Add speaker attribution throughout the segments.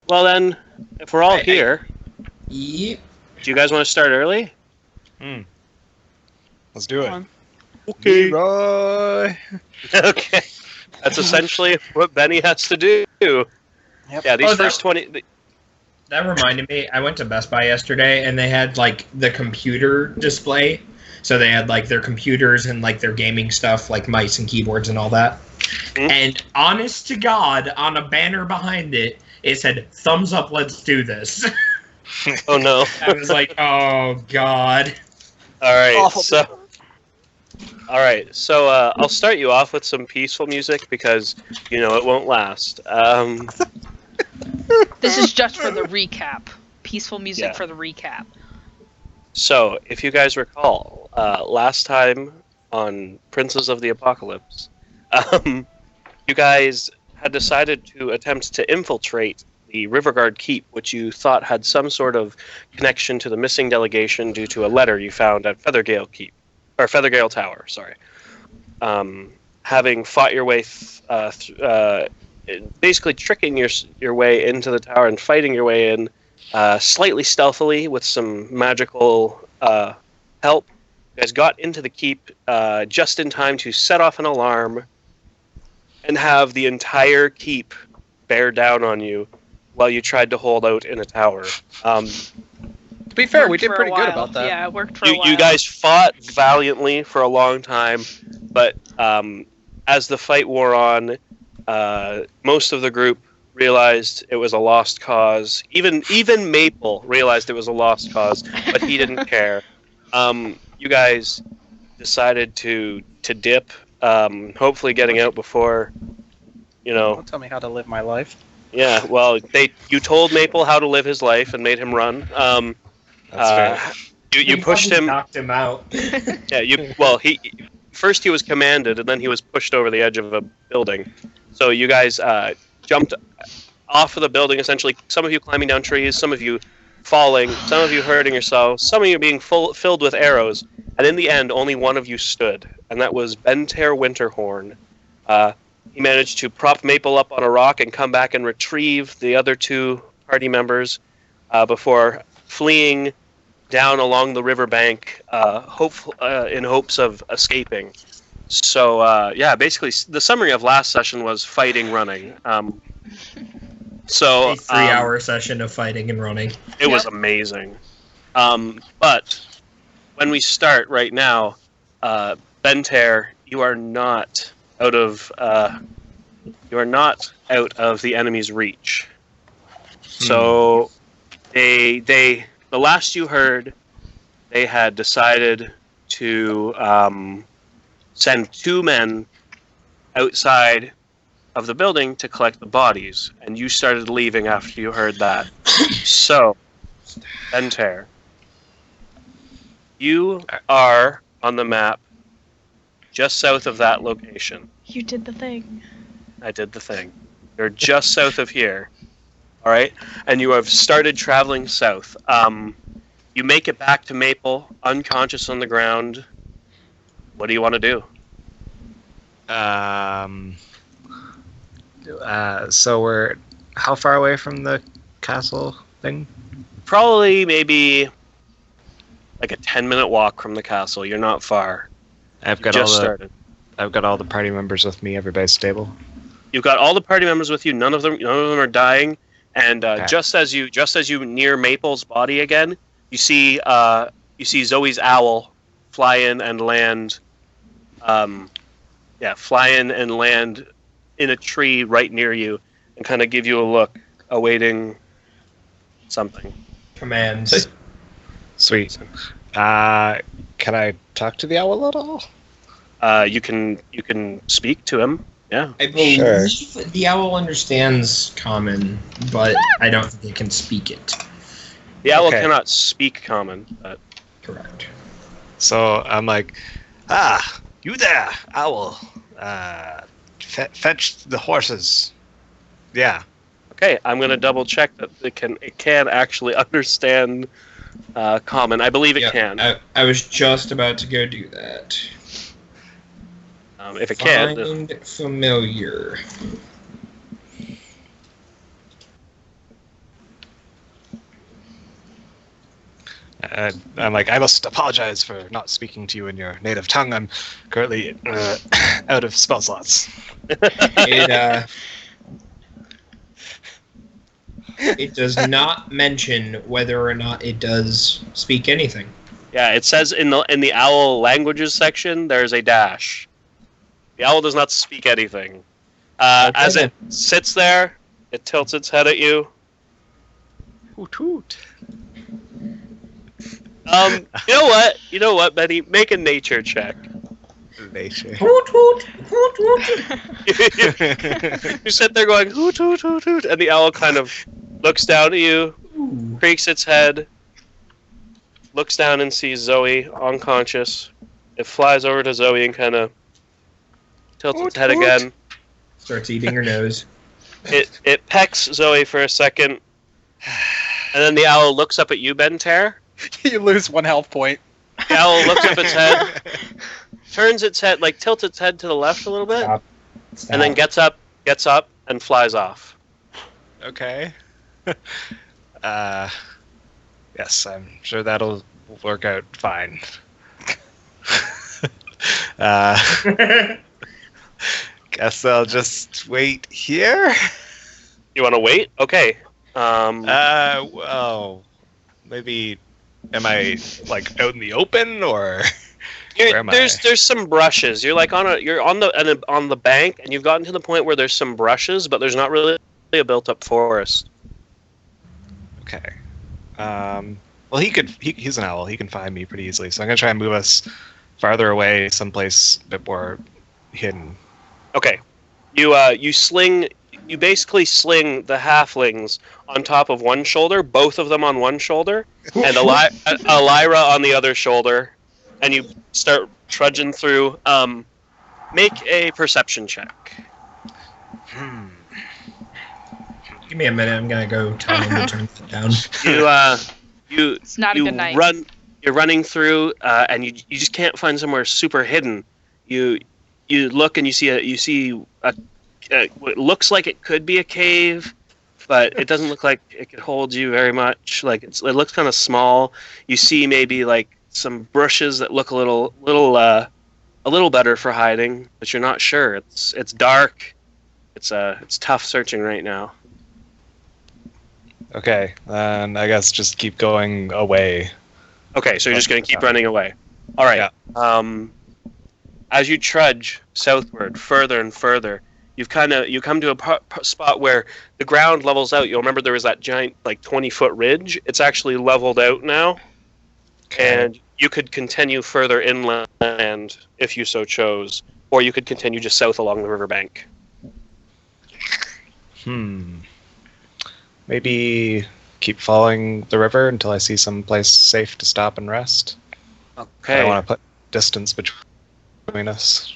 Speaker 1: Well then, if we're all here,
Speaker 2: Yep.
Speaker 1: do you guys want to start early?
Speaker 3: Let's do it.
Speaker 1: Okay.
Speaker 3: Leroy.
Speaker 1: Okay. That's essentially what Benny has to do.
Speaker 4: Yep.
Speaker 1: Yeah, these first 20...
Speaker 2: That reminded me, I went to Best Buy yesterday, and they had, like, the computer display. So they had, like, their computers and, like, their gaming stuff, like mice and keyboards and all that.
Speaker 1: Mm-hmm.
Speaker 2: And honest to God, on a banner behind it, it said, "Thumbs up, let's do this."
Speaker 1: Oh, no.
Speaker 2: I was like, oh, God.
Speaker 1: All right,
Speaker 4: Awful.
Speaker 1: so I'll start you off with some peaceful music because, you know, it won't last.
Speaker 5: This is just for the recap. Peaceful music
Speaker 1: Yeah.
Speaker 5: for the recap.
Speaker 1: So, if you guys recall, last time on Princes of the Apocalypse, you guys had decided to attempt to infiltrate the Riverguard Keep, which you thought had some sort of connection to the missing delegation due to a letter you found at Feathergale Keep, or Feathergale Tower, sorry. Having fought your way, basically tricking your way into the tower and fighting your way in, slightly stealthily with some magical help. You guys got into the keep just in time to set off an alarm and have the entire keep bear down on you while you tried to hold out in a tower.
Speaker 4: To be fair, we
Speaker 5: Worked
Speaker 4: did
Speaker 5: for a
Speaker 4: pretty good
Speaker 5: while.
Speaker 4: about that.
Speaker 5: Yeah, it worked for a while.
Speaker 1: You guys fought valiantly for a long time, but as the fight wore on, most of the group realized it was a lost cause. Even Maple realized it was a lost cause, but he didn't care. You guys decided to dip, hopefully getting out before, you know.
Speaker 4: Don't tell me how to live my life.
Speaker 1: Yeah, well, you told Maple how to live his life and made him run.
Speaker 3: That's fair.
Speaker 1: You pushed him.
Speaker 2: Knocked him out.
Speaker 1: Yeah, he first he was commanded, and then he was pushed over the edge of a building. So you guys jumped off of the building, essentially. Some of you climbing down trees, some of you falling, some of you hurting yourselves, some of you being filled with arrows. And in the end, only one of you stood, and that was Bentair Winterhorn. He managed to prop Maple up on a rock and come back and retrieve the other two party members before fleeing down along the riverbank, in hopes of escaping. So, basically, the summary of last session was fighting, running. So
Speaker 2: A 3-hour session of fighting and running.
Speaker 1: It was amazing. But when we start right now, Bentair, you are not out of the enemy's reach. So the last you heard, they had decided to send 2 men outside of the building to collect the bodies, and you started leaving after you heard that. So, Bentair, you are on the map just south of that location.
Speaker 5: You did the thing.
Speaker 1: I did the thing. You're just south of here. All right? And you have started traveling south. You make it back to Maple, unconscious on the ground. What do you want to do?
Speaker 3: So we're how far away from the castle thing?
Speaker 1: Probably maybe like a 10-minute walk from the castle. You're not far.
Speaker 3: I've got
Speaker 1: started.
Speaker 3: I've got all the party members with me. Everybody's stable.
Speaker 1: You've got all the party members with you. None of them are dying. And
Speaker 3: Okay.
Speaker 1: just as you near Maple's body again, you see Zoe's owl fly in and land. Fly in and land in a tree right near you, and kind of give you a look, awaiting something.
Speaker 2: Commands.
Speaker 3: Sweet. Can I talk to the owl at all?
Speaker 1: You can speak to him. Yeah.
Speaker 2: I believe
Speaker 3: Sure.
Speaker 2: the owl understands common, but I don't think it can speak it.
Speaker 1: The owl
Speaker 3: Okay.
Speaker 1: cannot speak common. But
Speaker 2: Correct.
Speaker 3: So I'm like, you there, owl? Fetch the horses. Yeah.
Speaker 1: okay, I'm gonna double check that it can actually understand common. I believe it can.
Speaker 2: I was just about to go do that.
Speaker 1: If it can't,
Speaker 2: Find familiar.
Speaker 3: I'm like, I must apologize for not speaking to you in your native tongue. I'm currently out of spell slots.
Speaker 2: It does not mention whether or not it does speak anything.
Speaker 1: Yeah, it says in the owl languages section there's a dash. The owl does not speak anything. As it sits there, it tilts its head at you.
Speaker 3: Hoot hoot.
Speaker 1: You know what, Benny? Make a nature check.
Speaker 3: Nature.
Speaker 2: Hoot, hoot, hoot, hoot.
Speaker 1: You sit there going hoot hoot hoot hoot, and the owl kind of looks down at you, creaks its head, looks down and sees Zoe unconscious. It flies over to Zoe and kind of tilts its head again.
Speaker 2: Starts eating her nose.
Speaker 1: It pecks Zoe for a second, and then the owl looks up at you, Bentair.
Speaker 4: You lose 1 health point.
Speaker 1: The owl looks up its head, turns its head, like tilts its head to the left a little bit,
Speaker 2: Stop.
Speaker 1: and then gets up, and flies off.
Speaker 3: Okay. Yes, I'm sure that'll work out fine. Guess I'll just wait here.
Speaker 1: You want to wait? Okay.
Speaker 3: Well, maybe. Am I like out in the open or? Where am I?
Speaker 1: There's some brushes. You're like on the bank, and you've gotten to the point where there's some brushes, but there's not really a built-up forest.
Speaker 3: Okay. Well, he's an owl. He can find me pretty easily. So I'm gonna try and move us farther away, someplace a bit more hidden.
Speaker 1: Okay. You basically sling the halflings on top of one shoulder, both of them on one shoulder, and Elira on the other shoulder, and you start trudging through. Make a perception check.
Speaker 2: Give me a minute. I'm gonna go tell him to turn it down.
Speaker 5: It's not a good night.
Speaker 1: You're running through, and you just can't find somewhere super hidden. You look and you see what looks like it could be a cave, but it doesn't look like it could hold you very much. Like it looks kind of small. You see maybe like some bushes that look a little better for hiding, but you're not sure. It's dark. It's tough searching right now.
Speaker 3: Okay, then I guess just keep going away.
Speaker 1: Okay, so you're just going to keep running away. All right.
Speaker 3: Yeah.
Speaker 1: As you trudge southward, further and further, you come to a spot where the ground levels out. You'll remember there was that giant, like 20-foot ridge. It's actually leveled out now, and you could continue further inland if you so chose, or you could continue just south along the riverbank.
Speaker 3: Maybe keep following the river until I see some place safe to stop and rest.
Speaker 1: Okay.
Speaker 3: I don't want to put distance between us.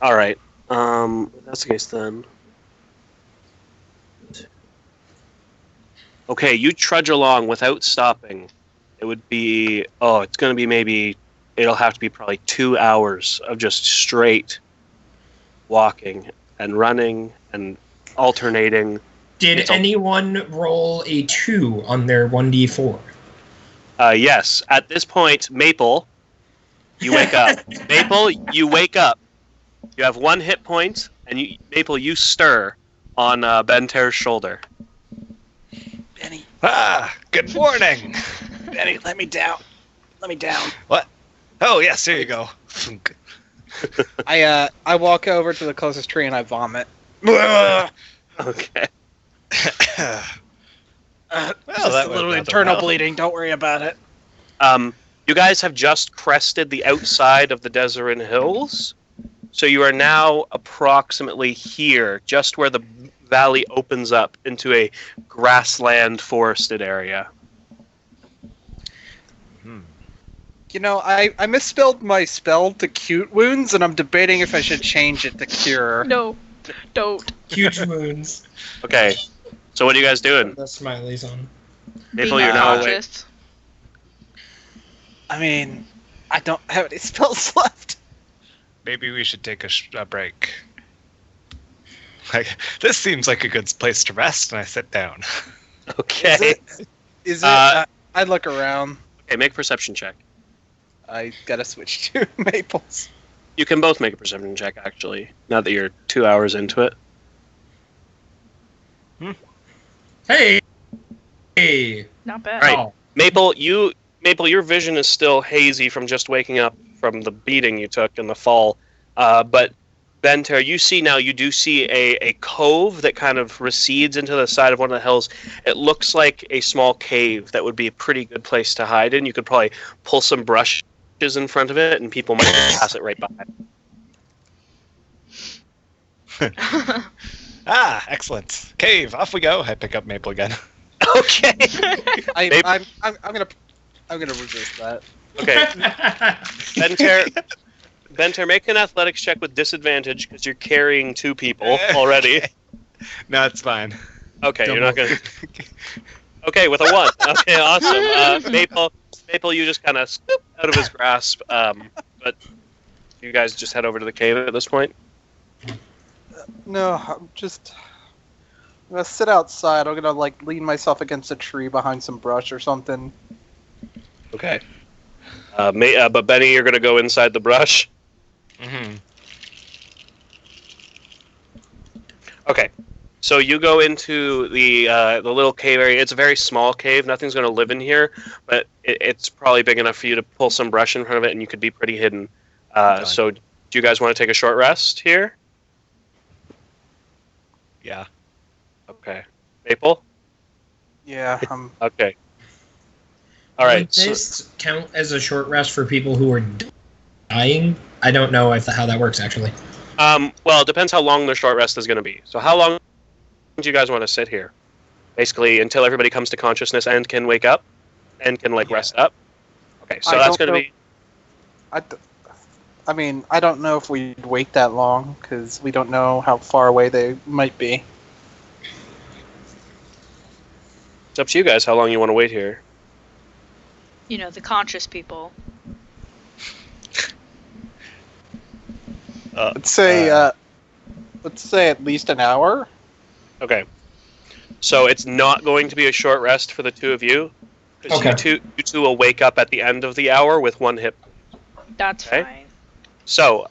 Speaker 1: All right. If that's the case, then. Okay, you trudge along without stopping. It would be it's going to be maybe. It'll have to be probably 2 hours of just straight walking and running and alternating.
Speaker 2: Did anyone roll a 2 on their 1d4?
Speaker 1: Yes. At this point, Maple, you wake up. Maple, you wake up. You have 1 hit point, and Maple, you stir on Bentair's shoulder.
Speaker 4: Benny,
Speaker 3: Good morning.
Speaker 4: Benny, let me down.
Speaker 3: What? Oh yes, here you go.
Speaker 4: I walk over to the closest tree and I vomit.
Speaker 1: Okay.
Speaker 4: Just
Speaker 3: that
Speaker 4: a little
Speaker 3: was
Speaker 4: internal
Speaker 3: well.
Speaker 4: bleeding. Don't worry about it.
Speaker 1: You guys have just crested the outside of the Deseret Hills, so you are now approximately here, just where the valley opens up into a grassland forested area.
Speaker 4: You know, I misspelled my spell to cute wounds, and I'm debating if I should change it to cure.
Speaker 5: No, don't.
Speaker 2: Huge wounds.
Speaker 1: Okay, so what are you guys doing?
Speaker 2: The smileys on.
Speaker 1: Maple,
Speaker 5: Being
Speaker 1: you're now awake.
Speaker 5: conscious.
Speaker 4: I mean, I don't have any spells left.
Speaker 3: Maybe we should take a break. This seems like a good place to rest, and I sit down.
Speaker 1: Okay.
Speaker 4: Is it? I look around.
Speaker 1: Okay, make a perception check.
Speaker 4: I gotta switch to Maples.
Speaker 1: You can both make a perception check, actually, now that you're 2 hours into it.
Speaker 2: Hey. Hey.
Speaker 5: Not bad.
Speaker 1: Right.
Speaker 2: Oh.
Speaker 1: Maple, your vision is still hazy from just waking up from the beating you took in the fall. But Benter, you do see a cove that kind of recedes into the side of one of the hills. It looks like a small cave that would be a pretty good place to hide in. You could probably pull some brushes in front of it, and people might just pass it right by.
Speaker 3: Excellent. Cave, off we go. I pick up Maple again.
Speaker 1: Okay.
Speaker 4: I'm gonna resist that.
Speaker 1: Okay. Benter, make an athletics check with disadvantage because you're carrying 2 people already.
Speaker 3: No, it's fine.
Speaker 1: Okay, you're not gonna. Okay, with a 1. Okay, awesome. Maple, you just kind of scoop out of his grasp. But you guys just head over to the cave at this point.
Speaker 4: No, I'm gonna sit outside. I'm gonna lean myself against a tree behind some brush or something.
Speaker 1: Okay. But Benny, you're gonna go inside the brush.
Speaker 3: Mm-hmm.
Speaker 1: Okay. So you go into the little cave area. It's a very small cave. Nothing's going to live in here, but it's probably big enough for you to pull some brush in front of it, and you could be pretty hidden. So do you guys want to take a short rest here?
Speaker 3: Yeah.
Speaker 1: Okay. Maple?
Speaker 4: Yeah.
Speaker 1: Okay. All right.
Speaker 2: Would this count as a short rest for people who are dying? I don't know how that works, actually.
Speaker 1: Well, it depends how long the short rest is going to be. So how long do you guys want to sit here? Basically, until everybody comes to consciousness and can wake up? And can, rest up? Okay, so that's going to be...
Speaker 4: I mean, I don't know if we'd wait that long, because we don't know how far away they might be.
Speaker 1: It's up to you guys how long you want to wait here.
Speaker 5: The conscious people.
Speaker 4: Let's say at least an hour.
Speaker 1: Okay. So it's not going to be a short rest for the 2 of you. Because
Speaker 2: Okay.
Speaker 1: you two will wake up at the end of the hour with 1 hit.
Speaker 5: That's
Speaker 1: Okay.
Speaker 5: fine.
Speaker 1: So,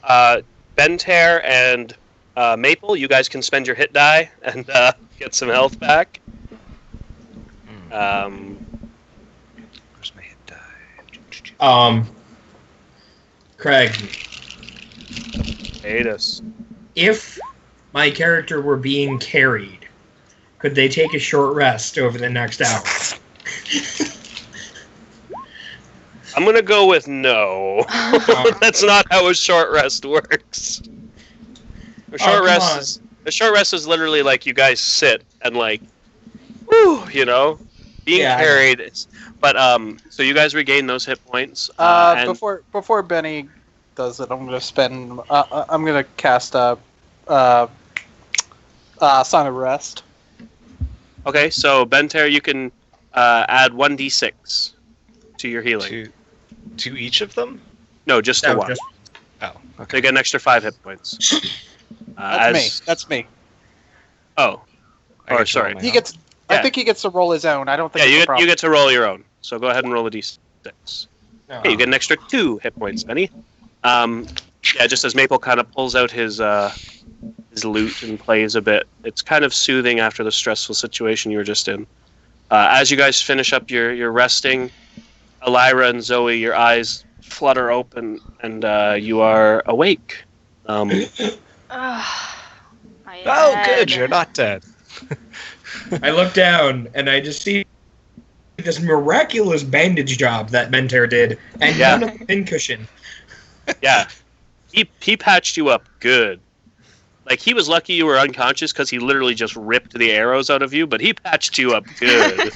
Speaker 1: Benter and Maple, you guys can spend your hit die and get some health back.
Speaker 3: Where's my hit die?
Speaker 2: Craig,
Speaker 1: Atus.
Speaker 2: if my character were being carried, could they take a short rest over the next hour?
Speaker 1: I'm gonna go with no. That's not how a short rest works. A short rest is literally like you guys sit and woo, being
Speaker 4: Yeah.
Speaker 1: carried. But so you guys regain those hit points. And
Speaker 4: Before Benny does it, I'm gonna cast a Sign of Rest.
Speaker 1: okay, so Benter, you can add 1d6 to your healing.
Speaker 3: To each of them?
Speaker 1: No, just the
Speaker 2: No,
Speaker 1: one.
Speaker 2: just-
Speaker 3: Oh,
Speaker 1: So
Speaker 3: okay.
Speaker 1: you get an extra 5 hit points.
Speaker 4: That's me.
Speaker 1: Oh,
Speaker 3: I get to
Speaker 1: sorry.
Speaker 3: roll my
Speaker 4: He
Speaker 3: own.
Speaker 4: gets.
Speaker 1: Yeah.
Speaker 4: I think he gets to roll his own. I don't think.
Speaker 1: Yeah,
Speaker 4: it's a
Speaker 1: you
Speaker 4: problem.
Speaker 1: get to roll your own. So go ahead and roll a d6. Okay, you get an extra 2 hit points, Benny. Just as Maple kind of pulls out his lute and plays a bit. It's kind of soothing after the stressful situation you were just in. As you guys finish up your resting, Elira and Zoe, your eyes flutter open, and you are awake.
Speaker 5: My
Speaker 3: Oh,
Speaker 5: head.
Speaker 3: good, you're not dead.
Speaker 2: I look down and I just see this miraculous bandage job that Mentor did, and
Speaker 1: Yeah.
Speaker 2: none of the pincushion.
Speaker 1: Yeah, he patched you up good. He was lucky you were unconscious because he literally just ripped the arrows out of you, but he patched you up good.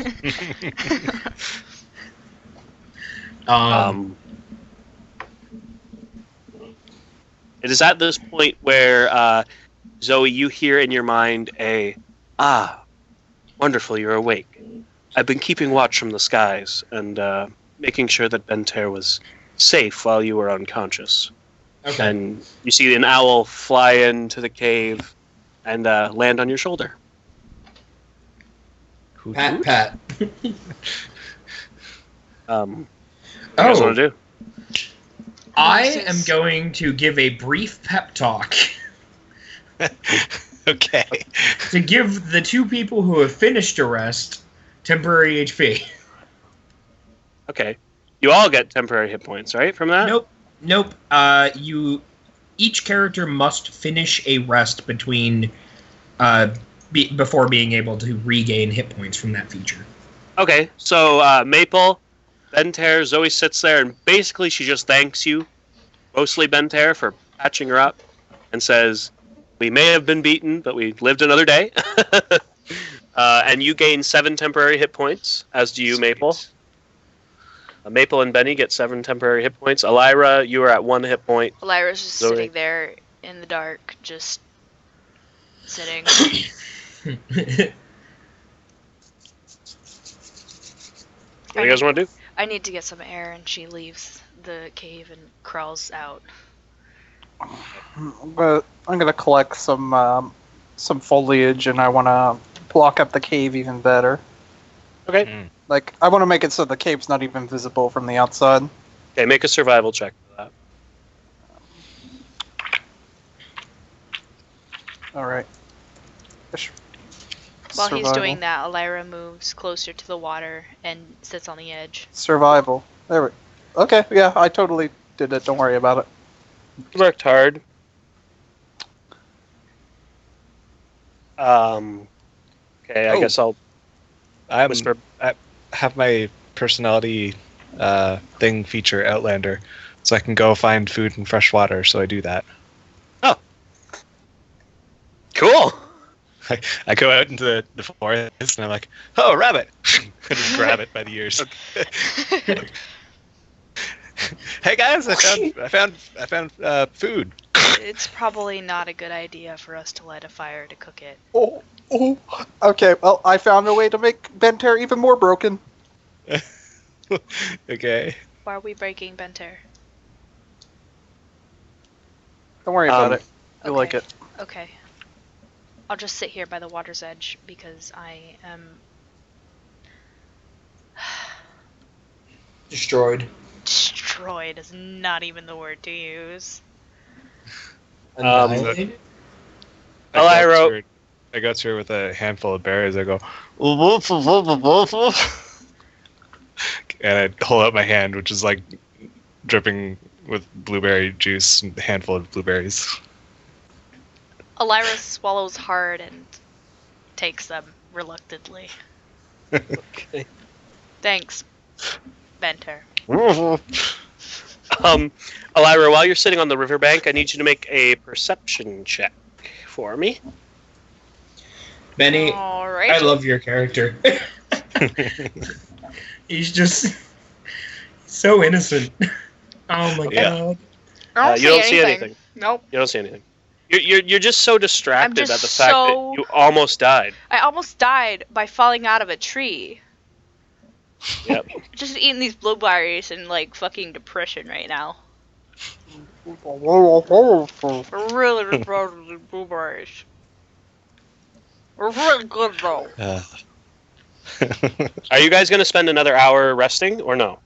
Speaker 1: It is at this point where, Zoe, you hear in your mind wonderful, you're awake. I've been keeping watch from the skies and making sure that Benter was safe while you were unconscious.
Speaker 2: Okay.
Speaker 1: And you see an owl fly into the cave and land on your shoulder.
Speaker 2: Pat.
Speaker 1: Um, What do you guys want to do?
Speaker 2: I am going to give a brief pep talk
Speaker 3: Okay.
Speaker 2: to give the two people who have finished a rest temporary HP.
Speaker 1: Okay. You all get temporary hit points, right, from that?
Speaker 2: Nope. Each character must finish a rest between before being able to regain hit points from that feature.
Speaker 1: Okay, so Maple, Bentair, Zoe sits there, and basically she just thanks you, mostly Bentair, for patching her up, and says, "We may have been beaten, but we lived another day." And you gain 7 temporary hit points, as do you,
Speaker 3: Sweet.
Speaker 1: Maple. Maple and Benny get 7 temporary hit points. Elira, you are at 1 hit point.
Speaker 5: Elira's just
Speaker 1: Zoe.
Speaker 5: sitting there in the dark, just sitting.
Speaker 1: What do you guys want to do?
Speaker 5: I need to get some air, and she leaves the cave and crawls out.
Speaker 4: I'm gonna collect some foliage, and I want to block up the cave even better.
Speaker 1: Okay.
Speaker 3: Mm.
Speaker 4: Like, I want to make it so the cave's not even visible from the outside.
Speaker 1: Okay, make a survival check for that.
Speaker 4: All right.
Speaker 5: While he's
Speaker 4: Survival.
Speaker 5: doing that, Elira moves closer to the water and sits on the edge.
Speaker 4: Survival. There we. Okay, yeah, I totally did it. Don't worry about it.
Speaker 1: You worked hard. Okay, I
Speaker 3: Oh.
Speaker 1: guess I'll
Speaker 3: I
Speaker 1: whisper.
Speaker 3: have my personality thing feature Outlander, so I can go find food and fresh water. So I do that.
Speaker 1: Cool.
Speaker 3: I go out into the forest and I'm like, "Oh, rabbit!" I just grab it by the ears. Hey guys, I found food.
Speaker 5: It's probably not a good idea for us to light a fire to cook it.
Speaker 4: Oh. Okay, well, I found a way to make Bentair even more broken.
Speaker 3: Okay.
Speaker 5: Why are we breaking Bentair?
Speaker 4: Don't worry about it. You'll like
Speaker 5: Okay.
Speaker 4: it.
Speaker 5: Okay. I'll just sit here by the water's edge because I am
Speaker 2: Destroyed.
Speaker 5: destroyed is not even the word to use.
Speaker 2: Annihilated?
Speaker 1: Elira.
Speaker 3: I go through with a handful of berries. I go, "Woof, woof, woof, woof, woof." And I hold out my hand, which is like dripping with blueberry juice, and a handful of blueberries.
Speaker 5: Elira swallows hard and takes them reluctantly.
Speaker 1: Okay.
Speaker 5: Thanks, Bentair.
Speaker 1: Elira, while you're sitting on the riverbank, I need you to make a perception check for me.
Speaker 2: Benny,
Speaker 5: Alright.
Speaker 2: I love your character. He's just so innocent. Oh my
Speaker 3: Yeah.
Speaker 2: god.
Speaker 5: I don't
Speaker 1: You don't see anything.
Speaker 5: Nope.
Speaker 1: You don't see anything. You're just so distracted
Speaker 5: just
Speaker 1: at the fact
Speaker 5: so-
Speaker 1: that you almost died.
Speaker 5: I almost died by falling out of a tree.
Speaker 1: Yep.
Speaker 5: Just eating these blueberries and like fucking depression right now. Really blueberries. They're really good though.
Speaker 1: Are you guys going to spend another hour resting or no?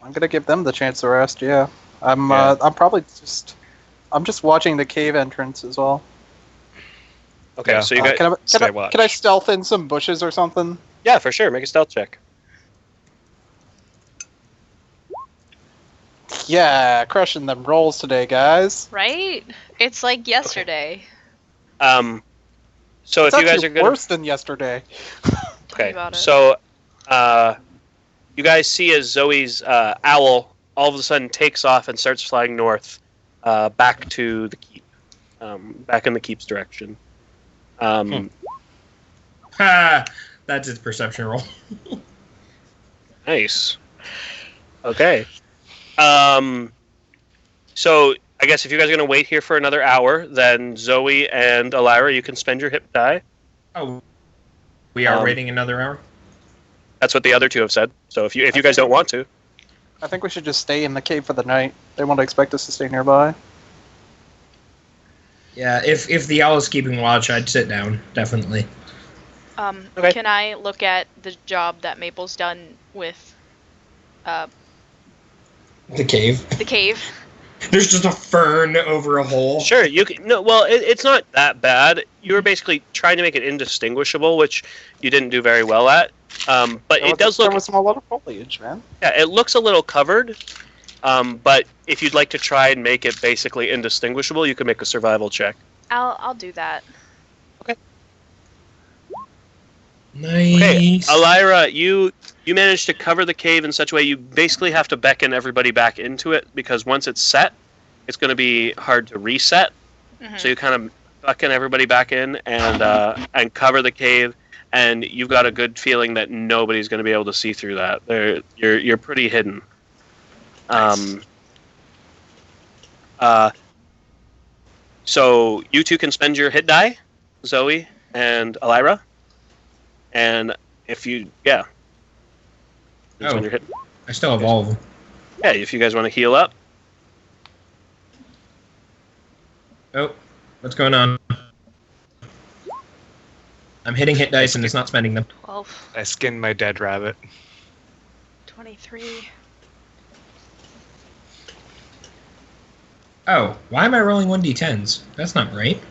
Speaker 4: I'm gonna give them the chance to rest. Yeah, I'm just watching the cave entrance as well.
Speaker 1: Okay,
Speaker 3: Yeah.
Speaker 1: so you guys.
Speaker 3: Stay watch.
Speaker 4: Can I stealth in some bushes or something?
Speaker 1: Yeah, for sure. Make a stealth check.
Speaker 4: Yeah, crushing them rolls today, guys.
Speaker 5: Right? It's like yesterday.
Speaker 1: So
Speaker 4: It's
Speaker 1: if you guys
Speaker 4: actually
Speaker 1: are going to.
Speaker 4: worse than yesterday.
Speaker 1: Okay,
Speaker 5: about it.
Speaker 1: so you guys see as Zoe's owl all of a sudden takes off and starts flying north, back to the keep, back in the keep's direction.
Speaker 2: Ha! That's its perception roll.
Speaker 1: Nice. Okay. So I guess if you guys are going to wait here for another hour, then Zoe and Elira, you can spend your hip die.
Speaker 2: Oh. We are waiting another hour?
Speaker 1: That's what the other two have said. So if you guys don't want to,
Speaker 4: I think we should just stay in the cave for the night. They won't expect us to stay nearby.
Speaker 2: Yeah, if the owl is keeping watch, I'd sit down, definitely.
Speaker 1: Okay.
Speaker 5: Can I look at the job that Maple's done with
Speaker 2: The cave.
Speaker 5: The cave.
Speaker 2: There's just a fern over a hole.
Speaker 1: Sure, you can. No, well, it's not that bad. You were basically trying to make it indistinguishable, which you didn't do very well at. But it does look.
Speaker 4: There was a lot of foliage, man.
Speaker 1: Yeah, it looks a little covered. But if you'd like to try and make it basically indistinguishable, you can make a survival check.
Speaker 5: I'll do that.
Speaker 2: Nice.
Speaker 1: Okay, Elira, you managed to cover the cave in such a way you basically have to beckon everybody back into it, because once it's set, it's going to be hard to reset.
Speaker 5: Mhm.
Speaker 1: So you kind of beckon everybody back in and cover the cave, and you've got a good feeling that nobody's going to be able to see through that. You're pretty hidden. So you two can spend your hit die, Zoe and Elira. And if you, yeah. You spend your hit.
Speaker 2: I still have all of them.
Speaker 1: Yeah, if you guys want to heal up.
Speaker 2: Oh, what's going on? I'm hitting hit dice and it's not spending them.
Speaker 5: 12,
Speaker 3: I skinned my dead rabbit.
Speaker 5: 23.
Speaker 2: Oh, why am I rolling 1d10s? That's not right.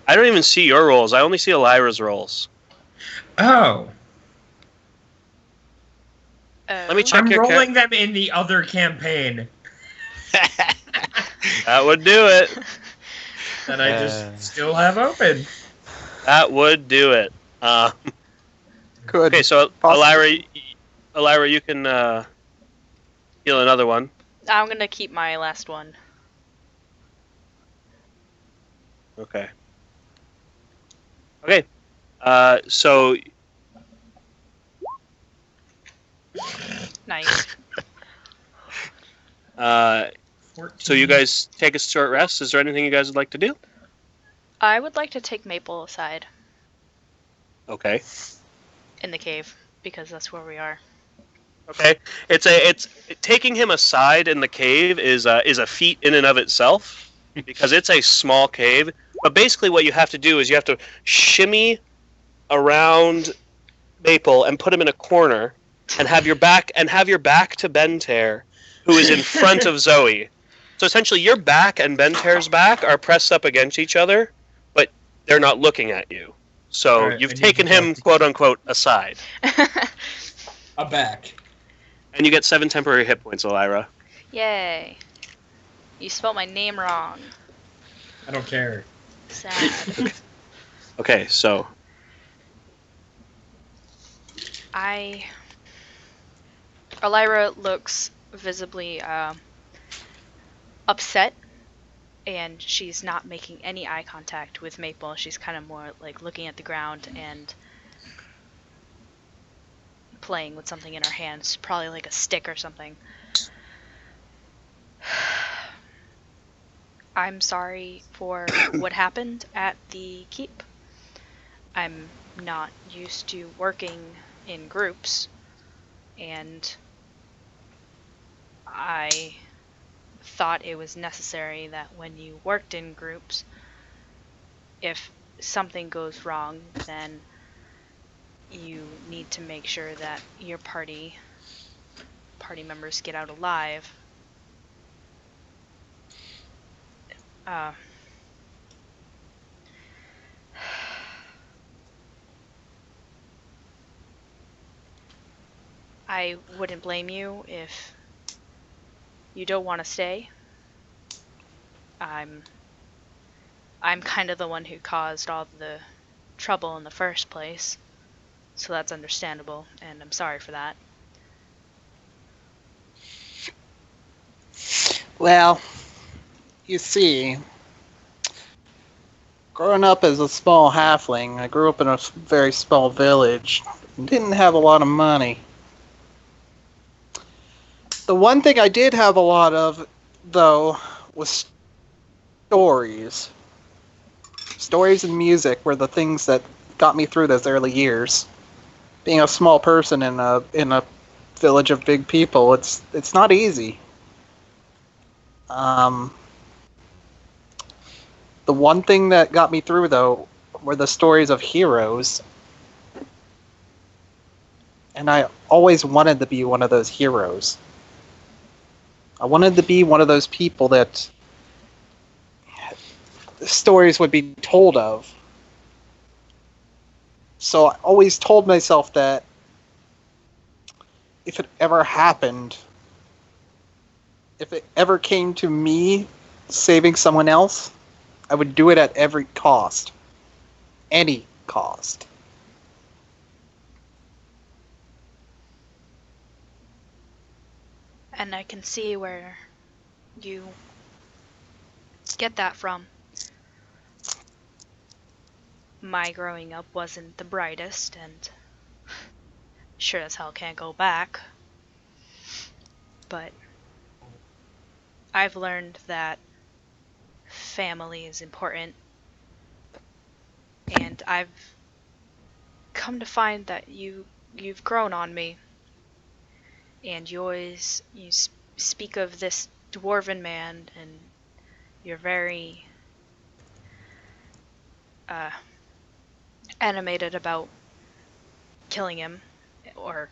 Speaker 1: I don't even see your rolls. I only see Elira's rolls.
Speaker 2: Oh,
Speaker 1: Let me check
Speaker 2: I'm
Speaker 1: your
Speaker 2: rolling them in the other campaign.
Speaker 1: That would do it.
Speaker 2: That I just still have open.
Speaker 1: That would do it.
Speaker 4: Good.
Speaker 1: Okay, so
Speaker 4: Possibly.
Speaker 1: Elira, you can heal another one.
Speaker 5: I'm gonna keep my last one.
Speaker 1: Okay. Okay. So
Speaker 5: Nice.
Speaker 1: so you guys take a short rest. Is there anything you guys would like to do?
Speaker 5: I would like to take Maple aside
Speaker 1: Okay.
Speaker 5: in the cave because that's where we are.
Speaker 1: Okay. It's taking him aside in the cave is a feat in and of itself because it's a small cave. But basically, what you have to do is you have to shimmy around Maple and put him in a corner, and have your back to Bentair, who is in front of Zoe. So essentially, your back and Bentair's back are pressed up against each other, but they're not looking at you. So
Speaker 2: Alright,
Speaker 1: you've
Speaker 2: I need
Speaker 1: taken
Speaker 2: to
Speaker 1: him,
Speaker 2: talk to-
Speaker 1: quote unquote, aside,
Speaker 2: A back.
Speaker 1: and you get 7 temporary hit points, Elira.
Speaker 5: Yay. You spelled my name wrong.
Speaker 2: I don't care.
Speaker 5: Sad.
Speaker 1: Okay, so
Speaker 5: Elira looks visibly upset, and she's not making any eye contact with Maple. She's kind of more like looking at the ground and playing with something in her hands, probably like a stick or something. I'm sorry for what happened at the keep. I'm not used to working in groups, and I thought it was necessary that when you worked in groups, if something goes wrong, then you need to make sure that your party members get out alive. I wouldn't blame you if you don't want to stay. I'm kind of the one who caused all the trouble in the first place, so that's understandable, and I'm sorry for that.
Speaker 4: Well, you see, growing up as a small halfling, I grew up in a very small village. Didn't have a lot of money. The one thing I did have a lot of, though, was stories. Stories and music were the things that got me through those early years. Being a small person in a village of big people, it's not easy. The one thing that got me through, though, were the stories of heroes. And I always wanted to be one of those heroes. I wanted to be one of those people that stories would be told of. So I always told myself that if it ever happened, if it ever came to me saving someone else, I would do it at every cost. Any cost.
Speaker 5: And I can see where you get that from. My growing up wasn't the brightest, and sure as hell can't go back. But I've learned that family is important, and I've come to find that you've grown on me, and you speak of this dwarven man, and you're very animated about killing him or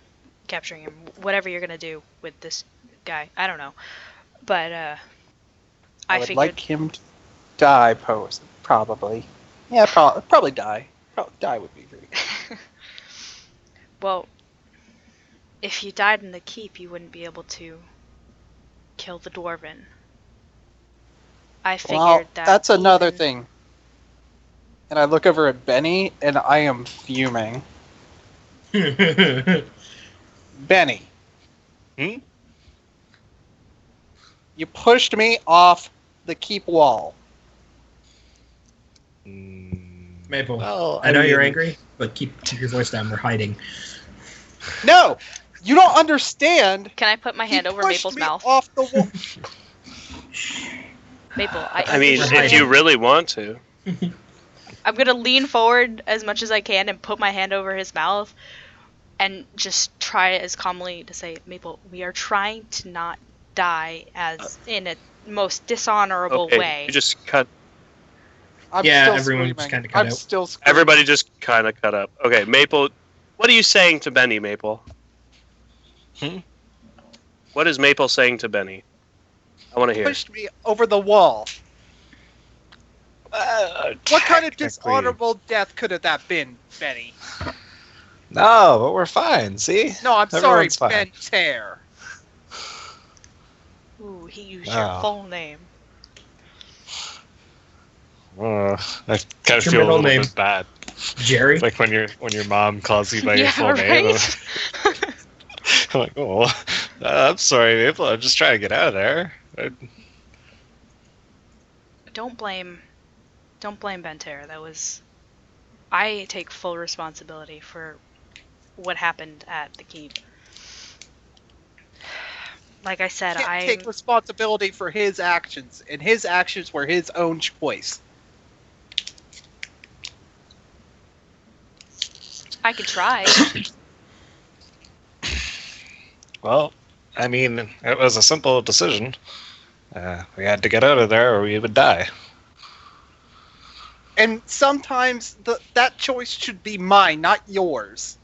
Speaker 5: capturing him, whatever you're gonna do with this guy. I don't know, but
Speaker 4: I would
Speaker 5: figured
Speaker 4: like him to die, probably. Yeah, probably die. Die would be pretty good.
Speaker 5: well, if you died in the keep, you wouldn't be able to kill the dwarven. I figured
Speaker 4: Well,
Speaker 5: that
Speaker 4: that's another
Speaker 5: even-
Speaker 4: thing. And I look over at Benny, and I am fuming. Benny.
Speaker 3: Hmm?
Speaker 4: You pushed me off the keep wall.
Speaker 2: Maple.
Speaker 3: Well,
Speaker 2: I know you're
Speaker 3: mean,
Speaker 2: angry, but keep your voice down. We're hiding.
Speaker 4: No! You don't understand!
Speaker 5: Can I put my hand
Speaker 4: He
Speaker 5: over
Speaker 4: pushed
Speaker 5: Maple's
Speaker 4: me
Speaker 5: mouth?
Speaker 4: off the wall.
Speaker 5: Maple,
Speaker 1: I mean,
Speaker 2: We're
Speaker 1: if
Speaker 2: hiding.
Speaker 1: you really want to.
Speaker 5: I'm gonna lean forward as much as I can and put my hand over his mouth and just try as calmly to say, Maple, we are trying to not die as in a most dishonorable
Speaker 1: Okay,
Speaker 5: way.
Speaker 1: you just cut.
Speaker 4: I'm
Speaker 2: Yeah,
Speaker 4: still
Speaker 2: everyone
Speaker 4: screaming.
Speaker 2: just kinda cut
Speaker 4: I'm
Speaker 2: out.
Speaker 4: still screaming.
Speaker 1: Everybody just kind of cut up. Okay, Maple, what are you saying to Benny, Maple?
Speaker 3: Hmm?
Speaker 1: What is Maple saying to Benny? I want to hear.
Speaker 4: Pushed me over the wall. What kind of
Speaker 3: technically-
Speaker 4: dishonorable death could have that been, Benny?
Speaker 3: No, but we're fine. See?
Speaker 4: No, I'm sorry,
Speaker 3: Everyone's fine.
Speaker 4: Ben Tear.
Speaker 5: Ooh, he used
Speaker 3: Wow.
Speaker 5: your full name.
Speaker 3: I kind of
Speaker 2: your
Speaker 3: feel a
Speaker 2: middle
Speaker 3: little
Speaker 2: name?
Speaker 3: bit bad,
Speaker 2: Jerry?
Speaker 3: like when your mom calls you by your
Speaker 5: Yeah,
Speaker 3: full name.
Speaker 5: right?
Speaker 3: I'm like, oh, I'm sorry, Maple. I'm just trying to get out of there.
Speaker 5: Don't blame Bentair. I take full responsibility for what happened at the keep. Like I said,
Speaker 4: Can't
Speaker 5: I
Speaker 4: take responsibility for his actions, and his actions were his own choice.
Speaker 5: could try.
Speaker 3: Well, I mean, it was a simple decision. We had to get out of there, or we would die.
Speaker 4: And sometimes that choice should be mine, not yours.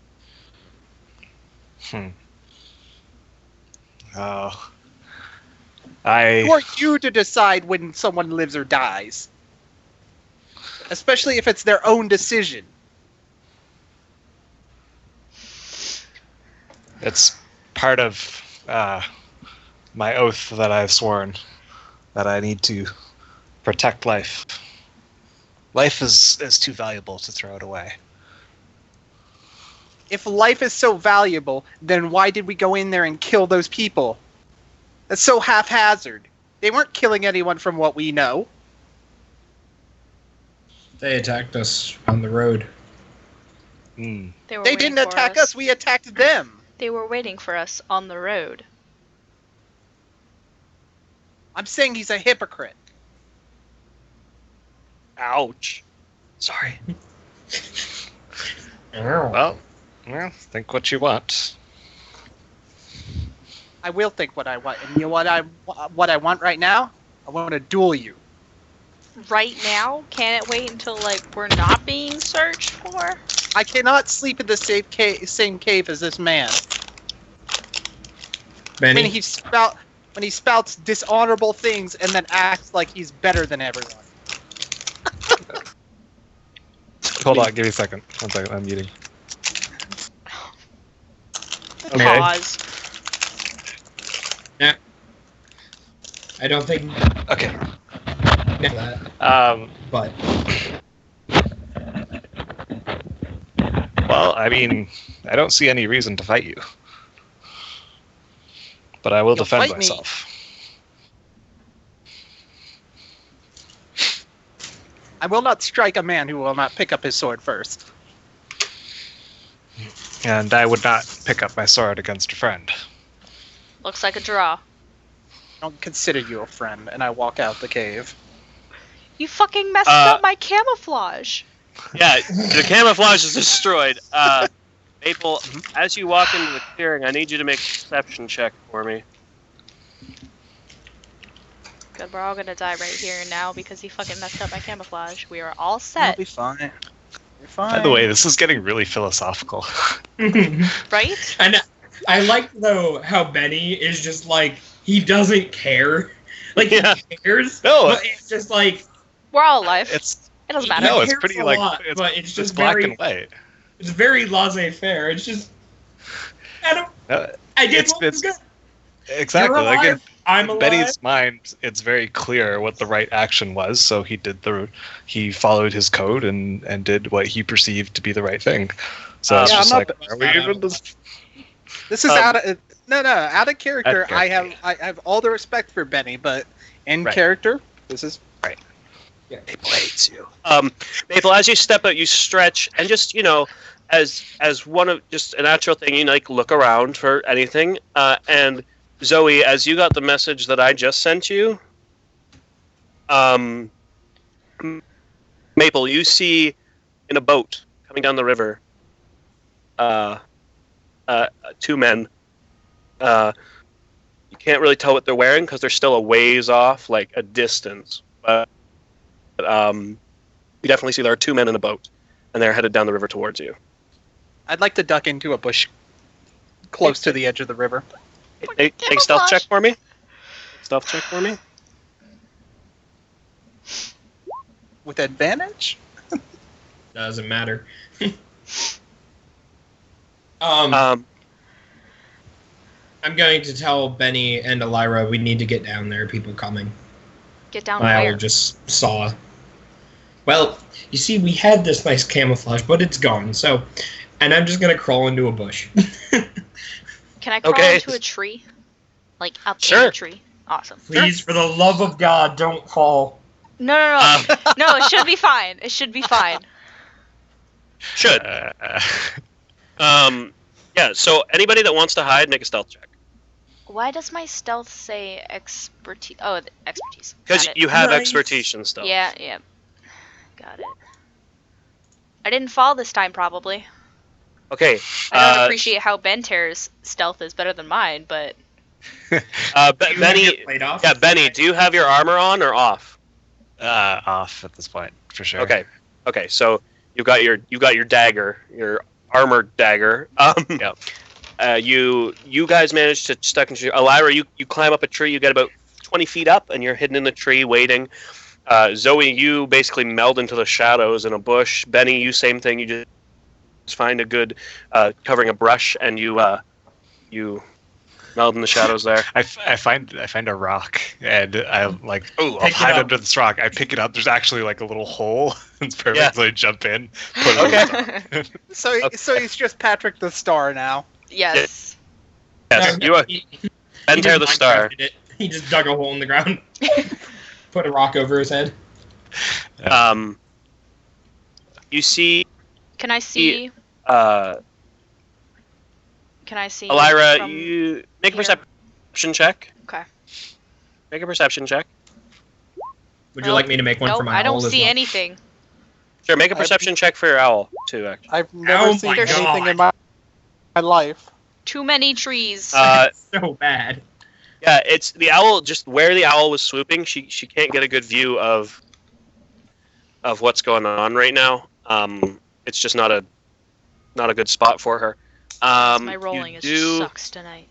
Speaker 3: Oh,
Speaker 4: Who are you to decide when someone lives or dies? Especially if it's their own decision.
Speaker 3: It's part of my oath that I've sworn that I need to protect life. Life is too valuable to throw it away.
Speaker 4: If life is so valuable, then why did we go in there and kill those people? That's so haphazard. They weren't killing anyone from what we know.
Speaker 2: They attacked us on the road.
Speaker 3: Hmm.
Speaker 5: They were
Speaker 4: They
Speaker 5: waiting
Speaker 4: didn't
Speaker 5: for
Speaker 4: attack us, we attacked them.
Speaker 5: They were waiting for us on the road.
Speaker 4: I'm saying he's a hypocrite.
Speaker 1: Ouch.
Speaker 3: Sorry. Well, think what you want.
Speaker 4: I will think what I want. And you know what I want right now? I want to duel you.
Speaker 5: Right now? Can it wait until we're not being searched for?
Speaker 4: I cannot sleep in the same cave as this man.
Speaker 2: Benny?
Speaker 4: When when he spouts dishonorable things and then acts like he's better than everyone.
Speaker 3: Hold on, give me a second. 1 second, I'm muting.
Speaker 2: Okay.
Speaker 5: Pause.
Speaker 2: Yeah. I don't think
Speaker 3: Okay.
Speaker 2: that, but
Speaker 3: Well, I mean, I don't see any reason to fight you. But I will
Speaker 4: You'll
Speaker 3: defend
Speaker 4: fight me.
Speaker 3: myself.
Speaker 4: I will not strike a man who will not pick up his sword first.
Speaker 3: And I would not pick up my sword against a friend.
Speaker 5: Looks like a draw.
Speaker 4: I don't consider you a friend, and I walk out the cave.
Speaker 5: You fucking messed up my camouflage.
Speaker 1: Yeah, the camouflage is destroyed. Maple, as you walk into the clearing, I need you to make a perception check for me.
Speaker 5: Good, we're all gonna die right here and now because he fucking messed up my camouflage. We are all
Speaker 4: I'll
Speaker 5: set,
Speaker 4: be fine. You're fine.
Speaker 3: By the way, this is getting really philosophical.
Speaker 5: right?
Speaker 2: and I like though how Benny is just like he doesn't care. Like
Speaker 1: Yeah.
Speaker 2: he cares.
Speaker 3: No,
Speaker 2: but it's just like
Speaker 5: We're all alive.
Speaker 3: It's
Speaker 5: It doesn't
Speaker 2: he
Speaker 5: matter.
Speaker 3: no, it's
Speaker 2: cares
Speaker 3: pretty
Speaker 2: a
Speaker 3: like
Speaker 2: lot,
Speaker 3: it's,
Speaker 2: but it's
Speaker 3: it's
Speaker 2: just
Speaker 3: black
Speaker 2: very
Speaker 3: and white.
Speaker 2: it's very laissez-faire. It's just I don't I did
Speaker 3: It's-
Speaker 2: what was good.
Speaker 3: Exactly.
Speaker 2: You're
Speaker 3: Like
Speaker 2: alive.
Speaker 3: in
Speaker 2: I'm alive.
Speaker 3: Betty's mind, it's very clear what the right action was. So he followed his code and did what he perceived to be the right thing. So it's
Speaker 4: Yeah,
Speaker 3: just
Speaker 4: I'm
Speaker 3: like,
Speaker 2: not-
Speaker 3: are we even this?
Speaker 4: This is out of out of character.
Speaker 3: Out of
Speaker 4: I have all the respect for Benny, but in
Speaker 3: Right.
Speaker 4: character, this is
Speaker 1: Maple hates you. Maple, as you step out, you stretch, and just as one of just a natural thing, you like look around for anything. And Zoe, as you got the message that I just sent you, Maple, you see in a boat coming down the river, two men. You can't really tell what they're wearing because they're still a ways off, like a distance. But you definitely see there are two men in a boat, and they're headed down the river towards you.
Speaker 4: I'd like to duck into a bush close to the edge of the river.
Speaker 1: Take stealth check for me. Stealth check for me.
Speaker 4: With advantage?
Speaker 2: Doesn't matter.
Speaker 1: Um,
Speaker 2: I'm going to tell Benny and Elira we need to get down there. People coming.
Speaker 5: Get down
Speaker 2: My
Speaker 5: where?
Speaker 2: owl just saw. Well, you see, we had this nice camouflage, but it's gone. So, and I'm just gonna crawl into a bush.
Speaker 5: Can I crawl
Speaker 1: Okay.
Speaker 5: into a tree? Like up in
Speaker 1: Sure.
Speaker 5: a tree? Awesome.
Speaker 2: Please, for the love of God, don't fall.
Speaker 5: No, no, no. No, it should be fine. It should be fine.
Speaker 1: should. Yeah. So anybody that wants to hide, make a stealth check
Speaker 5: Why does my stealth say expertise? Oh, expertise.
Speaker 1: because
Speaker 5: Got it.
Speaker 1: you have
Speaker 2: Nice.
Speaker 1: expertise and stuff.
Speaker 5: Yeah, yeah. Got it. I didn't fall this time, probably.
Speaker 1: Okay.
Speaker 5: I don't appreciate how Benter's stealth is better than mine, but
Speaker 2: You have
Speaker 1: Benny.
Speaker 2: your plate off?
Speaker 1: Yeah, Benny. Do you have your armor on or off?
Speaker 3: Off at this point for sure.
Speaker 1: Okay. Okay. So you got your dagger, your armored dagger.
Speaker 3: Yep.
Speaker 1: You guys managed to stuck into Elira. You climb up a tree. You get about 20 feet up, and you're hidden in the tree waiting. Zoe, you basically meld into the shadows in a bush. Benny, you same thing. You just find a good covering a brush, and you meld in the shadows there.
Speaker 3: I find a rock and I'm like, oh, I'll
Speaker 2: Pick it
Speaker 3: hide
Speaker 2: up.
Speaker 3: under this rock. I pick it up. There's actually like a little hole. It's perfect. So I jump in. Put it on the rock.
Speaker 4: So he's just Patrick the Star now.
Speaker 5: yes.
Speaker 1: Yes,
Speaker 2: No,
Speaker 1: you are
Speaker 2: he
Speaker 1: Enter the
Speaker 2: just
Speaker 1: star.
Speaker 2: Minecrafted it. He just dug a hole in the ground, put a rock over his head.
Speaker 1: You see,
Speaker 5: Can I see?
Speaker 1: uh,
Speaker 5: Can I see?
Speaker 1: Elira,
Speaker 5: from
Speaker 1: you make a
Speaker 5: here?
Speaker 1: perception check.
Speaker 5: Okay.
Speaker 1: Make a perception check.
Speaker 2: Would you like me to make one
Speaker 5: Nope,
Speaker 2: for my
Speaker 5: I don't
Speaker 2: owl as
Speaker 5: see
Speaker 2: well?
Speaker 5: anything.
Speaker 1: Sure, make a perception check for your owl too. Actually,
Speaker 4: I've never
Speaker 2: Oh
Speaker 4: seen
Speaker 2: my
Speaker 4: anything in
Speaker 2: God.
Speaker 4: my life.
Speaker 5: Too many trees.
Speaker 2: So bad.
Speaker 1: yeah, it's the owl. Just where the owl was swooping, she can't get a good view of what's going on right now. It's just not a good spot for her.
Speaker 5: My rolling
Speaker 1: you do,
Speaker 5: sucks tonight.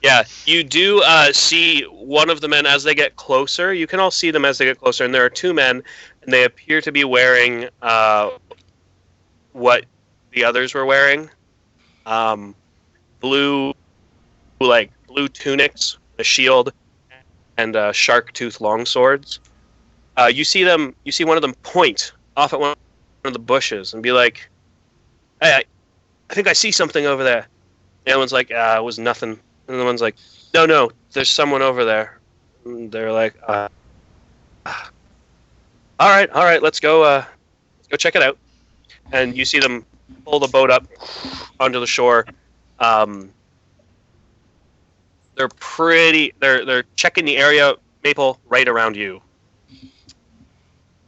Speaker 1: Yeah, you do see one of the men as they get closer. You can all see them as they get closer, and there are two men, and they appear to be wearing what the others were wearing, blue, blue tunics, a shield, and shark tooth long swords. You see them. You see one of them point off at one of the bushes and be like, "Hey, I think I see something over there." The other one's like, "It was nothing." And the one's like, no, there's someone over there. And they're like, all right, let's go check it out. And you see them pull the boat up onto the shore. They're checking the area, Maple, right around you.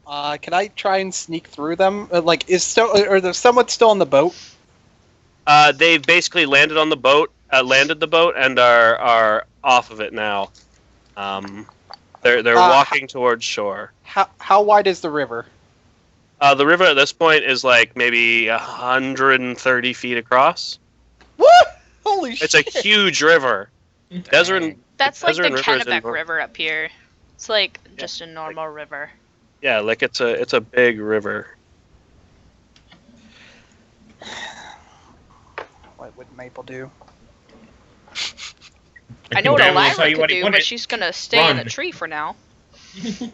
Speaker 4: Can I try and sneak through them? Or there's someone still on the boat?
Speaker 1: They've basically landed on the boat. Landed the boat and are off of it now. They're walking towards shore.
Speaker 4: How wide is the river?
Speaker 1: The river at this point is like maybe 130 feet across.
Speaker 4: What? Holy shit!
Speaker 1: It's a huge river. Desert.
Speaker 5: That's like the
Speaker 1: Desert
Speaker 5: Kennebec River up here. It's like just a normal river.
Speaker 1: Yeah, like it's a big river.
Speaker 4: What would Maple do?
Speaker 5: I know what
Speaker 2: Damn, I'll
Speaker 5: Elira
Speaker 2: tell you
Speaker 5: could
Speaker 2: what he
Speaker 5: do,
Speaker 2: wanted.
Speaker 5: but she's gonna stay in the
Speaker 2: Run.
Speaker 5: tree for now.
Speaker 4: Wait,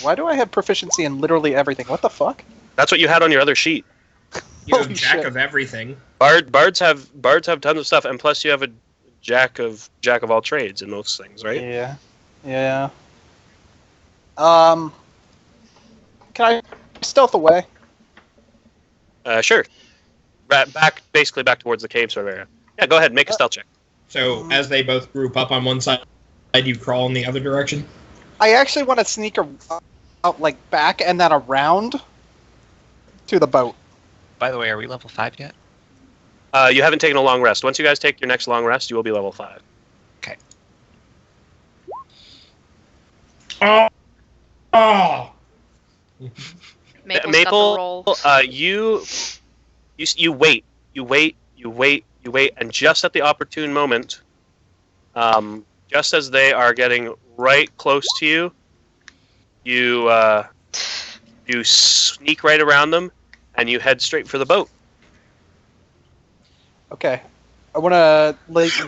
Speaker 4: why do I have proficiency in literally everything? What the fuck?
Speaker 1: That's what you had on your other sheet.
Speaker 2: You have
Speaker 4: Holy
Speaker 2: jack
Speaker 4: shit.
Speaker 2: of everything.
Speaker 1: Bards have tons of stuff, and plus you have a jack of all trades in most things, right?
Speaker 4: Yeah. Can I stealth away?
Speaker 1: Sure. Basically back towards the cave sort of area. Yeah, go ahead, make a stealth check.
Speaker 2: So as they both group up on one side, you crawl in the other direction.
Speaker 4: I actually want to sneak out back and then around to the boat.
Speaker 6: By the way, are we level 5 yet?
Speaker 1: You haven't taken a long rest. Once you guys take your next long rest, you will be level 5.
Speaker 6: Okay.
Speaker 2: Oh!
Speaker 5: Maple's got the
Speaker 1: Maple,
Speaker 5: rolls.
Speaker 1: you wait, and just at the opportune moment, just as they are getting right close to you, you sneak right around them, and you head straight for the boat.
Speaker 4: Okay. I want to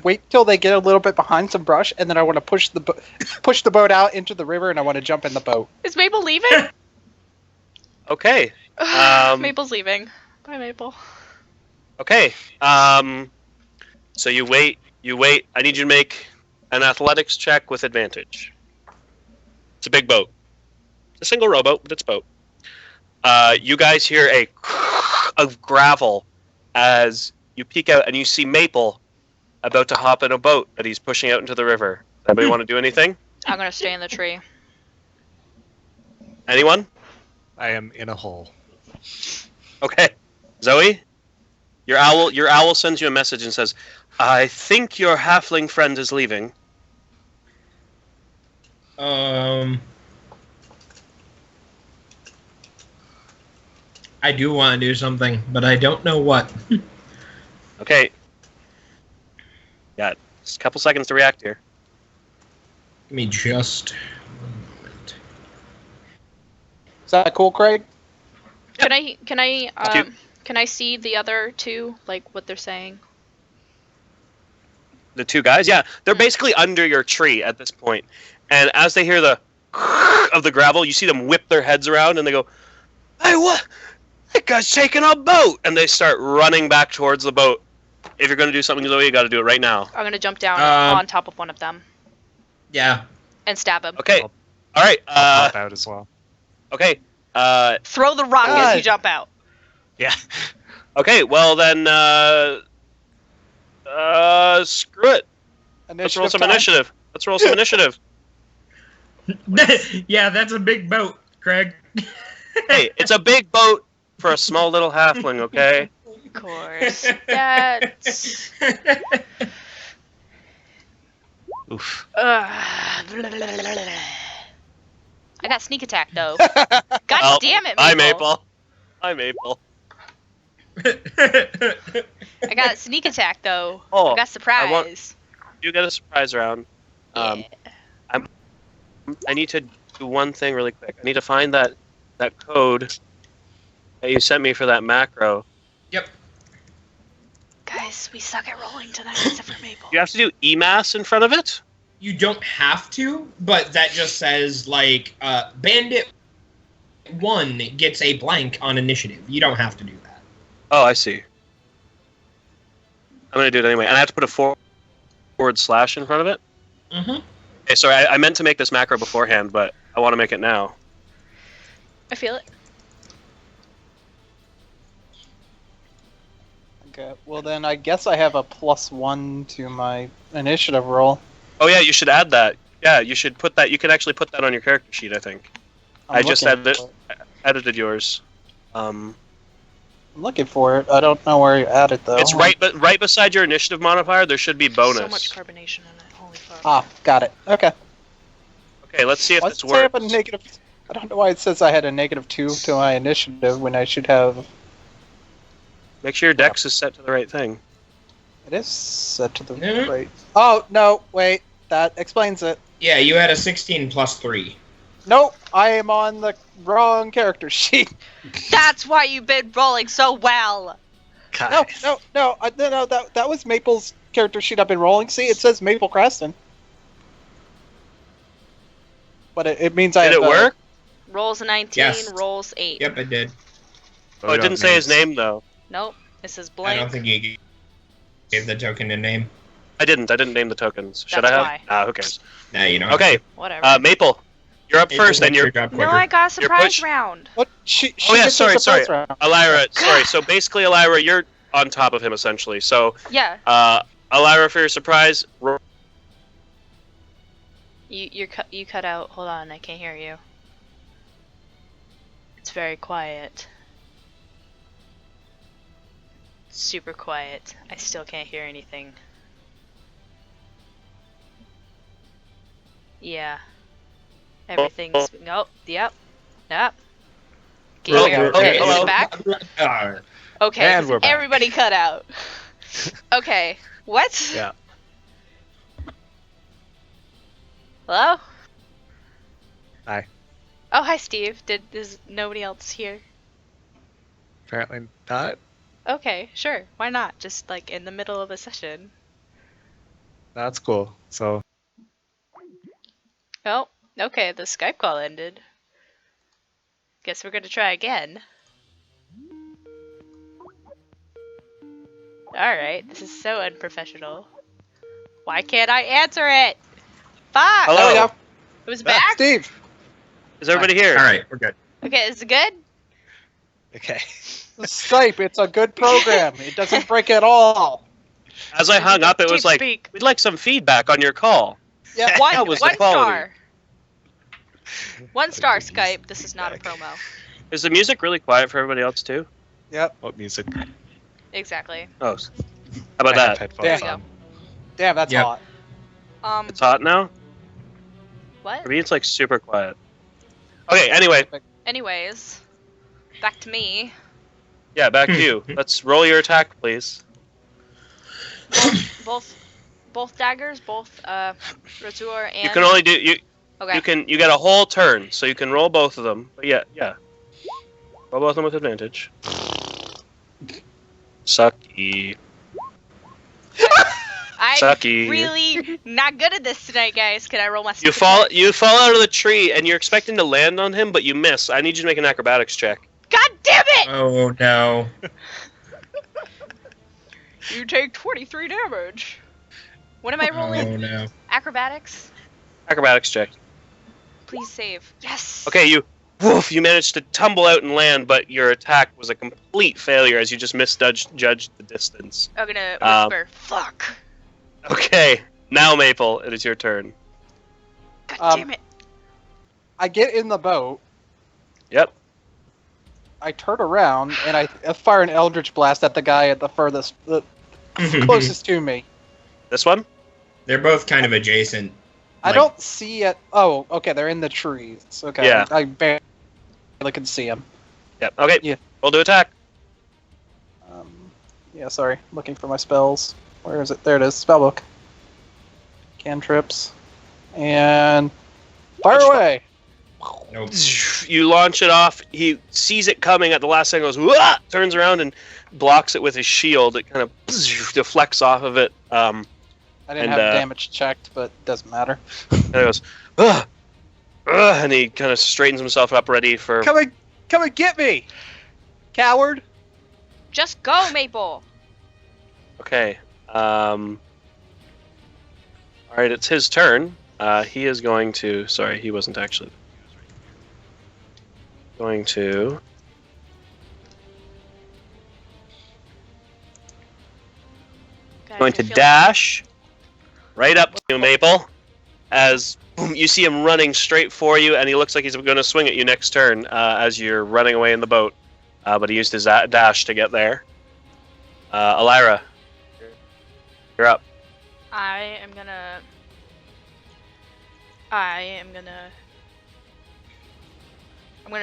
Speaker 4: wait till they get a little bit behind some brush, and then I want to push the boat out into the river, and I want to jump in the boat.
Speaker 5: Is Maple leaving?
Speaker 1: Okay.
Speaker 5: Maple's leaving. Bye, Maple.
Speaker 1: Okay. So you wait. I need you to make an athletics check with advantage. It's a big boat. It's a single rowboat, but it's a boat. You guys hear a of gravel as you peek out and you see Maple about to hop in a boat that he's pushing out into the river. Anybody want to do anything?
Speaker 5: I'm gonna stay in the tree.
Speaker 1: Anyone?
Speaker 3: I am in a hole.
Speaker 1: Okay. Zoe? Your owl sends you a message and says, I think your halfling friend is leaving.
Speaker 2: I do want to do something, but I don't know what.
Speaker 1: Okay. Got just a couple seconds to react here.
Speaker 2: Give me just one moment.
Speaker 4: Is that cool, Craig?
Speaker 5: Can I
Speaker 1: Cute.
Speaker 5: can I see the other two, like what they're saying?
Speaker 1: The two guys? Yeah, they're basically under your tree at this point. And as they hear the of the gravel, you see them whip their heads around and they go, Hey, what? That guy's taking a boat! And they start running back towards the boat. If you're going to do something, Zoe, you got to do it right now.
Speaker 5: I'm gonna jump down on top of one of them
Speaker 2: Yeah.
Speaker 5: and stab him.
Speaker 1: Okay.
Speaker 3: I'll-
Speaker 1: All right.
Speaker 3: I'll pop out as well.
Speaker 1: Okay.
Speaker 5: Throw the rock as you jump out.
Speaker 3: Yeah.
Speaker 1: Okay. Well then, screw it. Let's roll some
Speaker 4: time.
Speaker 1: initiative. Let's roll some initiative.
Speaker 2: Yeah, that's a big boat, Craig.
Speaker 1: Hey, it's a big boat for a small little halfling. Okay.
Speaker 5: Of course. That's.
Speaker 3: Oof.
Speaker 5: I got sneak attack though. God damn it, Maple.
Speaker 1: Hi, Maple. Hi, Maple.
Speaker 5: I got sneak attack though.
Speaker 1: Oh,
Speaker 5: I got surprise.
Speaker 1: You get a surprise round.
Speaker 5: Yeah.
Speaker 1: I need to do one thing really quick. I need to find that code that you sent me for that macro.
Speaker 2: Yep.
Speaker 5: Guys, we suck at rolling tonight except for Maple.
Speaker 1: You have to do EMAS in front of it?
Speaker 2: You don't have to, but that just says, like, Bandit 1 gets a blank on initiative. You don't have to do that.
Speaker 1: Oh, I see. I'm going to do it anyway. And I have to put a forward slash in front of it?
Speaker 2: Mm-hmm.
Speaker 1: Okay, sorry, I meant to make this macro beforehand, but I want to make it now.
Speaker 5: I feel it.
Speaker 4: Okay, well then I guess I have a +1 to my initiative roll.
Speaker 1: Oh yeah, you should add that. Yeah, you should put that. You can actually put that on your character sheet, I think. I just edited yours.
Speaker 4: I'm looking for it. I don't know where you add it though.
Speaker 1: It's right beside your initiative modifier. There should be bonus.
Speaker 5: So much carbonation in it. Holy fuck.
Speaker 4: Ah, got it. Okay.
Speaker 1: Okay, let's see if
Speaker 4: Why
Speaker 1: this
Speaker 4: does it say I have a
Speaker 1: works.
Speaker 4: negative? I don't know why it says I had a -2 to my initiative when I should have.
Speaker 1: Make sure your dex is set to the right thing.
Speaker 4: It is set to the
Speaker 2: Mhm.
Speaker 4: right. Oh no! Wait, that explains it.
Speaker 2: Yeah, you had a 16 plus 3.
Speaker 4: Nope, I am on the wrong character sheet.
Speaker 5: That's why you've been rolling so well.
Speaker 4: No, that was Maple's character sheet I've been rolling. See, it says Maple Creston. But it means I
Speaker 1: Did
Speaker 4: have
Speaker 1: it work?
Speaker 5: Rolls a 19,
Speaker 2: Yes.
Speaker 5: rolls 8.
Speaker 2: Yep, it did.
Speaker 1: Oh, it didn't say his name though.
Speaker 5: Nope. It says
Speaker 2: I
Speaker 5: blank.
Speaker 2: don't think you gave the token a name.
Speaker 1: I didn't name the tokens. Should
Speaker 5: That's
Speaker 1: I have?
Speaker 5: why.
Speaker 1: Ah, who cares?
Speaker 2: No, you don't.
Speaker 1: Okay,
Speaker 5: Whatever.
Speaker 1: Maple, you're up
Speaker 2: It
Speaker 1: first,
Speaker 2: just
Speaker 1: and
Speaker 2: makes
Speaker 1: you're.
Speaker 2: your job
Speaker 5: No,
Speaker 2: quicker.
Speaker 5: I got a surprise
Speaker 1: push-
Speaker 5: round.
Speaker 4: What? She
Speaker 1: Oh, yeah,
Speaker 4: gets a
Speaker 1: sorry.
Speaker 4: surprise round.
Speaker 1: Elira, sorry. So basically, Elira, you're on top of him essentially. So,
Speaker 5: Yeah.
Speaker 1: Elira, for your surprise,
Speaker 5: You cut out. Hold on, I can't hear you. It's very quiet. Super quiet. I still can't hear anything. Yeah. Everything's. Nope. Yep. Can you
Speaker 1: Oh,
Speaker 5: hear?
Speaker 1: oh,
Speaker 5: Okay, is
Speaker 1: hello.
Speaker 5: it back? Okay.
Speaker 3: And we're back.
Speaker 5: Everybody cut out. Okay. What?
Speaker 3: Yeah.
Speaker 5: Hello?
Speaker 3: Hi.
Speaker 5: Oh, hi, Steve. Is nobody else here?
Speaker 3: Apparently not.
Speaker 5: Okay, sure. Why not? Just like in the middle of a session.
Speaker 3: That's cool. So
Speaker 5: Oh, okay. The Skype call ended. Guess we're gonna try again. Alright, this is so unprofessional. Why can't I answer it? Fuck!
Speaker 1: Hello.
Speaker 4: There we go.
Speaker 5: It was back?
Speaker 4: Steve.
Speaker 1: is everybody here?
Speaker 2: All right, we're good.
Speaker 5: Okay, is it good?
Speaker 3: okay.
Speaker 4: Skype, it's a good program. It doesn't break at all.
Speaker 1: As I hung up, it was like,
Speaker 5: Speak.
Speaker 1: we'd like some feedback on your call.
Speaker 4: Yeah.
Speaker 1: That was the
Speaker 5: One
Speaker 1: quality.
Speaker 5: star. 1 star, Skype. This is not a promo.
Speaker 1: Is the music really quiet for everybody else too?
Speaker 4: Yep.
Speaker 3: What music?
Speaker 5: Exactly.
Speaker 1: Oh, how about
Speaker 3: I have
Speaker 1: that?
Speaker 3: headphones
Speaker 5: There we
Speaker 3: on.
Speaker 4: Damn, that's
Speaker 2: Yep.
Speaker 4: hot.
Speaker 1: It's hot now.
Speaker 5: What?
Speaker 1: For me, it's like super quiet. Okay. Anyway,
Speaker 5: Anyways, back to me.
Speaker 1: yeah, back to you. Let's roll your attack, please.
Speaker 5: Both daggers, both Razor and.
Speaker 1: You can only do you.
Speaker 5: Okay.
Speaker 1: You get a whole turn, so you can roll both of them. But yeah. Roll both of them with advantage. Sucky.
Speaker 5: I'm
Speaker 1: Sucky.
Speaker 5: really not good at this tonight, guys. Can I roll my?
Speaker 1: You
Speaker 5: stupid
Speaker 1: fall out of the tree, and you're expecting to land on him, but you miss. I need you to make an acrobatics check.
Speaker 5: God damn it!
Speaker 2: Oh no.
Speaker 5: You take 23 damage. What am I rolling?
Speaker 2: Oh no.
Speaker 5: Acrobatics?
Speaker 1: Acrobatics check.
Speaker 5: Please save. Yes.
Speaker 1: Okay, you managed to tumble out and land, but your attack was a complete failure as you just misjudged the distance.
Speaker 5: I'm gonna
Speaker 1: Um,
Speaker 5: whisper. Fuck.
Speaker 1: Okay, now Maple, it is your turn.
Speaker 5: God damn it.
Speaker 4: I get in the boat.
Speaker 1: Yep.
Speaker 4: I turn around and I fire an Eldritch Blast at the guy at the furthest, the closest to me.
Speaker 1: This one?
Speaker 2: They're both kind of adjacent.
Speaker 4: I
Speaker 2: Like-
Speaker 4: don't see it. Oh, okay, they're in the trees. Okay,
Speaker 1: Yeah.
Speaker 4: I barely can see them.
Speaker 1: Yep. Okay.
Speaker 4: Yeah.
Speaker 1: Roll to attack.
Speaker 4: Yeah, sorry. Looking for my spells. Where is it? There it is. Spellbook. Cantrips. And fire away!
Speaker 2: Nope.
Speaker 1: You launch it off. He sees it coming at the last second, goes, "Wah!" Turns around and blocks it with his shield. It kind of deflects off of it.
Speaker 4: I didn't
Speaker 1: And,
Speaker 4: have damage checked, but it doesn't matter.
Speaker 1: And he goes, "Ugh! Ugh!" And he kind of straightens himself up, ready for.
Speaker 7: Come and get me, coward!
Speaker 5: Just go, Maple.
Speaker 1: Okay. All right, it's his turn. He is going to. Sorry, he wasn't actually. Going to.
Speaker 5: Guys,
Speaker 1: Going
Speaker 5: I
Speaker 1: to
Speaker 5: feel
Speaker 1: dash right up to you, Maple, as boom, you see him running straight for you, and he looks like he's going to swing at you next turn as you're running away in the boat. But he used his dash to get there. Elira, you're up.
Speaker 5: I'm gonna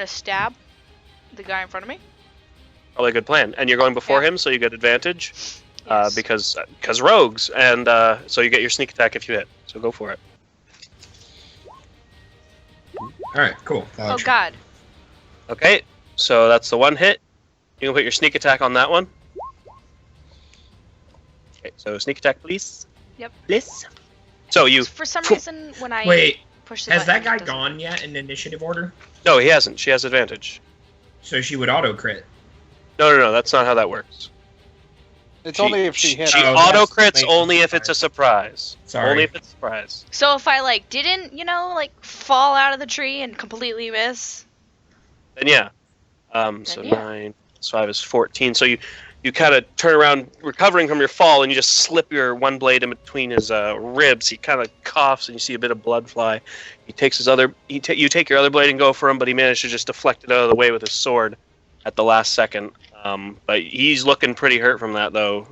Speaker 5: stab the guy in front of me.
Speaker 1: Probably a good plan. And you're going before
Speaker 5: Yeah.
Speaker 1: him, so you get advantage
Speaker 5: Yes.
Speaker 1: because rogues, and so you get your sneak attack if you hit. So go for it.
Speaker 2: All right, cool.
Speaker 5: Oh God.
Speaker 1: Okay, so that's the one hit. You can put your sneak attack on that one. Okay, so sneak attack, please.
Speaker 5: Yep.
Speaker 1: Please. So you.
Speaker 5: For some reason, when I
Speaker 2: Wait,
Speaker 5: push the
Speaker 2: has that
Speaker 5: button,
Speaker 2: guy
Speaker 5: it doesn't-
Speaker 2: gone yet in initiative order?
Speaker 1: No, he hasn't. She has advantage.
Speaker 2: So she would auto crit.
Speaker 1: No. That's not how that works.
Speaker 4: It's only if she hits.
Speaker 1: She
Speaker 2: Oh,
Speaker 1: auto
Speaker 2: that's
Speaker 1: crits
Speaker 2: amazing.
Speaker 1: only if it's a surprise.
Speaker 2: Sorry.
Speaker 1: Only if it's a surprise.
Speaker 5: So if I didn't, fall out of the tree and completely miss.
Speaker 1: Then yeah. So
Speaker 5: yeah.
Speaker 1: 9 plus 5 is 14. So you kind of turn around, recovering from your fall, and you just slip your one blade in between his ribs. He kind of coughs, and you see a bit of blood fly. He takes his other. You take your other blade and go for him, but he managed to just deflect it out of the way with his sword at the last second. But he's looking pretty hurt from that, though.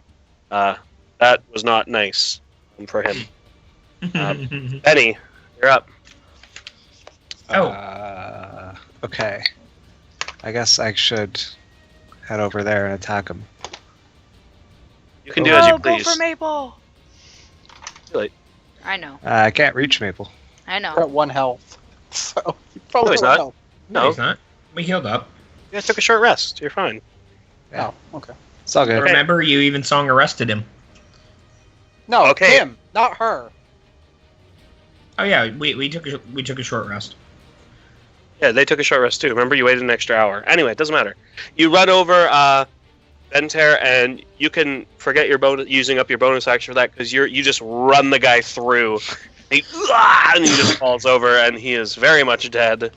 Speaker 1: That was not nice for him. Benny, you're up.
Speaker 3: Okay. I guess I should head over there and attack him.
Speaker 1: You can do as you
Speaker 5: Oh, go
Speaker 1: please.
Speaker 5: for Maple.
Speaker 1: Too late.
Speaker 5: I know.
Speaker 3: I can't reach Maple.
Speaker 5: I
Speaker 4: You're
Speaker 5: know.
Speaker 4: at 1 health. So you probably
Speaker 1: No, he's
Speaker 4: don't
Speaker 1: not.
Speaker 4: know.
Speaker 2: No, he's not. We healed up.
Speaker 1: You guys took a short rest. You're fine.
Speaker 3: Yeah.
Speaker 4: Oh, okay.
Speaker 3: It's all good.
Speaker 2: Remember, you even song arrested him.
Speaker 4: No,
Speaker 1: Okay.
Speaker 4: him, not her.
Speaker 2: Oh yeah, we took a short rest.
Speaker 1: Yeah, they took a short rest too. Remember, you waited an extra hour. Anyway, it doesn't matter. You run over Bentair, and you can forget your using up your bonus action for that because you just run the guy through. And he just falls over, and he is very much dead.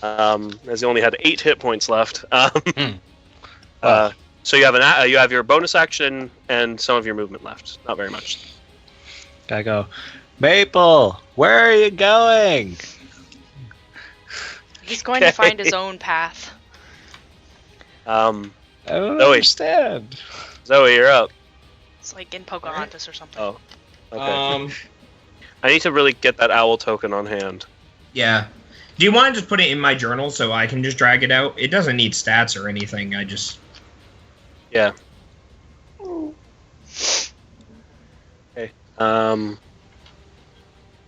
Speaker 1: As he only had 8 hit points left. So you have you have your bonus action and some of your movement left. Not very much.
Speaker 3: I go, Maple, where are you going?
Speaker 5: He's going to find his own path.
Speaker 3: I don't
Speaker 1: Zoe.
Speaker 3: understand.
Speaker 1: Zoe, you're up.
Speaker 5: It's like in Pocahontas or something.
Speaker 1: Oh, okay.
Speaker 2: Um,
Speaker 1: I need to really get that owl token on hand.
Speaker 2: yeah. Do you want to just put it in my journal so I can just drag it out? It doesn't need stats or anything. I just.
Speaker 1: Yeah. Okay.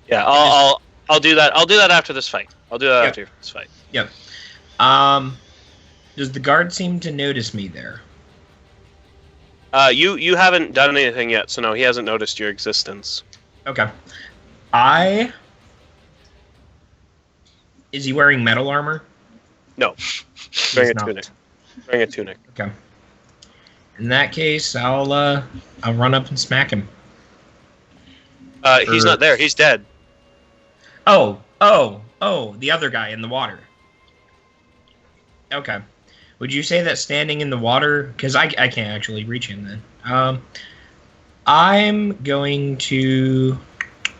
Speaker 1: Yeah, I'll do that. I'll do that after this fight. I'll do that
Speaker 2: Yep.
Speaker 1: after this fight.
Speaker 2: Yep. Does the guard seem to notice me there?
Speaker 1: You haven't done anything yet, so no, he hasn't noticed your existence.
Speaker 2: Okay. Is he wearing metal armor?
Speaker 1: No. Bring a
Speaker 2: not.
Speaker 1: tunic. Bring a tunic.
Speaker 2: Okay. In that case, I'll run up and smack him.
Speaker 1: He's not there. He's dead.
Speaker 2: Oh, the other guy in the water. Okay. Would you say that standing in the water, because I can't actually reach him then. I'm going to.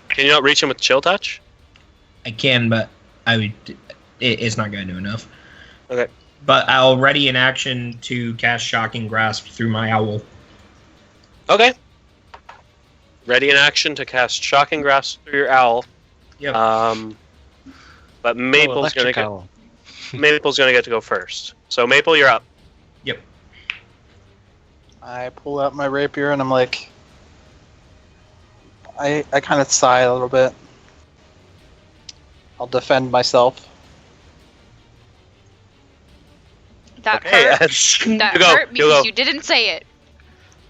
Speaker 1: Can you not reach him with chill touch?
Speaker 2: I can, but it's not going to do enough.
Speaker 1: Okay.
Speaker 2: But I'll ready an action to cast Shocking Grasp through my owl.
Speaker 1: Okay. Ready in action to cast Shocking Grasp through your owl.
Speaker 2: Yep.
Speaker 1: But Maple's gonna
Speaker 3: electric
Speaker 1: get
Speaker 3: owl.
Speaker 1: Maple's gonna get to go first. So Maple, you're up.
Speaker 2: Yep.
Speaker 4: I pull out my rapier and I'm like, I kind of sigh a little bit. I'll defend myself.
Speaker 5: That
Speaker 1: Okay,
Speaker 5: hurt.
Speaker 1: you
Speaker 5: That
Speaker 1: go,
Speaker 5: hurt
Speaker 1: you
Speaker 5: because
Speaker 1: go.
Speaker 5: you didn't say it.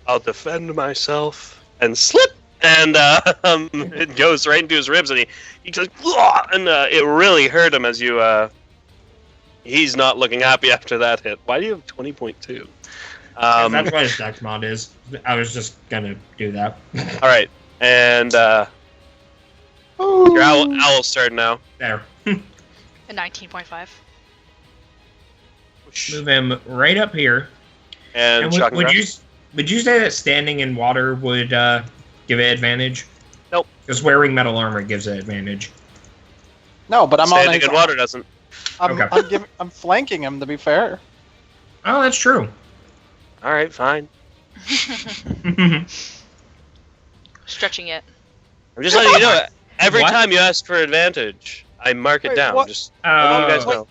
Speaker 1: I'll defend myself and slip, and it goes right into his ribs, and he goes, "Wah!" And it really hurt him as you. He's not looking happy after that hit. Why do you have 20.2?
Speaker 2: That's what his dex mod is. I was just gonna do that.
Speaker 1: All right, and your owl's turn now.
Speaker 2: There.
Speaker 5: A 19.5.
Speaker 2: Move him right up here.
Speaker 1: And
Speaker 2: And
Speaker 1: shocking
Speaker 2: would you say that standing in water would give it advantage?
Speaker 1: Nope.
Speaker 2: Because wearing metal armor gives it advantage.
Speaker 4: No, but I'm
Speaker 1: standing
Speaker 4: on
Speaker 1: in water doesn't.
Speaker 2: Okay.
Speaker 4: I'm flanking him, to be fair.
Speaker 2: Oh, that's true.
Speaker 1: All right, fine.
Speaker 5: Stretching it.
Speaker 1: I'm just letting you know. Every
Speaker 2: What?
Speaker 1: time you ask for advantage, I mark it
Speaker 4: Wait,
Speaker 1: down.
Speaker 4: what?
Speaker 1: Just letting you guys
Speaker 2: Oh,
Speaker 1: know.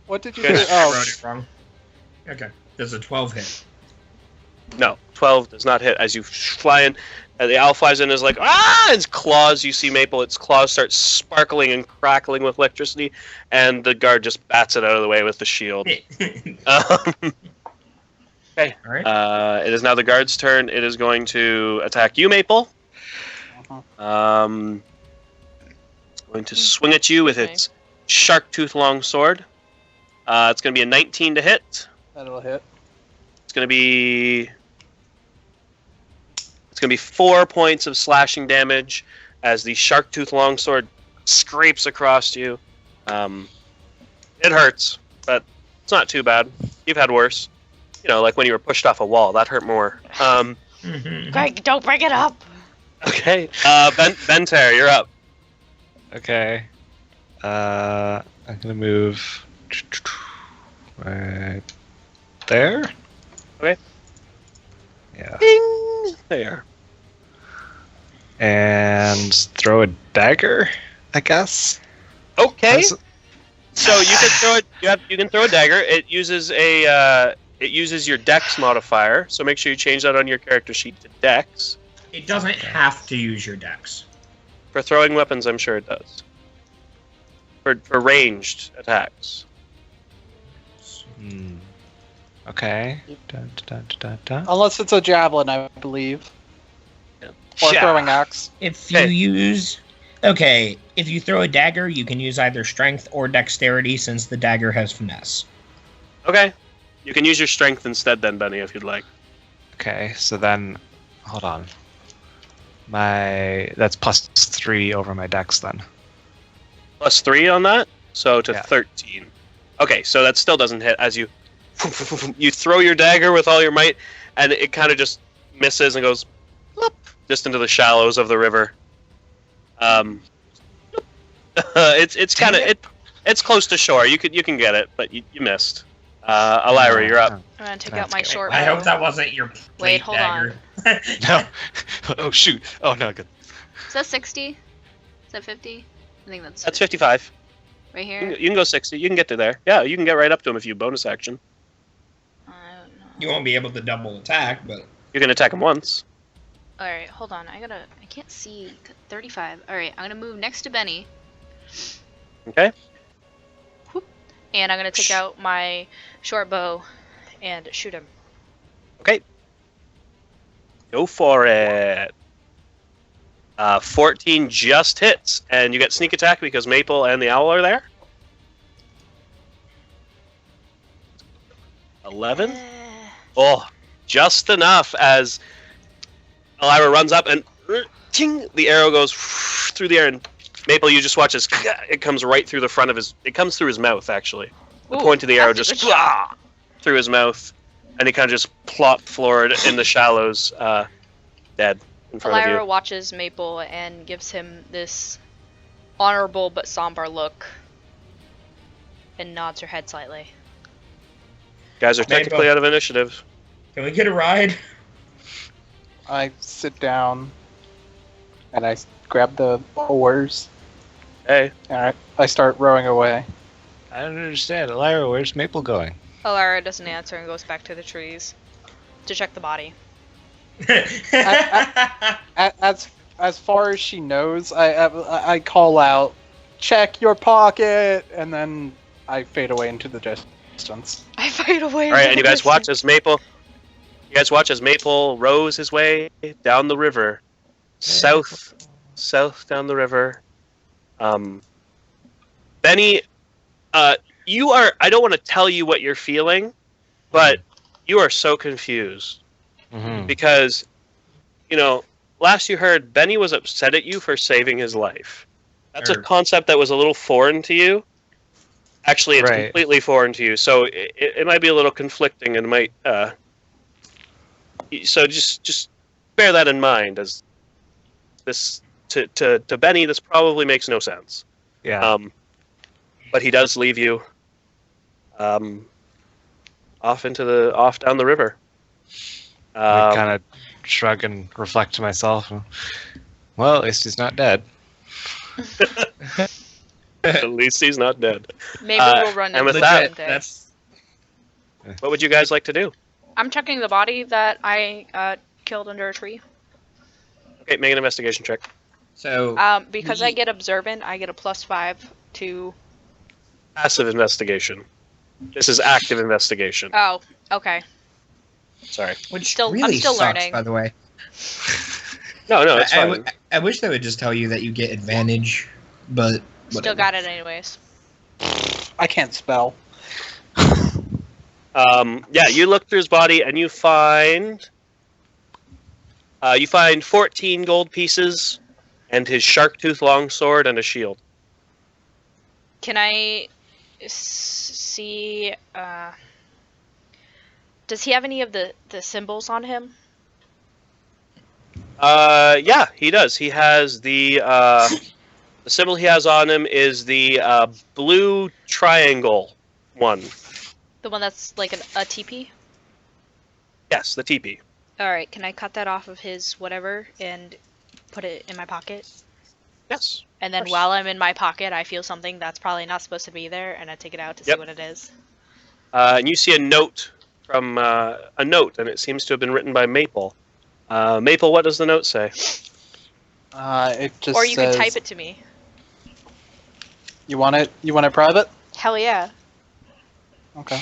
Speaker 4: What did you
Speaker 1: Good.
Speaker 4: do?
Speaker 2: I
Speaker 4: Oh,
Speaker 2: wrote it wrong. Okay. There's a 12 hit.
Speaker 1: No, 12 does not hit. As you fly in, the owl flies in and is like, ah! Its claws, you see Maple, its claws start sparkling and crackling with electricity, and the guard just bats it out of the way with the shield. Okay.
Speaker 2: All right.
Speaker 1: It is now the guard's turn. It is going to attack you, Maple. Going to swing at you with its shark tooth long sword. It's going to be a 19 to hit.
Speaker 4: that'll hit.
Speaker 1: It's going to be 4 points of slashing damage as the shark tooth longsword scrapes across you. It hurts, but it's not too bad. You've had worse. You know, like when you were pushed off a wall, that hurt more.
Speaker 5: Greg, don't bring it up.
Speaker 1: Okay, Benter, you're up.
Speaker 3: Okay. I'm gonna move right there.
Speaker 1: Okay.
Speaker 3: Yeah.
Speaker 1: Ding! There.
Speaker 3: And throw a dagger, I guess.
Speaker 1: Okay.
Speaker 3: How's-
Speaker 1: So you can throw it. You can throw a dagger. It uses your Dex modifier. So make sure you change that on your character sheet to Dex.
Speaker 2: It doesn't have to use your dex.
Speaker 1: For throwing weapons, I'm sure it does. For ranged attacks.
Speaker 3: Okay. Dun, dun, dun, dun, dun.
Speaker 4: Unless it's a javelin, I believe.
Speaker 1: Yeah.
Speaker 4: Or
Speaker 3: Yeah.
Speaker 4: throwing axe.
Speaker 2: If you
Speaker 1: Okay.
Speaker 2: if you throw a dagger, you can use either strength or dexterity since the dagger has finesse.
Speaker 1: Okay. You can use your strength instead, then, Benny, if you'd like.
Speaker 3: Okay, so then, hold on. That's +3 over my dex then.
Speaker 1: +3 on that, so to
Speaker 3: Yeah.
Speaker 1: 13. Okay, so that still doesn't hit as you throw your dagger with all your might, and it kind of just misses and goes bloop, just into the shallows of the river. It's kind of it's close to shore. You can get it, but you missed. Elira, you're up.
Speaker 5: I'm gonna take
Speaker 3: That's
Speaker 5: out my
Speaker 3: good.
Speaker 5: short
Speaker 2: I
Speaker 5: bow.
Speaker 2: hope that wasn't your plate
Speaker 5: Wait, hold on.
Speaker 2: dagger.
Speaker 3: No. Oh shoot. Oh no, good.
Speaker 5: Is that 60? Is that 50? I think that's
Speaker 1: That's 55.
Speaker 5: right
Speaker 1: You
Speaker 5: here.
Speaker 1: can go 60. You can get to there. Yeah, you can get right up to him if you bonus action.
Speaker 5: I don't know.
Speaker 2: You won't be able to double attack, but
Speaker 1: You can attack him once.
Speaker 5: All right, hold on. I can't see. 35. All right, I'm gonna move next to Benny,
Speaker 1: Okay.
Speaker 5: and I'm gonna take out my short bow and shoot him.
Speaker 1: Go for it. 14 just hits, and you get sneak attack because Maple and the owl are there. 11. Oh, just enough as Elira runs up and ting, the arrow goes through the air, and Maple, you just watch as it comes right through the front of his. It comes through his mouth, actually. The
Speaker 5: Ooh,
Speaker 1: point of the arrow
Speaker 5: that's a
Speaker 1: just
Speaker 5: good shot.
Speaker 1: through his mouth, and he kind of just plopped forward in the shallows, dead in front of
Speaker 5: Elira
Speaker 1: you.
Speaker 5: watches Maple and gives him this honorable but somber look, and nods her head slightly.
Speaker 1: Guys are technically
Speaker 2: Maple.
Speaker 1: out of initiative.
Speaker 2: can we get a ride?
Speaker 4: I sit down and I grab the oars
Speaker 1: Hey,
Speaker 4: and I start rowing away.
Speaker 3: I don't understand. Elira, where's Maple going?
Speaker 5: Elira doesn't answer and goes back to the trees. to check the body.
Speaker 4: As far as she knows, I call out, check your pocket, and then I fade away into the distance.
Speaker 5: I fight away.
Speaker 1: All right, and you guys watch as Maple. You guys watch as Maple rows his way down the river, south down the river. Benny, you are. I don't want to tell you what you're feeling, but you are so confused because, last you heard, Benny was upset at you for saving his life. That's a concept that was a little foreign to you. Actually, it's completely foreign to you, so it might be a little conflicting, and might. So just bear that in mind, as this to Benny, this probably makes no sense.
Speaker 3: Yeah.
Speaker 1: But he does leave you off down the river.
Speaker 3: I kind of shrug and reflect to myself. Well, at least he's not dead.
Speaker 1: At least he's not dead.
Speaker 5: Maybe we'll run
Speaker 1: and
Speaker 5: into
Speaker 1: with that,
Speaker 5: day.
Speaker 1: What would you guys like to do?
Speaker 5: I'm checking the body that I killed under a tree.
Speaker 1: Okay, make an investigation check.
Speaker 2: So
Speaker 5: Because I get observant, I get a +5 to.
Speaker 1: Passive investigation. This is active investigation.
Speaker 5: Oh, okay.
Speaker 1: Sorry.
Speaker 2: which
Speaker 5: Still- I'm
Speaker 2: really
Speaker 5: still
Speaker 2: sucks,
Speaker 5: learning.
Speaker 2: by the way.
Speaker 1: No, it's fine.
Speaker 2: I wish they would just tell you that you get advantage, but
Speaker 5: Still
Speaker 2: whatever.
Speaker 5: got it anyways.
Speaker 4: I can't spell.
Speaker 1: Yeah, you look through his body and you find 14 gold pieces and his shark tooth longsword and a shield.
Speaker 5: Can I see? Does he have any of the symbols on him?
Speaker 1: Yeah, he does. He has the symbol he has on him is the blue triangle one.
Speaker 5: The one that's like a teepee?
Speaker 1: Yes, the teepee.
Speaker 5: Alright, can I cut that off of his whatever and put it in my pocket?
Speaker 1: Yes.
Speaker 5: And then while I'm in my pocket, I feel something that's probably not supposed to be there, and I take it out to see what it is.
Speaker 1: And you see a note from and it seems to have been written by Maple. Maple, what does the note say?
Speaker 4: It just
Speaker 5: Or you
Speaker 4: says,
Speaker 5: can type it to me.
Speaker 4: You want it? You want it private?
Speaker 5: Hell yeah.
Speaker 4: Okay.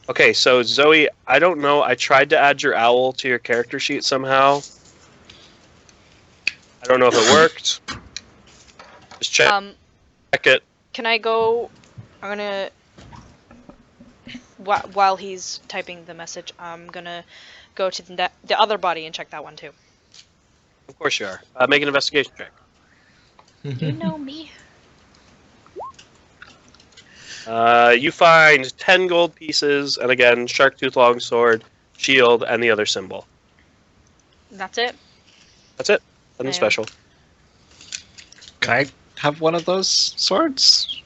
Speaker 1: Okay, so Zoe, I don't know. I tried to add your owl to your character sheet somehow. I don't know if it worked. Just check it.
Speaker 5: Can I go? I'm gonna. While he's typing the message, I'm gonna go to the other body and check that one too.
Speaker 1: Of course you are. Make an investigation check.
Speaker 5: You know me.
Speaker 1: You find 10 gold pieces, and again, shark tooth longsword, shield, and the other symbol.
Speaker 5: That's it?
Speaker 1: That's it. Nothing
Speaker 5: Yeah.
Speaker 1: special.
Speaker 3: Can I have one of those swords?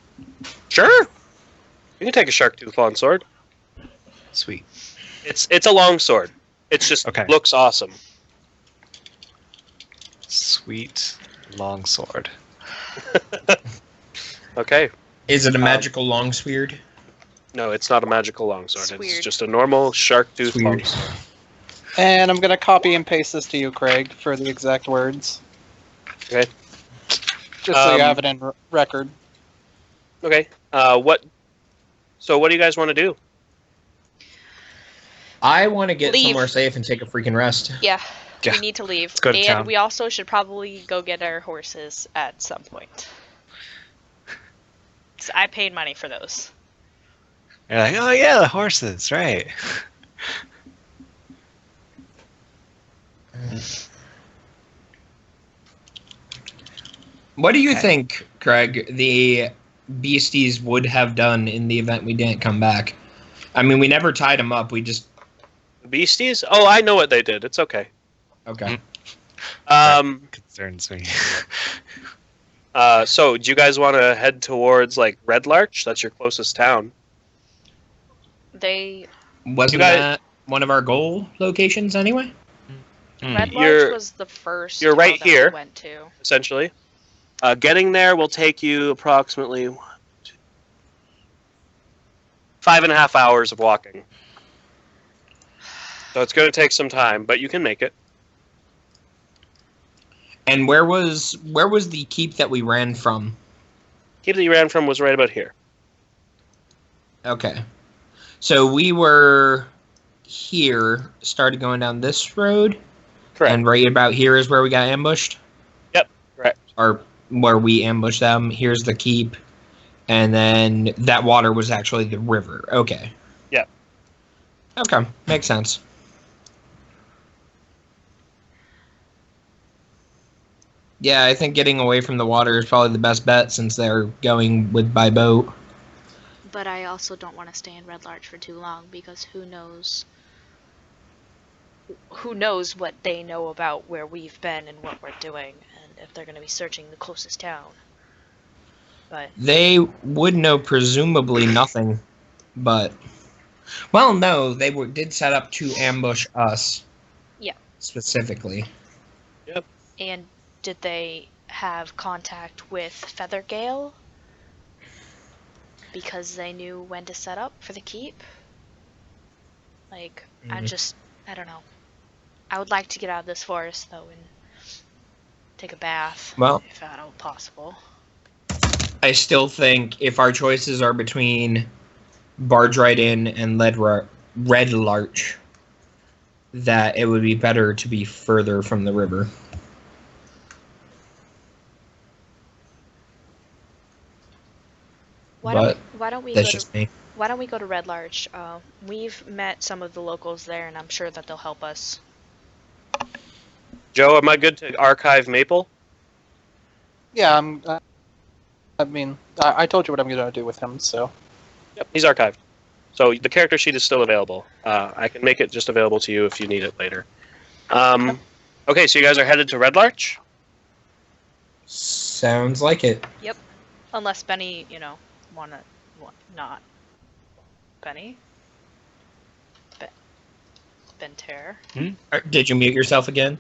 Speaker 1: Sure. You can take a shark tooth longsword.
Speaker 3: Sweet.
Speaker 1: It's a long sword. It just looks awesome.
Speaker 3: Sweet long sword.
Speaker 1: Okay.
Speaker 2: Is it a magical longsword?
Speaker 1: No, it's not a magical longsword. It's
Speaker 5: Sweard.
Speaker 1: just a normal shark tooth
Speaker 2: Sweard.
Speaker 1: longsword.
Speaker 4: And I'm gonna copy and paste this to you, Craig, for the exact words.
Speaker 1: Okay.
Speaker 4: Just so you have it in record.
Speaker 1: Okay. So what do you guys want to do?
Speaker 2: I want to get
Speaker 5: Leave.
Speaker 2: somewhere safe and take a freaking rest.
Speaker 5: Yeah.
Speaker 3: Yeah.
Speaker 5: We need to leave.
Speaker 3: Let's go to
Speaker 5: And
Speaker 3: town.
Speaker 5: we also should probably go get our horses at some point. 'Cause I paid money for those.
Speaker 3: You're like, oh yeah, the horses, right?
Speaker 2: What do you think, Craig, the beasties would have done in the event we didn't come back? I mean, we never tied them up. We just...
Speaker 1: Beasties? Oh, I know what they did. It's okay.
Speaker 2: Okay.
Speaker 3: Concerns me.
Speaker 1: So do you guys want to head towards like Red Larch? That's your closest town.
Speaker 5: They
Speaker 2: Wasn't that one of our goal locations anyway?
Speaker 5: Red
Speaker 1: You're-
Speaker 5: Larch was the first.
Speaker 1: you're right
Speaker 5: town that we
Speaker 1: here.
Speaker 5: went to.
Speaker 1: Essentially. Getting there will take you approximately 5.5 hours of walking. So it's going to take some time, but you can make it.
Speaker 2: And where was the keep that we ran from?
Speaker 1: Keep that you ran from was right about here.
Speaker 2: Okay. So we were here, started going down this road.
Speaker 1: Correct.
Speaker 2: And right about here is where we got ambushed?
Speaker 1: Yep, correct.
Speaker 2: Or where we ambushed them. Here's the keep. And then that water was actually the river. Okay.
Speaker 1: Yep.
Speaker 2: Okay. Makes sense. Yeah, I think getting away from the water is probably the best bet since they're going by boat.
Speaker 5: But I also don't want to stay in Red Larch for too long because who knows what they know about where we've been and what we're doing, and if they're going to be searching the closest town. But
Speaker 2: they would know presumably nothing, but well, no, they did set up to ambush us.
Speaker 5: Yeah.
Speaker 2: Specifically.
Speaker 1: Yep.
Speaker 5: And did they have contact with Feathergale? Because they knew when to set up for the keep? Like, I don't know. I would like to get out of this forest, though, and take a bath, if at all possible.
Speaker 2: I still think if our choices are between Barge Right In and Red Larch, that it would be better to be further from the river.
Speaker 5: Why don't we go to Red Larch? We've met some of the locals there, and I'm sure that they'll help us.
Speaker 1: Joe, am I good to archive Maple?
Speaker 4: Yeah, I told you what I'm going to do with him, so.
Speaker 1: Yep, he's archived. So the character sheet is still available. I can make it just available to you if you need it later. Okay, so you guys are headed to Red Larch?
Speaker 2: Sounds like it.
Speaker 5: Yep. Unless Benny, not. Benny? Benter.
Speaker 2: Did you mute yourself again?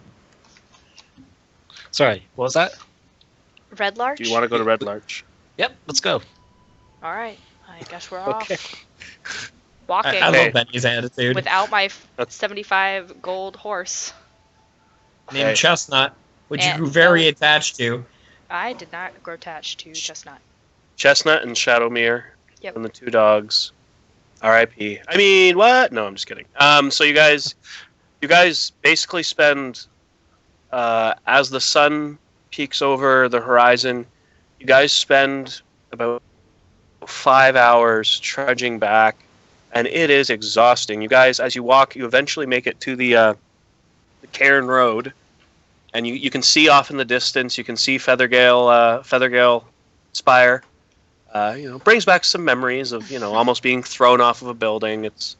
Speaker 6: Sorry, what was that?
Speaker 5: Red Larch?
Speaker 1: Do you want to go to Red Larch?
Speaker 6: Yep, let's go.
Speaker 5: Alright, I guess we're
Speaker 1: Okay.
Speaker 5: off. Walking.
Speaker 2: I love Benny's attitude.
Speaker 5: Without my 75 gold horse.
Speaker 2: Named Chestnut, which you
Speaker 5: And-
Speaker 2: grew very attached to.
Speaker 5: I did not grow attached to Chestnut.
Speaker 1: Chestnut and Shadowmere.
Speaker 5: Yep.
Speaker 1: And the two dogs. R.I.P. I mean, what? No, I'm just kidding. So you guys basically spend, as the sun peeks over the horizon, you guys spend about 5 hours trudging back, and it is exhausting. You guys, as you walk, you eventually make it to the Cairn Road, and you can see off in the distance, you can see Feathergale Spire. Brings back some memories of, almost being thrown off of a building. It's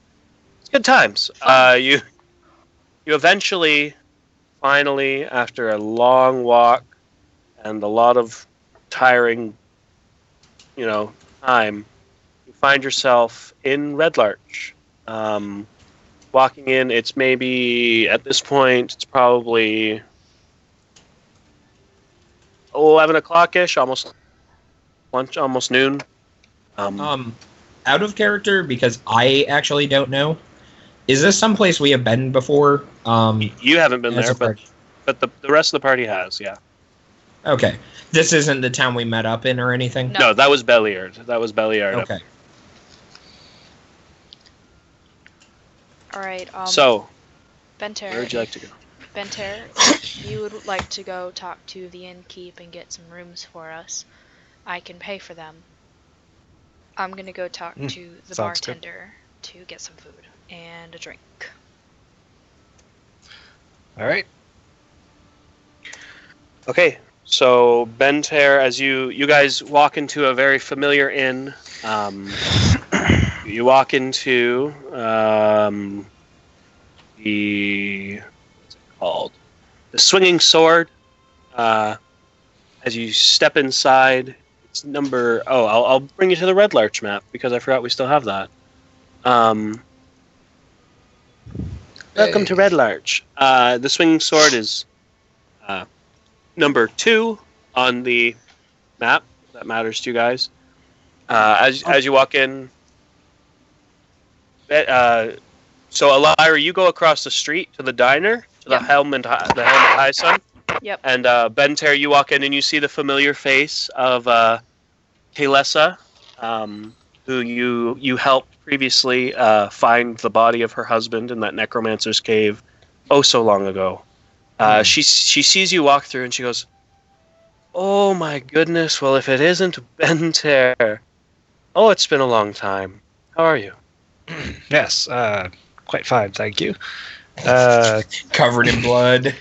Speaker 1: good times. You eventually, finally, after a long walk and a lot of tiring, time, you find yourself in Red Larch. Walking in, it's maybe, at this point, it's probably 11 o'clock-ish, almost lunch, almost noon.
Speaker 2: Out of character, because I actually don't know. Is this someplace we have been before?
Speaker 1: You haven't been
Speaker 2: as
Speaker 1: there,
Speaker 2: a party?
Speaker 1: but the rest of the party has, yeah.
Speaker 2: Okay. This isn't the town we met up in or anything?
Speaker 5: No.
Speaker 1: No, that was Belliard.
Speaker 2: Okay.
Speaker 5: Alright,
Speaker 1: So,
Speaker 5: Benter.
Speaker 1: where would you like to go?
Speaker 5: Benter, if you would like to go talk to the innkeep and get some rooms for us, I can pay for them. I'm gonna go talk to the
Speaker 6: sounds good.
Speaker 5: bartender to get some food and a drink.
Speaker 6: All right.
Speaker 1: Okay, so Benter, as you guys walk into a very familiar inn, you walk into the what's it called? The Swinging Sword. As you step inside, it's number. Oh, I'll bring you to the Red Larch map because I forgot we still have that. Welcome to Red Larch. The Swinging Sword is number 2 on the map. If that matters to you guys. As you walk in, So, Elira, you go across the street to the diner, to
Speaker 5: Yep.
Speaker 1: the Helmet High Sun.
Speaker 5: Yep.
Speaker 1: And Benter, you walk in and you see the familiar face of Kalesa, who you helped previously find the body of her husband in that necromancer's cave oh so long ago. She sees you walk through and she goes, "Oh my goodness, well if it isn't Benter. Oh, it's been a long time. How are you?"
Speaker 6: Yes, quite fine, thank you.
Speaker 2: Covered in blood.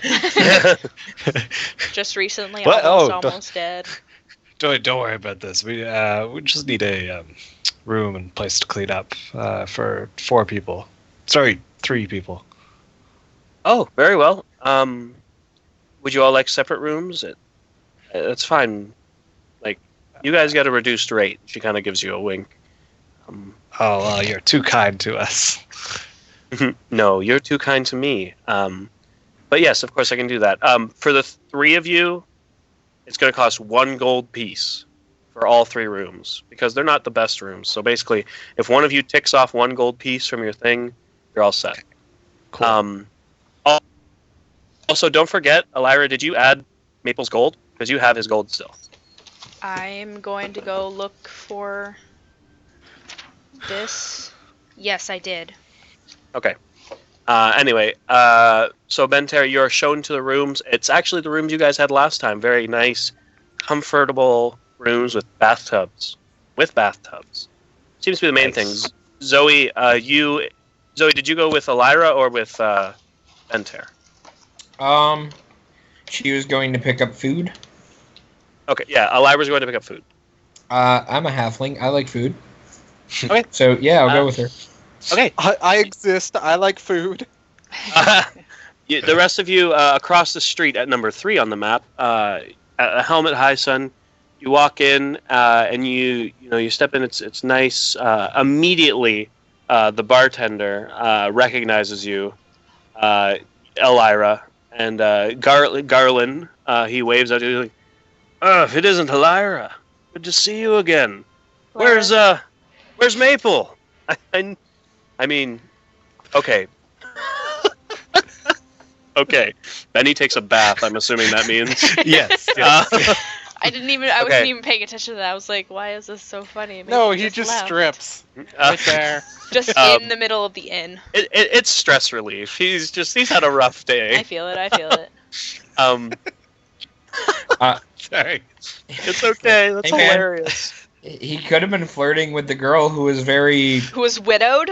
Speaker 5: Just recently,
Speaker 6: What?
Speaker 5: almost dead.
Speaker 6: Don't worry about this. We just need a room and place to clean up for 4 people. Sorry, 3 people.
Speaker 1: Oh, very well. Would you all like separate rooms? It's fine. Like, you guys got a reduced rate. She kind of gives you a wink.
Speaker 6: Oh, well, you're too kind to us.
Speaker 1: No, you're too kind to me. But yes, of course I can do that. For the 3 of you, it's going to cost 1 gold piece for all 3 rooms because they're not the best rooms. So basically, if one of you ticks off 1 gold piece from your thing, you're all set.
Speaker 6: Cool.
Speaker 1: Also, don't forget, Elira, did you add Maple's gold? Because you have his gold still.
Speaker 5: I'm going to go look for this. Yes, I did.
Speaker 1: Okay. Anyway, so Benter, you're shown to the rooms. It's actually the rooms you guys had last time. Very nice, comfortable rooms with bathtubs. Seems to be the main things. Zoe, did you go with Elira or with Benter?
Speaker 2: She was going to pick up food.
Speaker 1: Okay, yeah, Elira's going to pick up food.
Speaker 2: I'm a halfling. I like food.
Speaker 1: Okay.
Speaker 2: So yeah, I'll go with her.
Speaker 1: Okay.
Speaker 4: I exist. I like food.
Speaker 1: The rest of you across the street at number 3 on the map, at a Helmet High Sun, you walk in and you step in. It's nice. Immediately, the bartender recognizes you, Elira, and Garland. He waves at you like, "Oh, if it isn't Elira, good to see you again. Where's Maple? I mean, okay." Okay. Benny takes a bath, I'm assuming that means.
Speaker 6: Yes.
Speaker 5: I wasn't even paying attention to that. I was like, why is this so funny? Maybe
Speaker 4: No, he just
Speaker 5: left.
Speaker 4: strips right there.
Speaker 5: Just in the middle of the inn.
Speaker 1: It's stress relief. He's had a rough day.
Speaker 5: I feel it.
Speaker 6: Sorry.
Speaker 1: It's okay. That's
Speaker 2: Hey, man.
Speaker 1: hilarious.
Speaker 2: He could have been flirting with the girl who was very.
Speaker 5: Who was widowed?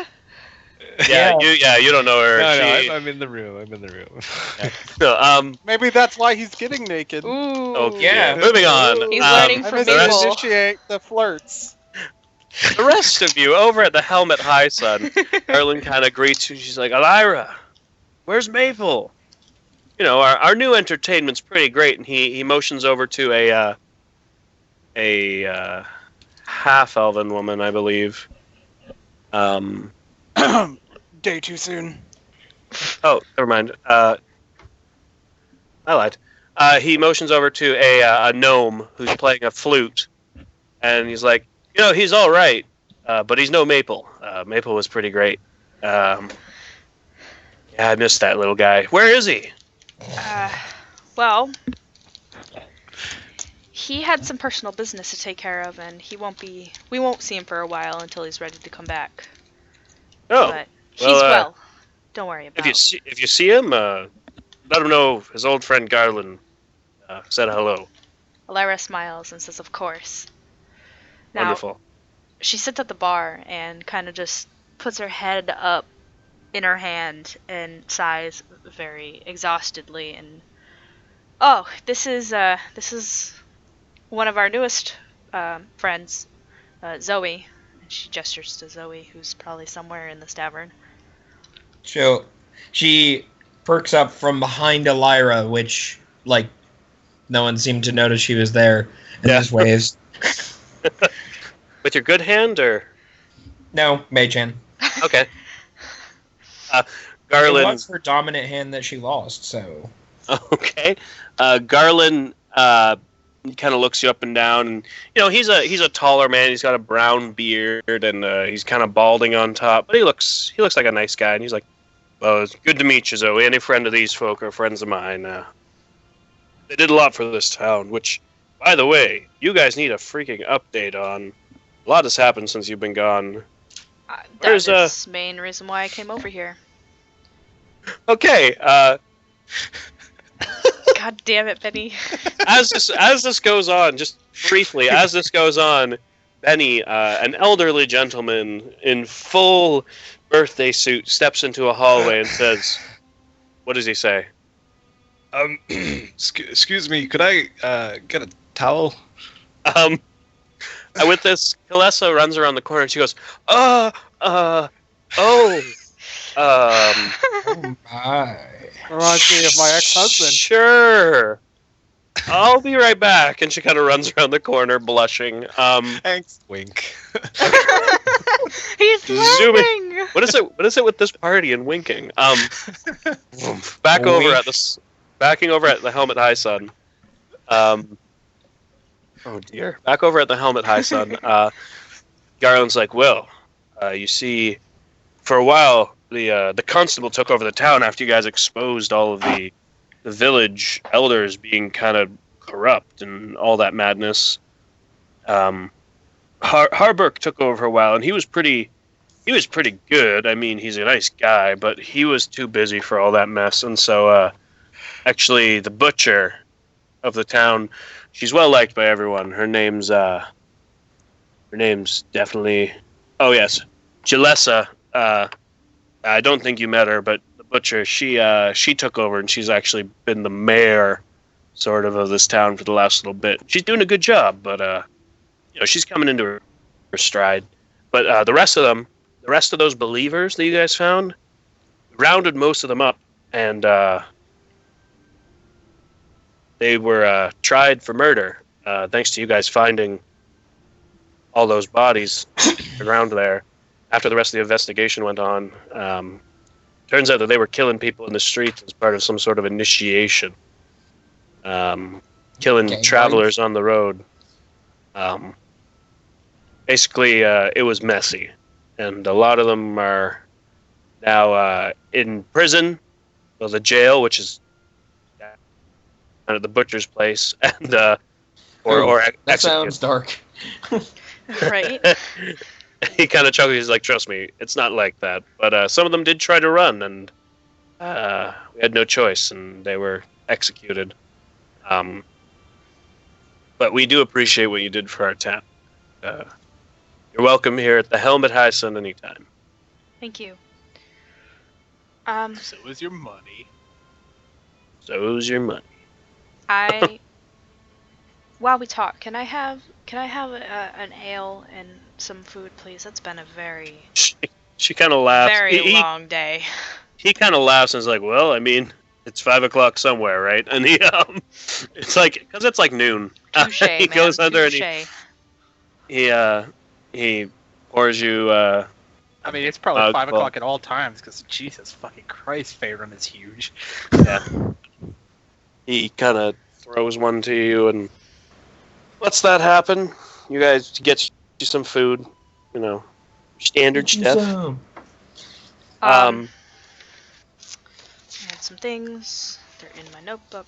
Speaker 1: Yeah, you don't know her.
Speaker 6: No, I'm in the room.
Speaker 1: No,
Speaker 4: Maybe that's why he's getting naked.
Speaker 5: Ooh.
Speaker 1: okay.
Speaker 2: Yeah.
Speaker 1: Moving on.
Speaker 5: He's learning
Speaker 4: I
Speaker 5: from
Speaker 4: must
Speaker 5: Maple.
Speaker 4: initiate the flirts.
Speaker 1: The rest of you over at the Helmet High Sun, Erlen kind of greets you. She's like, "Elira, where's Maple? You know, our new entertainment's pretty great." And he motions over to a half-elven woman, I believe.
Speaker 4: Day too soon.
Speaker 1: Oh, never mind. I lied. He motions over to a gnome who's playing a flute, and he's like, he's all right, but he's no Maple. Maple was pretty great. Yeah, I missed that little guy. Where is he?
Speaker 5: Well, he had some personal business to take care of, and we won't see him for a while until he's ready to come back.
Speaker 1: Oh,
Speaker 5: But he's
Speaker 1: well,
Speaker 5: well. Don't worry about
Speaker 1: if
Speaker 5: it.
Speaker 1: you see him, let him know his old friend Garland said hello.
Speaker 5: Elira smiles and says, of course. Now,
Speaker 1: Wonderful.
Speaker 5: she sits at the bar and kind of just puts her head up in her hand and sighs very exhaustedly. And this is one of our newest friends, Zoe. And she gestures to Zoe, who's probably somewhere in this tavern.
Speaker 2: So she perks up from behind Elira, which no one seemed to notice she was there, and just waves.
Speaker 1: With your good hand, or
Speaker 2: No, Mei-chan.
Speaker 1: okay.
Speaker 2: It
Speaker 1: Garland.
Speaker 2: was her dominant hand that she lost, so.
Speaker 1: Okay. Garland kind of looks you up and down, and he's a taller man. He's got a brown beard, and he's kind of balding on top, but he looks like a nice guy. And he's like, Well, it's good to meet you, Zoe. Any friend of these folk are friends of mine. They did a lot for this town, which, by the way, you guys need a freaking update on. A lot has happened since you've been gone.
Speaker 5: That
Speaker 1: Where's,
Speaker 5: is main reason why I came over here.
Speaker 1: Okay,
Speaker 5: God damn it, Benny.
Speaker 1: as this goes on, just briefly, as this goes on, Benny, an elderly gentleman in full birthday suit, steps into a hallway and says, "What does he say?"
Speaker 6: Excuse me, could I get a towel?
Speaker 1: With this, Kalesa runs around the corner and she goes,
Speaker 2: Oh my.
Speaker 4: Reminds me of my ex-husband.
Speaker 1: Sure. I'll be right back. And she kind of runs around the corner, blushing.
Speaker 6: Thanks. Wink.
Speaker 5: He's
Speaker 1: Zooming.
Speaker 5: laughing.
Speaker 1: What is it with this party and winking? Backing over at the Helmet High Sun. Oh dear. Back over at the Helmet High Sun. Garland's like, well, you see, for a while the constable took over the town after you guys exposed all of the village elders being kind of corrupt and all that madness. Harburg took over for a while, and he was pretty good. I mean, he's a nice guy, but he was too busy for all that mess. And so, actually, the butcher of the town, she's well liked by everyone. Her name's definitely, oh yes, Jalessa. I don't think you met her, but the butcher, she took over, and she's actually been the mayor, sort of this town for the last little bit. She's doing a good job, but she's coming into her stride. But the rest of those believers that you guys found, rounded most of them up, and they were tried for murder, thanks to you guys finding all those bodies around there. After the rest of the investigation went on, turns out that they were killing people in the streets as part of some sort of initiation. Killing travelers on the road. Basically, it was messy. And a lot of them are now in prison, well, the jail, which is down at the butcher's place, and
Speaker 2: that
Speaker 1: executed.
Speaker 2: sounds dark.
Speaker 5: Right?
Speaker 1: He kind of chuckled. He's like, "Trust me, it's not like that." But some of them did try to run, and we had no choice, and they were executed. But we do appreciate what you did for our town. You're welcome here at the Helmet High Sun anytime.
Speaker 5: Thank you.
Speaker 7: So is your money.
Speaker 1: So's your money.
Speaker 5: While we talk, can I have an ale and some food, please? That's been a very
Speaker 1: She kind of laughs.
Speaker 5: long day.
Speaker 1: He kind of laughs and is like, "Well, I mean, it's 5 o'clock somewhere, right?" And he it's like, because it's like noon.
Speaker 5: Touché,
Speaker 1: He goes under and
Speaker 5: touché.
Speaker 1: he pours you.
Speaker 7: I mean, it's probably 5
Speaker 1: well-
Speaker 7: o'clock at all times, because Jesus fucking Christ, Faerun is huge.
Speaker 1: Yeah. He kind of throws one to you and lets that happen. You guys get you some food, standard stuff.
Speaker 5: I had some things. They're in my notebook.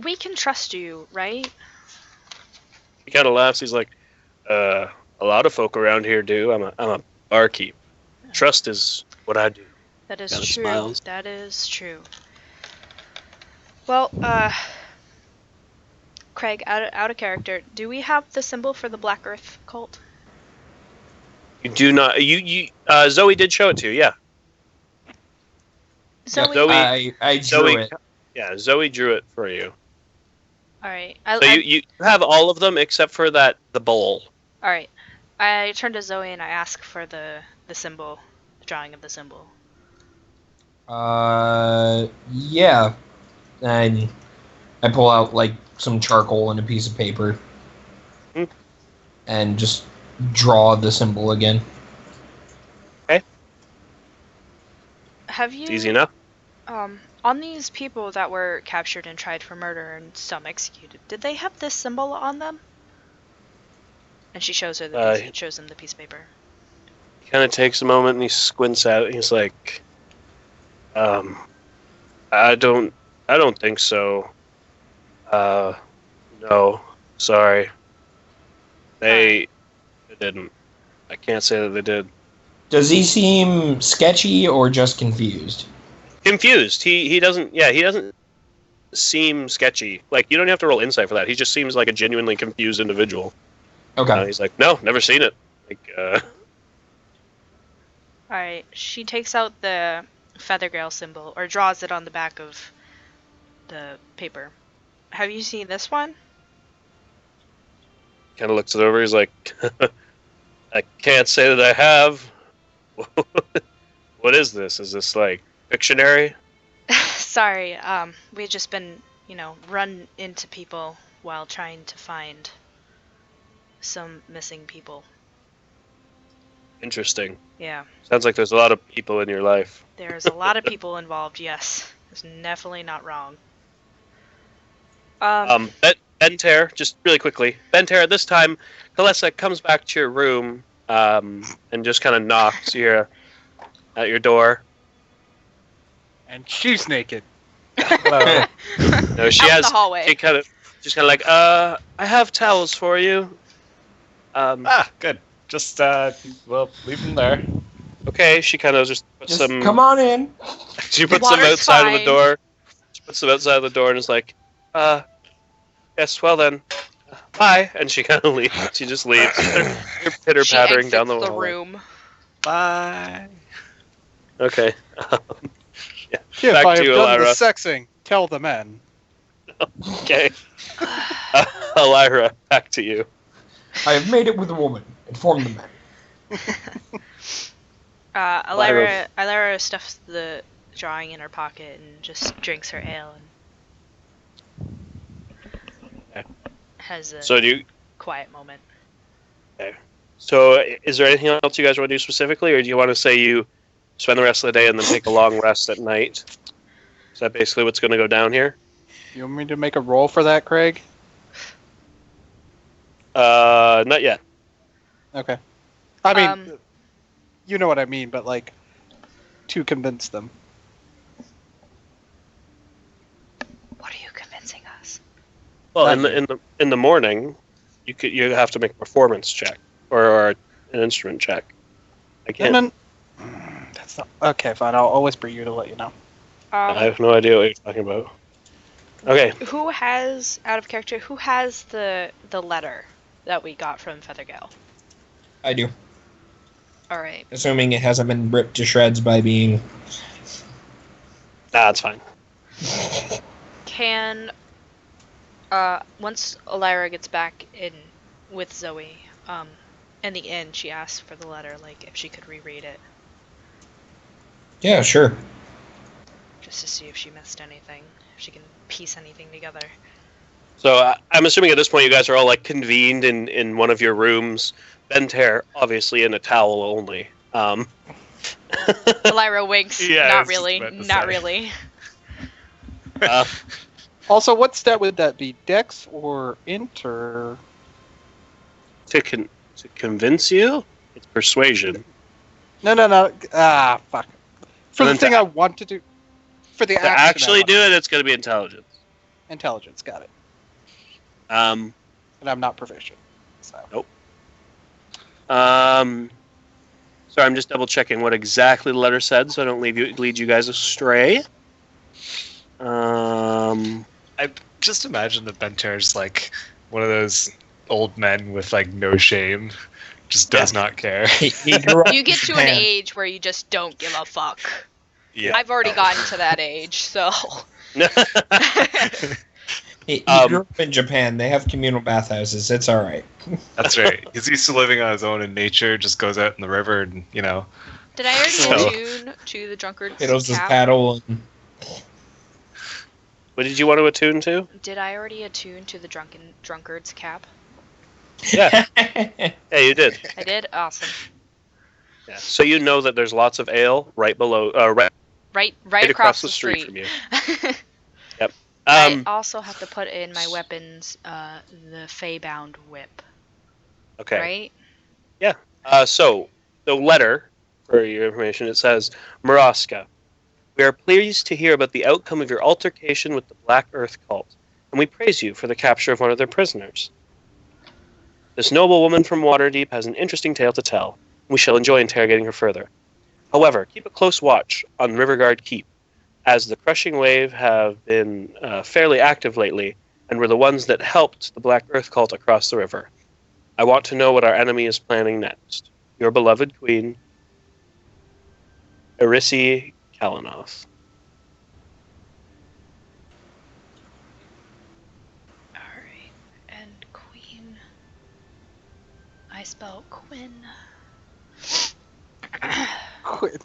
Speaker 5: We can trust you, right?
Speaker 1: He kind of laughs. He's like, "A lot of folk around here do. I'm a barkeep. Trust is what I do."
Speaker 5: That is
Speaker 1: Kinda
Speaker 5: true.
Speaker 1: smiles.
Speaker 5: That is true. Well, Craig, out of character, do we have the symbol for the Black Earth cult?
Speaker 1: You do not. Zoe did show it to you. Yeah.
Speaker 5: Zoe.
Speaker 1: Zoe-
Speaker 2: I drew
Speaker 1: Zoe-
Speaker 2: it.
Speaker 1: Yeah. Zoe drew it for you.
Speaker 5: All right.
Speaker 1: So you have all of them except for the bowl.
Speaker 5: All right. I turn to Zoe and I ask for the symbol, the drawing of the symbol.
Speaker 2: Yeah. And I pull out like some charcoal and a piece of paper.
Speaker 1: Hmm.
Speaker 2: And just draw the symbol again.
Speaker 5: Have you?
Speaker 1: It's easy enough.
Speaker 5: On these people that were captured and tried for murder and some executed, did they have this symbol on them? And she shows her shows them the piece of paper.
Speaker 1: He kind of takes a moment and he squints at it. And he's like, I don't think so. No, sorry. They didn't. I can't say that they did.
Speaker 2: Does he seem sketchy or just confused?
Speaker 1: Confused. He doesn't. Yeah, he doesn't seem sketchy. Like, you don't have to roll insight for that. He just seems like a genuinely confused individual.
Speaker 2: Okay.
Speaker 1: He's like, no, never seen it. Like,
Speaker 5: Alright, she takes out the Feathergale symbol, or draws it on the back of the paper. Have you seen this one?
Speaker 1: kind of looks it over. He's like, I can't say that I have. What is this? Is this like Pictionary?
Speaker 5: Sorry, we've just been, run into people while trying to find some missing people.
Speaker 1: Interesting.
Speaker 5: Yeah,
Speaker 1: Sounds like there's a lot of people in your life.
Speaker 5: there's a lot of people involved, yes. It's definitely not wrong.
Speaker 1: Bentair, just really quickly. Bentair, at this time, Kalessa comes back to your room and just kind of knocks here at your door.
Speaker 7: And she's naked.
Speaker 3: Hello.
Speaker 1: No, she
Speaker 5: Out in
Speaker 1: has.
Speaker 5: the hallway.
Speaker 1: She kind of, just kind of like, I have towels for you.
Speaker 3: Good. Just, well, leave them there.
Speaker 1: Okay. She kind of just puts
Speaker 2: Just
Speaker 1: some.
Speaker 2: come on in.
Speaker 1: She puts them
Speaker 5: Water's
Speaker 1: outside of the
Speaker 5: fine.
Speaker 1: door. She puts them outside of the door and is like, yes, well then, bye. And she kind of leaves. She just leaves. You're pitter
Speaker 5: She
Speaker 1: pattering
Speaker 5: exits
Speaker 1: down the
Speaker 5: the
Speaker 1: hallway.
Speaker 5: room.
Speaker 3: Bye.
Speaker 1: Okay.
Speaker 7: If
Speaker 1: Back
Speaker 7: I
Speaker 1: to
Speaker 7: have
Speaker 1: you,
Speaker 7: done the
Speaker 1: Elira.
Speaker 7: sexing, tell the men.
Speaker 1: Okay. Elira, back to you.
Speaker 2: I have made it with a woman. Inform the men.
Speaker 5: Elira stuffs the drawing in her pocket and just drinks her ale and has a
Speaker 1: So do you?
Speaker 5: quiet moment.
Speaker 1: So is there anything else you guys want to do specifically, or do you want to say you spend the rest of the day and then take a long rest at night? Is that basically what's going to go down here?
Speaker 7: You want me to make a roll for that, Craig?
Speaker 1: Not yet.
Speaker 7: Okay. I mean,
Speaker 5: Um,
Speaker 7: you know what I mean, but like, to convince them.
Speaker 5: What are you convincing us?
Speaker 1: Well,
Speaker 7: Not
Speaker 1: in the morning, you have to make a performance check or an instrument check. I can't.
Speaker 7: No, that's not okay. Fine, I'll whisper you to let you know.
Speaker 1: I have no idea what you're talking about. Okay.
Speaker 5: Who has, out of character, who has the letter that we got from Feathergale?
Speaker 2: I do.
Speaker 5: Alright.
Speaker 2: Assuming it hasn't been ripped to shreds by being...
Speaker 1: Nah, it's fine.
Speaker 5: Can, once Elira gets back in with Zoe, in the inn, she asks for the letter, like, if she could reread it,
Speaker 2: Yeah, sure.
Speaker 5: just to see if she missed anything, if she can piece anything together.
Speaker 1: So I'm assuming at this point you guys are all like convened in one of your rooms. Bentair, obviously in a towel only.
Speaker 5: Elira winks.
Speaker 3: Yeah, I
Speaker 5: Not
Speaker 3: was just
Speaker 5: really.
Speaker 3: about to
Speaker 5: Not
Speaker 3: say.
Speaker 5: really.
Speaker 1: Uh,
Speaker 7: Also, what stat would that be? Dex or int or?
Speaker 1: to convince you, it's persuasion.
Speaker 7: No. Ah, fuck. For
Speaker 1: And
Speaker 7: the
Speaker 1: then
Speaker 7: thing
Speaker 1: to-
Speaker 7: I want to do. For the
Speaker 1: To
Speaker 7: action I
Speaker 1: actually
Speaker 7: want.
Speaker 1: do it, it's going to be intelligence.
Speaker 7: Intelligence, got it.
Speaker 1: Um,
Speaker 7: And I'm not proficient. So.
Speaker 1: Nope. Sorry, I'm just double checking what exactly the letter said, so I don't lead you guys astray.
Speaker 3: I just imagine that Bentair's like one of those old men with like no shame, just does not care.
Speaker 2: He grew up
Speaker 5: You
Speaker 2: in
Speaker 5: get to an
Speaker 2: Japan.
Speaker 5: age where you just don't give a fuck.
Speaker 3: Yeah.
Speaker 5: I've already gotten to that age, so.
Speaker 2: He
Speaker 1: Um,
Speaker 2: grew up in Japan. They have communal bathhouses. It's all right.
Speaker 3: That's right. He's used to living on his own in nature, just goes out in the river and,
Speaker 5: Did I already
Speaker 3: So-
Speaker 5: attune to the drunkard's
Speaker 2: Fiddles his
Speaker 5: cap?
Speaker 2: paddle. And
Speaker 1: What did you want to attune to?
Speaker 5: Did I already attune to the drunkard's cap?
Speaker 1: Yeah, yeah, you did.
Speaker 5: I did? Awesome.
Speaker 1: Yeah. So you know that there's lots of ale right below, right
Speaker 5: Right
Speaker 1: across the street from you. Yep.
Speaker 5: I also have to put in my weapons, the Feybound whip,
Speaker 1: Okay.
Speaker 5: right?
Speaker 1: So the letter, for your information, it says, Maraska, we are pleased to hear about the outcome of your altercation with the Black Earth cult, and we praise you for the capture of one of their prisoners. This noble woman from Waterdeep has an interesting tale to tell, and we shall enjoy interrogating her further. However, keep a close watch on Riverguard Keep, as the Crushing Wave have been fairly active lately, and were the ones that helped the Black Earth cult across the river. I want to know what our enemy is planning next. Your beloved queen, Erisi Kalanoth.
Speaker 5: Alright. And Queen. I spell Quinn.
Speaker 4: Quit.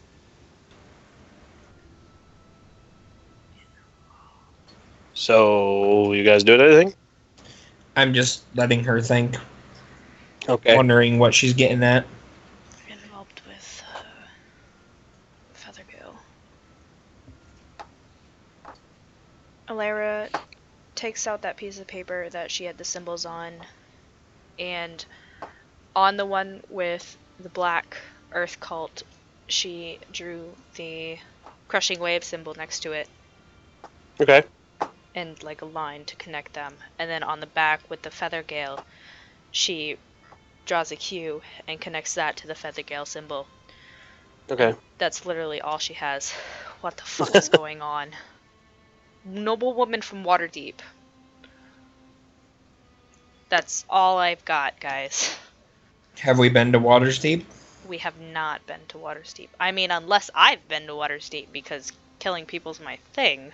Speaker 1: So, you guys doing anything?
Speaker 2: I'm just letting her think,
Speaker 1: Okay.
Speaker 2: wondering what she's getting at.
Speaker 5: Involved with Feathergill. Alara takes out that piece of paper that she had the symbols on, and on the one with the Black Earth cult, she drew the Crushing Wave symbol next to it
Speaker 1: Okay.
Speaker 5: and like a line to connect them. And then on the back with the Feathergale, she draws a Q and connects that to the Feathergale symbol.
Speaker 1: Okay.
Speaker 5: That's literally all she has. What the fuck is going on? Noble woman from Waterdeep. That's all I've got, guys.
Speaker 2: Have we been to Waterdeep?
Speaker 5: We have not been to Waterdeep. I mean, unless I've been to Waterdeep, because killing people's my thing.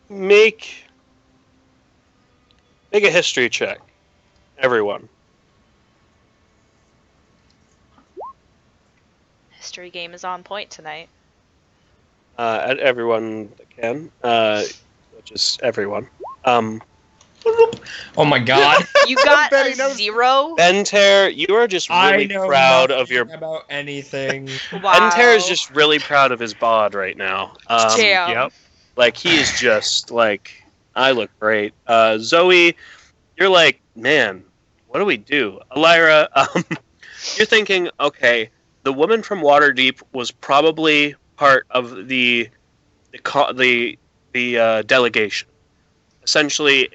Speaker 1: Make a history check, everyone.
Speaker 5: History game is on point tonight.
Speaker 1: Everyone that can, which is everyone.
Speaker 2: Oh my god.
Speaker 5: You got
Speaker 4: Betty
Speaker 5: a
Speaker 4: knows.
Speaker 5: 0?
Speaker 1: Benter, you are just
Speaker 2: I
Speaker 1: really
Speaker 2: know
Speaker 1: proud of
Speaker 2: nothing
Speaker 1: your.
Speaker 2: about anything.
Speaker 5: Wow.
Speaker 1: Benter is just really proud of his bod right now.
Speaker 5: Damn.
Speaker 3: Yep.
Speaker 1: Like he is just like, I look great. Zoe, you're like, man, what do we do? Elira, you're thinking, okay, the woman from Waterdeep was probably part of the delegation. Essentially,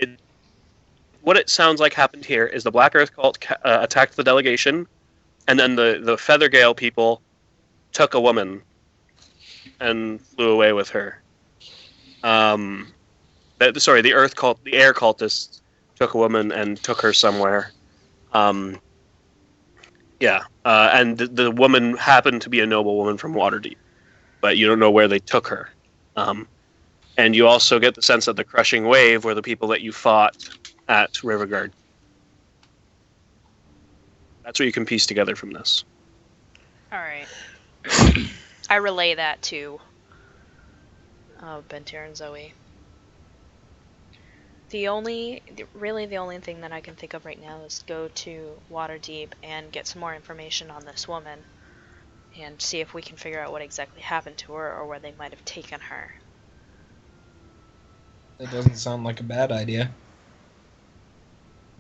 Speaker 1: what it sounds like happened here is the Black Earth cult attacked the delegation, and then the Feathergale people took a woman and flew away with her. The Earth cult, the air cultists took a woman and took her somewhere. And the woman happened to be a noble woman from Waterdeep, but you don't know where they took her. And you also get the sense that the Crushing Wave were the people that you fought at Riverguard. That's what you can piece together from this.
Speaker 5: Alright. I relay that to Benter and Zoe. The only thing that I can think of right now is go to Waterdeep and get some more information on this woman and see if we can figure out what exactly happened to her or where they might have taken her.
Speaker 2: That doesn't sound like a bad idea.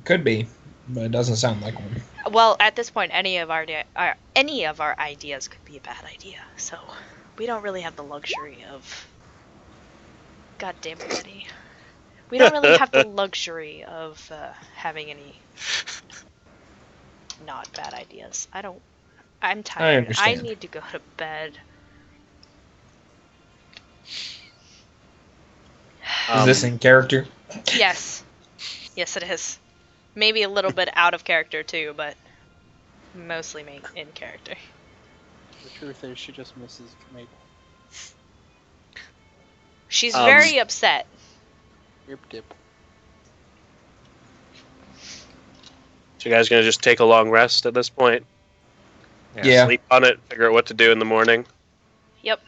Speaker 2: Could be, but it doesn't sound like one.
Speaker 5: Well, at this point, any of our ideas could be a bad idea, so we don't really have the luxury of. God damn it, Betty. We don't really have the luxury of having any not bad ideas. I'm tired. I
Speaker 2: understand.
Speaker 5: need to go to bed.
Speaker 2: Is this in character?
Speaker 5: Yes. Yes, it is. Maybe a little bit out of character too, but mostly in character.
Speaker 7: The truth is, she just misses Mabel.
Speaker 5: She's very upset.
Speaker 7: Yip dip.
Speaker 1: So you guys gonna just take a long rest at this point?
Speaker 2: Yeah.
Speaker 1: Sleep on it, figure out what to do in the morning?
Speaker 5: Yep.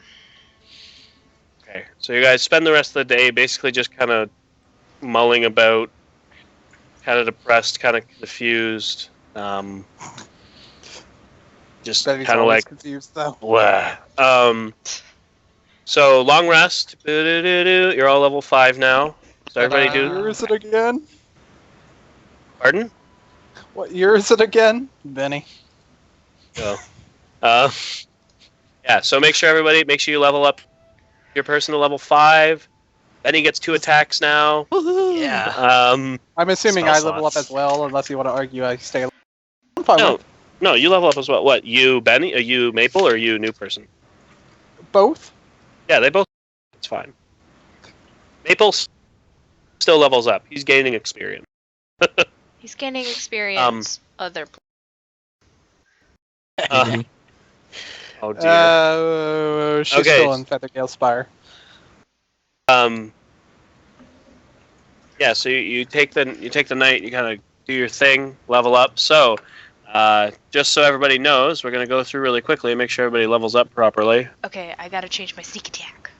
Speaker 1: Okay, so you guys spend the rest of the day basically just kind of mulling about, kind of depressed, kind of confused, just
Speaker 4: Betty's
Speaker 1: kind of
Speaker 4: always
Speaker 1: like,
Speaker 4: confused though.
Speaker 1: blah. So long rest. You're all level 5 now. So everybody do.
Speaker 4: Where is it again?
Speaker 1: Pardon?
Speaker 4: What year is it again, Benny?
Speaker 1: So, yeah. So make sure you level up your person to level 5. Then he gets 2 attacks now.
Speaker 3: Yeah.
Speaker 4: I'm assuming
Speaker 3: Spell
Speaker 4: I level up
Speaker 3: slots.
Speaker 4: as well, unless you want to argue I stay. I'm fine
Speaker 1: No,
Speaker 4: with
Speaker 1: no, you level up as well. What? You Benny? Are you Maple or you new person?
Speaker 4: both.
Speaker 1: Yeah, they both. It's fine. Maple still levels up. He's gaining experience.
Speaker 5: He's gaining experience. Other.
Speaker 1: Uh, oh dear.
Speaker 4: She's
Speaker 1: Okay.
Speaker 4: still in Feathergale Spire.
Speaker 1: Yeah. So you take the night. You kind of do your thing, level up. So, just so everybody knows, we're gonna go through really quickly and make sure everybody levels up properly.
Speaker 5: Okay, I gotta change my sneak attack.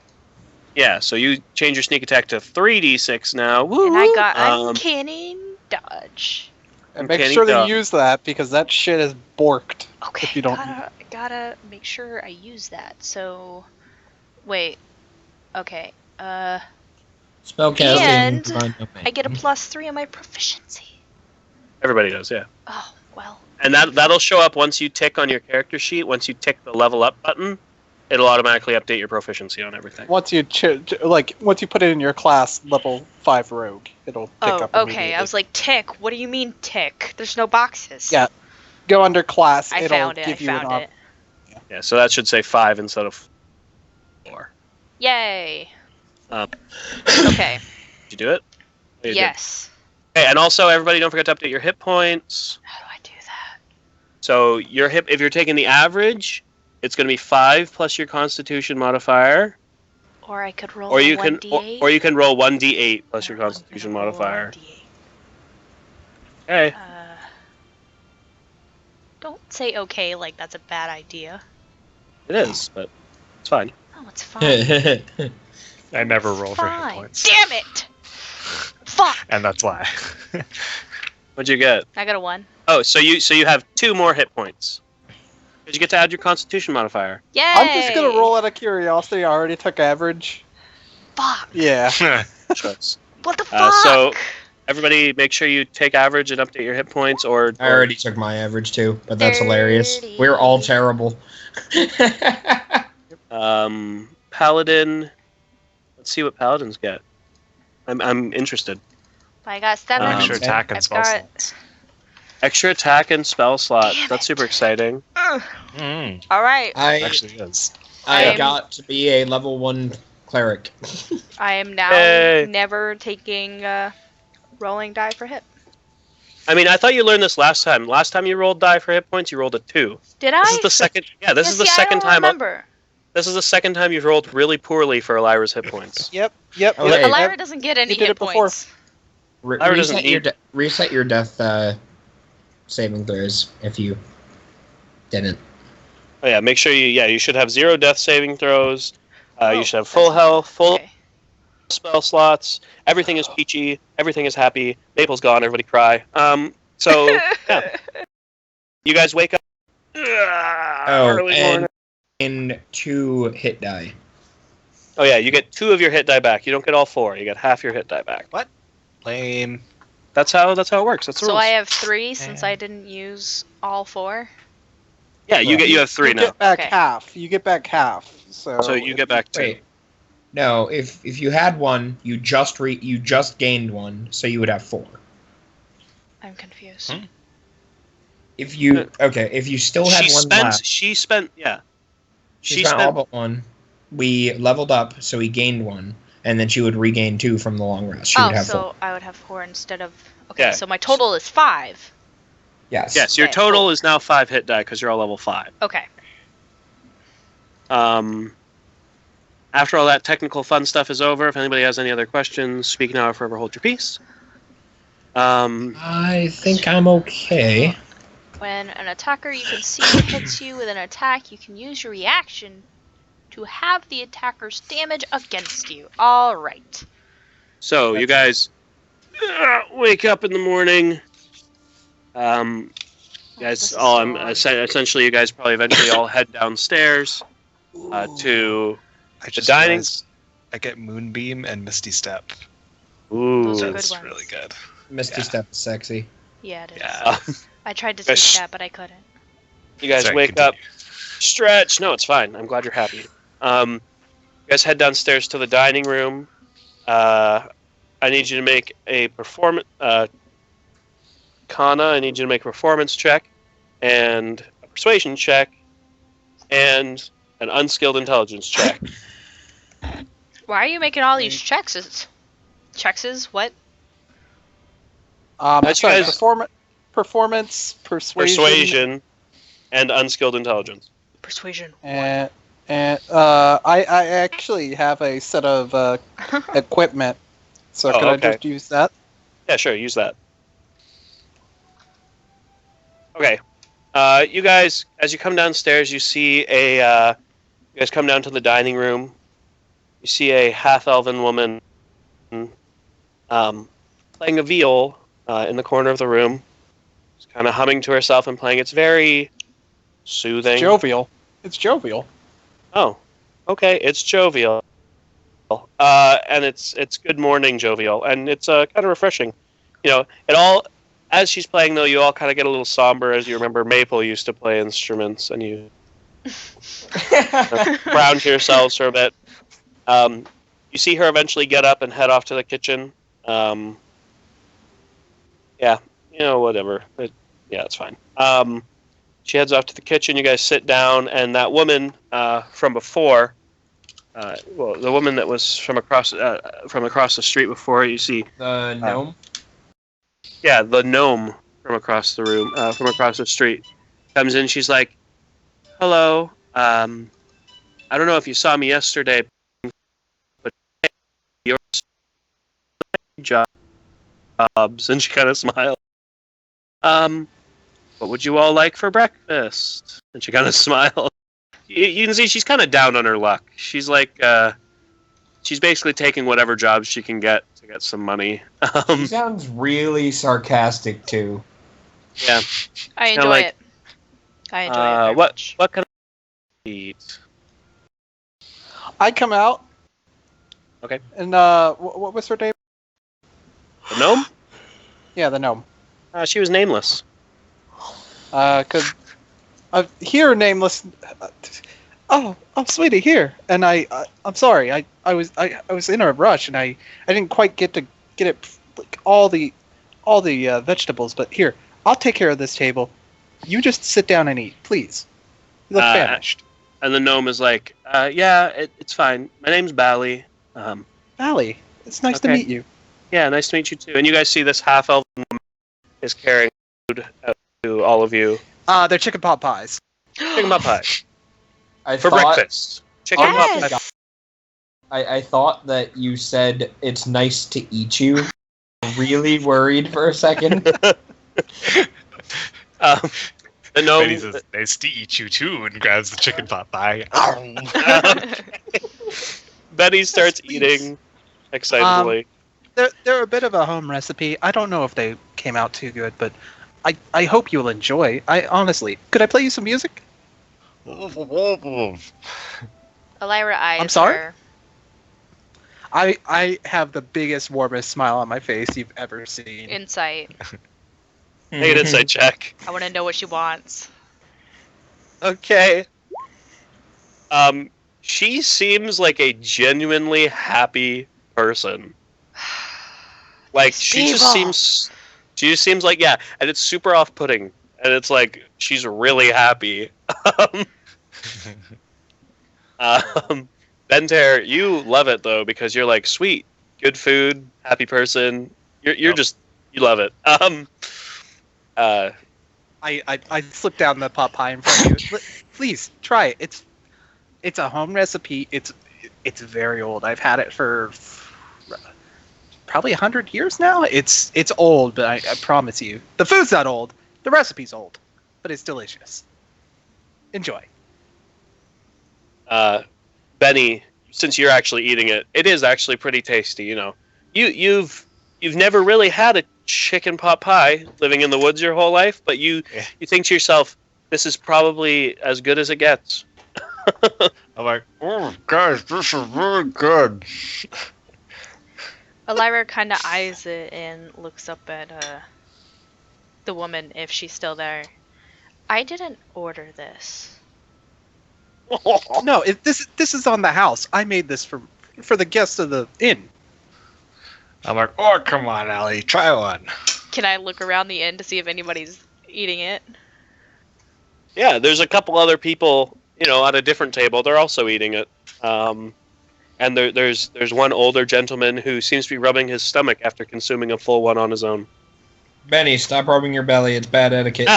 Speaker 1: Yeah. So you change your sneak attack to 3d6 now. Woo!
Speaker 5: And I got uncanny dodge.
Speaker 4: And make
Speaker 1: Uncanny
Speaker 4: sure to
Speaker 1: dodge.
Speaker 4: use that, because that shit is borked.
Speaker 5: Okay,
Speaker 4: If you don't-
Speaker 5: gotta make sure I use that. So, wait. Okay.
Speaker 2: Spellcasting.
Speaker 5: And
Speaker 2: divine domain.
Speaker 5: I get a +3 on my proficiency.
Speaker 1: Everybody does. Yeah.
Speaker 5: Oh well.
Speaker 1: And that'll show up once you tick on your character sheet. Once you tick the level up button, it'll automatically update your proficiency on everything.
Speaker 4: Once you once you put it in your class level 5 rogue, it'll pick
Speaker 5: Oh,
Speaker 4: up
Speaker 5: okay.
Speaker 4: immediately.
Speaker 5: I was like, tick. What do you mean tick? There's no boxes.
Speaker 4: Yeah. Go under class.
Speaker 5: I
Speaker 4: it'll
Speaker 5: found it.
Speaker 4: give you an op-
Speaker 1: Yeah, so that should say 5 instead of 4.
Speaker 5: Yay.
Speaker 1: Um,
Speaker 5: Okay.
Speaker 1: Did you do it? Oh, you did.
Speaker 5: Yes.
Speaker 1: Okay, and also everybody, don't forget to update your hit points.
Speaker 5: How do I do that?
Speaker 1: So your hit, if you're taking the average, it's going to be 5 plus your Constitution modifier,
Speaker 5: Or I could roll
Speaker 1: or
Speaker 5: a
Speaker 1: you can
Speaker 5: 1d8.
Speaker 1: or you can roll 1d8 plus your
Speaker 5: I'm gonna
Speaker 1: Constitution
Speaker 5: roll a
Speaker 1: modifier.
Speaker 5: 1d8.
Speaker 1: Okay.
Speaker 5: Don't say okay like that's a bad idea.
Speaker 1: It is, but it's fine.
Speaker 5: Oh, it's fine.
Speaker 3: I never roll for hit
Speaker 5: Fine.
Speaker 3: points.
Speaker 5: Damn it! Fuck!
Speaker 3: And that's why.
Speaker 1: What'd you get?
Speaker 5: I got a 1.
Speaker 1: Oh, so you have 2 more hit points. Because you get to add your Constitution modifier.
Speaker 5: Yay!
Speaker 4: I'm just gonna roll out of curiosity. I already took average.
Speaker 5: Fuck!
Speaker 4: Yeah.
Speaker 1: Choice.
Speaker 5: What the fuck?
Speaker 1: So everybody, make sure you take average and update your hit points. Or
Speaker 2: I already took my average too, but that's
Speaker 5: 30.
Speaker 2: hilarious. We're all terrible.
Speaker 1: Paladin. Let's see what paladins get. I'm interested.
Speaker 5: I got 7.
Speaker 3: Extra attack and
Speaker 5: I've
Speaker 3: spell
Speaker 5: got-
Speaker 3: slots.
Speaker 1: Extra attack and spell slot.
Speaker 5: Damn
Speaker 1: That's
Speaker 5: it.
Speaker 1: super exciting.
Speaker 5: Ugh.
Speaker 3: Mm,
Speaker 5: Alright.
Speaker 2: I
Speaker 3: actually is.
Speaker 5: I'm-
Speaker 2: got to be a level 1 cleric.
Speaker 5: I am now
Speaker 1: Yay.
Speaker 5: never taking rolling die for hit.
Speaker 1: I mean, I thought you learned this last time. Last time you rolled die for hit points, you rolled a 2.
Speaker 5: Did I?
Speaker 1: This is the second. Yeah, this
Speaker 5: Yeah,
Speaker 1: is the
Speaker 5: see,
Speaker 1: second
Speaker 5: I don't
Speaker 1: time.
Speaker 5: remember.
Speaker 1: This is the second time you've rolled really poorly for Elira's hit points.
Speaker 4: Yep.
Speaker 2: Okay.
Speaker 5: Elira doesn't get any
Speaker 4: You did
Speaker 5: hit
Speaker 4: it before.
Speaker 5: points.
Speaker 1: Lyra doesn't
Speaker 2: Reset your death saving throws if you didn't.
Speaker 1: Oh yeah, make sure you should have 0 death saving throws.
Speaker 5: Oh,
Speaker 1: You should have full health, full
Speaker 5: Okay.
Speaker 1: spell slots. Everything is peachy. Everything is happy. Maple's gone. Everybody cry. So yeah, you guys wake up. Early morning.
Speaker 2: and 2 hit die.
Speaker 1: Oh yeah, you get 2 of your hit die back. You don't get all 4. You get half your hit die back.
Speaker 3: Lame.
Speaker 1: That's how it works. That's the
Speaker 5: So
Speaker 1: rules.
Speaker 5: I have 3 since I didn't use all 4.
Speaker 1: Yeah, you have 3
Speaker 4: you
Speaker 1: now.
Speaker 4: Get back
Speaker 5: Okay.
Speaker 4: half. You get back half.
Speaker 1: So you get back 2.
Speaker 2: Wait. No, if you had 1, you just gained 1, so you would have 4.
Speaker 5: I'm confused.
Speaker 2: If you still had
Speaker 1: She
Speaker 2: 1
Speaker 1: spent.
Speaker 2: left,
Speaker 1: She spent. Yeah.
Speaker 2: she spent all but 1. We leveled up, so we gained 1, and then she would regain 2 from the long rest. She would have 4.
Speaker 5: I would have 4 instead of. Okay,
Speaker 1: Yeah.
Speaker 5: so my total is 5.
Speaker 2: Yes.
Speaker 1: Yes, your
Speaker 5: Okay,
Speaker 1: total
Speaker 5: cool.
Speaker 1: is now 5 hit die because you're all level 5.
Speaker 5: Okay.
Speaker 1: After all that technical fun stuff is over, if anybody has any other questions, speak now or forever hold your peace.
Speaker 2: I think I'm okay.
Speaker 5: When an attacker you can see hits you with an attack, you can use your reaction to have the attacker's damage against you. Alright.
Speaker 1: So you guys wake up in the morning. Essentially, you guys probably eventually all head downstairs to
Speaker 3: I just
Speaker 1: dining-
Speaker 3: realized I get Moonbeam and Misty Step.
Speaker 1: Ooh.
Speaker 5: Those are good
Speaker 3: That's
Speaker 5: ones.
Speaker 3: really good.
Speaker 2: Misty
Speaker 3: Yeah.
Speaker 2: Step is sexy.
Speaker 5: Yeah, it is.
Speaker 1: Yeah.
Speaker 5: I tried to
Speaker 1: Yes.
Speaker 5: speak that, but I couldn't.
Speaker 1: You guys
Speaker 3: Sorry,
Speaker 1: wake
Speaker 3: continue.
Speaker 1: up, stretch. No, it's fine. I'm glad you're happy. You guys head downstairs to the dining room. I need you to make a performance. Kana, I need you to make a performance check, and a persuasion check, and an unskilled intelligence check.
Speaker 5: Why are you making all these checks? What?
Speaker 1: As you
Speaker 4: Sorry,
Speaker 1: guys-
Speaker 4: performance,
Speaker 1: Persuasion and unskilled intelligence.
Speaker 5: Persuasion.
Speaker 4: and I actually have a set of equipment, so
Speaker 1: Oh,
Speaker 4: could
Speaker 1: okay.
Speaker 4: I just use that?
Speaker 1: Yeah, sure, use that. Okay. You guys, as you come downstairs, you see you guys come down to the dining room. You see a half-elven woman playing a viol in the corner of the room. She's kind of humming to herself and playing. It's very soothing.
Speaker 4: Jovial. It's jovial.
Speaker 1: Oh, okay. It's jovial. And it's good morning jovial, and it's kind of refreshing. You know, it all as she's playing though, you all kind of get a little somber as you remember Maple used to play instruments, and you frown to yourselves for a bit. You see her eventually get up and head off to the kitchen. Yeah, you know, whatever. Yeah, it's fine. She heads off to the kitchen. You guys sit down, and that woman from before, well, the woman that was from across the street before, you see,
Speaker 2: The gnome.
Speaker 1: yeah, the gnome from across the room, from across the street, comes in. She's like, "Hello. I don't know if you saw me yesterday, but your jobs," and she kind of smiled. What would you all like for breakfast? And she kind of smiled. You can see she's kind of down on her luck. She's like, she's basically taking whatever jobs she can get to get some money.
Speaker 2: She sounds really sarcastic too.
Speaker 1: Yeah.
Speaker 5: I
Speaker 1: Kinda
Speaker 5: enjoy
Speaker 1: like,
Speaker 5: it. I enjoy it very
Speaker 1: what
Speaker 5: much.
Speaker 1: what can I eat?
Speaker 4: I come out.
Speaker 1: Okay.
Speaker 4: And what was her name?
Speaker 1: The gnome?
Speaker 4: Yeah, the gnome.
Speaker 1: She was nameless.
Speaker 4: Could here nameless. Oh, sweetie, here. And I'm sorry. I was in a rush, and I didn't quite get it like all the vegetables. But here, I'll take care of this table. You just sit down and eat, please. You look famished.
Speaker 1: And the gnome is like, yeah, it's fine. My name's Bally.
Speaker 4: Allie, it's nice to
Speaker 1: Okay.
Speaker 4: meet you.
Speaker 1: Yeah, nice to meet you too. And you guys see this half-elven woman is carrying food out to all of you.
Speaker 4: They're chicken pot pies.
Speaker 1: Chicken pot pie
Speaker 2: I
Speaker 1: for
Speaker 2: thought,
Speaker 1: breakfast. Chicken pot pie.
Speaker 5: Yes!
Speaker 2: I thought that you said it's nice to eat you. Really worried for a second.
Speaker 1: The gnome.
Speaker 3: Betty says, "Nice to eat you too," and grabs the chicken pot pie.
Speaker 1: Betty starts
Speaker 4: Yes, please.
Speaker 1: eating excitedly.
Speaker 4: They're a bit of a home recipe. I don't know if they came out too good, but I hope you'll enjoy. I honestly, could I play you some music?
Speaker 5: Elira eyes
Speaker 4: I'm sorry?
Speaker 5: her.
Speaker 4: I have the biggest, warmest smile on my face you've ever seen.
Speaker 5: Insight.
Speaker 1: Make an insight check.
Speaker 5: I want to know what she wants.
Speaker 1: Okay. She seems like a genuinely happy person. Like she just seems like, yeah, and it's super off-putting, and it's like she's really happy. Benter, you love it though because you're like sweet, good food, happy person. You're just you love it.
Speaker 4: I slipped down the pot pie in front of you. Please try it. It's a home recipe. It's very old. I've had it for probably 100 years now. It's old, but I promise you, the food's not old. The recipe's old, but it's delicious. Enjoy.
Speaker 1: Benny, since you're actually eating it, it is actually pretty tasty. You know, you've never really had a chicken pot pie living in the woods your whole life, but you think to yourself, this is probably as good as it gets.
Speaker 3: I'm like, "Oh, guys, this is really good."
Speaker 5: Elira kind of eyes it and looks up at the woman, if she's still there. I didn't order this.
Speaker 4: No, this is on the house. I made this for the guests of the inn.
Speaker 6: I'm like, oh, come on, Allie, try one.
Speaker 5: Can I look around the inn to see if anybody's eating it?
Speaker 1: Yeah, there's a couple other people, at a different table. They're also eating it. And there's one older gentleman who seems to be rubbing his stomach after consuming a full one on his own.
Speaker 2: Benny, stop rubbing your belly. It's bad etiquette.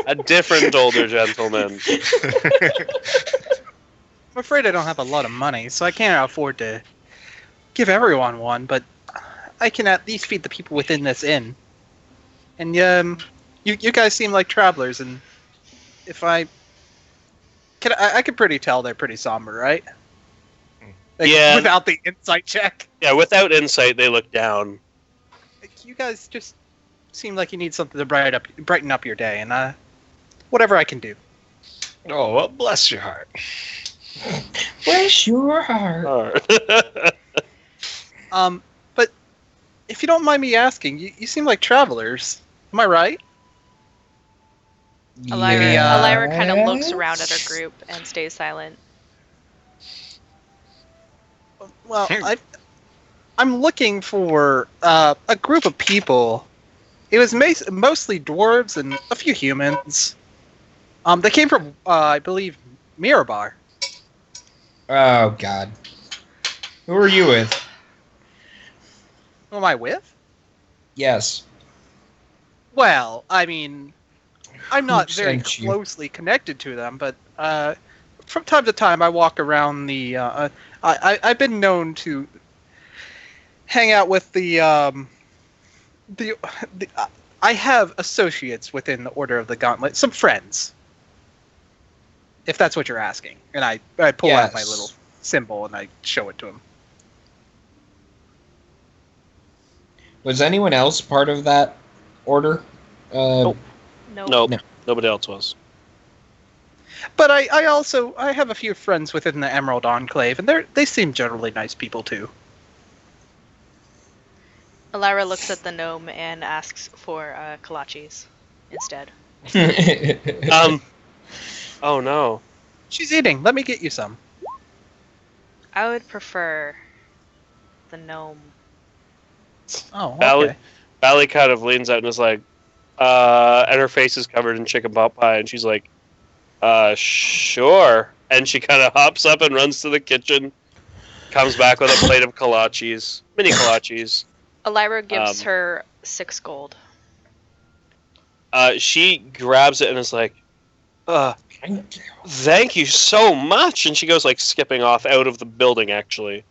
Speaker 1: A different older gentleman.
Speaker 4: I'm afraid I don't have a lot of money, so I can't afford to give everyone one, but I can at least feed the people within this inn. And you guys seem like travelers, and if I can pretty tell they're pretty somber, right? Like,
Speaker 1: Yeah.
Speaker 4: Without the insight check.
Speaker 1: Yeah, without insight, they look down.
Speaker 4: You guys just seem like you need something to brighten up your day, and whatever I can do.
Speaker 6: Oh, well, bless your heart.
Speaker 2: Bless your heart.
Speaker 4: But if you don't mind me asking, you seem like travelers. Am I right?
Speaker 5: Elira kind of looks around at her group and stays silent.
Speaker 4: Well, I'm looking for a group of people. It was mostly dwarves and a few humans. They came from, I believe, Mirabar.
Speaker 2: Oh, God. Who are you with?
Speaker 4: Who am I with?
Speaker 2: Yes.
Speaker 4: Well, I mean, I'm not
Speaker 2: Who
Speaker 4: very
Speaker 2: sent you?
Speaker 4: closely connected to them, but from time to time I walk around the. I've been known to hang out with the. I have associates within the Order of the Gauntlet, some friends. If that's what you're asking, and I pull out my
Speaker 2: Yes.
Speaker 4: little symbol and I show it to him.
Speaker 2: Was anyone else part of that order?
Speaker 1: Nope.
Speaker 5: Nope.
Speaker 1: Nope,
Speaker 2: No.
Speaker 1: nobody else was.
Speaker 4: But I also have a few friends within the Emerald Enclave, and they seem generally nice people too.
Speaker 5: Elira looks at the gnome and asks for kolaches instead.
Speaker 1: Oh no.
Speaker 4: She's eating. Let me get you some.
Speaker 5: I would prefer the gnome.
Speaker 4: Oh,
Speaker 1: Bally,
Speaker 4: okay.
Speaker 1: Bally kind of leans out and is like, and her face is covered in chicken pot pie, and she's like, sure. And she kind of hops up and runs to the kitchen, comes back with a plate of kolaches, mini kolaches.
Speaker 5: Elira gives her 6 gold.
Speaker 1: She grabs it and is like, thank you so much. And she goes like skipping off out of the building. Actually,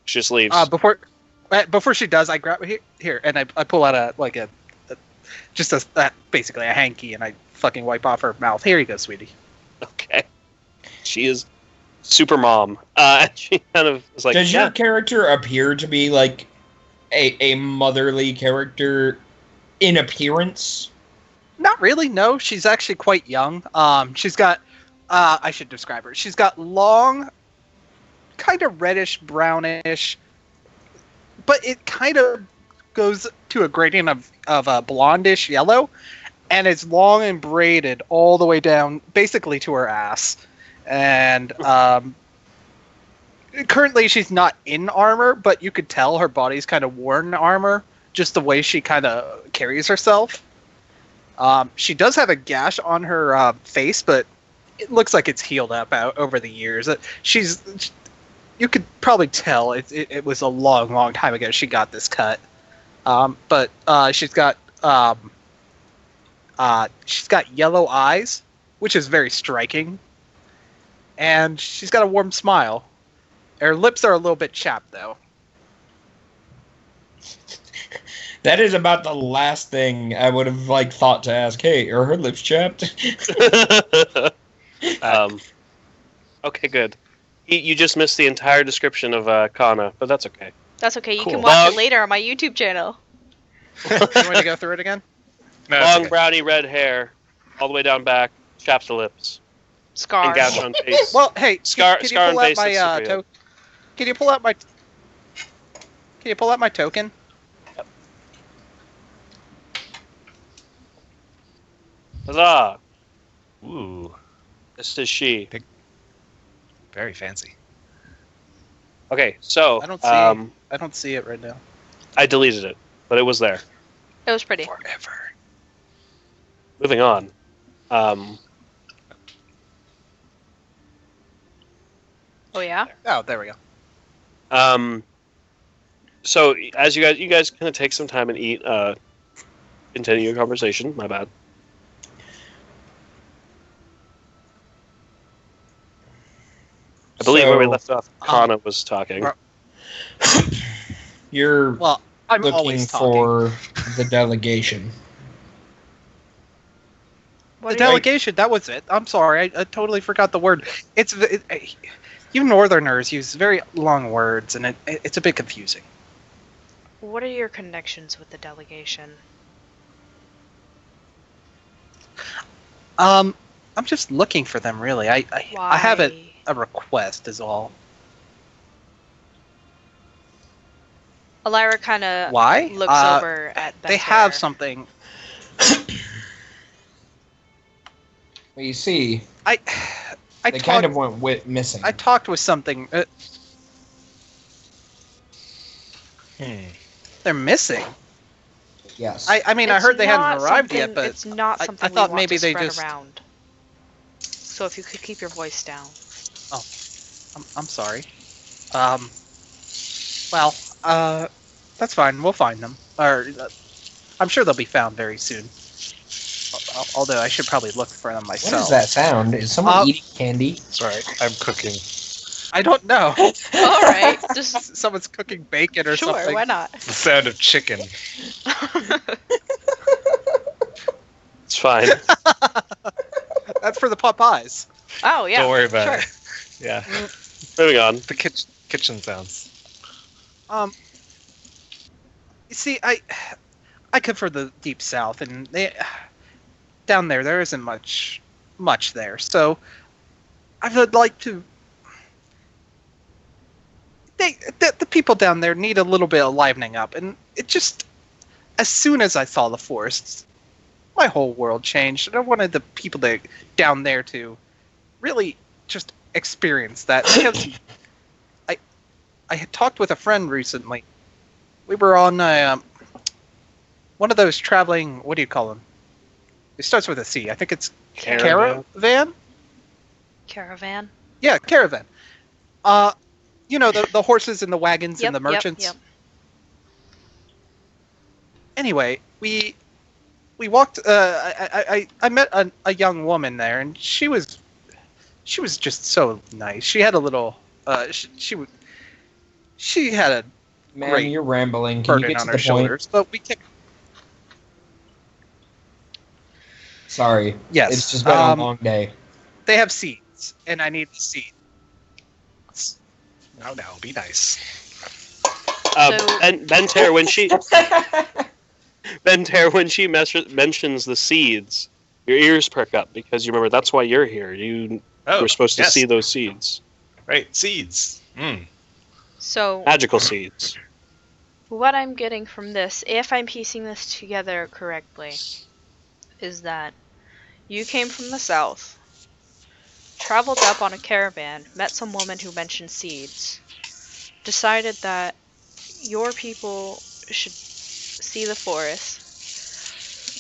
Speaker 1: she just leaves.
Speaker 4: Before she does, I grab here and I pull out basically a hanky, and I fucking wipe off her mouth. Here you go, sweetie.
Speaker 1: Okay. She is super mom. She kind of is like,
Speaker 2: Does your character appear to be like a motherly character in appearance?
Speaker 4: Not really. No, she's actually quite young. She's got. I should describe her. She's got long, kind of reddish brownish, but it kind of goes to a gradient of a blondish yellow, and it's long and braided all the way down, basically to her ass. And currently she's not in armor, but you could tell her body's kind of worn armor, just the way she kind of carries herself. She does have a gash on her face, but it looks like it's healed up over the years. You could probably tell it was a long, long time ago she got this cut. But she's got yellow eyes, which is very striking, and she's got a warm smile. Her lips are a little bit chapped, though.
Speaker 2: That is about the last thing I would have thought to ask. Hey, are her lips chapped?
Speaker 1: Okay, good. You just missed the entire description of Kana, but that's okay.
Speaker 5: That's okay. You
Speaker 4: Cool.
Speaker 5: can watch it later on my YouTube channel.
Speaker 4: You want to go through it again?
Speaker 3: No, it's
Speaker 1: Long,
Speaker 3: okay.
Speaker 1: browny red hair, all the way down back, chaps the lips, and
Speaker 5: Scars.
Speaker 1: gash on face.
Speaker 4: Well, hey,
Speaker 1: Scar
Speaker 4: can you
Speaker 1: and
Speaker 4: pull out
Speaker 1: face
Speaker 4: my
Speaker 1: looks super
Speaker 4: token? Can you pull out my token?
Speaker 1: Huzzah!
Speaker 3: Ooh,
Speaker 1: This is she.
Speaker 3: very fancy.
Speaker 1: Okay, so
Speaker 7: I don't see it right now.
Speaker 1: I deleted it, but it was there.
Speaker 5: It was pretty.
Speaker 3: Forever.
Speaker 1: Moving on.
Speaker 5: Oh yeah.
Speaker 7: Oh, there we go.
Speaker 1: So as you guys kind of take some time and eat. Continue your conversation. My bad. I believe where we left off, Kana was talking.
Speaker 2: You're
Speaker 7: Well, I'm
Speaker 2: looking
Speaker 7: always talking.
Speaker 2: for the delegation.
Speaker 5: What
Speaker 7: The
Speaker 5: are you-
Speaker 7: delegation, that was it. I'm sorry, I totally forgot the word. You Northerners use very long words, and it's a bit confusing.
Speaker 5: What are your connections with the delegation?
Speaker 7: I'm just looking for them, really. I have
Speaker 5: Why?
Speaker 7: a request, is all.
Speaker 5: Elira kind of
Speaker 7: Why?
Speaker 5: looks over at
Speaker 7: They
Speaker 5: Bentair.
Speaker 7: have something.
Speaker 2: Well, you see,
Speaker 7: I
Speaker 2: they
Speaker 7: talked,
Speaker 2: kind of went missing.
Speaker 7: I talked with something. They're missing.
Speaker 2: Yes.
Speaker 7: I mean, I
Speaker 5: It's
Speaker 7: heard they hadn't
Speaker 5: not
Speaker 7: arrived yet,
Speaker 5: something-
Speaker 7: but
Speaker 5: it's not
Speaker 7: I
Speaker 5: something
Speaker 7: thought
Speaker 5: we want
Speaker 7: maybe
Speaker 5: to
Speaker 7: they
Speaker 5: spread
Speaker 7: just-
Speaker 5: around. So if you could keep your voice down.
Speaker 7: I'm sorry. Well, that's fine. We'll find them. Or I'm sure they'll be found very soon. Although I should probably look for them
Speaker 2: What
Speaker 7: myself.
Speaker 2: is that sound? Is someone eating candy?
Speaker 3: Sorry, I'm cooking.
Speaker 7: I don't know.
Speaker 5: All right, just
Speaker 7: Someone's cooking bacon or
Speaker 5: sure.
Speaker 7: something.
Speaker 5: Why not?
Speaker 3: The sound of chicken.
Speaker 1: It's fine.
Speaker 7: That's for the Popeyes.
Speaker 5: Oh yeah.
Speaker 3: Don't worry about
Speaker 5: sure.
Speaker 3: it. Yeah,
Speaker 1: Moving on.
Speaker 3: the kitchen sounds.
Speaker 7: You see, I come from the deep south, and down there isn't much there. So I would like to. The people down there need a little bit of livening up, and it just, as soon as I saw the forests, my whole world changed, and I wanted the people down there to really just experience that. Because I had talked with a friend recently. We were on one of those traveling. What do you call them? It starts with a C. I think it's caravan.
Speaker 5: Caravan.
Speaker 7: Yeah, caravan. You know, the horses and the wagons
Speaker 5: Yep,
Speaker 7: and the merchants.
Speaker 5: Yep.
Speaker 7: Anyway, we walked. I met a young woman there, and she was just so nice. She had a little. She had a
Speaker 2: Man,
Speaker 7: Great.
Speaker 2: you're rambling. Can you
Speaker 7: burden
Speaker 2: get
Speaker 7: on
Speaker 2: to
Speaker 7: her
Speaker 2: the point?
Speaker 7: shoulders, but we can.
Speaker 2: Sorry.
Speaker 7: Yes.
Speaker 2: It's just been a long day.
Speaker 7: They have seeds, and I need the seeds.
Speaker 3: No, be nice.
Speaker 5: So-
Speaker 1: Bentair, when she mentions the seeds, your ears perk up because you remember that's why you're here. You were supposed to see those seeds,
Speaker 3: Right, seeds.
Speaker 5: So
Speaker 1: magical seeds.
Speaker 5: what I'm getting from this, if I'm piecing this together correctly, is that you came from the south, traveled up on a caravan, met some woman who mentioned seeds, decided that your people should see the forest.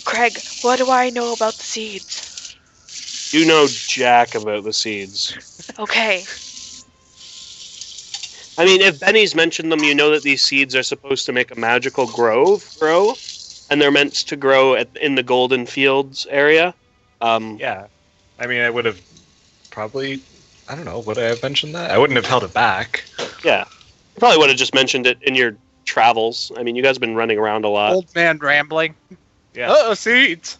Speaker 5: Craig, what do I know about the seeds?
Speaker 1: You know jack about the seeds.
Speaker 5: Okay,
Speaker 1: I mean, if Benny's mentioned them, you know that these seeds are supposed to make a magical grow, and they're meant to grow in the Golden Fields area.
Speaker 3: Yeah. I mean, I would have probably. I don't know. Would I have mentioned that? I wouldn't have held it back.
Speaker 1: Yeah. You probably would have just mentioned it in your travels. I mean, you guys have been running around a lot.
Speaker 7: Old man rambling.
Speaker 3: Yeah.
Speaker 7: Seeds.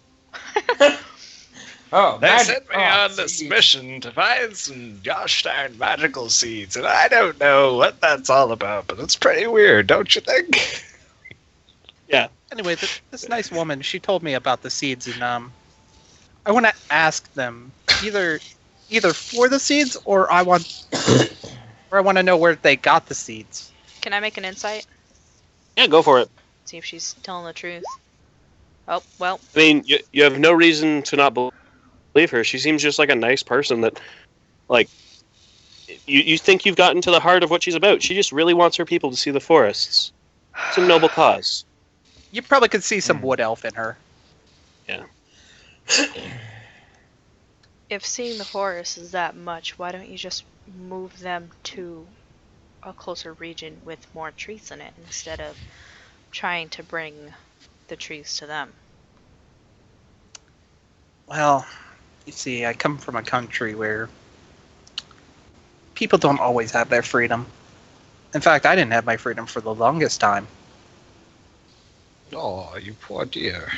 Speaker 2: Oh,
Speaker 3: They
Speaker 2: magic.
Speaker 3: sent me
Speaker 2: Oh,
Speaker 3: on this
Speaker 2: seeds.
Speaker 3: mission to find some gosh darn magical seeds, and I don't know what that's all about, but it's pretty weird, don't you think?
Speaker 7: Anyway, this nice woman, she told me about the seeds, and I want to ask them either for the seeds, or I want to know where they got the seeds.
Speaker 5: can I make an insight?
Speaker 1: Yeah, go for it.
Speaker 5: See if she's telling the truth. Oh, well,
Speaker 1: I mean, you have no reason to not believe her. She seems just like a nice person that, like, you think you've gotten to the heart of what she's about. She just really wants her people to see the forests. It's a noble cause.
Speaker 7: You probably could see some
Speaker 3: Hmm.
Speaker 7: wood elf in her.
Speaker 5: if seeing the forest is that much, why don't you just move them to a closer region with more trees in it instead of trying to bring the trees to them?
Speaker 7: Well, you see, I come from a country where people don't always have their freedom. In fact, I didn't have my freedom for the longest time.
Speaker 6: Oh, you poor dear.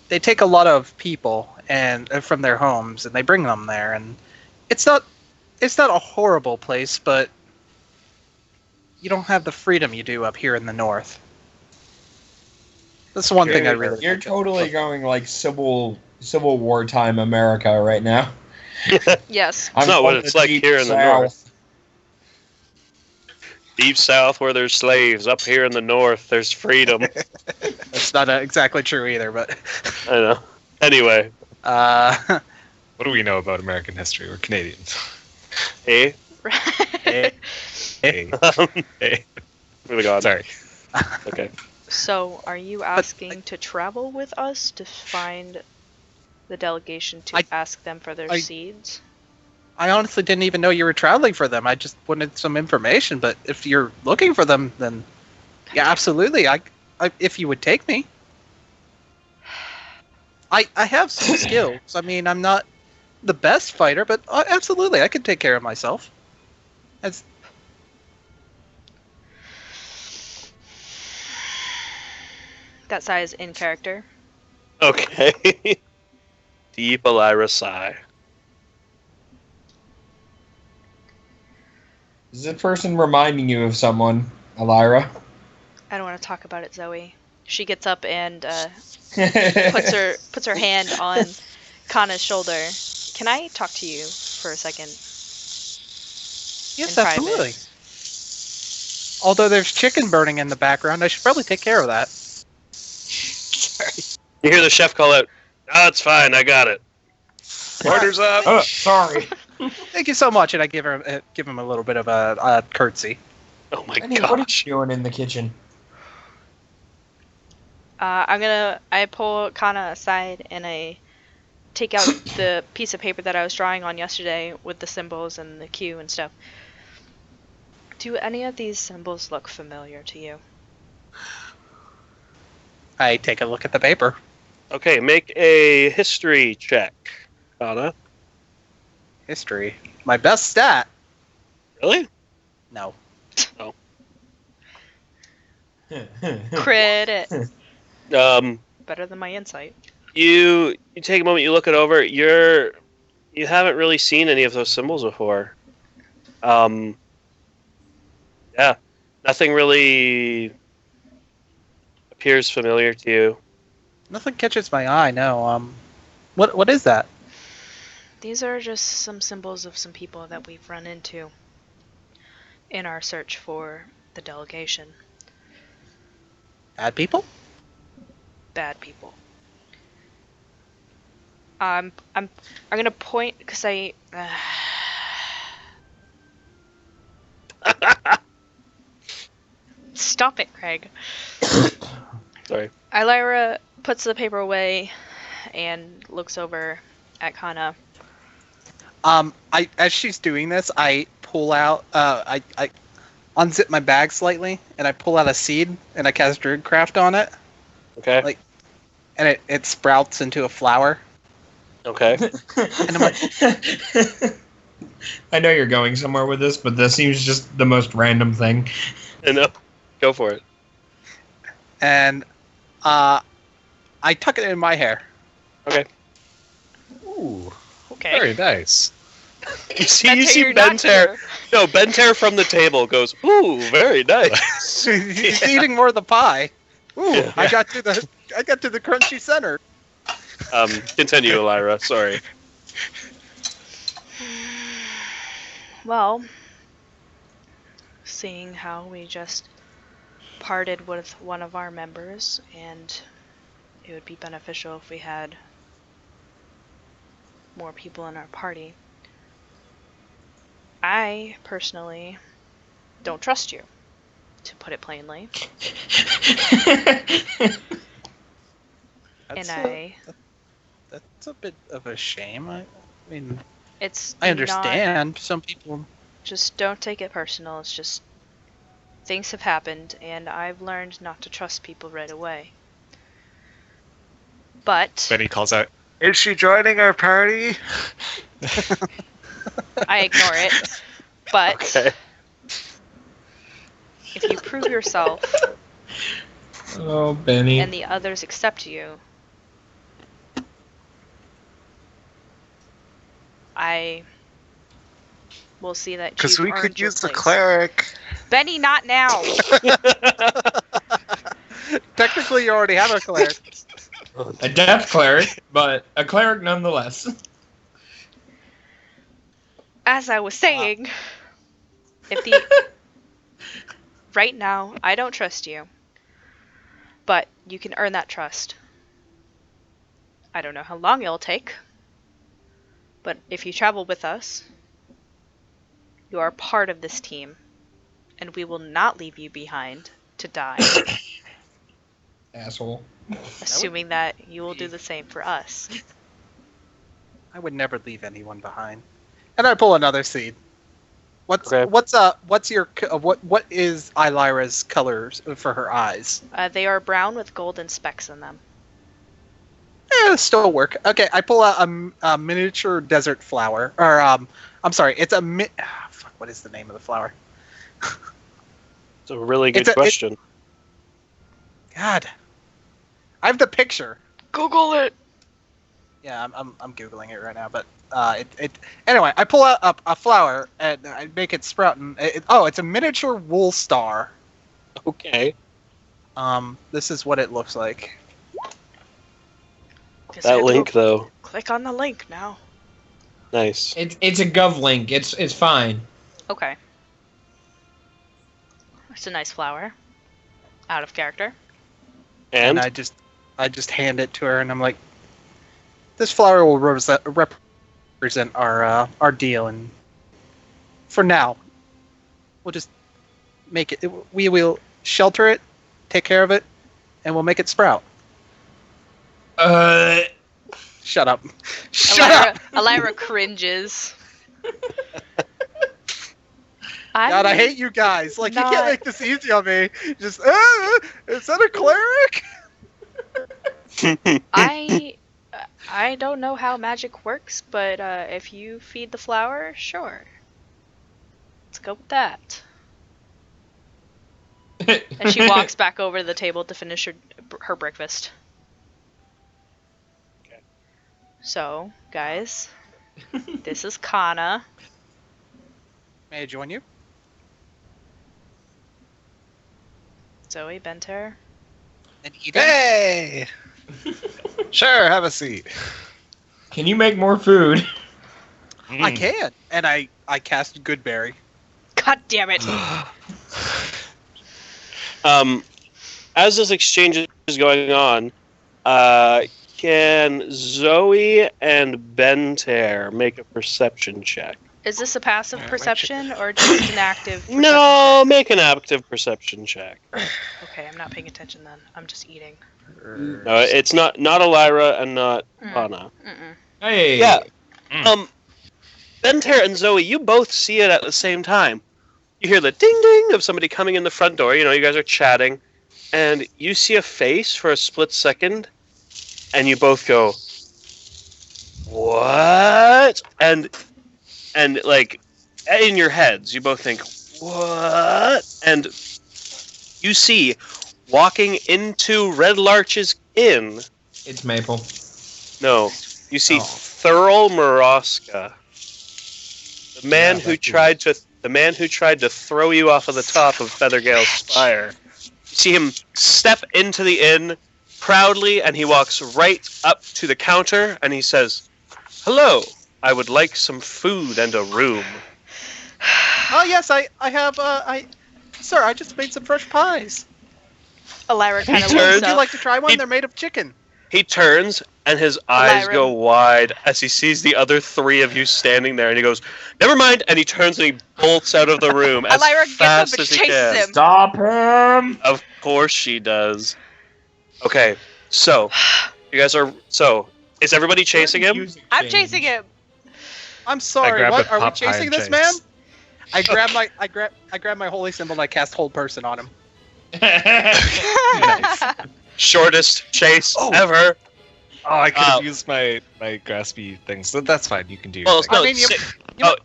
Speaker 7: They take a lot of people and from their homes and they bring them there, and it's not a horrible place, but you don't have the freedom you do up here in the north. That's one thing I really
Speaker 2: You're
Speaker 7: like.
Speaker 2: totally going like Civil War time America right now.
Speaker 5: Yes.
Speaker 1: It's not what
Speaker 2: from
Speaker 1: it's
Speaker 2: the
Speaker 1: like
Speaker 2: deep
Speaker 1: here in the
Speaker 2: south.
Speaker 1: north. Deep south where there's slaves. Up here in the north, there's freedom.
Speaker 7: That's not exactly true either, but
Speaker 1: I know. Anyway,
Speaker 3: What do we know about American history? We're Canadians.
Speaker 1: hey,
Speaker 7: eh,
Speaker 3: Hey. Hey.
Speaker 1: moving on.
Speaker 3: Sorry.
Speaker 1: Okay.
Speaker 5: So, are you asking to travel with us to find the delegation to
Speaker 7: I-
Speaker 5: ask them for their
Speaker 7: I-
Speaker 5: seeds?
Speaker 7: I honestly didn't even know you were traveling for them. I just wanted some information, but if you're looking for them, then yeah, absolutely. I if you would take me. I have some skills. I mean, I'm not the best fighter, but absolutely, I could take care of myself. As
Speaker 5: That size in character.
Speaker 1: Okay. Deep Elira sigh.
Speaker 2: Is this person reminding you of someone, Elira?
Speaker 5: I don't want to talk about it, Zoe. She gets up and puts her hand on Kana's shoulder. Can I talk to you for a second?
Speaker 7: yes,
Speaker 5: In private.
Speaker 7: absolutely. Although there's chicken burning in the background, I should probably take care of that.
Speaker 1: You hear the chef call out, "Oh, it's fine. I got it."
Speaker 3: Orders up!
Speaker 2: Oh, sorry.
Speaker 7: Thank you so much, and I give him a little bit of a curtsy.
Speaker 1: Oh my
Speaker 2: Penny, what are
Speaker 1: gosh.
Speaker 2: you doing in the kitchen?
Speaker 5: I pull Kana aside and I take out the piece of paper that I was drawing on yesterday with the symbols and the Q and stuff. Do any of these symbols look familiar to you?
Speaker 7: I take a look at the paper.
Speaker 1: Okay, make a history check, Anna.
Speaker 7: History. My best stat.
Speaker 1: Really?
Speaker 7: No.
Speaker 5: Credit.
Speaker 1: Um,
Speaker 5: Better than my insight.
Speaker 1: you take a moment, you look it over. You haven't really seen any of those symbols before. Yeah, nothing really appears familiar to you.
Speaker 7: Nothing catches my eye. No. What is that?
Speaker 5: These are just some symbols of some people that we've run into in our search for the delegation.
Speaker 7: Bad people?
Speaker 5: Bad people. I'm gonna point because I. Stop it, Craig.
Speaker 1: Sorry.
Speaker 5: Elira puts the paper away and looks over at Kana.
Speaker 7: As she's doing this, I pull out. I unzip my bag slightly, and I pull out a seed, and I cast Druidcraft on it,
Speaker 1: Okay.
Speaker 7: Like- and it sprouts into a flower.
Speaker 1: Okay.
Speaker 7: And I'm like,
Speaker 2: I know you're going somewhere with this, but this seems just the most random thing.
Speaker 1: I know. Go for it.
Speaker 7: and I tuck it in my hair.
Speaker 3: Ooh,
Speaker 5: Okay.
Speaker 3: very nice.
Speaker 1: You see,
Speaker 5: That's how you're not
Speaker 1: Bentair.
Speaker 5: here.
Speaker 1: No, Bentair from the table goes, "Ooh, very nice."
Speaker 7: He's eating more of the pie. Ooh,
Speaker 1: Yeah.
Speaker 7: I got to the crunchy center.
Speaker 1: Continue, Elira. Sorry.
Speaker 5: Well, seeing how we just parted with one of our members, and it would be beneficial if we had more people in our party. I, personally, don't trust you, to put it plainly.
Speaker 7: That's a bit of a shame. I mean,
Speaker 5: It's
Speaker 7: I understand some people.
Speaker 5: Just don't take it personal. It's just things have happened, and I've learned not to trust people right away. But
Speaker 3: Benny calls out, "Is she joining our party?"
Speaker 5: I ignore it. But
Speaker 1: Okay.
Speaker 5: if you prove yourself
Speaker 2: Oh, Benny.
Speaker 5: and the others accept you, I will see that
Speaker 3: Because
Speaker 5: you've
Speaker 3: we
Speaker 5: earned
Speaker 3: could
Speaker 5: your
Speaker 3: use the
Speaker 5: place.
Speaker 3: cleric.
Speaker 5: Benny, not now.
Speaker 7: Technically, you already have a cleric.
Speaker 2: A death cleric, but a cleric nonetheless.
Speaker 5: As I was saying, if the right now I don't trust you, but you can earn that trust. I don't know how long it'll take, but if you travel with us, you are part of this team, and we will not leave you behind to die,
Speaker 2: Asshole.
Speaker 5: assuming that you will do the same for us.
Speaker 7: I would never leave anyone behind. And I pull another seed. What is Ilyra's colors for her eyes?
Speaker 5: They are brown with golden specks in them.
Speaker 7: Still work. Okay, I pull out a miniature desert flower, or I'm sorry, it's a fuck. What is the name of the flower?
Speaker 1: It's a really good question.
Speaker 7: God, I have the picture.
Speaker 5: Google it.
Speaker 7: Yeah, I'm googling it right now, but anyway, I pull out a flower and I make it sprout, and it's a miniature wool star.
Speaker 1: Okay.
Speaker 7: This is what it looks like.
Speaker 5: Guess I
Speaker 1: That
Speaker 5: have to
Speaker 1: link, though.
Speaker 5: click on the link now.
Speaker 1: Nice.
Speaker 2: It's a gov link. It's fine.
Speaker 5: Okay. It's a nice flower. Out of character.
Speaker 1: And
Speaker 7: I just hand it to her, and I'm like, this flower will represent our deal, and for now, we'll just make it. We will shelter it, take care of it, and we'll make it sprout. Shut up. Shut up.
Speaker 5: Ilyra cringes.
Speaker 7: God, I hate you guys. Like, you
Speaker 5: not-
Speaker 7: can't make this easy on me. Just, is that a cleric?
Speaker 5: I don't know how magic works, but if you feed the flower, sure. Let's go with that. And she walks back over to the table to finish her breakfast.
Speaker 1: Okay.
Speaker 5: So, guys, this is Kana.
Speaker 7: May I join you?
Speaker 5: Zoe Benter.
Speaker 7: And Eden?
Speaker 3: Hey! Sure, have a seat.
Speaker 2: Can you make more food?
Speaker 7: I can. And I cast Goodberry.
Speaker 5: God damn it!
Speaker 1: As this exchange is going on, can Zoe and Benter make a perception check?
Speaker 5: Is this a passive perception or just an active perception
Speaker 1: No, make an active perception check.
Speaker 5: check? Okay, I'm not paying attention then. I'm just eating.
Speaker 1: No, it's not Ilyra and not Anna.
Speaker 5: Mm-mm.
Speaker 2: Hey.
Speaker 1: Yeah. Benter and Zoe, you both see it at the same time. You hear the ding ding of somebody coming in the front door. You know, you guys are chatting, and you see a face for a split second, and you both go, "What?" And like in your heads, you both think, "What?" And you see walking into Red Larch's inn.
Speaker 2: It's Maple.
Speaker 1: No, you see
Speaker 2: Oh.
Speaker 1: Thurl Moroska, the man
Speaker 2: Yeah,
Speaker 1: who
Speaker 2: that's
Speaker 1: tried to throw you off of the top of Feathergale's spire. You see him step into the inn proudly, and he walks right up to the counter, and he says, "Hello, I would like some food and a room."
Speaker 7: Oh yes, I have Sir, I just made some fresh pies.
Speaker 5: Elira kind of
Speaker 1: turns-
Speaker 5: looks
Speaker 7: Would you
Speaker 5: up.
Speaker 7: like to try one?
Speaker 1: He-
Speaker 7: They're made of chicken.
Speaker 1: He turns and his eyes
Speaker 5: Lyra.
Speaker 1: go wide as he sees the other three of you standing there, and he goes, "Never mind!" And he turns and he bolts out of the room as
Speaker 5: Elira gets
Speaker 1: fast
Speaker 5: up and
Speaker 1: as he
Speaker 5: chases
Speaker 1: can.
Speaker 5: him.
Speaker 2: Stop him!
Speaker 1: Of course she does. Okay, so you guys are is everybody chasing him?
Speaker 5: I'm chasing him.
Speaker 7: I'm sorry.
Speaker 3: grab
Speaker 7: What
Speaker 3: a
Speaker 7: are we
Speaker 3: Popeye
Speaker 7: chasing
Speaker 3: and
Speaker 7: this
Speaker 3: chase.
Speaker 7: man? I grab my holy symbol and I cast hold person on him.
Speaker 3: Nice.
Speaker 1: Shortest chase ever.
Speaker 3: Oh, I could have
Speaker 1: Uh,
Speaker 3: used my graspy things. So that's fine. You can do your
Speaker 1: Well,
Speaker 3: thing.
Speaker 1: no,
Speaker 7: I mean, you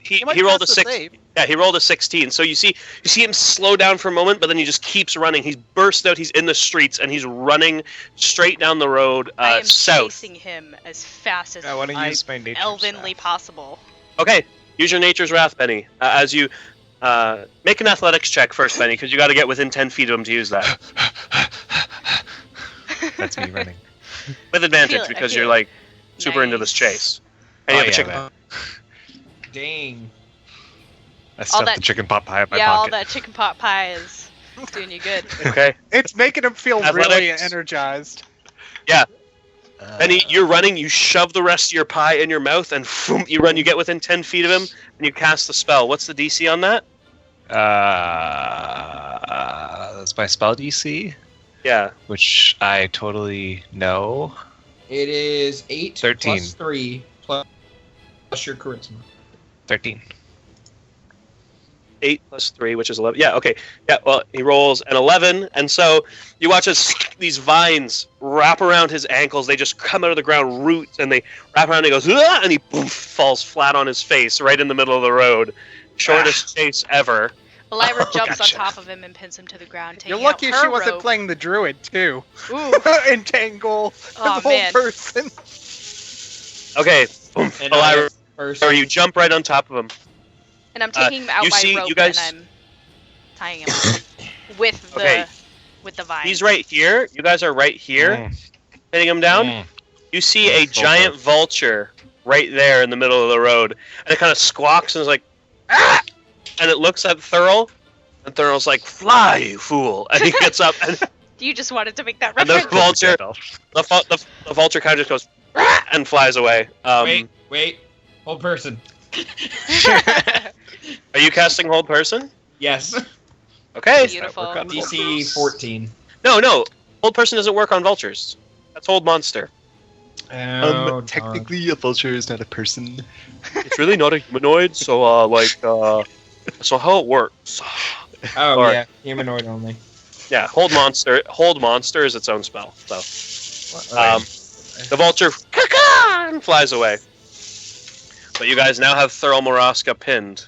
Speaker 1: he
Speaker 7: might
Speaker 1: rolled
Speaker 7: pass
Speaker 1: a
Speaker 7: the
Speaker 1: 6.
Speaker 7: save.
Speaker 1: Yeah, he rolled a 16. So you see him slow down for a moment, but then he just keeps running. He's burst out. He's in the streets, and he's running straight down the road
Speaker 5: I am
Speaker 1: south.
Speaker 5: chasing him as fast as
Speaker 3: I want to use my nature.
Speaker 5: elvenly
Speaker 3: staff.
Speaker 5: possible.
Speaker 1: Okay, use your Nature's Wrath, Benny, as you make an athletics check first, Benny, because you got to get within 10 feet of him to use that
Speaker 3: That's me running.
Speaker 1: with
Speaker 5: I
Speaker 1: advantage
Speaker 5: feel it, I
Speaker 1: because
Speaker 5: feel
Speaker 1: you're
Speaker 5: it.
Speaker 1: like super into this
Speaker 5: Nice.
Speaker 1: chase. And you have a chicken.
Speaker 3: man.
Speaker 2: Dang.
Speaker 3: I stuffed
Speaker 5: that-
Speaker 3: the chicken pot pie in my
Speaker 5: Yeah, all
Speaker 3: pocket.
Speaker 5: that chicken pot pie is doing you good.
Speaker 1: Okay,
Speaker 7: It's making him feel really
Speaker 1: Athletics.
Speaker 7: energized.
Speaker 1: Benny, you're running. You shove the rest of your pie in your mouth, and boom, you run. You get within 10 feet of him, and you cast the spell. What's the DC on that?
Speaker 3: That's my spell DC,
Speaker 1: Yeah.
Speaker 3: which I totally know.
Speaker 2: It is 8
Speaker 3: 13.
Speaker 2: plus 3 plus your charisma.
Speaker 3: 13.
Speaker 1: 8 plus 3, which is 11. Yeah, okay. Yeah, well, he rolls an 11, and so you watch as these vines wrap around his ankles. They just come out of the ground, roots, and they wrap around, and he goes, "Ah!" And he poof, falls flat on his face right in the middle of the road. Shortest chase ever.
Speaker 5: Elira jumps
Speaker 3: Gotcha.
Speaker 5: on top of him and pins him to the ground, taking
Speaker 7: You're lucky
Speaker 5: out
Speaker 7: she
Speaker 5: her
Speaker 7: wasn't
Speaker 5: rope.
Speaker 7: playing the druid too.
Speaker 5: Ooh,
Speaker 7: Entangle the
Speaker 5: oh
Speaker 7: whole
Speaker 5: man.
Speaker 7: person.
Speaker 1: Okay, boom.
Speaker 2: And
Speaker 1: Elira,
Speaker 2: first,
Speaker 1: or you jump right on top of him.
Speaker 5: And I'm taking him out
Speaker 1: you
Speaker 5: by
Speaker 1: see-
Speaker 5: rope
Speaker 1: you guys-
Speaker 5: and I'm tying him up with the
Speaker 1: Okay.
Speaker 5: with the vine.
Speaker 1: He's right here. You guys are right here, hitting him down.
Speaker 3: Mm.
Speaker 1: You see a
Speaker 3: Go
Speaker 1: giant
Speaker 3: for it.
Speaker 1: vulture right there in the middle of the road, and it kind of squawks and is like, "Ah!" And it looks at Thurl, and Thurl's like, "Fly, you fool!" And he gets up, and
Speaker 5: You just wanted to make that
Speaker 1: And the
Speaker 5: reference.
Speaker 1: vulture, the vulture kind of just goes "Ah!" and flies away.
Speaker 2: wait. Hold person.
Speaker 1: Are you casting Hold Person?
Speaker 2: Yes.
Speaker 1: Okay.
Speaker 5: Beautiful.
Speaker 3: Work on
Speaker 2: DC 14.
Speaker 1: No. Hold Person doesn't work on vultures. That's Hold Monster.
Speaker 2: Oh,
Speaker 3: technically, a vulture is not a person.
Speaker 1: It's really not a humanoid, so so how it works?
Speaker 2: Oh,
Speaker 1: Or-
Speaker 2: yeah. Humanoid only.
Speaker 1: Yeah, Hold Monster is its own spell. So the vulture and flies away. But you guys now have Thurl Maraska pinned.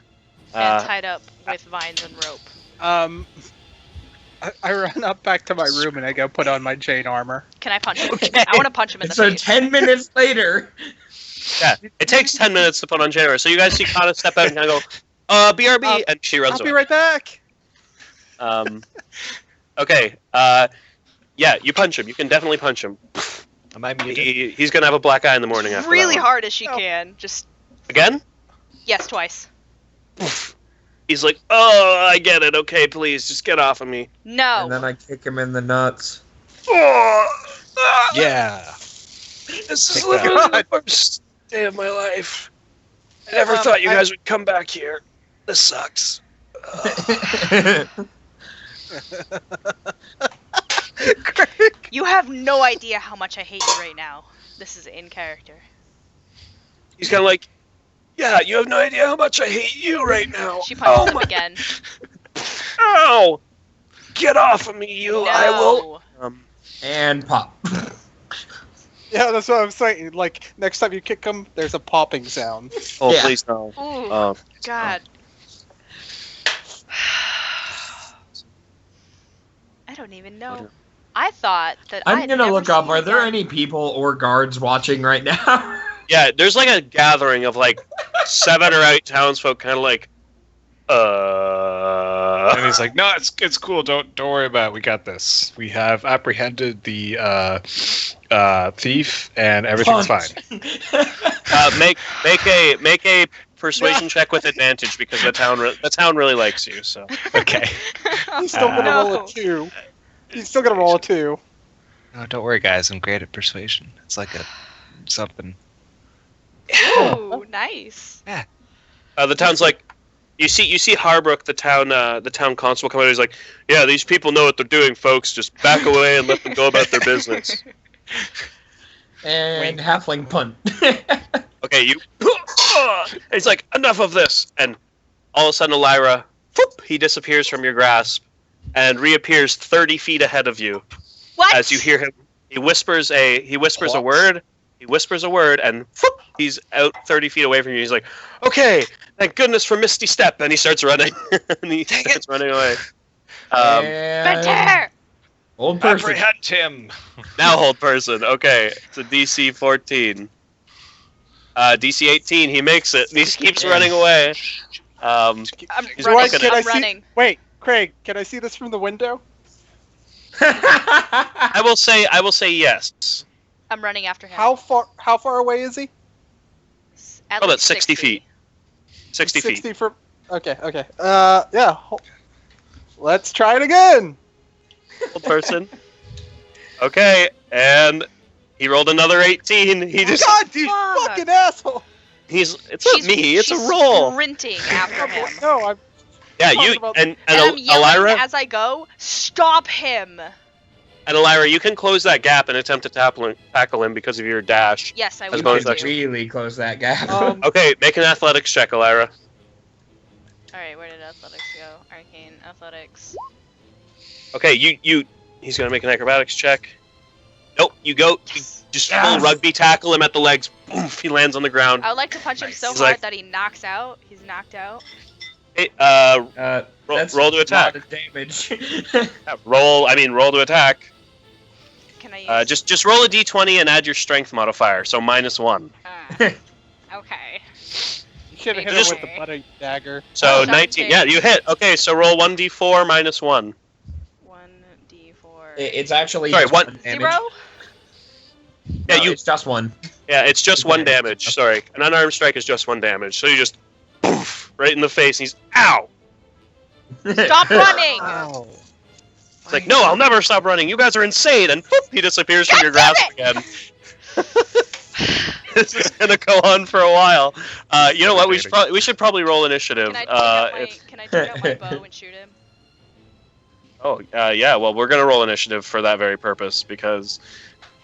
Speaker 5: And tied up with vines and rope.
Speaker 7: I run up back to my room and I go put on my chain armor.
Speaker 5: Can I punch him?
Speaker 2: Okay.
Speaker 5: I want to punch him in the
Speaker 2: So
Speaker 5: face.
Speaker 2: 10 minutes later.
Speaker 1: Yeah, it takes 10 minutes to put on January. So you guys see Kana step out and kind of go, BRB, and she runs
Speaker 7: I'll
Speaker 1: away.
Speaker 7: be right back.
Speaker 1: Okay. Yeah, you punch him. You can definitely punch him.
Speaker 3: Am I muted?
Speaker 1: He's gonna have a black eye in the morning after
Speaker 5: Really
Speaker 1: that one.
Speaker 5: hard as she
Speaker 7: No.
Speaker 5: can. Just
Speaker 1: Again?
Speaker 5: yes, twice.
Speaker 1: He's like, oh, I get it. Okay, please, just get off of me.
Speaker 5: No.
Speaker 2: And then I kick him in the nuts.
Speaker 3: Yeah.
Speaker 1: This is
Speaker 3: Take
Speaker 1: literally
Speaker 7: that.
Speaker 1: the worst day of my life. I never
Speaker 7: Um,
Speaker 1: thought you
Speaker 7: I-
Speaker 1: guys would come back here. This sucks.
Speaker 5: You have no idea how much I hate you right now. This is in character.
Speaker 1: He's kind of like, yeah, you have no idea how much I hate you right now.
Speaker 5: She punches
Speaker 1: Oh
Speaker 5: him
Speaker 1: my,
Speaker 5: again.
Speaker 1: ow! Get off of me, you!
Speaker 5: No.
Speaker 1: I will.
Speaker 2: And pop.
Speaker 7: Yeah, that's what I'm saying. Like, next time you kick him, there's a popping sound.
Speaker 1: Oh,
Speaker 2: Yeah.
Speaker 1: please no.
Speaker 5: Ooh, God. I don't even know. I thought that
Speaker 2: I'm
Speaker 5: I'd
Speaker 2: gonna
Speaker 5: never
Speaker 2: look up,
Speaker 5: seen
Speaker 2: are
Speaker 5: you
Speaker 2: there
Speaker 5: again.
Speaker 2: any people or guards watching right now?
Speaker 1: Yeah, there's like a gathering of like 7 or 8 townsfolk, kind of like,
Speaker 3: And he's like, "No, it's cool. Don't worry about it. We got this. We have apprehended the thief, and everything's
Speaker 2: Punch.
Speaker 3: fine."
Speaker 1: make a persuasion check with advantage because the town really likes you. So
Speaker 6: Okay.
Speaker 4: He's still gonna
Speaker 5: No.
Speaker 4: roll a 2. He's still gonna roll a 2.
Speaker 6: No, don't worry, guys. I'm great at persuasion. It's like a something.
Speaker 5: Ooh, nice.
Speaker 1: the town's like, you see Harbrook, the town constable, come out. He's like, yeah, these people know what they're doing, folks. Just back away and let them go about their business.
Speaker 2: And halfling punt.
Speaker 1: Okay, you. He's like, enough of this, and all of a sudden, Elira, whoop, he disappears from your grasp and reappears 30 feet ahead of you.
Speaker 5: What?
Speaker 1: As you hear him, he whispers a word. He whispers a word, and whoop, he's out 30 feet away from you. He's like, "Okay, thank goodness for Misty Step," and he starts running. And he starts running away.
Speaker 2: And
Speaker 5: Better!
Speaker 2: old person.
Speaker 6: Apprehend him.
Speaker 1: Now hold person. Okay, it's a DC 14. DC 18. He makes it. And he keeps running away.
Speaker 5: I'm
Speaker 1: He's
Speaker 5: running.
Speaker 1: walking
Speaker 4: Can I
Speaker 5: I'm
Speaker 4: see-
Speaker 5: running.
Speaker 4: Wait, Craig, can I see this from the window?
Speaker 1: I will say yes.
Speaker 5: I'm running after him.
Speaker 4: How far away is he?
Speaker 5: At
Speaker 1: About
Speaker 5: least
Speaker 1: 60 feet. 60 feet.
Speaker 4: 60 from. Okay. Yeah. Let's try it again.
Speaker 1: Hold person. Okay, and he rolled another 18. He just
Speaker 4: God, you
Speaker 5: Fuck.
Speaker 4: fucking asshole!
Speaker 1: it's not me. It's a
Speaker 5: she's
Speaker 1: roll.
Speaker 5: Sprinting after him.
Speaker 4: No, I'm.
Speaker 1: Yeah,
Speaker 4: talking
Speaker 1: you
Speaker 4: about-
Speaker 1: and
Speaker 5: I'm yelling
Speaker 1: Elira
Speaker 5: as I go, stop him!
Speaker 1: and Elira, you can close that gap and attempt to tackle him because of your dash.
Speaker 5: Yes, I
Speaker 1: As
Speaker 5: will.
Speaker 2: You
Speaker 1: bonus
Speaker 2: can
Speaker 1: action.
Speaker 2: really close that gap.
Speaker 1: Okay, make an athletics check, Elira.
Speaker 5: Alright, where did athletics go? Arcane athletics.
Speaker 1: Okay, he's gonna make an acrobatics check. Nope, you just full rugby tackle him at the legs. Boom, he lands on the ground.
Speaker 5: I would like to punch him so
Speaker 1: He's
Speaker 5: hard
Speaker 1: like-
Speaker 5: that he knocks out. He's knocked out.
Speaker 1: Hey,
Speaker 2: That's
Speaker 1: roll to attack.
Speaker 2: a lot of damage.
Speaker 1: roll to attack.
Speaker 5: Can I use...
Speaker 1: Just roll a d20 and add your strength modifier, so -1.
Speaker 5: Okay.
Speaker 4: You should have hit
Speaker 1: Just-
Speaker 4: him with the butter dagger.
Speaker 1: So
Speaker 5: Oh,
Speaker 1: 19.
Speaker 5: 17.
Speaker 1: Yeah, you hit. Okay, so roll 1d4 -1.
Speaker 5: 1d4.
Speaker 2: It's actually
Speaker 1: Sorry,
Speaker 2: just
Speaker 1: what-
Speaker 2: one damage.
Speaker 5: 0?
Speaker 1: Yeah,
Speaker 2: No, it's just one.
Speaker 1: Yeah, it's just one
Speaker 2: Okay.
Speaker 1: damage. Sorry, an unarmed strike is just one damage. So you just poof, right in the face. And he's ow.
Speaker 5: Stop running!
Speaker 4: Ow.
Speaker 1: It's like, no, I'll never stop running. You guys are insane. And poof, he disappears from your
Speaker 5: God
Speaker 1: grasp
Speaker 5: damn
Speaker 1: again. This is gonna go on for a while. You know what? We should probably roll initiative.
Speaker 5: Can I take out my bow and shoot him?
Speaker 1: Yeah. Well, we're gonna roll initiative for that very purpose because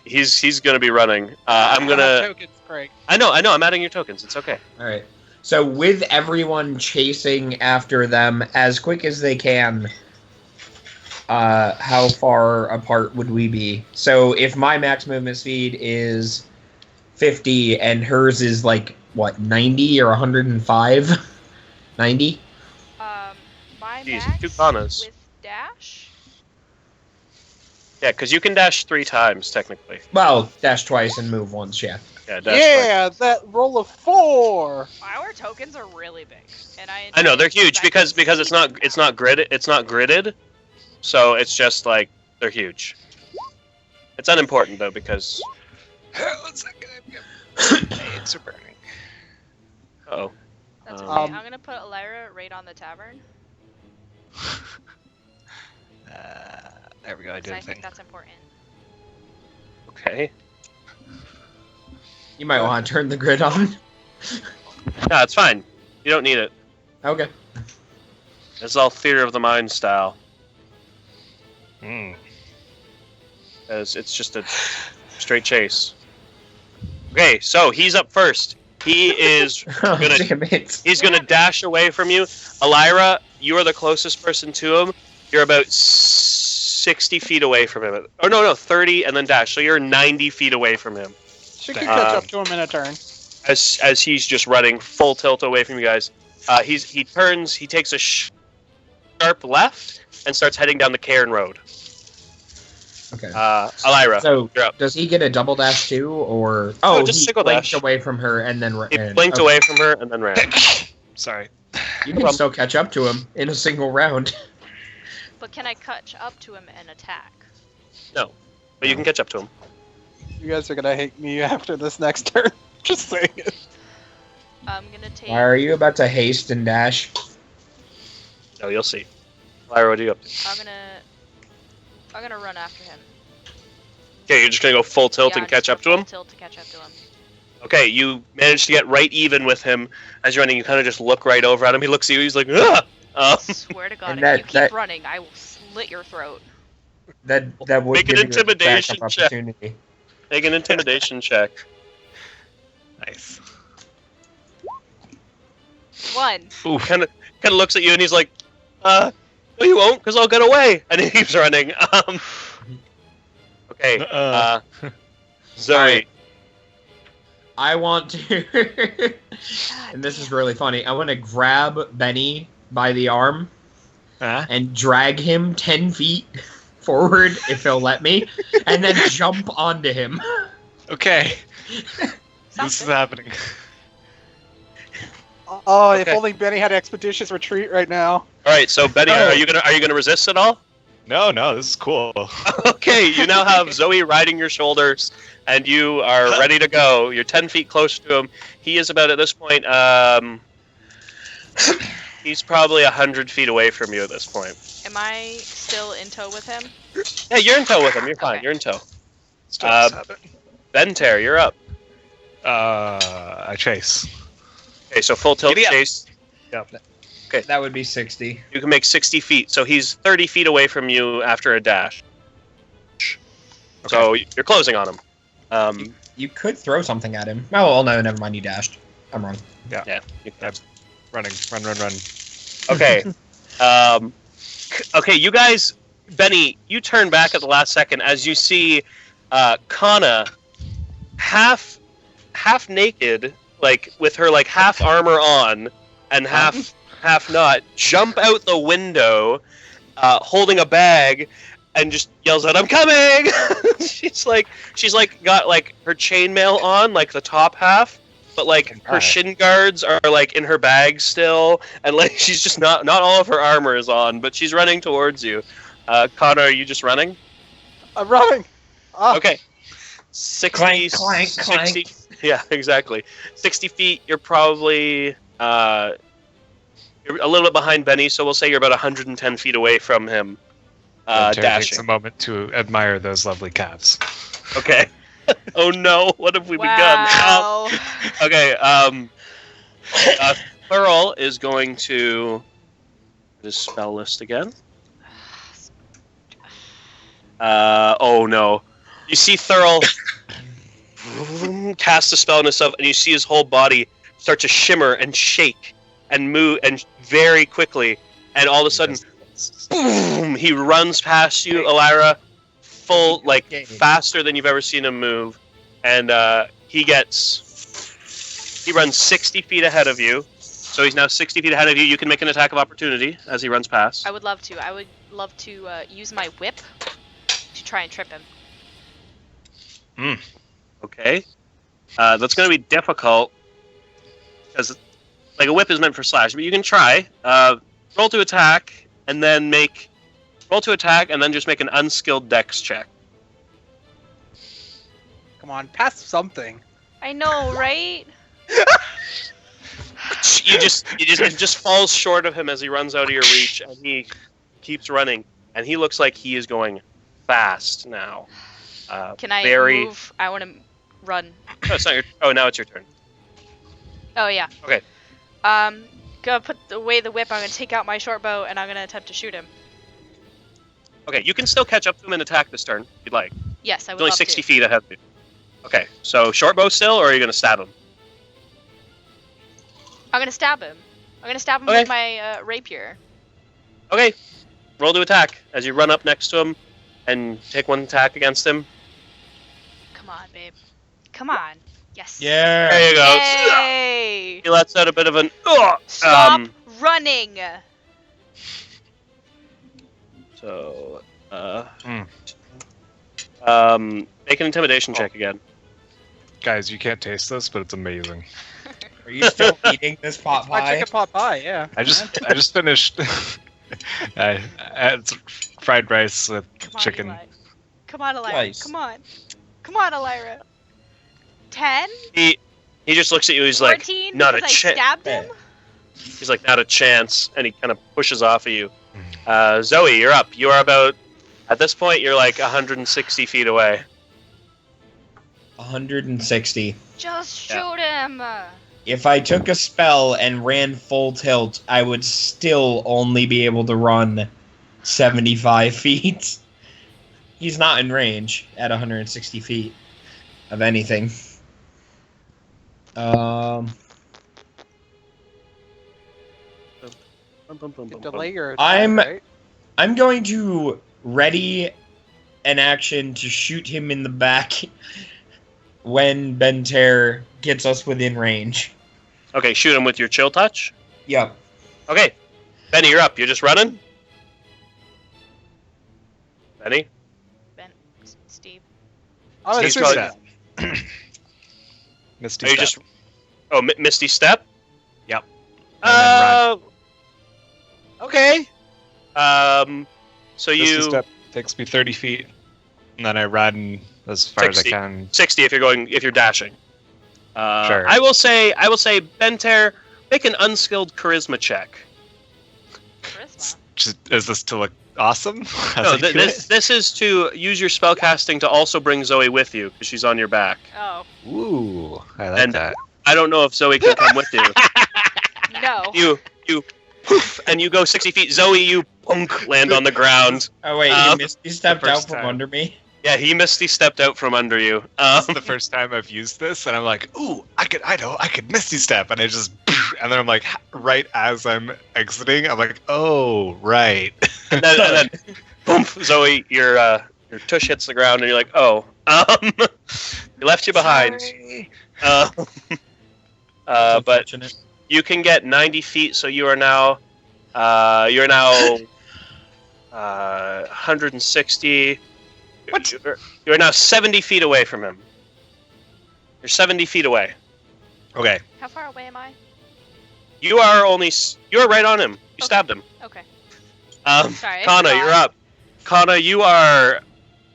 Speaker 1: he's gonna be running. I'm gonna.
Speaker 4: Tokens, Craig.
Speaker 1: I know. I'm adding your tokens. It's okay.
Speaker 2: All right. So with everyone chasing after them as quick as they can, how far apart would we be? So if my max movement speed is 50 and hers is like what 90 or 105? 90?
Speaker 5: My
Speaker 1: Jeez,
Speaker 5: max
Speaker 1: two kanas.
Speaker 5: with dash?
Speaker 1: Yeah, because you can dash 3 times technically.
Speaker 2: Well, dash twice and move once. Yeah.
Speaker 1: Yeah. Dash
Speaker 4: Yeah, that roll of 4.
Speaker 5: Our tokens are really big, and
Speaker 1: I know they're huge because it's not gridded, so it's just like they're huge. It's unimportant though because
Speaker 6: What's that guy? It's burning.
Speaker 1: oh
Speaker 5: That's okay.
Speaker 1: Um,
Speaker 5: I'm gonna put Elira right on the tavern.
Speaker 6: There we go. I
Speaker 5: Because
Speaker 6: did
Speaker 5: I
Speaker 6: a
Speaker 5: think
Speaker 6: thing.
Speaker 5: that's important.
Speaker 1: okay.
Speaker 2: You might want to turn the grid on.
Speaker 1: No, it's fine. You don't need it.
Speaker 2: Okay.
Speaker 1: It's all theater of the mind style.
Speaker 6: Mm.
Speaker 1: As it's just a straight chase. Okay, so he's up first. He is
Speaker 2: Oh,
Speaker 1: Gonna-
Speaker 2: damn it.
Speaker 1: he's gonna dash away from you. Elira, you are the closest person to him. You're about 60 feet away from him. Oh no, 30 and then dash. So you're 90 feet away from him.
Speaker 4: She can catch
Speaker 1: Um,
Speaker 4: up to him in a turn.
Speaker 1: As he's just running full tilt away from you guys. He turns. He takes a sharp left and starts heading down the Cairn Road.
Speaker 2: Okay.
Speaker 1: Elira,
Speaker 2: So
Speaker 1: you're up.
Speaker 2: does he get a double dash too, or
Speaker 1: No,
Speaker 2: oh,
Speaker 1: just
Speaker 2: he
Speaker 1: single
Speaker 2: blinked
Speaker 1: dash.
Speaker 2: away from her and then
Speaker 1: He
Speaker 2: ran?
Speaker 1: blinked
Speaker 2: Okay.
Speaker 1: away from her and then ran.
Speaker 6: Sorry.
Speaker 2: You can still catch up to him in a single round.
Speaker 5: But can I catch up to him and attack?
Speaker 1: But you can catch up to him.
Speaker 4: You guys are gonna hate me after this next turn. Just saying it.
Speaker 5: I'm gonna take.
Speaker 2: Why are you about to haste and dash?
Speaker 1: No, you'll see. Lyra, what are you up to?
Speaker 5: I'm gonna run after him.
Speaker 1: Okay, you're just gonna go full tilt
Speaker 5: Yeah,
Speaker 1: and catch
Speaker 5: just
Speaker 1: up to
Speaker 5: full
Speaker 1: him?
Speaker 5: Tilt to catch up to him.
Speaker 1: Okay, you manage to get right even with him as you're running. You kind of just look right over at him. He looks at you. He's like, "Ugh!"
Speaker 5: Swear to God,
Speaker 2: And
Speaker 5: if
Speaker 2: that-
Speaker 5: you keep
Speaker 2: that-
Speaker 5: running, I will slit your throat.
Speaker 2: That would
Speaker 1: Make an
Speaker 2: give you a
Speaker 1: intimidation
Speaker 2: backup
Speaker 1: check.
Speaker 2: opportunity.
Speaker 1: Make an intimidation check.
Speaker 3: Nice.
Speaker 5: 1.
Speaker 1: Kind of looks at you and he's like, no, you won't, because I'll get away. And he keeps running. Okay. Zoe.
Speaker 2: Alright. I want to,
Speaker 5: God
Speaker 2: and this
Speaker 5: damn.
Speaker 2: is really funny. I want to grab Benny by the arm
Speaker 3: Huh?
Speaker 2: and drag him 10 feet forward if he'll let me, and then jump onto him.
Speaker 3: Okay.
Speaker 5: Sounds
Speaker 3: This is
Speaker 5: good.
Speaker 3: happening.
Speaker 4: Oh, if
Speaker 1: Okay.
Speaker 4: only Benny had expeditious retreat right now.
Speaker 1: All right. So Betty,
Speaker 3: Oh.
Speaker 1: are you gonna resist at all?
Speaker 3: No, this is cool.
Speaker 1: Okay. You now have Zoe riding your shoulders, and you are ready to go. You're 10 feet close to him. He is about at this point. He's probably 100 feet away from you at this point.
Speaker 5: Am I still in tow with him?
Speaker 1: Yeah, you're in tow with him. You're fine.
Speaker 5: Okay.
Speaker 1: You're in tow.
Speaker 3: Stuff happen.
Speaker 1: Bentair, you're up.
Speaker 3: I chase.
Speaker 1: Okay, so full tilt
Speaker 3: Giddy up.
Speaker 1: chase.
Speaker 2: That would be 60.
Speaker 1: You can make 60 feet. So he's 30 feet away from you after a dash. So you're closing on him.
Speaker 2: You could throw something at him. Oh, well, no, never mind. You dashed. I'm wrong.
Speaker 1: Yeah. You can.
Speaker 3: Running. Run.
Speaker 1: Okay. Okay, you guys, Benny, you turn back at the last second as you see Kana half naked, like with her like half armor on and half not, jump out the window, holding a bag, and just yells out, "I'm coming!" she's like got like her chainmail on, like the top half. But like her shin guards are like in her bag still, and like she's just not all of her armor is on, but she's running towards you. Connor, are you just running?
Speaker 4: I'm running. Ah,
Speaker 1: Okay. 60,
Speaker 2: Clank, clank,
Speaker 1: 60 Yeah, exactly. 60 feet. You're probably you're a little bit behind Benny, so we'll say you're about 110 feet away from him.
Speaker 3: Takes a
Speaker 1: Dashing.
Speaker 3: moment to admire those lovely calves.
Speaker 1: Okay. Oh no! What have we begun?
Speaker 5: Wow.
Speaker 1: Okay, Thurl is going to this spell list again. Oh no. You see Thurl cast a spell on himself, and you see his whole body start to shimmer and shake and move, and very quickly, and all of a sudden, boom! He runs past you, Elira, full, like, faster than you've ever seen him move, and he runs 60 feet ahead of you. So he's now 60 feet ahead of you. You can make an attack of opportunity as he runs past.
Speaker 5: I would love to. I would love to use my whip to try and trip him.
Speaker 1: Okay. That's going to be difficult because, like, a whip is meant for slash, but you can try. Roll to attack, and then just make an unskilled dex check.
Speaker 7: Come on, pass something.
Speaker 5: I know, right?
Speaker 1: It just falls short of him as he runs out of your reach, and he keeps running, and he looks like he is going fast now.
Speaker 5: Can I
Speaker 1: very...
Speaker 5: move? I want to run.
Speaker 1: No, it's not your. Oh, now it's your turn.
Speaker 5: Oh yeah.
Speaker 1: Okay.
Speaker 5: Gonna put away the whip. I'm gonna take out my short bow and I'm gonna attempt to shoot him.
Speaker 1: Okay, you can still catch up to him and attack this turn if you'd like.
Speaker 5: Yes, I
Speaker 1: He's
Speaker 5: would
Speaker 1: only
Speaker 5: love
Speaker 1: 60
Speaker 5: to.
Speaker 1: feet ahead of you. Okay, so short bow still, or are you going to stab him?
Speaker 5: I'm gonna stab him. I'm gonna stab him
Speaker 1: Okay.
Speaker 5: with my rapier.
Speaker 1: Okay, roll to attack as you run up next to him and take one attack against him.
Speaker 5: Come on, babe. Come on. Yes.
Speaker 2: Yeah.
Speaker 1: There you go.
Speaker 5: Yay!
Speaker 1: He lets out a bit of an
Speaker 5: Stop running.
Speaker 1: So,
Speaker 3: Hmm.
Speaker 1: make an intimidation check again.
Speaker 3: Guys, you can't taste this, but it's amazing.
Speaker 2: Are you still eating this pot
Speaker 7: My
Speaker 2: pie?
Speaker 7: chicken pot pie, yeah.
Speaker 3: I just finished. I had some fried rice with
Speaker 5: Come on,
Speaker 3: chicken.
Speaker 5: Eli. Come on, Elira.
Speaker 2: Nice.
Speaker 5: Come on. Come on, Elira. 10?
Speaker 1: He just looks at you. He's like,
Speaker 5: 14
Speaker 1: not a
Speaker 5: because I
Speaker 1: chance.
Speaker 5: stabbed him?
Speaker 1: He's like, not a chance, and he kind of pushes off of you. Zoe, you're up. You are about, at this point, you're like 160 feet away.
Speaker 2: 160.
Speaker 5: Just shoot him!
Speaker 2: If I took a spell and ran full tilt, I would still only be able to run 75 feet. He's not in range at 160 feet of anything.
Speaker 4: You delay your attack,
Speaker 2: I'm-
Speaker 4: right?
Speaker 2: I'm going to ready an action to shoot him in the back when Bentaire gets us within range.
Speaker 1: Okay, shoot him with your chill touch.
Speaker 2: Yep.
Speaker 1: Okay, Benny, you're up. You're just running. Benny,
Speaker 5: Steve.
Speaker 4: Oh,
Speaker 1: Steve's
Speaker 4: it's
Speaker 1: calling-
Speaker 3: Misty
Speaker 1: are you
Speaker 3: step.
Speaker 1: just? Oh, Misty Step.
Speaker 3: Yep. And then
Speaker 1: Okay. So
Speaker 3: Misty
Speaker 1: you
Speaker 3: step takes me 30 feet, and then I run as far as I
Speaker 1: 60.
Speaker 3: can.
Speaker 1: 60 if you're dashing.
Speaker 3: Sure.
Speaker 1: I will say Bentaire, make an unskilled charisma check.
Speaker 5: Charisma.
Speaker 3: Is this to look awesome? as
Speaker 1: No,
Speaker 3: I do
Speaker 1: this is to use your spellcasting to also bring Zoe with you because she's on your back.
Speaker 5: Oh,
Speaker 3: it? Ooh, I like
Speaker 1: And-
Speaker 3: that.
Speaker 1: I don't know if Zoe can come with you.
Speaker 5: no.
Speaker 1: You poof, and you go 60 feet. Zoe, you punk, land on the ground.
Speaker 2: Oh wait, you stepped
Speaker 3: the
Speaker 2: out
Speaker 3: first
Speaker 2: from
Speaker 3: time.
Speaker 2: under me.
Speaker 1: Yeah, he Misty stepped out from under you.
Speaker 3: This is the first time I've used this, and I'm like, ooh, I could Misty Step, and I just, and then I'm like, right as I'm exiting, I'm like, oh, right.
Speaker 1: and then boom, Zoe, your tush hits the ground, and you're like, oh, he left you behind.
Speaker 3: Sorry.
Speaker 1: But
Speaker 2: Unfortunate.
Speaker 1: you can get 90 feet, so you are now, 160.
Speaker 3: What?
Speaker 1: You're now 70 feet away from him. You're 70 feet away.
Speaker 3: Okay.
Speaker 5: How far away am I?
Speaker 1: You're right on him. You
Speaker 5: Okay.
Speaker 1: stabbed him.
Speaker 5: Okay. Sorry, I
Speaker 1: Kana,
Speaker 5: forgot.
Speaker 1: you're up. Kana, you are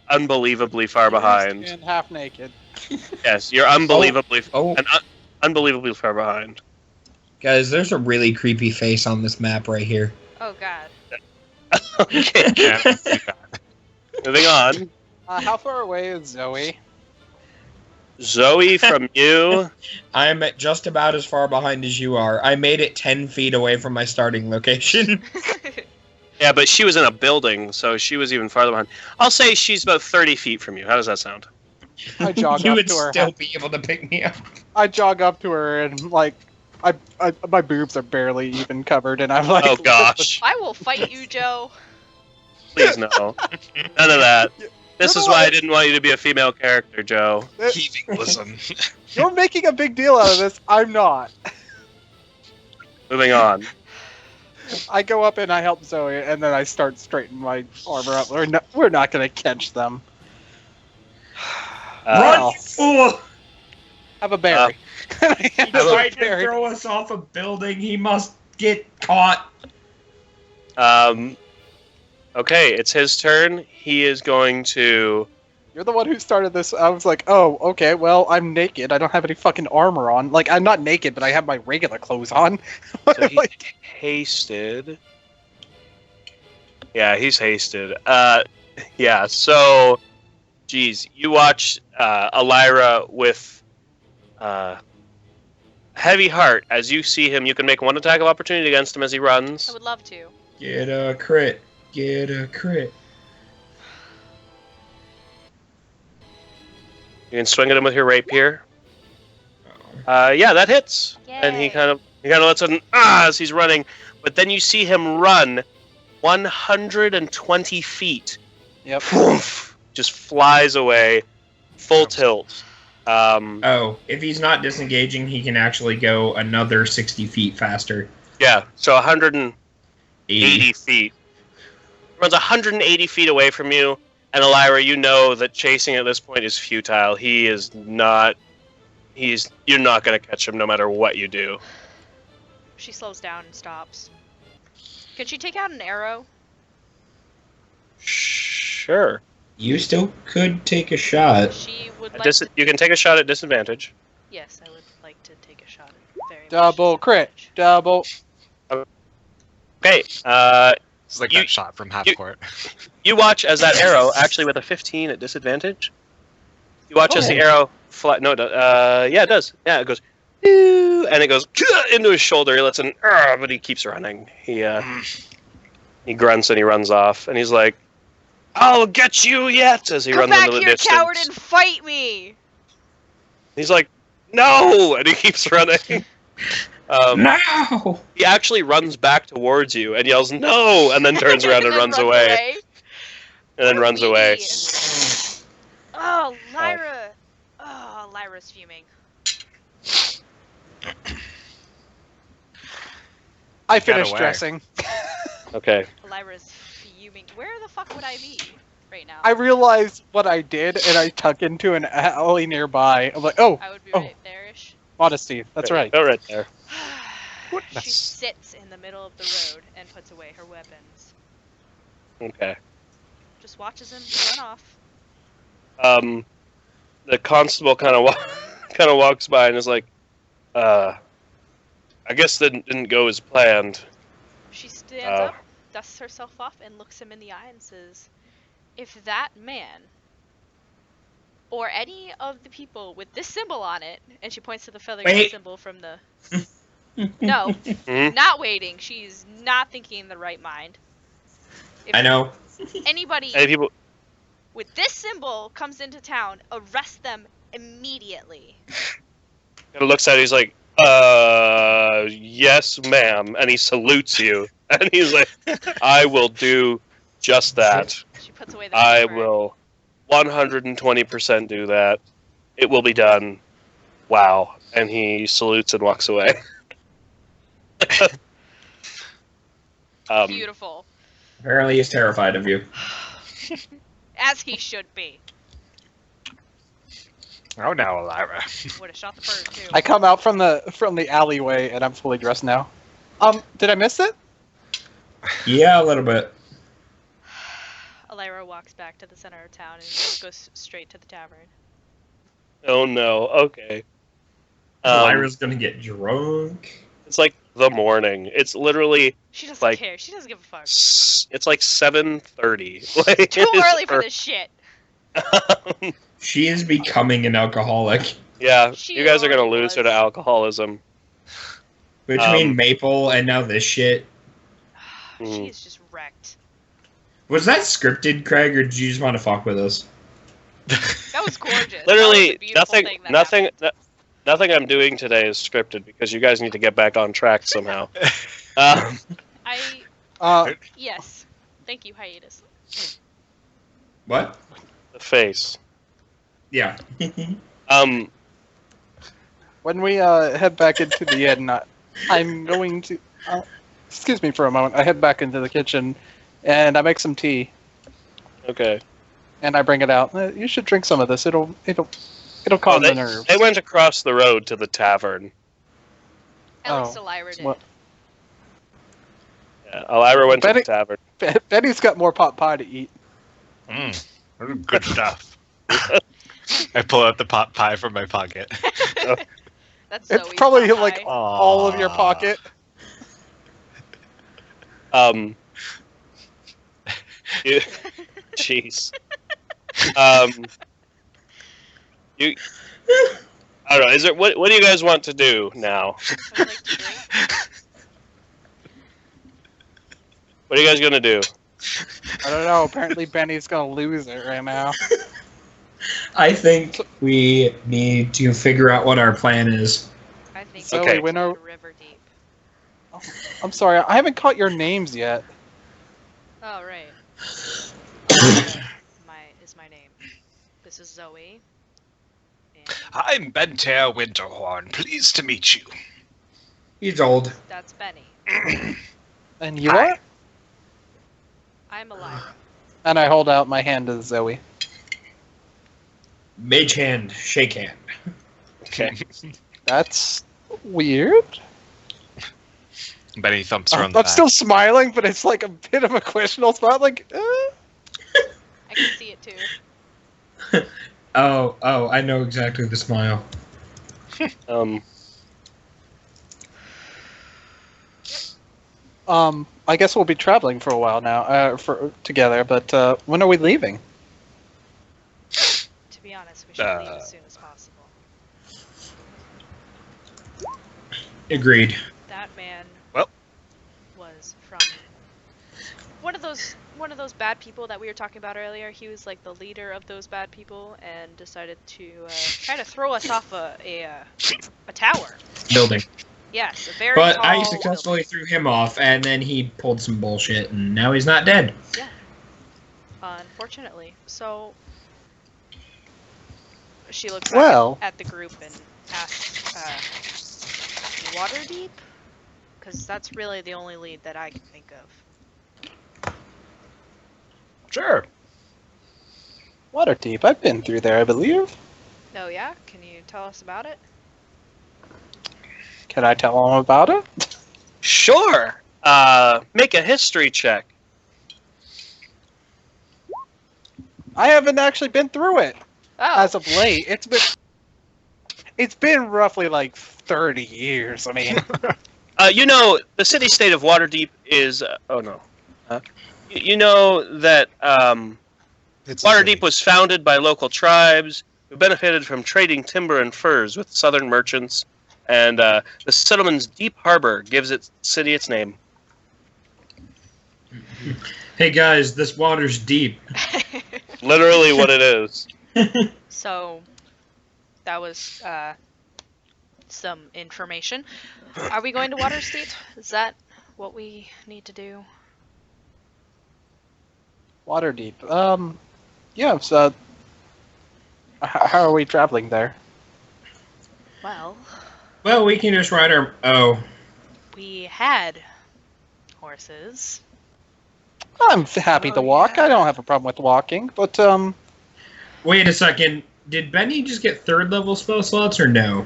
Speaker 1: unbelievably far behind.
Speaker 4: And half naked.
Speaker 1: Yes, you're unbelievably
Speaker 2: Oh,
Speaker 1: unbelievably far behind.
Speaker 2: guys, there's a really creepy face on this map right here.
Speaker 5: Oh god.
Speaker 1: Okay,
Speaker 3: Yeah.
Speaker 1: moving on.
Speaker 4: How far away is Zoe?
Speaker 1: Zoe, from you.
Speaker 2: I'm at just about as far behind as you are. I made it 10 feet away from my starting location.
Speaker 1: Yeah, but she was in a building, so she was even farther behind. I'll say she's about 30 feet from you. How does that sound?
Speaker 4: I jog
Speaker 2: you
Speaker 4: up
Speaker 2: would
Speaker 4: to her.
Speaker 2: still be able to pick me up.
Speaker 4: I jog up to her and like, my boobs are barely even covered, and I'm like,
Speaker 1: Oh gosh.
Speaker 5: I will fight you, Joe.
Speaker 1: Please no. None of that. This
Speaker 4: You're
Speaker 1: is
Speaker 4: the
Speaker 1: why I
Speaker 4: one-
Speaker 1: didn't want you to be a female character, Joe.
Speaker 3: Heaving bosom.
Speaker 4: You're making a big deal out of this. I'm not.
Speaker 1: Moving on.
Speaker 4: I go up and I help Zoe, and then I start straightening my armor up. We're not gonna catch them.
Speaker 1: Uh,
Speaker 2: fool!
Speaker 4: Have a berry.
Speaker 2: He
Speaker 4: Have a
Speaker 2: tried to
Speaker 4: berry.
Speaker 2: throw us off a building. He must get caught.
Speaker 1: Okay, it's his turn. He is going to.
Speaker 4: You're the one who started this. I was like, oh, okay, well, I'm naked. I don't have any fucking armor on. Like, I'm not naked, but I have my regular clothes on.
Speaker 1: So he's
Speaker 4: Like,
Speaker 1: hasted. Yeah, he's hasted. Yeah. So, geez, you watch Elira with heavy heart as you see him. You can make one attack of opportunity against him as he runs.
Speaker 5: I would love to.
Speaker 2: Get a crit. Get a crit.
Speaker 1: You can swing at him with your rapier. Yeah, that hits. And he
Speaker 5: Yay.
Speaker 1: kind of lets him as he's running, but then you see him run 120 feet.
Speaker 4: Yep.
Speaker 1: Poof, just flies away, full tilt.
Speaker 2: Oh, if he's not disengaging, he can actually go another 60 feet faster.
Speaker 1: Yeah, so 180
Speaker 2: 80.
Speaker 1: feet. Runs 180 feet away from you, and Elira, you know that chasing at this point is futile. He is not. You're not going to catch him no matter what you do.
Speaker 5: She slows down and stops. Can she take out an arrow?
Speaker 1: Sure.
Speaker 2: You still could take a shot.
Speaker 5: She would like to...
Speaker 1: You can take a shot at disadvantage.
Speaker 5: Yes, I would like like to take a shot at very much
Speaker 4: Double crit.
Speaker 5: disadvantage.
Speaker 4: Double.
Speaker 1: Okay.
Speaker 3: It's like
Speaker 1: You-
Speaker 3: that shot from half
Speaker 1: you-
Speaker 3: court.
Speaker 1: You watch as that arrow, actually with a 15 at disadvantage. You watch as the
Speaker 2: Okay.
Speaker 1: arrow fly. No, yeah, it does. Yeah, it goes, "Ew," and it goes into his shoulder. He lets an, but he keeps running. He grunts and he runs off, and he's like, "I'll get you yet!" As he
Speaker 5: Come
Speaker 1: runs
Speaker 5: back
Speaker 1: into the
Speaker 5: here,
Speaker 1: distance.
Speaker 5: coward, and fight me!
Speaker 1: He's like, "No!" and he keeps running.
Speaker 2: No!
Speaker 1: He actually runs back towards you and yells, "No!" and then turns around and
Speaker 5: then
Speaker 1: runs away. And then
Speaker 5: What a
Speaker 1: runs away.
Speaker 5: weenie. Oh, Lyra! Oh, Lyra's fuming.
Speaker 4: I
Speaker 3: Got
Speaker 4: finished
Speaker 3: away.
Speaker 4: dressing.
Speaker 1: Okay.
Speaker 5: Lyra's fuming. Where the fuck would I be right now?
Speaker 4: I realized what I did, and I tuck into an alley nearby. I'm like, oh,
Speaker 5: I would be
Speaker 4: oh.
Speaker 5: right there-ish.
Speaker 4: modesty. That's right.
Speaker 1: Go right there.
Speaker 5: She
Speaker 3: That's-
Speaker 5: sits in the middle of the road and puts away her weapons.
Speaker 1: Okay.
Speaker 5: Just watches him run off.
Speaker 1: The constable kind of walks by and is like, I guess that didn't go as planned.
Speaker 5: She stands
Speaker 1: Oh.
Speaker 5: up, dusts herself off, and looks him in the eye and says, "If that man, or any of the people with this symbol on it," and she points to the feather
Speaker 2: Wait.
Speaker 5: symbol from the... No,
Speaker 1: Mhm.
Speaker 5: not waiting. She's not thinking in the right mind. If
Speaker 2: I know.
Speaker 5: anybody
Speaker 1: Any people?
Speaker 5: with this symbol comes into town, arrest them immediately.
Speaker 1: Kind of looks at it. He's like, yes, ma'am, and he salutes you, and he's like, I will do just that.
Speaker 5: She puts away the
Speaker 1: I
Speaker 5: paper.
Speaker 1: will 120% do that. It will be done. Wow. And he salutes and walks away.
Speaker 5: Beautiful.
Speaker 2: Apparently he's terrified of you.
Speaker 5: As he should be.
Speaker 3: Oh, now, Lyra.
Speaker 5: Would have shot the bird too.
Speaker 4: I come out from the alleyway, and I'm fully dressed now. Did I miss it?
Speaker 2: Yeah, a little bit.
Speaker 5: Alira walks back to the center of town and just goes straight to the tavern.
Speaker 1: Oh no. Okay.
Speaker 2: Lyra's gonna get drunk.
Speaker 1: It's like the morning. It's literally
Speaker 5: She doesn't
Speaker 1: Like-
Speaker 5: care. She doesn't give a fuck.
Speaker 1: it's like 7:30. Like,
Speaker 5: Too
Speaker 1: it's
Speaker 5: early for this shit.
Speaker 2: She is becoming an alcoholic.
Speaker 1: Yeah,
Speaker 5: She
Speaker 1: you guys are gonna
Speaker 5: already
Speaker 1: lose her
Speaker 5: was.
Speaker 1: to alcoholism.
Speaker 2: Which
Speaker 1: Um,
Speaker 2: mean Maple and now this shit.
Speaker 5: She
Speaker 1: Mm.
Speaker 5: is just wrecked.
Speaker 2: Was that scripted, Craig, or did you just want to fuck with us?
Speaker 5: That was gorgeous. That was
Speaker 1: Literally
Speaker 5: a beautiful
Speaker 1: nothing.
Speaker 5: thing that
Speaker 1: Nothing.
Speaker 5: happened.
Speaker 1: Nothing I'm doing today is scripted because you guys need to get back on track somehow. Um,
Speaker 5: Yes. Thank you, hiatus.
Speaker 2: What?
Speaker 1: the face.
Speaker 2: Yeah.
Speaker 4: When we head back into the inn, I'm going to. Excuse me for a moment. I head back into the kitchen, and I make some tea,
Speaker 1: Okay.
Speaker 4: and I bring it out. You should drink some of this. It'll calm the nerves.
Speaker 1: They went across the road to the tavern.
Speaker 5: At least
Speaker 4: Oh,
Speaker 5: Alira did.
Speaker 4: what-
Speaker 1: Yeah, Elira went to
Speaker 4: Betty-
Speaker 1: the tavern.
Speaker 4: Betty's got more pot pie to eat.
Speaker 3: Good stuff. I pull out the pot pie from my pocket.
Speaker 5: That's
Speaker 4: It's
Speaker 5: Zoe's
Speaker 4: probably
Speaker 5: pot
Speaker 4: like
Speaker 5: pie.
Speaker 4: all of your pocket.
Speaker 1: You- Jeez. You. I don't know. Is there what? What do you guys want to do now?
Speaker 5: I would like to drink.
Speaker 1: What are you guys gonna do?
Speaker 4: I don't know. Apparently, Benny's gonna lose it right now.
Speaker 2: I think we need to figure out what our plan is.
Speaker 5: I think
Speaker 4: So
Speaker 1: Okay.
Speaker 5: we
Speaker 4: we know-
Speaker 5: go river deep.
Speaker 4: I'm sorry, I haven't caught your names yet.
Speaker 5: Oh right. is my name. This is Zoe. And
Speaker 6: I'm Bentair Winterhorn. Pleased to meet you.
Speaker 2: He's old.
Speaker 5: that's Benny.
Speaker 4: And you
Speaker 6: Hi.
Speaker 4: are?
Speaker 5: I'm Alira.
Speaker 4: And I hold out my hand to Zoe.
Speaker 2: Mage hand, shake hand.
Speaker 1: Okay.
Speaker 4: That's weird.
Speaker 3: Benny thumps her on
Speaker 4: I'm
Speaker 3: the back.
Speaker 4: still smiling, but it's like a bit of a questionable smile. Like,
Speaker 5: I can see it too.
Speaker 2: Oh, I know exactly the smile.
Speaker 4: I guess we'll be traveling for a while now, together. But when are we leaving?
Speaker 5: To be honest, we should leave as soon as possible.
Speaker 2: Agreed.
Speaker 5: That man
Speaker 3: Well.
Speaker 5: was from one of those bad people that we were talking about earlier. He was like the leader of those bad people and decided to try to throw us off a tower.
Speaker 2: Building.
Speaker 5: Yes, a very
Speaker 2: But
Speaker 5: tall
Speaker 2: I successfully threw him off, and then he pulled some bullshit, and now he's not dead.
Speaker 5: Yeah. Unfortunately. So she looks back at the group and asks, Waterdeep? Because that's really the only lead that I can think of.
Speaker 3: Sure.
Speaker 4: Waterdeep. I've been through there, I believe.
Speaker 5: Oh yeah? Can you tell us about it?
Speaker 4: Can I tell them about it?
Speaker 1: Sure. Make a history check.
Speaker 4: I haven't actually been through it
Speaker 5: Oh,
Speaker 4: as of late. It's been roughly like 30 years. I mean,
Speaker 1: You know, the city-state of Waterdeep is... oh, no. You know that
Speaker 3: It's a
Speaker 1: Waterdeep
Speaker 3: city.
Speaker 1: was founded by local tribes who benefited from trading timber and furs with southern merchants, and the settlement's deep harbor gives its city its name.
Speaker 2: Hey guys, this water's deep.
Speaker 1: Literally what it is.
Speaker 5: so that was some information. Are we going to Waterdeep? Is that what we need to do?
Speaker 4: Waterdeep. Yeah. So, how are we traveling there?
Speaker 5: Well,
Speaker 2: Well, we can just ride our... Oh.
Speaker 5: we had horses.
Speaker 4: I'm happy to
Speaker 5: Oh,
Speaker 4: walk.
Speaker 5: yeah.
Speaker 4: I don't have a problem with walking. But
Speaker 2: Wait a second. Did Benny just get 3rd level spell slots or no?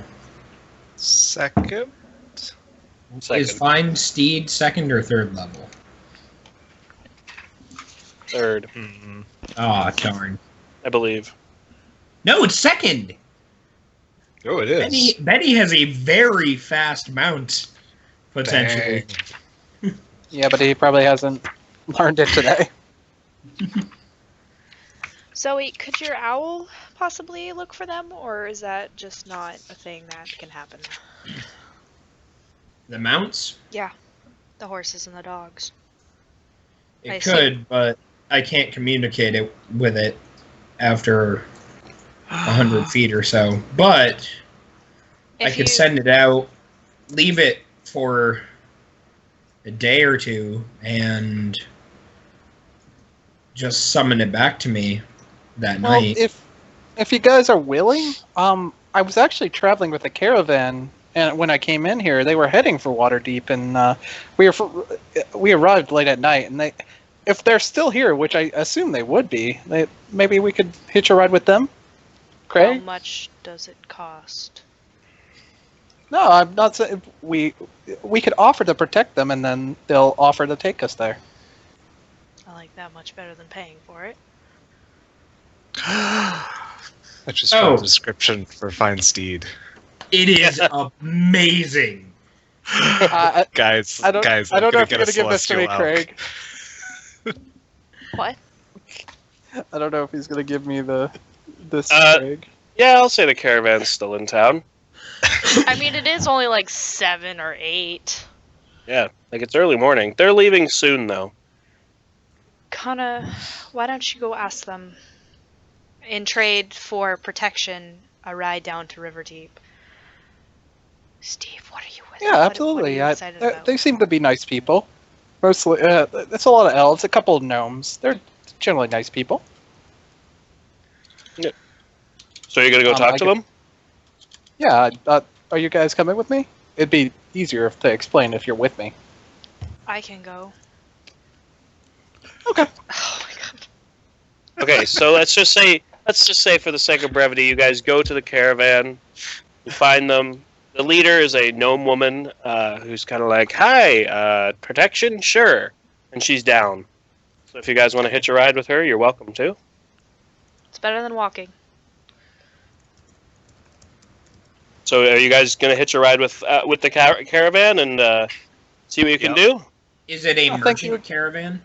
Speaker 3: Second.
Speaker 2: Is Find Steed 2nd or 3rd level?
Speaker 1: Third,
Speaker 3: Mm-mm.
Speaker 2: Aw, darn.
Speaker 1: I believe.
Speaker 2: No, it's 2nd!
Speaker 3: Oh, it is.
Speaker 2: Benny has a very fast mount, potentially.
Speaker 3: Dang.
Speaker 4: yeah, but he probably hasn't learned it today.
Speaker 5: Zoe, could your owl possibly look for them, or is that just not a thing that can happen?
Speaker 2: The mounts?
Speaker 5: Yeah, the horses and the dogs. I
Speaker 2: It
Speaker 5: see.
Speaker 2: could, but I can't communicate it with it after 100 feet or so. But I
Speaker 5: If
Speaker 2: could
Speaker 5: you-
Speaker 2: send it out, leave it for a day or two, and just summon it back to me that
Speaker 4: Well,
Speaker 2: night.
Speaker 4: if you guys are willing, I was actually traveling with a caravan, and when I came in here, they were heading for Waterdeep, and we arrived late at night, and if they're still here, which I assume they would be, maybe we could hitch a ride with them.
Speaker 5: How
Speaker 4: Craig?
Speaker 5: much does it cost?
Speaker 4: No, I'm not saying we could offer to protect them, and then they'll offer to take us there.
Speaker 5: I like that much better than paying for it.
Speaker 3: I just
Speaker 2: Oh.
Speaker 3: found a description for Fine Steed.
Speaker 2: It is amazing.
Speaker 3: Guys,
Speaker 4: I don't
Speaker 3: guys,
Speaker 4: know
Speaker 3: I'm
Speaker 4: if you're
Speaker 3: get a
Speaker 4: gonna give this to me,
Speaker 3: celestial elk.
Speaker 4: Craig.
Speaker 5: What?
Speaker 4: I don't know if he's gonna give me this, Craig.
Speaker 1: Yeah, I'll say the caravan's still in town.
Speaker 5: I mean, it is only like 7 or 8.
Speaker 1: Yeah, like it's early morning. They're leaving soon, though.
Speaker 5: Kana, why don't you go ask them? In trade for protection, a ride down to Riverdeep. Steve, what are you with?
Speaker 4: Yeah, absolutely.
Speaker 5: What are you excited about?
Speaker 4: They seem to be nice people. Mostly, it's a lot of elves, a couple of gnomes. They're generally nice people.
Speaker 1: So you're gonna go talk
Speaker 4: I
Speaker 1: to
Speaker 4: could-
Speaker 1: them?
Speaker 4: Yeah, are you guys coming with me? It'd be easier to explain if you're with me.
Speaker 5: I can go.
Speaker 4: Okay.
Speaker 5: Oh my god.
Speaker 1: Okay, so let's just say for the sake of brevity, you guys go to the caravan, you find them. The leader is a gnome woman who's kind of like, "Hi, protection, sure," and she's down. So if you guys want to hitch a ride with her, you're welcome to.
Speaker 5: It's better than walking.
Speaker 1: So are you guys gonna hitch a ride with the caravan and see what you can do?
Speaker 2: Is it a
Speaker 4: I think
Speaker 2: merchant
Speaker 4: you-
Speaker 2: caravan?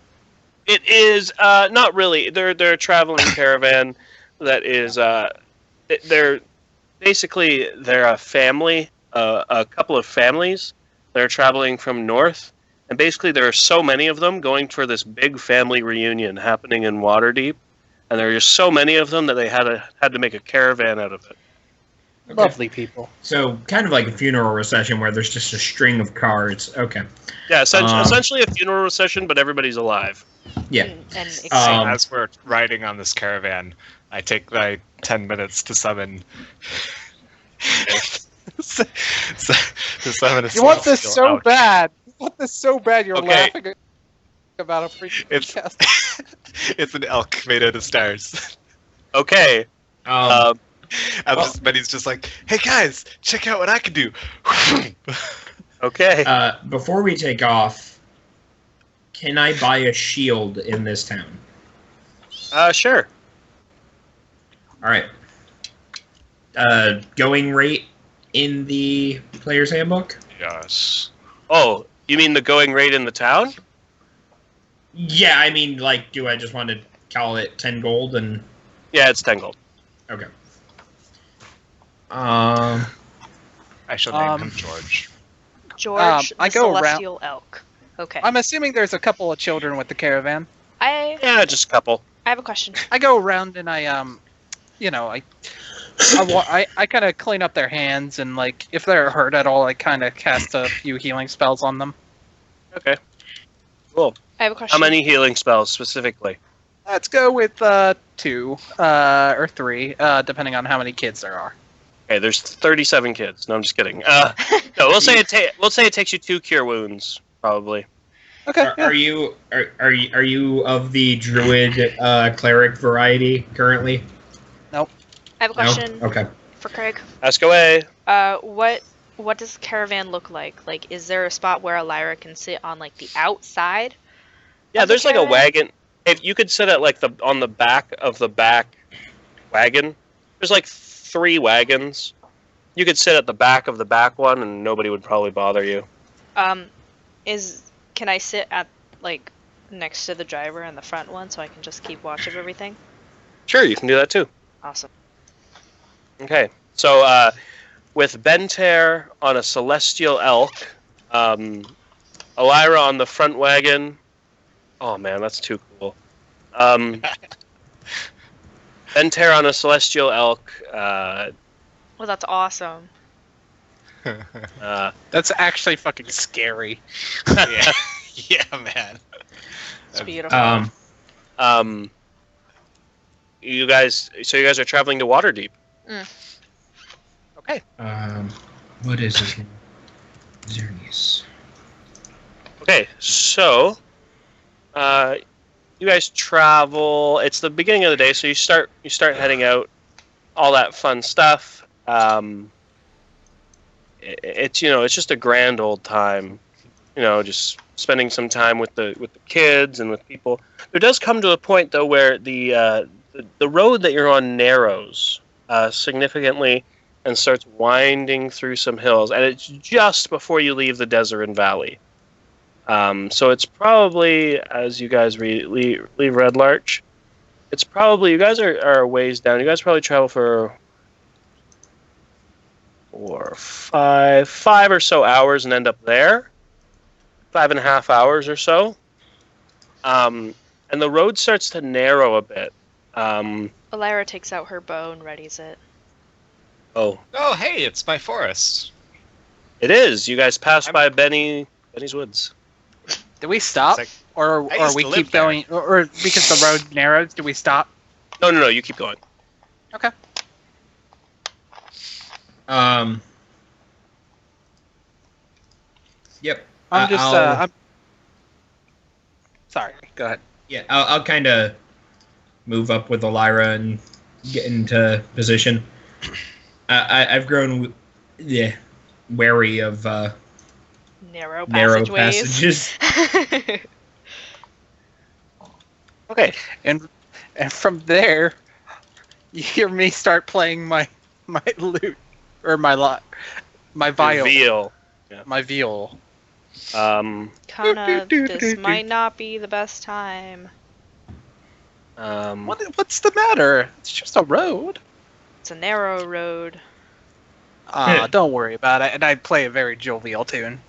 Speaker 1: It is not really. They're a traveling caravan that is. They're basically they're a family, a couple of families. They're traveling from north, and basically there are so many of them going for this big family reunion happening in Waterdeep, and there are just so many of them that they had to make a caravan out of it.
Speaker 2: Okay.
Speaker 7: Lovely people.
Speaker 2: So kind of like a funeral procession where there's just a string of cards. Okay.
Speaker 1: Yeah,
Speaker 2: Um,
Speaker 1: essentially a funeral procession, but everybody's alive.
Speaker 2: Yeah.
Speaker 5: And
Speaker 3: As we're riding on this caravan, I take my 10 minutes to summon. to summon a
Speaker 4: You want this
Speaker 3: celestial
Speaker 4: so
Speaker 3: elk.
Speaker 4: bad. You want this so bad. You're
Speaker 1: Okay.
Speaker 4: laughing about a freaking
Speaker 3: It's-
Speaker 4: cast.
Speaker 3: It's an elk made out of stars.
Speaker 1: Okay.
Speaker 2: Um,
Speaker 3: Benny's just like, hey guys, check out what I can do.
Speaker 1: Okay.
Speaker 2: before we take off, can I buy a shield in this town?
Speaker 1: Sure.
Speaker 2: All right. Going rate in the player's handbook?
Speaker 3: Yes.
Speaker 1: Oh, you mean the going rate in the town?
Speaker 2: Yeah, I mean, like, do I just want to call it 10 gold and...
Speaker 1: Yeah, it's 10 gold.
Speaker 2: Okay.
Speaker 3: I shall name
Speaker 4: Um,
Speaker 3: him George.
Speaker 5: George,
Speaker 4: I
Speaker 5: the
Speaker 4: go around-
Speaker 5: Celestial Elk. Okay.
Speaker 4: I'm assuming there's a couple of children with the caravan.
Speaker 5: I
Speaker 1: Yeah, just a couple.
Speaker 5: have a question.
Speaker 4: I go around and I I kind of clean up their hands and like if they're hurt at all, I kind of cast a few healing spells on them.
Speaker 1: Okay. Cool.
Speaker 5: I have a question.
Speaker 1: How many healing spells specifically?
Speaker 4: Let's go with 2 or 3, depending on how many kids there are.
Speaker 1: Okay, there's 37 kids. No, I'm just kidding. No, we'll say it takes you 2 cure wounds, probably.
Speaker 4: Okay.
Speaker 2: Are you of the druid cleric variety currently?
Speaker 5: I have a question
Speaker 2: No? Okay.
Speaker 5: for Craig.
Speaker 1: Ask away.
Speaker 5: What does the caravan look like? Like, is there a spot where Elira can sit on like the outside?
Speaker 1: Yeah,
Speaker 5: Of the
Speaker 1: there's like a
Speaker 5: caravan?
Speaker 1: wagon. If you could sit at like on the back of the back wagon. There's like 3 wagons. You could sit at the back of the back one, and nobody would probably bother you.
Speaker 5: Can I sit at like next to the driver in the front one so I can just keep watch of everything?
Speaker 1: Sure, you can do that too.
Speaker 5: Awesome.
Speaker 1: Okay, so with Bentair on a celestial elk, Elira on the front wagon. Oh man, that's too cool. Bentair on a celestial elk.
Speaker 5: Well, that's awesome.
Speaker 7: That's actually fucking scary.
Speaker 3: Yeah. Yeah, man.
Speaker 5: It's beautiful.
Speaker 1: You guys are traveling to Waterdeep. Okay.
Speaker 2: What is his name? Xerneas.
Speaker 1: Okay, so you guys travel. It's the beginning of the day, so you start heading out. All that fun stuff. It's just a grand old time. Just spending some time with the kids and with people. There does come to a point though where the road that you're on narrows significantly and starts winding through some hills, and it's just before you leave the Desert Valley. So it's probably, as you guys leave Red Larch, it's probably, you guys are a ways down. You guys probably travel for 4, 5 or so hours and end up there. 5.5 hours or so. And the road starts to narrow a bit.
Speaker 5: Elira takes out her bow and readies it.
Speaker 1: Oh,
Speaker 3: Oh, hey, it's my forest.
Speaker 1: it is. You guys pass by Benny's Woods.
Speaker 7: Do we stop,
Speaker 3: It's
Speaker 7: or
Speaker 3: I used
Speaker 7: we
Speaker 3: to
Speaker 7: keep
Speaker 3: live there.
Speaker 7: going, or because the road narrows, do we stop?
Speaker 1: No, you keep going.
Speaker 7: Okay.
Speaker 2: Yep.
Speaker 7: I'm just.
Speaker 2: I'll-
Speaker 7: I'm sorry. Go ahead.
Speaker 2: Yeah, I'll kind of move up with Elira and get into position. I've grown, wary of
Speaker 5: Narrow
Speaker 2: narrow
Speaker 5: passageways.
Speaker 2: passages.
Speaker 1: Okay.
Speaker 7: And from there, you hear me start playing my lute or my viol,
Speaker 1: Reveal.
Speaker 7: my viol.
Speaker 5: Kana, this might not be the best time.
Speaker 7: What's the matter? It's just a road.
Speaker 5: It's a narrow road.
Speaker 7: Don't worry about it. And I play a very jovial tune.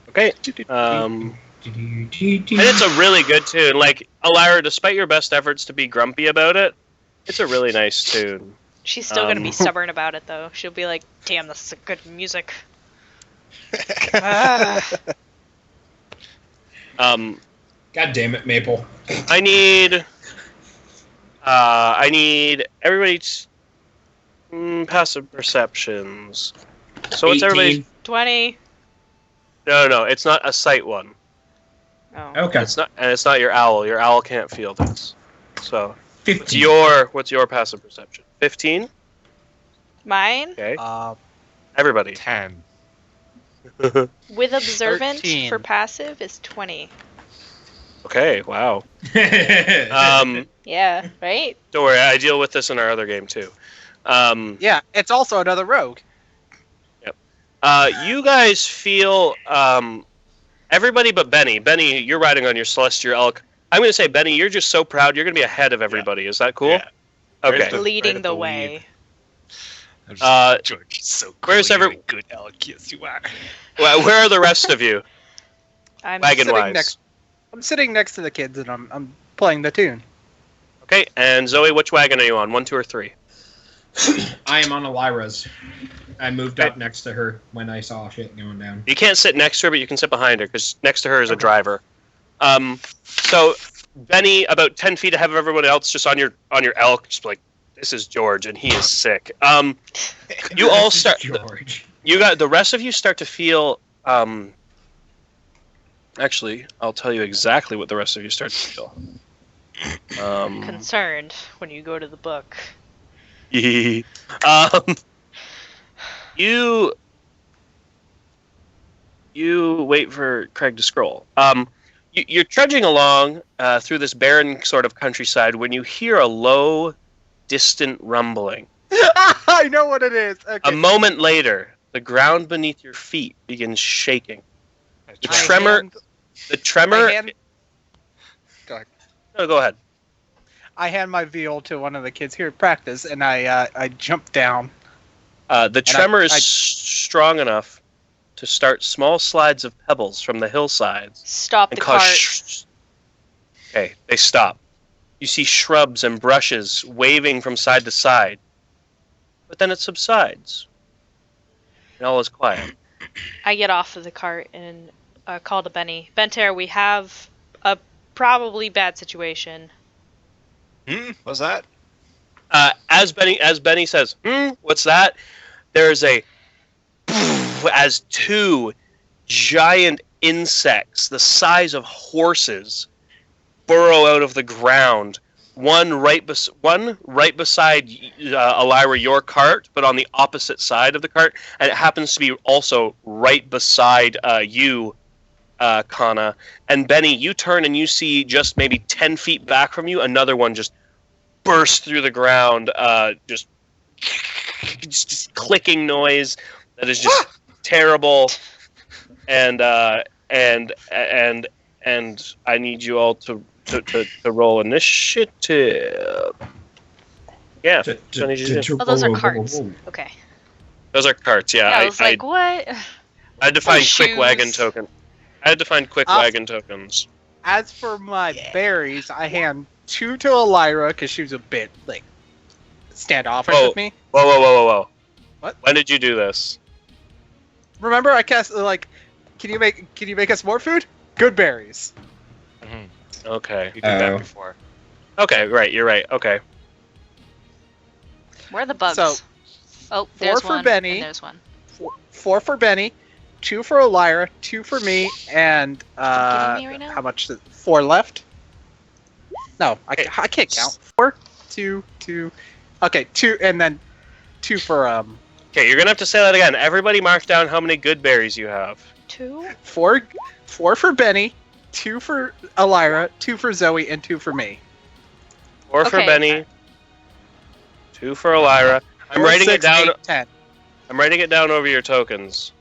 Speaker 1: Okay. And it's a really good tune. Like, Elira, despite your best efforts to be grumpy about it, it's a really nice tune.
Speaker 5: She's still gonna be stubborn about it, though. She'll be like, damn, this is good music.
Speaker 2: God damn it, Maple.
Speaker 1: I need everybody's passive perceptions. So what's
Speaker 2: 18.
Speaker 1: everybody's?
Speaker 5: 20.
Speaker 1: No, it's not a sight one.
Speaker 5: Oh.
Speaker 2: Okay.
Speaker 1: It's not, and it's not your owl. Your owl can't feel this. So
Speaker 2: 15.
Speaker 1: what's your passive perception? 15.
Speaker 5: Mine?
Speaker 1: Okay.
Speaker 7: Uh,
Speaker 1: Everybody.
Speaker 3: 10.
Speaker 5: With observant
Speaker 7: 13.
Speaker 5: for passive is 20.
Speaker 1: Okay. Wow.
Speaker 5: Yeah, right?
Speaker 1: Don't worry. I deal with this in our other game too.
Speaker 7: yeah, it's also another rogue.
Speaker 1: You guys feel everybody but Benny. Benny, you're riding on your celestial elk. I'm going to say, Benny, you're just so proud. You're going to be ahead of everybody. Is that cool?
Speaker 3: Yeah.
Speaker 1: Okay.
Speaker 3: Right at
Speaker 5: Leading
Speaker 3: the
Speaker 5: the
Speaker 3: lead.
Speaker 5: way.
Speaker 3: I'm just, George, so cool.
Speaker 1: where's
Speaker 3: You're
Speaker 1: every-
Speaker 3: a good elk? Yes, you are.
Speaker 1: Well, where are the rest of you?
Speaker 5: I'm
Speaker 1: Wagon
Speaker 7: sitting
Speaker 1: wise.
Speaker 7: I'm sitting next to the kids and I'm playing the tune.
Speaker 1: Okay, and Zoe, which wagon are you on? 1, 2, or 3?
Speaker 2: I am on Elira's. I moved
Speaker 1: Okay.
Speaker 2: up next to her when I saw shit going down.
Speaker 1: You can't sit next to her, but you can sit behind her because next to her is a driver. So Benny, about 10 feet ahead of everyone else, just on your elk, just like, this is George, and he is sick. You all start.
Speaker 2: George.
Speaker 1: You got the rest of you start to feel. Actually, I'll tell you exactly what the rest of you start to feel.
Speaker 5: concerned when you go to the book.
Speaker 1: You wait for Craig to scroll. You're trudging along through this barren sort of countryside when you hear a low, distant rumbling.
Speaker 7: I know what it is. Okay.
Speaker 1: A moment later, the ground beneath your feet begins shaking. The
Speaker 7: I
Speaker 1: tremor.
Speaker 7: hand-
Speaker 1: The tremor.
Speaker 7: I hand-
Speaker 1: No, go ahead.
Speaker 7: I hand my viol to one of the kids here at practice, and I jump down.
Speaker 1: The tremor is
Speaker 7: I-
Speaker 1: strong enough to start small slides of pebbles from the hillsides
Speaker 5: Stop
Speaker 1: and
Speaker 5: the
Speaker 1: cause.
Speaker 5: cart.
Speaker 1: Okay, they stop. You see shrubs and brushes waving from side to side, but then it subsides, and all is quiet.
Speaker 5: I get off of the cart and call to Benny. Benter, we have a probably bad situation.
Speaker 3: What's that?
Speaker 1: As Benny says, what's that? There's a as two giant insects the size of horses burrow out of the ground. One right beside Elira, your cart, but on the opposite side of the cart, and it happens to be also right beside you, Kana. And Benny, you turn and you see just maybe 10 feet back from you, another one just burst through the ground, just clicking noise that is just terrible. And I need you all to roll initiative. Yeah, that's what I need you to do.
Speaker 5: Oh, those are carts. Okay.
Speaker 1: Those are carts. Yeah,
Speaker 5: I was like, what?
Speaker 1: I had to find quick
Speaker 5: shoes.
Speaker 1: wagon token. I had to find quick wagon tokens.
Speaker 7: As for my berries, I hand 2 to Elira because she was a bit like standoffish
Speaker 1: Whoa.
Speaker 7: with me.
Speaker 1: Whoa.
Speaker 7: What?
Speaker 1: When did you do this?
Speaker 7: Remember, I cast like, can you make us more food? Good berries.
Speaker 1: Okay.
Speaker 3: You did that
Speaker 2: Oh.
Speaker 3: before.
Speaker 1: Okay, right. You're right. Okay.
Speaker 5: Where are the bugs?
Speaker 7: So,
Speaker 5: oh, there's
Speaker 7: 4 for
Speaker 5: one.
Speaker 7: Benny.
Speaker 5: And there's one.
Speaker 7: 4 for Benny, 2 for Elira, 2 for me, and
Speaker 5: kidding me right now?
Speaker 7: how much? 4 left? No, I can't count. 4, 2, 2. Okay, 2, and then 2 for
Speaker 1: Okay, you're gonna have to say that again. Everybody, mark down how many good berries you have.
Speaker 5: 2?
Speaker 7: 4 for Benny, 2 for Elira, 2 for Zoe, and 2 for me.
Speaker 1: 4 for
Speaker 5: Okay.
Speaker 1: Benny. 2 for Elira. I'm
Speaker 7: 4,
Speaker 1: writing
Speaker 7: 6,
Speaker 1: it down.
Speaker 7: 8, 10.
Speaker 1: I'm writing it down over your tokens.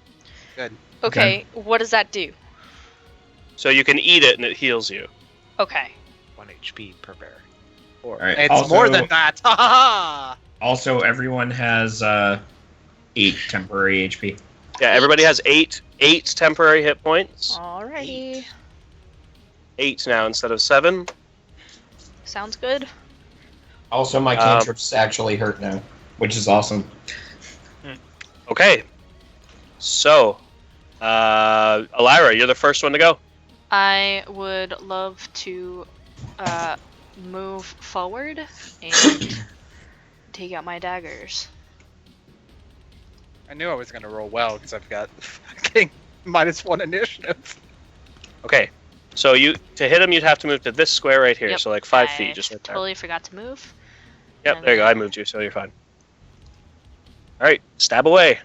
Speaker 5: Okay, what does that do?
Speaker 1: So you can eat it and it heals you.
Speaker 5: Okay.
Speaker 6: 1 HP per bear.
Speaker 2: All right.
Speaker 7: It's
Speaker 2: also,
Speaker 7: more than that. Ha ha ha!
Speaker 2: Also, everyone has 8 temporary HP.
Speaker 1: Yeah, everybody has eight temporary hit points.
Speaker 5: Alrighty.
Speaker 1: 8 now instead of 7.
Speaker 5: Sounds good.
Speaker 2: Also, my cantrips actually hurt now, which is awesome.
Speaker 1: Okay. So, Elira, you're the first one to go.
Speaker 5: I would love to move forward and take out my daggers.
Speaker 7: I knew I was gonna roll well because I've got fucking -1 initiative.
Speaker 1: Okay. So to hit him, you'd have to move to this square right here.
Speaker 5: Yep,
Speaker 1: So like 5
Speaker 5: I
Speaker 1: feet, just right there.
Speaker 5: totally forgot to move.
Speaker 1: Yep, there you go. I moved you, so you're fine. All right, stab away.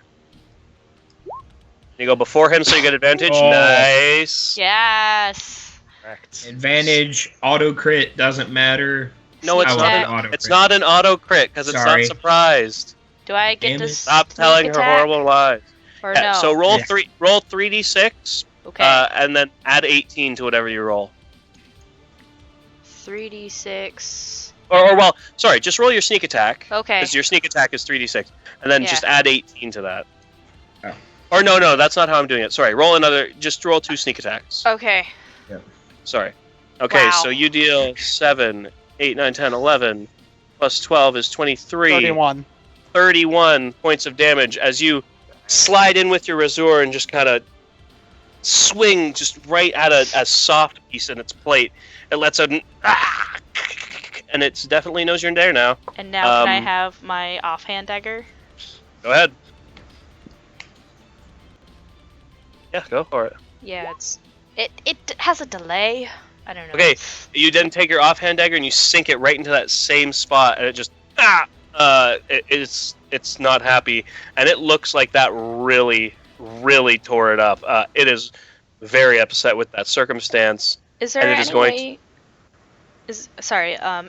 Speaker 1: You go before him, so you get advantage.
Speaker 2: Oh.
Speaker 1: Nice.
Speaker 5: Yes.
Speaker 1: Correct.
Speaker 2: Advantage, auto crit doesn't matter.
Speaker 1: No, it's
Speaker 2: I
Speaker 1: not.
Speaker 2: want
Speaker 5: an
Speaker 2: an auto
Speaker 1: It's
Speaker 2: crit.
Speaker 1: not an auto crit because it's
Speaker 2: Sorry.
Speaker 1: not surprised.
Speaker 5: Do I get
Speaker 2: Damn
Speaker 5: to
Speaker 2: it.
Speaker 1: Stop
Speaker 5: sneak
Speaker 1: telling her
Speaker 5: attack?
Speaker 1: horrible lies.
Speaker 5: Or
Speaker 1: Yeah,
Speaker 5: no?
Speaker 1: so roll
Speaker 2: Yeah.
Speaker 1: 3d6,
Speaker 5: Okay.
Speaker 1: and then add 18 to whatever you roll.
Speaker 5: 3d6.
Speaker 1: Or well, sorry, just roll your sneak attack.
Speaker 5: Okay.
Speaker 1: Because your sneak attack is 3d6, and then
Speaker 5: Yeah.
Speaker 1: just add 18 to that.
Speaker 2: Oh.
Speaker 1: Or no, that's not how I'm doing it. Sorry, just roll 2 sneak attacks.
Speaker 5: Okay.
Speaker 1: Sorry. Okay,
Speaker 5: Wow.
Speaker 1: so you deal 7, 8, 9, 10, 11, plus 12 is 23.
Speaker 4: 31.
Speaker 1: 31 points of damage as you slide in with your razor and just kind of swing just right at a soft piece in its plate. It lets out an and it's definitely knows you're there now.
Speaker 5: And now can I
Speaker 1: Um,
Speaker 5: have my offhand dagger?
Speaker 1: Go ahead. Yeah, go for it.
Speaker 5: Yeah, it has a delay. I don't know.
Speaker 1: Okay, you then take your offhand dagger and you sink it right into that same spot, and it just it's not happy, and it looks like that really tore it up. It is very upset with that circumstance.
Speaker 5: Is there
Speaker 1: and it
Speaker 5: any
Speaker 1: is going
Speaker 5: way?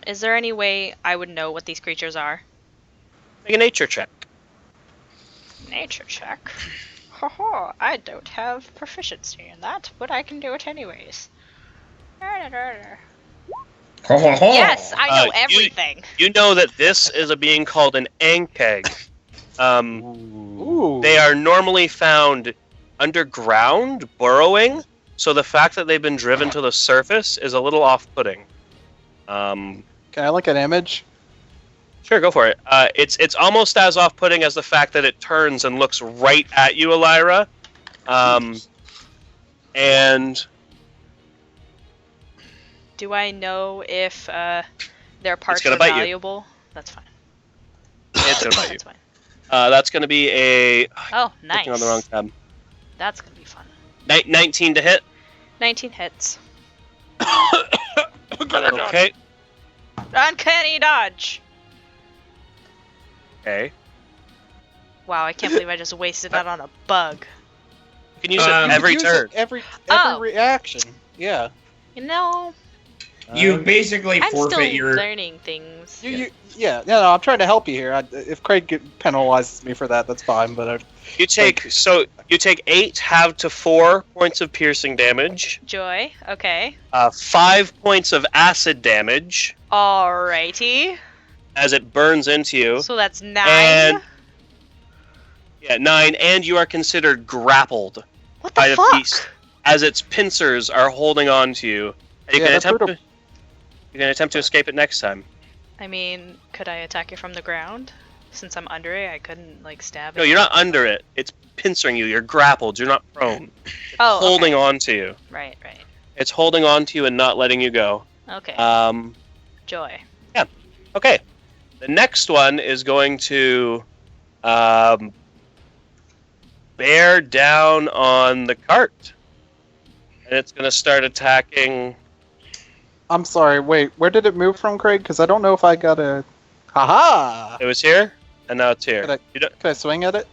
Speaker 5: Is there any way I would know what these creatures are?
Speaker 1: Make a nature check.
Speaker 5: Nature check. Haha, I don't have proficiency in that, but I can do it anyways. Yes, I know
Speaker 1: you-
Speaker 5: everything.
Speaker 1: You know that this is a being called an ankeg.
Speaker 4: Ooh.
Speaker 1: They are normally found underground, burrowing, so the fact that they've been driven to the surface is a little off-putting.
Speaker 4: Can I look at image?
Speaker 1: Sure, go for it. It's almost as off-putting as the fact that it turns and looks right at you, Elira. And
Speaker 5: Do I know if their parts
Speaker 1: gonna
Speaker 5: are
Speaker 1: bite you.
Speaker 5: valuable? That's fine.
Speaker 1: it's gonna bite you.
Speaker 5: That's fine.
Speaker 1: That's going to be a...
Speaker 5: Oh, nice.
Speaker 1: Clicking on the wrong tab.
Speaker 5: That's gonna be fun.
Speaker 1: 19 to hit.
Speaker 5: 19 hits.
Speaker 1: Okay.
Speaker 5: Uncanny dodge.
Speaker 1: Okay.
Speaker 5: Wow, I can't believe I just wasted that on a bug.
Speaker 1: You can use it
Speaker 2: You
Speaker 1: every
Speaker 4: Use it
Speaker 1: turn.
Speaker 4: Every
Speaker 5: Oh.
Speaker 4: reaction. Yeah.
Speaker 5: You know,
Speaker 2: You basically
Speaker 5: I'm still
Speaker 2: forfeit your.
Speaker 5: learning things.
Speaker 4: Yeah. No, I'm trying to help you here. If Craig penalizes me for that, that's fine. But
Speaker 1: You take 8 halved to 4 points of piercing damage,
Speaker 5: Joy. Okay.
Speaker 1: 5 points of acid damage
Speaker 5: Alrighty.
Speaker 1: as it burns into you.
Speaker 5: So that's 9.
Speaker 1: And 9, and you are considered grappled
Speaker 5: What
Speaker 1: by
Speaker 5: the
Speaker 1: the
Speaker 5: fuck?
Speaker 1: beast as its pincers are holding on to you. And you
Speaker 4: Yeah,
Speaker 1: can
Speaker 4: that's
Speaker 1: attempt
Speaker 4: brutal.
Speaker 1: you can attempt to escape it next time.
Speaker 5: I mean, could I attack it from the ground? Since I'm under it, I couldn't like stab it.
Speaker 1: No, you're not under it. It's pincering you. You're grappled. You're not prone.
Speaker 5: Oh, okay.
Speaker 1: Holding on to you.
Speaker 5: Right.
Speaker 1: It's holding on to you and not letting you go.
Speaker 5: Okay. Joy.
Speaker 1: Okay. The next one is going to bear down on the cart. And it's going to start attacking.
Speaker 4: I'm sorry. Wait, where did it move from, Craig? Because I don't know if I got a. Haha!
Speaker 1: It was here, and now it's here.
Speaker 4: Could
Speaker 1: You don't,
Speaker 4: Can I swing at it?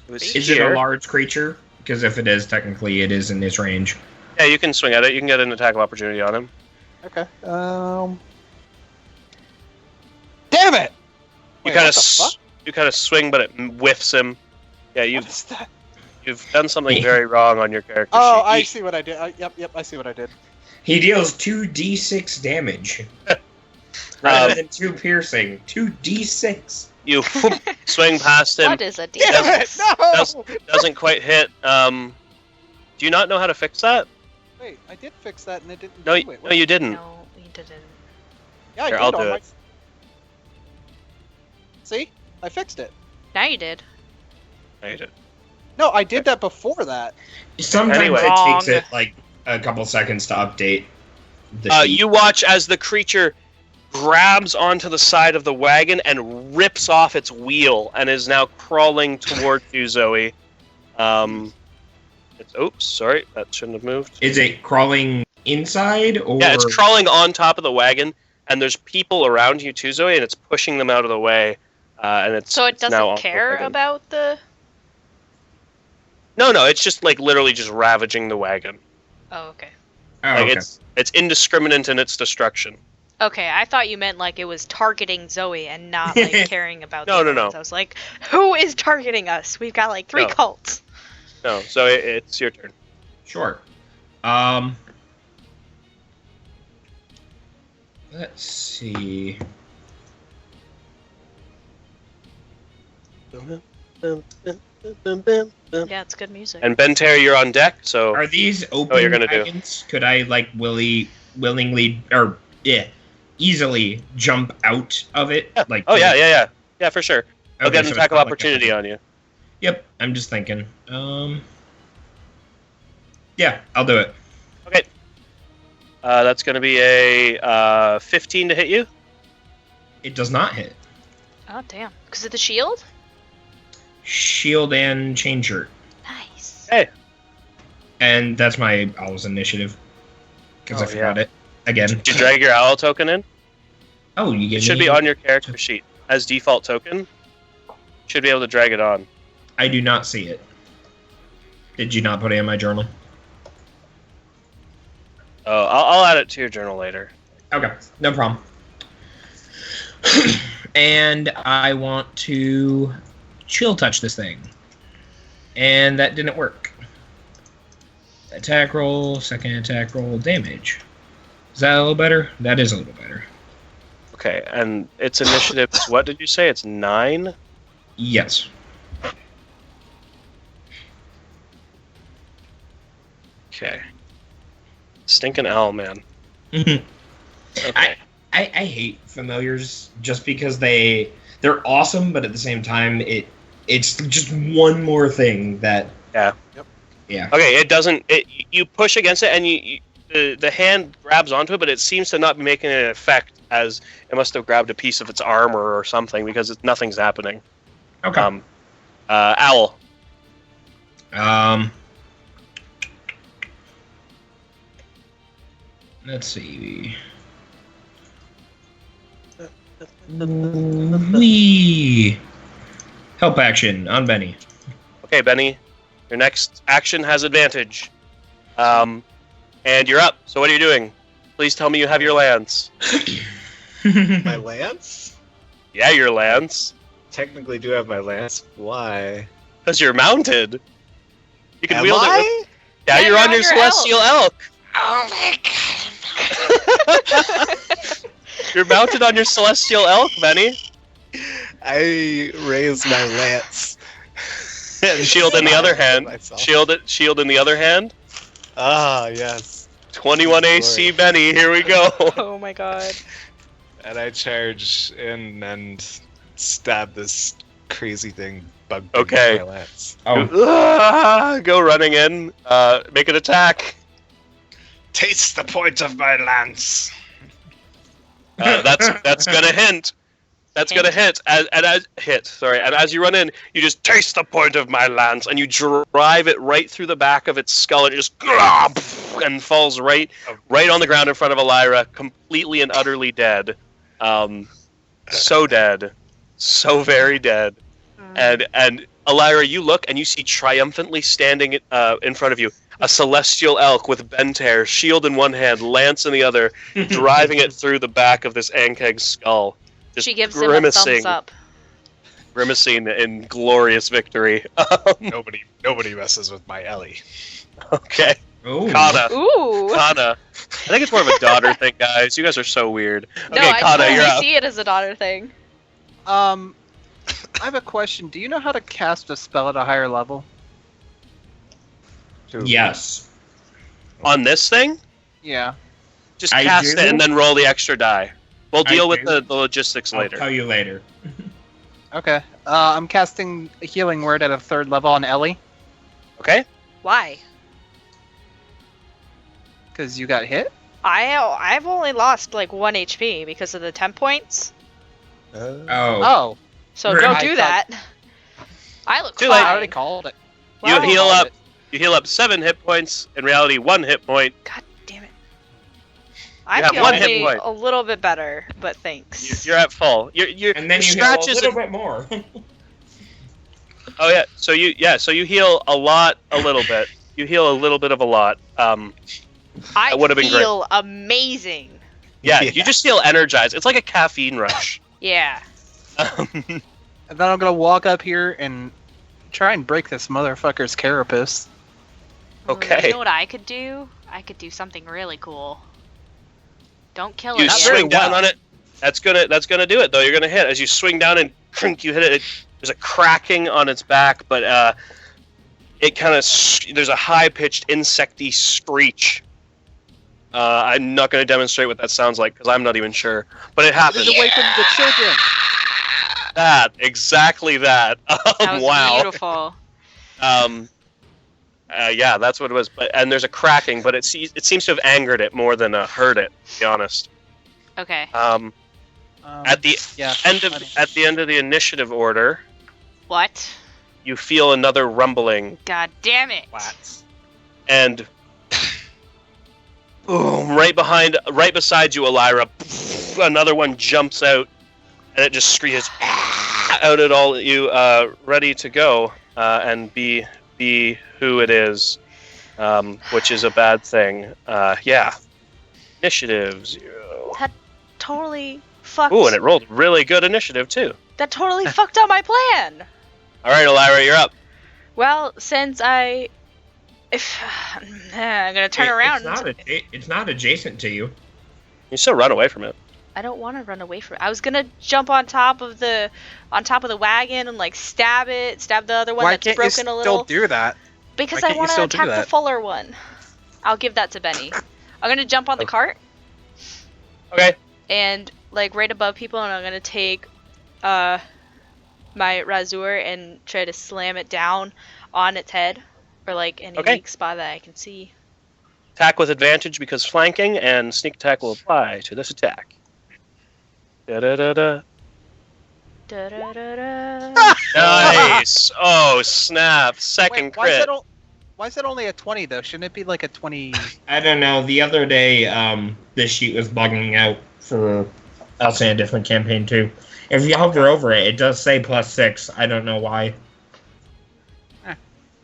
Speaker 1: it was
Speaker 2: Is it
Speaker 1: here.
Speaker 2: a large creature? Because if it is, technically it is in this range.
Speaker 1: Yeah, you can swing at it. You can get an attack of opportunity on him.
Speaker 4: Okay. Damn it!
Speaker 1: You
Speaker 4: Wait,
Speaker 1: kind
Speaker 4: what the fuck?
Speaker 1: of swing, but it whiffs him. Yeah, you
Speaker 4: What is that?
Speaker 1: You've done something very wrong on your character
Speaker 4: Oh,
Speaker 1: sheet.
Speaker 4: I see what I did. Yep, I see what I did.
Speaker 2: He deals 2d6 damage. Rather than 2 piercing. 2d6.
Speaker 1: You swing past him.
Speaker 5: What is a
Speaker 4: Damn
Speaker 5: D6?
Speaker 4: it! No!
Speaker 1: Doesn't quite hit. Do you not know how to fix that?
Speaker 4: Wait, I did fix that and it didn't
Speaker 1: No,
Speaker 4: do it.
Speaker 1: no, you didn't.
Speaker 5: No, we didn't.
Speaker 4: Yeah, I
Speaker 1: Here,
Speaker 4: did
Speaker 1: I'll
Speaker 4: on
Speaker 1: do
Speaker 4: my...
Speaker 1: it.
Speaker 4: See? I fixed it.
Speaker 5: Now you did.
Speaker 1: No, you didn't.
Speaker 4: No, I did that before that.
Speaker 2: Sometimes
Speaker 1: Anyway.
Speaker 2: it takes
Speaker 5: Wrong.
Speaker 2: it like a couple seconds to update the sheet.
Speaker 1: You watch as the creature grabs onto the side of the wagon and rips off its wheel and is now crawling towards you, Zoe. Oops, sorry, that shouldn't have moved.
Speaker 2: Is it crawling inside or?
Speaker 1: Yeah, it's crawling on top of the wagon, and there's people around you too, Zoe, and it's pushing them out of the way. And it's
Speaker 5: So it
Speaker 1: it's now on
Speaker 5: doesn't
Speaker 1: the
Speaker 5: care
Speaker 1: wagon.
Speaker 5: about the.
Speaker 1: No, it's just like literally just ravaging the wagon.
Speaker 5: Oh, okay.
Speaker 2: Oh,
Speaker 1: Like
Speaker 2: okay.
Speaker 1: it's indiscriminate in its destruction.
Speaker 5: Okay, I thought you meant like it was targeting Zoe and not like caring about.
Speaker 1: No,
Speaker 5: the
Speaker 1: no, no.
Speaker 5: others. I was like, who is targeting us? We've got like 3
Speaker 1: No.
Speaker 5: cults.
Speaker 1: No, so it's your turn.
Speaker 2: Sure. Let's see.
Speaker 5: Yeah, it's good music.
Speaker 1: And Bentair, you're on deck, so
Speaker 2: Are these open
Speaker 1: you're gonna do.
Speaker 2: wagons? Could I like willingly or easily jump out of it?
Speaker 1: Yeah.
Speaker 2: Like
Speaker 1: Oh yeah, for sure. I'll
Speaker 2: Okay,
Speaker 1: get
Speaker 2: so
Speaker 1: an
Speaker 2: it's
Speaker 1: attack of
Speaker 2: not like
Speaker 1: opportunity on you.
Speaker 2: Yep, I'm just thinking. Yeah, I'll do it.
Speaker 1: Okay. That's going to be a 15 to hit you.
Speaker 2: It does not hit.
Speaker 5: Oh damn! Because of the shield.
Speaker 2: Shield and chain shirt.
Speaker 5: Nice.
Speaker 1: Hey.
Speaker 2: And that's my Owl's initiative. Because I
Speaker 1: Oh,
Speaker 2: forgot it. Again.
Speaker 1: Did you drag your owl token in?
Speaker 2: Oh, you
Speaker 1: It
Speaker 2: get
Speaker 1: should be on your character sheet as default token. Should be able to drag it on.
Speaker 2: I do not see it. Did you not put it in my journal?
Speaker 1: Oh, I'll add it to your journal later.
Speaker 2: Okay, no problem. And I want to chill touch this thing. And that didn't work. Attack roll, second attack roll, damage. Is that a little better? That is a little better.
Speaker 1: Okay, and its initiative is what did you say? It's 9?
Speaker 2: Yes.
Speaker 1: Okay. Stinking owl, man.
Speaker 2: I
Speaker 1: Okay.
Speaker 2: hate familiars just because they're awesome, but at the same time it's just one more thing that
Speaker 1: Yeah.
Speaker 4: Yep.
Speaker 2: Yeah.
Speaker 1: Okay, it doesn't. You push against it, and the hand grabs onto it, but it seems to not be making an effect, as it must have grabbed a piece of its armor or something, because nothing's happening.
Speaker 2: Okay.
Speaker 1: Owl.
Speaker 2: Let's see. Wee. Help action on Benny.
Speaker 1: Okay, Benny, your next action has advantage. And you're up. So what are you doing? Please tell me you have your lance.
Speaker 6: My lance?
Speaker 1: Yeah, your lance.
Speaker 6: Technically do have my lance. Why?
Speaker 1: Because you're mounted. You can
Speaker 6: Am
Speaker 1: wield it.
Speaker 6: I?
Speaker 1: Yeah,
Speaker 5: Yeah,
Speaker 1: you're on your
Speaker 5: your
Speaker 1: celestial elk.
Speaker 6: Oh my god.
Speaker 1: You're mounted on your celestial elk, Benny.
Speaker 6: I raised my lance.
Speaker 1: Shield in the other hand.
Speaker 6: Myself.
Speaker 1: Shield in the other hand.
Speaker 6: Ah, yes.
Speaker 1: 21 AC Benny, here we go.
Speaker 5: Oh my god.
Speaker 6: And I charge in and stab this crazy thing bug
Speaker 1: Okay.
Speaker 6: with my lance.
Speaker 1: Go running in. Make an attack.
Speaker 6: Taste the point of my lance.
Speaker 1: That's gonna hint. That's gonna hit. And as you run in, you just taste the point of my lance, and you drive it right through the back of its skull, and it just and falls right on the ground in front of Elira, completely and utterly dead. So dead, so very dead. And Elira, you look and you see triumphantly standing in front of you a celestial elk with Bentair, shield in one hand, lance in the other, driving it through the back of this Ankeg's skull. Just
Speaker 5: She gives
Speaker 1: grimacing.
Speaker 5: him a thumbs up.
Speaker 1: grimacing in glorious victory.
Speaker 3: Nobody messes with my Ellie.
Speaker 1: Okay.
Speaker 2: Ooh.
Speaker 1: Kana.
Speaker 5: Ooh.
Speaker 1: Kana. I think it's more of a daughter thing, guys. You guys are so weird.
Speaker 5: No,
Speaker 1: Okay,
Speaker 5: I
Speaker 1: Kana,
Speaker 5: totally
Speaker 1: you're up.
Speaker 5: see it as a daughter thing.
Speaker 7: I have a question. Do you know how to cast a spell at a higher level?
Speaker 2: Yes.
Speaker 1: On this thing,
Speaker 7: Yeah.
Speaker 1: just
Speaker 2: I
Speaker 1: cast
Speaker 2: do?
Speaker 1: it and then roll the extra die. We'll
Speaker 2: I
Speaker 1: deal with
Speaker 2: do?
Speaker 1: the logistics
Speaker 2: I'll
Speaker 1: later.
Speaker 2: tell you later.
Speaker 7: Okay. I'm casting a healing word at a 3rd level on Ellie
Speaker 1: Okay?
Speaker 5: Why?
Speaker 7: because you got hit.
Speaker 5: I've only lost like 1 HP because of the 10 points.
Speaker 2: Oh.
Speaker 7: Oh,
Speaker 5: So
Speaker 2: Right.
Speaker 5: don't
Speaker 7: I
Speaker 5: do
Speaker 7: thought-
Speaker 5: that. I look
Speaker 1: Too
Speaker 5: fine.
Speaker 1: late.
Speaker 7: I already called it.
Speaker 1: You
Speaker 5: Wow.
Speaker 1: heal
Speaker 7: Called
Speaker 1: up.
Speaker 7: it.
Speaker 1: You heal up 7 hit points. In reality, 1 hit point.
Speaker 5: God damn it. I
Speaker 1: have
Speaker 5: feel
Speaker 1: 1 hit
Speaker 5: only
Speaker 1: point.
Speaker 5: a little bit better, but thanks.
Speaker 1: You're at full. You're
Speaker 2: And then
Speaker 1: your
Speaker 2: you heal a
Speaker 1: scratches.
Speaker 2: little bit more.
Speaker 1: Oh yeah. So you heal a little bit. You heal a little bit of a lot.
Speaker 5: I
Speaker 1: that would've been great.
Speaker 5: feel amazing.
Speaker 1: Yeah,
Speaker 3: Yeah.
Speaker 1: you just feel energized. It's like a caffeine rush.
Speaker 5: Yeah.
Speaker 7: And then I'm gonna walk up here and try and break this motherfucker's carapace.
Speaker 1: Okay.
Speaker 5: You know what I could do? I could do something really cool. Don't kill
Speaker 1: You
Speaker 5: it
Speaker 7: Not
Speaker 5: yet.
Speaker 7: very
Speaker 1: swing down
Speaker 7: well.
Speaker 1: on it. That's gonna do it though. You're gonna hit as you swing down and you hit it. There's a cracking on its back, but it kind of there's a high pitched insecty screech. I'm not gonna demonstrate what that sounds like because I'm not even sure, but it happens.
Speaker 7: Get away from the children.
Speaker 1: Exactly that.
Speaker 5: That was
Speaker 1: Wow.
Speaker 5: beautiful.
Speaker 1: Yeah, that's what it was. And there's a cracking, but it seems to have angered it more than hurt it. To be honest.
Speaker 5: Okay.
Speaker 1: At the
Speaker 7: yeah,
Speaker 1: end of the initiative order,
Speaker 5: What?
Speaker 1: you feel another rumbling,
Speaker 5: God damn it.
Speaker 1: and boom, right beside you, Elira, another one jumps out, and it just screeches out at all at you, ready to go and be who it is, which is a bad thing. Yeah. Initiative 0.
Speaker 5: Totally fucked.
Speaker 1: Ooh, and it rolled really good initiative too.
Speaker 5: That totally fucked up my plan.
Speaker 1: All right, Elira, you're up.
Speaker 5: Well, since I'm gonna turn around.
Speaker 2: It's not adjacent to you.
Speaker 1: You still run away from it.
Speaker 5: I don't want to run away from it. I was gonna jump on top of the wagon and like stab the other one
Speaker 7: Why
Speaker 5: that's
Speaker 7: can't you
Speaker 5: broken a little.
Speaker 7: still do that?
Speaker 5: Because
Speaker 7: why
Speaker 5: I
Speaker 7: can't you
Speaker 5: want to
Speaker 7: still do
Speaker 5: attack the
Speaker 7: that?
Speaker 5: fuller one. I'll give that to Benny. I'm gonna jump on the cart
Speaker 1: Okay.
Speaker 5: and like right above people, and I'm gonna take my razor and try to slam it down on its head or like any
Speaker 1: Okay.
Speaker 5: weak spot that I can see.
Speaker 1: Attack with advantage because flanking, and sneak attack will apply to this attack. Da-da-da-da.
Speaker 5: Da-da-da-da.
Speaker 1: Nice. Oh, snap. Second
Speaker 7: Wait, why is
Speaker 1: crit.
Speaker 7: why is it only a 20 though? Shouldn't it be like a 20?
Speaker 2: I don't know. The other day, this sheet was bugging out for us in a different campaign too. If you hover over it, it does say +6. I don't know why.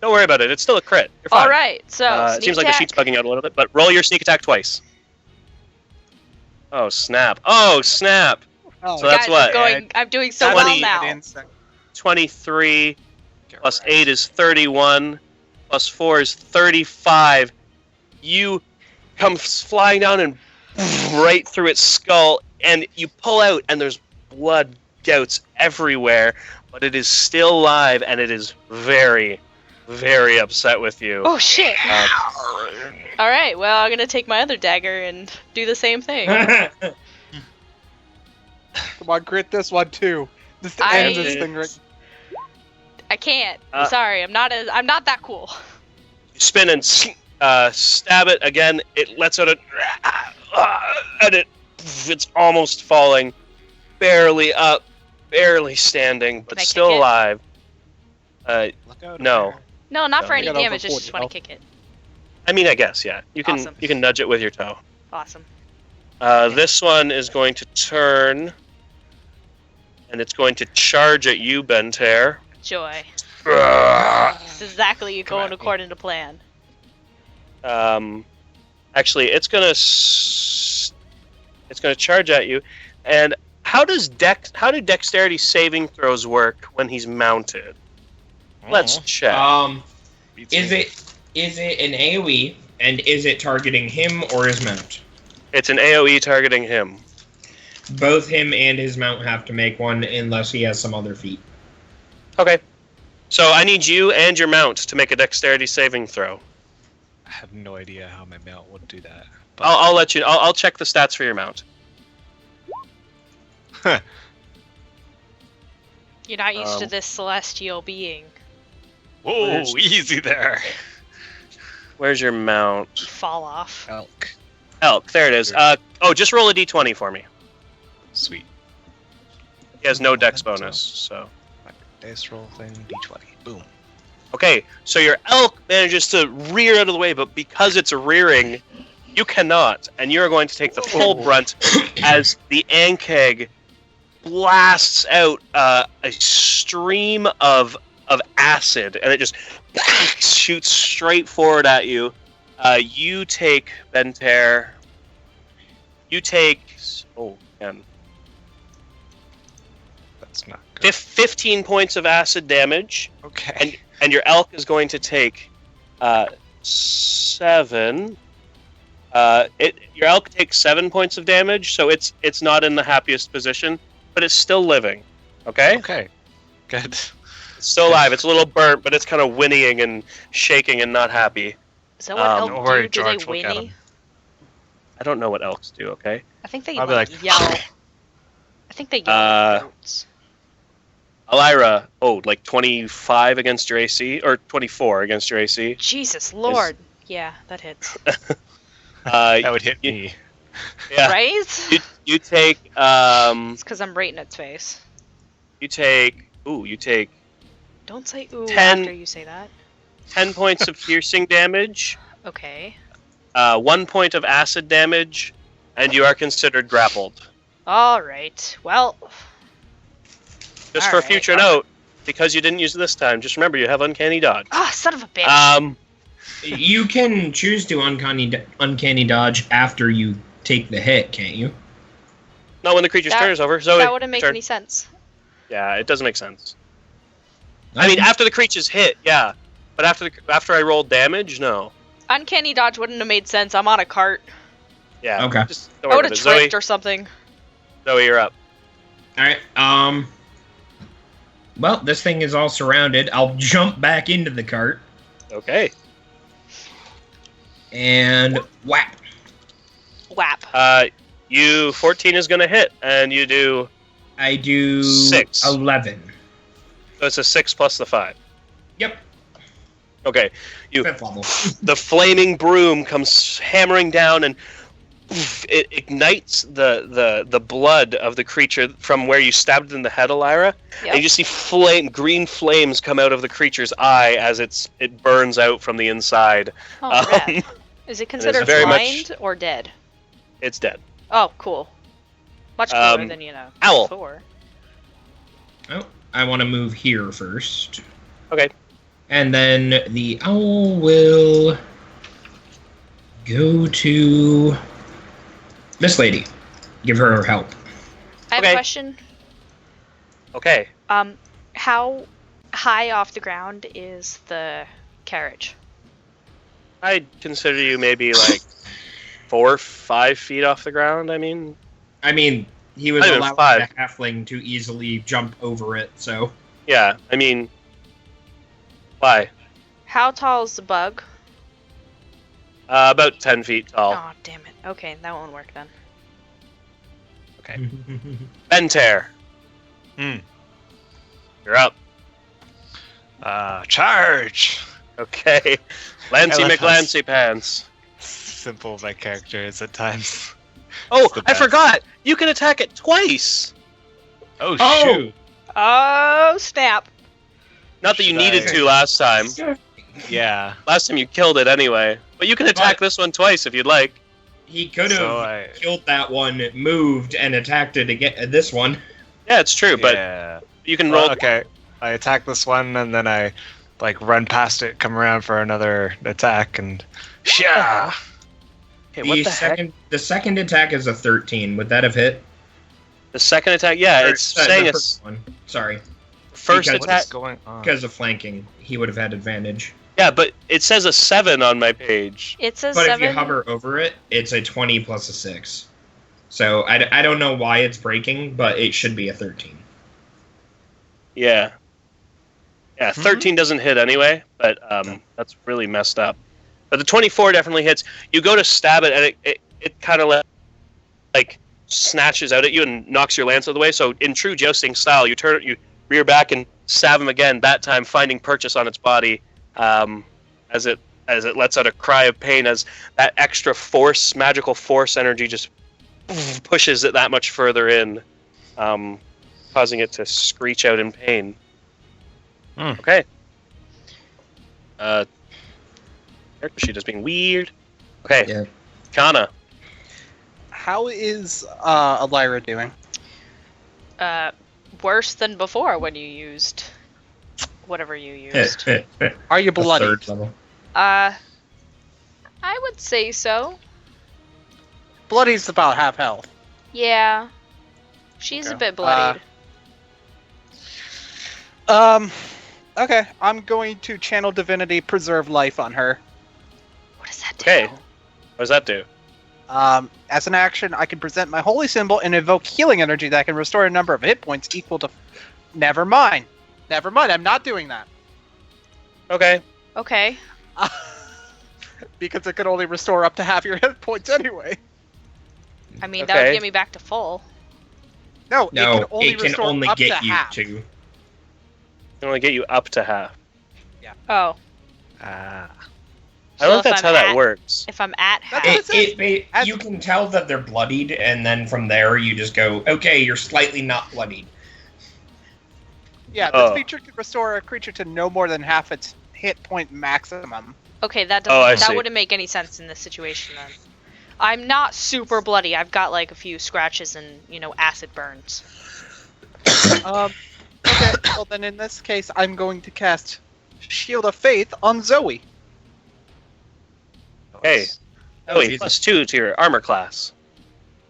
Speaker 1: Don't worry about it. It's still a crit. You're fine.
Speaker 5: All right, so
Speaker 1: It
Speaker 5: sneak
Speaker 1: seems like the
Speaker 5: attack.
Speaker 1: sheet's bugging out a little bit, but roll your sneak attack twice. Oh, snap. Oh, snap.
Speaker 7: Oh,
Speaker 1: So that's
Speaker 5: Guys,
Speaker 1: what?
Speaker 5: I'm doing so
Speaker 1: 20
Speaker 5: well now.
Speaker 1: 23 plus 8 is 31, plus 4 is 35. You come flying down and right through its skull, and you pull out, and there's blood gouts everywhere, but it is still alive, and it is very, very upset with you.
Speaker 5: Oh shit!
Speaker 1: Uh,
Speaker 5: All right, well I'm gonna take my other dagger and do the same thing.
Speaker 7: Come on, crit this one too. Just
Speaker 5: I-
Speaker 7: end this thing right.
Speaker 5: I can't.
Speaker 1: Uh,
Speaker 5: Sorry, I'm not that cool.
Speaker 1: You spin and stab it again. It lets out a and it's almost falling, barely up, barely standing, but
Speaker 5: Can I
Speaker 1: still
Speaker 5: kick it?
Speaker 1: alive.
Speaker 3: Look out
Speaker 1: No.
Speaker 3: over
Speaker 5: No, not for
Speaker 1: I
Speaker 5: any
Speaker 7: got over
Speaker 5: damage. I just
Speaker 7: 40
Speaker 5: want
Speaker 7: health.
Speaker 5: to kick it.
Speaker 1: I mean, I guess yeah. You can
Speaker 5: Awesome.
Speaker 1: you can nudge it with your toe.
Speaker 5: Awesome.
Speaker 1: This one is going to turn, and it's going to charge at you, Bentair.
Speaker 5: Joy.
Speaker 1: Ugh.
Speaker 5: It's exactly
Speaker 3: Come
Speaker 5: going
Speaker 3: at me.
Speaker 5: according to plan.
Speaker 1: Actually, it's gonna charge at you, and how do dexterity saving throws work when he's mounted? Let's check.
Speaker 2: Is it an AoE, and is it targeting him or his mount?
Speaker 1: It's an AoE targeting him.
Speaker 2: Both him and his mount have to make one unless he has some other feat.
Speaker 1: Okay. So I need you and your mount to make a dexterity saving throw.
Speaker 6: I have no idea how my mount would do that. But
Speaker 1: I'll let you. I'll check the stats for your mount.
Speaker 5: You're not used to this celestial being.
Speaker 6: whoa, easy there.
Speaker 1: Where's your mount?
Speaker 5: Fall off.
Speaker 6: Elk.
Speaker 1: Elk. There it is. Just roll a d20 for me.
Speaker 6: Sweet.
Speaker 1: He has no dex bonus, so.
Speaker 6: Dice roll thing, d20. Boom.
Speaker 1: Okay, so your elk manages to rear out of the way, but because it's rearing, you cannot, and you're going to take the full brunt as the Ankeg blasts out a stream of acid, and it just shoots straight forward at you. You take, Bentair. You take. Oh, man.
Speaker 6: That's not good.
Speaker 1: 15 points of acid damage.
Speaker 6: Okay.
Speaker 1: And your elk is going to take 7. Your elk takes 7 points of damage, so it's not in the happiest position, but it's still living. Okay?
Speaker 6: Okay. Good.
Speaker 1: It's still alive. It's a little burnt, but it's kind of whinnying and shaking and not happy.
Speaker 5: Is that what elk
Speaker 6: don't worry,
Speaker 5: do? Do
Speaker 6: George,
Speaker 5: they
Speaker 6: look at
Speaker 5: whinny?
Speaker 6: him.
Speaker 1: I don't know what elks do, okay?
Speaker 5: I think they
Speaker 6: I'll be like,
Speaker 5: yell. I think they yell like goats.
Speaker 1: Elira, like 25 against your AC, or 24 against your AC.
Speaker 5: Jesus Lord. Yeah, that hits.
Speaker 6: That would hit me.
Speaker 1: Yeah.
Speaker 5: Right?
Speaker 1: You take
Speaker 5: It's because I'm right in its face.
Speaker 1: you take
Speaker 5: Don't say ooh
Speaker 1: 10
Speaker 5: after you say that.
Speaker 1: 10 points of piercing damage,
Speaker 5: Okay.
Speaker 1: 1 point of acid damage, and you are considered grappled.
Speaker 5: Alright. Well,
Speaker 1: Just for
Speaker 5: Alright.
Speaker 1: future note, because you didn't use it this time, just remember you have uncanny dodge.
Speaker 5: son of a bitch.
Speaker 2: You can choose to uncanny dodge after you take the hit, can't you?
Speaker 1: Not when the creature's
Speaker 5: That-
Speaker 1: turn is over. Zoe,
Speaker 5: that wouldn't make
Speaker 1: turn.
Speaker 5: any sense.
Speaker 1: Yeah, it doesn't make sense. I mean, after the creature's hit, yeah, but after I rolled damage, no.
Speaker 5: Uncanny dodge wouldn't have made sense. I'm on a cart.
Speaker 1: Yeah.
Speaker 2: Okay.
Speaker 1: Just
Speaker 5: I
Speaker 1: don't worry
Speaker 5: would
Speaker 1: about
Speaker 5: have
Speaker 1: it.
Speaker 5: tripped or something.
Speaker 1: Zoe, you're up.
Speaker 2: Alright, well, this thing is all surrounded. I'll jump back into the cart
Speaker 1: Okay.
Speaker 2: and whack.
Speaker 5: Whap.
Speaker 1: 14 is gonna hit, and you do.
Speaker 2: I do
Speaker 1: 6.
Speaker 2: 11.
Speaker 1: So it's a 6 plus the 5.
Speaker 2: Yep.
Speaker 1: Okay.
Speaker 2: Fifth level.
Speaker 1: The flaming broom comes hammering down, and it ignites the blood of the creature from where you stabbed it in the head, Elira.
Speaker 5: Yep.
Speaker 1: And you just see green flames come out of the creature's eye as it burns out from the inside.
Speaker 5: Oh, rad. Is it considered
Speaker 1: very
Speaker 5: blind or dead?
Speaker 1: It's dead.
Speaker 5: Oh, cool. Much cooler than,
Speaker 1: Owl.
Speaker 5: before.
Speaker 2: Oh, I want to move here first.
Speaker 1: Okay.
Speaker 2: And then the owl will go to this lady. Give her help.
Speaker 5: I have
Speaker 1: Okay.
Speaker 5: a question.
Speaker 1: Okay.
Speaker 5: How high off the ground is the carriage?
Speaker 1: I'd consider you maybe like 4 or 5 feet off the ground. I mean,
Speaker 2: He was
Speaker 1: Not even
Speaker 2: allowing
Speaker 1: 5.
Speaker 2: the halfling to easily jump over it, so...
Speaker 1: yeah. I mean, why?
Speaker 5: How tall is the bug?
Speaker 1: About 10 feet tall.
Speaker 5: Oh, damn it. Okay, that won't work then.
Speaker 1: Okay. Bentair. You're up.
Speaker 6: Charge!
Speaker 1: Okay. Lancy
Speaker 6: I love how
Speaker 1: McLancy Pants.
Speaker 6: Simple my character is at times.
Speaker 1: Oh,
Speaker 6: It's the
Speaker 1: I
Speaker 6: best.
Speaker 1: forgot! You can attack it twice!
Speaker 6: Oh,
Speaker 2: Oh!
Speaker 6: shoot!
Speaker 5: Oh, snap.
Speaker 1: Not that you
Speaker 6: Should
Speaker 1: needed
Speaker 6: I-
Speaker 1: to last time.
Speaker 6: Yeah.
Speaker 1: Last time you killed it anyway. But you can attack
Speaker 2: But-
Speaker 1: this one twice if you'd like.
Speaker 2: He could have
Speaker 6: So
Speaker 2: killed that one, moved, and attacked it again. This one.
Speaker 1: Yeah, it's true, but
Speaker 6: yeah.
Speaker 1: you can
Speaker 6: Well,
Speaker 1: roll.
Speaker 6: okay. I attack this one and then I run past it, come around for another attack, and yeah.
Speaker 1: Okay, what the heck?
Speaker 2: The second attack is a 13. Would that have hit?
Speaker 1: The second attack, yeah, it's saying
Speaker 2: the
Speaker 1: it's
Speaker 2: first one. Sorry.
Speaker 1: first
Speaker 2: Because-
Speaker 3: What
Speaker 1: attack.
Speaker 3: is going on?
Speaker 2: Because of flanking, he would have had advantage.
Speaker 1: Yeah, but it says a 7 on my page.
Speaker 5: It says
Speaker 2: But
Speaker 5: 7.
Speaker 2: if you hover over it, it's a 20 plus a 6. So I don't know why it's breaking, but it should be a 13.
Speaker 1: Yeah. Yeah,
Speaker 7: Mhm.
Speaker 1: 13 doesn't hit anyway, but that's really messed up. But the 24 definitely hits. You go to stab it, and it kind of like snatches out at you and knocks your lance out of the way. So in true jousting style, you rear back and stab him again. That time, finding purchase on its body, as it lets out a cry of pain as that extra force, magical force energy, just pushes it that much further in, causing it to screech out in pain. Okay. Character sheet is being weird. Okay.
Speaker 2: Yeah.
Speaker 1: Kana.
Speaker 7: How is Elira doing?
Speaker 5: Worse than before when you used whatever you used.
Speaker 7: Are you
Speaker 2: The
Speaker 7: bloody?
Speaker 2: third level.
Speaker 5: I would say so.
Speaker 7: Bloody's about half health.
Speaker 5: Yeah. She's a
Speaker 7: Okay.
Speaker 5: bit bloodied.
Speaker 7: Okay, I'm going to channel divinity, preserve life on her.
Speaker 5: What does that do?
Speaker 1: Okay. What does that do?
Speaker 7: As an action, I can present my holy symbol and evoke healing energy that can restore a number of hit points equal to. Never mind. Never mind. I'm not doing that
Speaker 1: Okay.
Speaker 5: Okay.
Speaker 7: because it could only restore up to half your hit points anyway.
Speaker 5: I mean, that
Speaker 1: Okay.
Speaker 5: would get me back to full.
Speaker 7: No,
Speaker 2: No,
Speaker 7: it can only, restore up
Speaker 2: get
Speaker 7: to
Speaker 2: you
Speaker 7: half.
Speaker 2: to.
Speaker 1: Can only get you up to half.
Speaker 5: Oh.
Speaker 1: I don't
Speaker 5: So
Speaker 1: know if
Speaker 5: if
Speaker 1: that's
Speaker 5: I'm
Speaker 1: how that
Speaker 5: at-
Speaker 1: works.
Speaker 5: If I'm at half.
Speaker 7: That's what it says.
Speaker 2: You can tell that they're bloodied, and then from there you just go, okay, you're slightly not bloodied.
Speaker 7: Yeah, this
Speaker 1: Oh.
Speaker 7: feature can restore a creature to no more than half its hit point maximum.
Speaker 5: Okay, that
Speaker 1: Oh, I
Speaker 5: doesn't.
Speaker 1: see.
Speaker 5: That wouldn't make any sense in this situation then. I'm not super bloody. I've got like a few scratches and acid burns.
Speaker 7: Okay, well then in this case, I'm going to cast Shield of Faith on Zoe.
Speaker 1: Hey. Oh, wait, +2 to your armor class.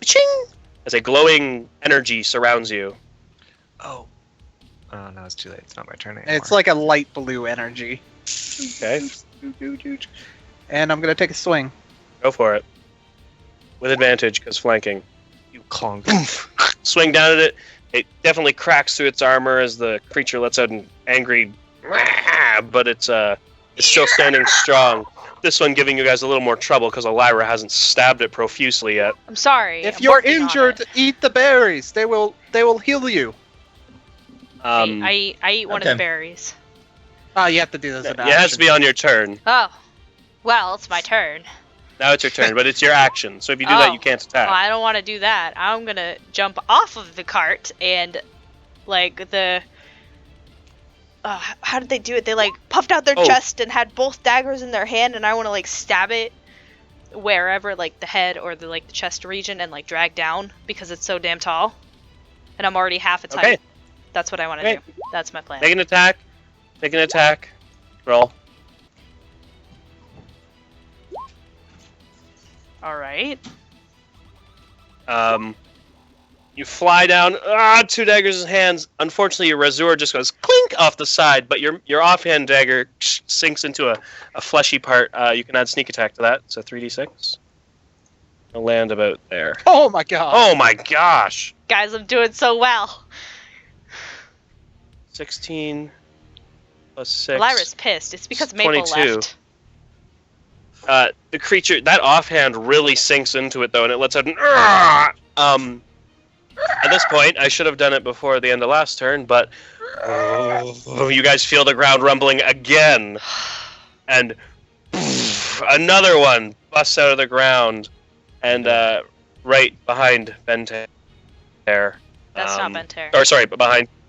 Speaker 1: Ching! As a glowing energy surrounds you.
Speaker 3: Oh. Oh, no, it's too late. It's not my turn anymore.
Speaker 7: It's like a light blue energy.
Speaker 1: Okay.
Speaker 7: And I'm gonna take a swing.
Speaker 1: Go for it. With advantage, because flanking.
Speaker 3: you clunk.
Speaker 1: Swing down at it. It definitely cracks through its armor as the creature lets out an angry "Rah!" But it's still standing strong. This one giving you guys a little more trouble because Elira hasn't stabbed it profusely yet.
Speaker 5: I'm sorry.
Speaker 7: If
Speaker 5: I'm
Speaker 7: you're
Speaker 5: working on
Speaker 7: injured,
Speaker 5: it.
Speaker 7: eat the berries. They will heal you.
Speaker 5: I eat one of
Speaker 2: Okay.
Speaker 5: the berries.
Speaker 7: Ah, you have to do this.
Speaker 1: It
Speaker 7: in
Speaker 1: has
Speaker 7: action.
Speaker 1: to be on your turn.
Speaker 5: Oh. Well, it's my turn.
Speaker 1: Now it's your turn, but it's your action. So if you do that,
Speaker 5: Oh.
Speaker 1: you can't
Speaker 5: Well,
Speaker 1: attack.
Speaker 5: I don't want to do that. I'm gonna jump off of the cart and, like, how did they do it? They, like, puffed out their
Speaker 1: Oh.
Speaker 5: chest and had both daggers in their hand, and I want to, like, stab it wherever, like, the head or the chest region and, like, drag down because it's so damn tall. And I'm already half its
Speaker 1: Okay.
Speaker 5: height. That's what I want to
Speaker 1: Okay.
Speaker 5: do. That's my plan.
Speaker 1: Make an attack. Make an attack. Roll.
Speaker 5: Alright.
Speaker 1: You fly down. Two daggers in his hands. Unfortunately, your Razor just goes clink off the side, but your offhand dagger sinks into a fleshy part. You can add sneak attack to that. So 3d6. It'll land about there.
Speaker 7: Oh my god.
Speaker 1: Oh my gosh!
Speaker 5: Guys, I'm doing so well.
Speaker 1: 16 plus 6.
Speaker 5: Lyra's pissed. It's because Maple
Speaker 1: 22.
Speaker 5: left.
Speaker 1: The creature, that offhand really sinks into it though, and it lets out an at this point, I should have done it before the end of last turn, but you guys feel the ground rumbling again, and another one busts out of the ground, and right behind Bentair.
Speaker 5: That's not Bentair.
Speaker 1: Or sorry, but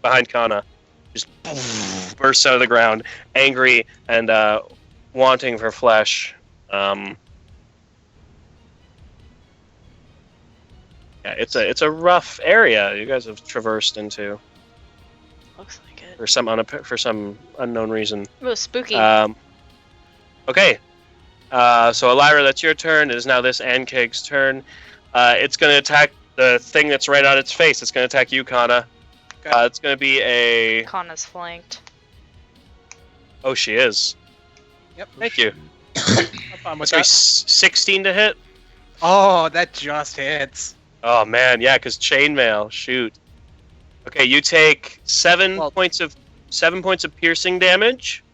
Speaker 1: behind Kana, just bursts out of the ground, angry and wanting for flesh. Yeah, it's a rough area you guys have traversed into
Speaker 5: Looks like it.
Speaker 1: for some unknown reason.
Speaker 5: Ooh, spooky.
Speaker 1: Okay. So Elira, that's your turn. It is now this Ankeg's turn. It's going to attack the thing that's right on its face. It's going to attack you, Kana.
Speaker 7: Okay.
Speaker 1: It's going to be a...
Speaker 5: Kana's flanked.
Speaker 1: Oh, she is.
Speaker 7: Yep.
Speaker 1: Thank you.
Speaker 7: I'm fine with
Speaker 1: It's going to be
Speaker 7: that.
Speaker 1: 16 to hit.
Speaker 7: Oh, that just hits.
Speaker 1: Oh, man. Yeah, because chainmail. Shoot. Okay, you take 7
Speaker 7: Well-
Speaker 1: points of piercing damage,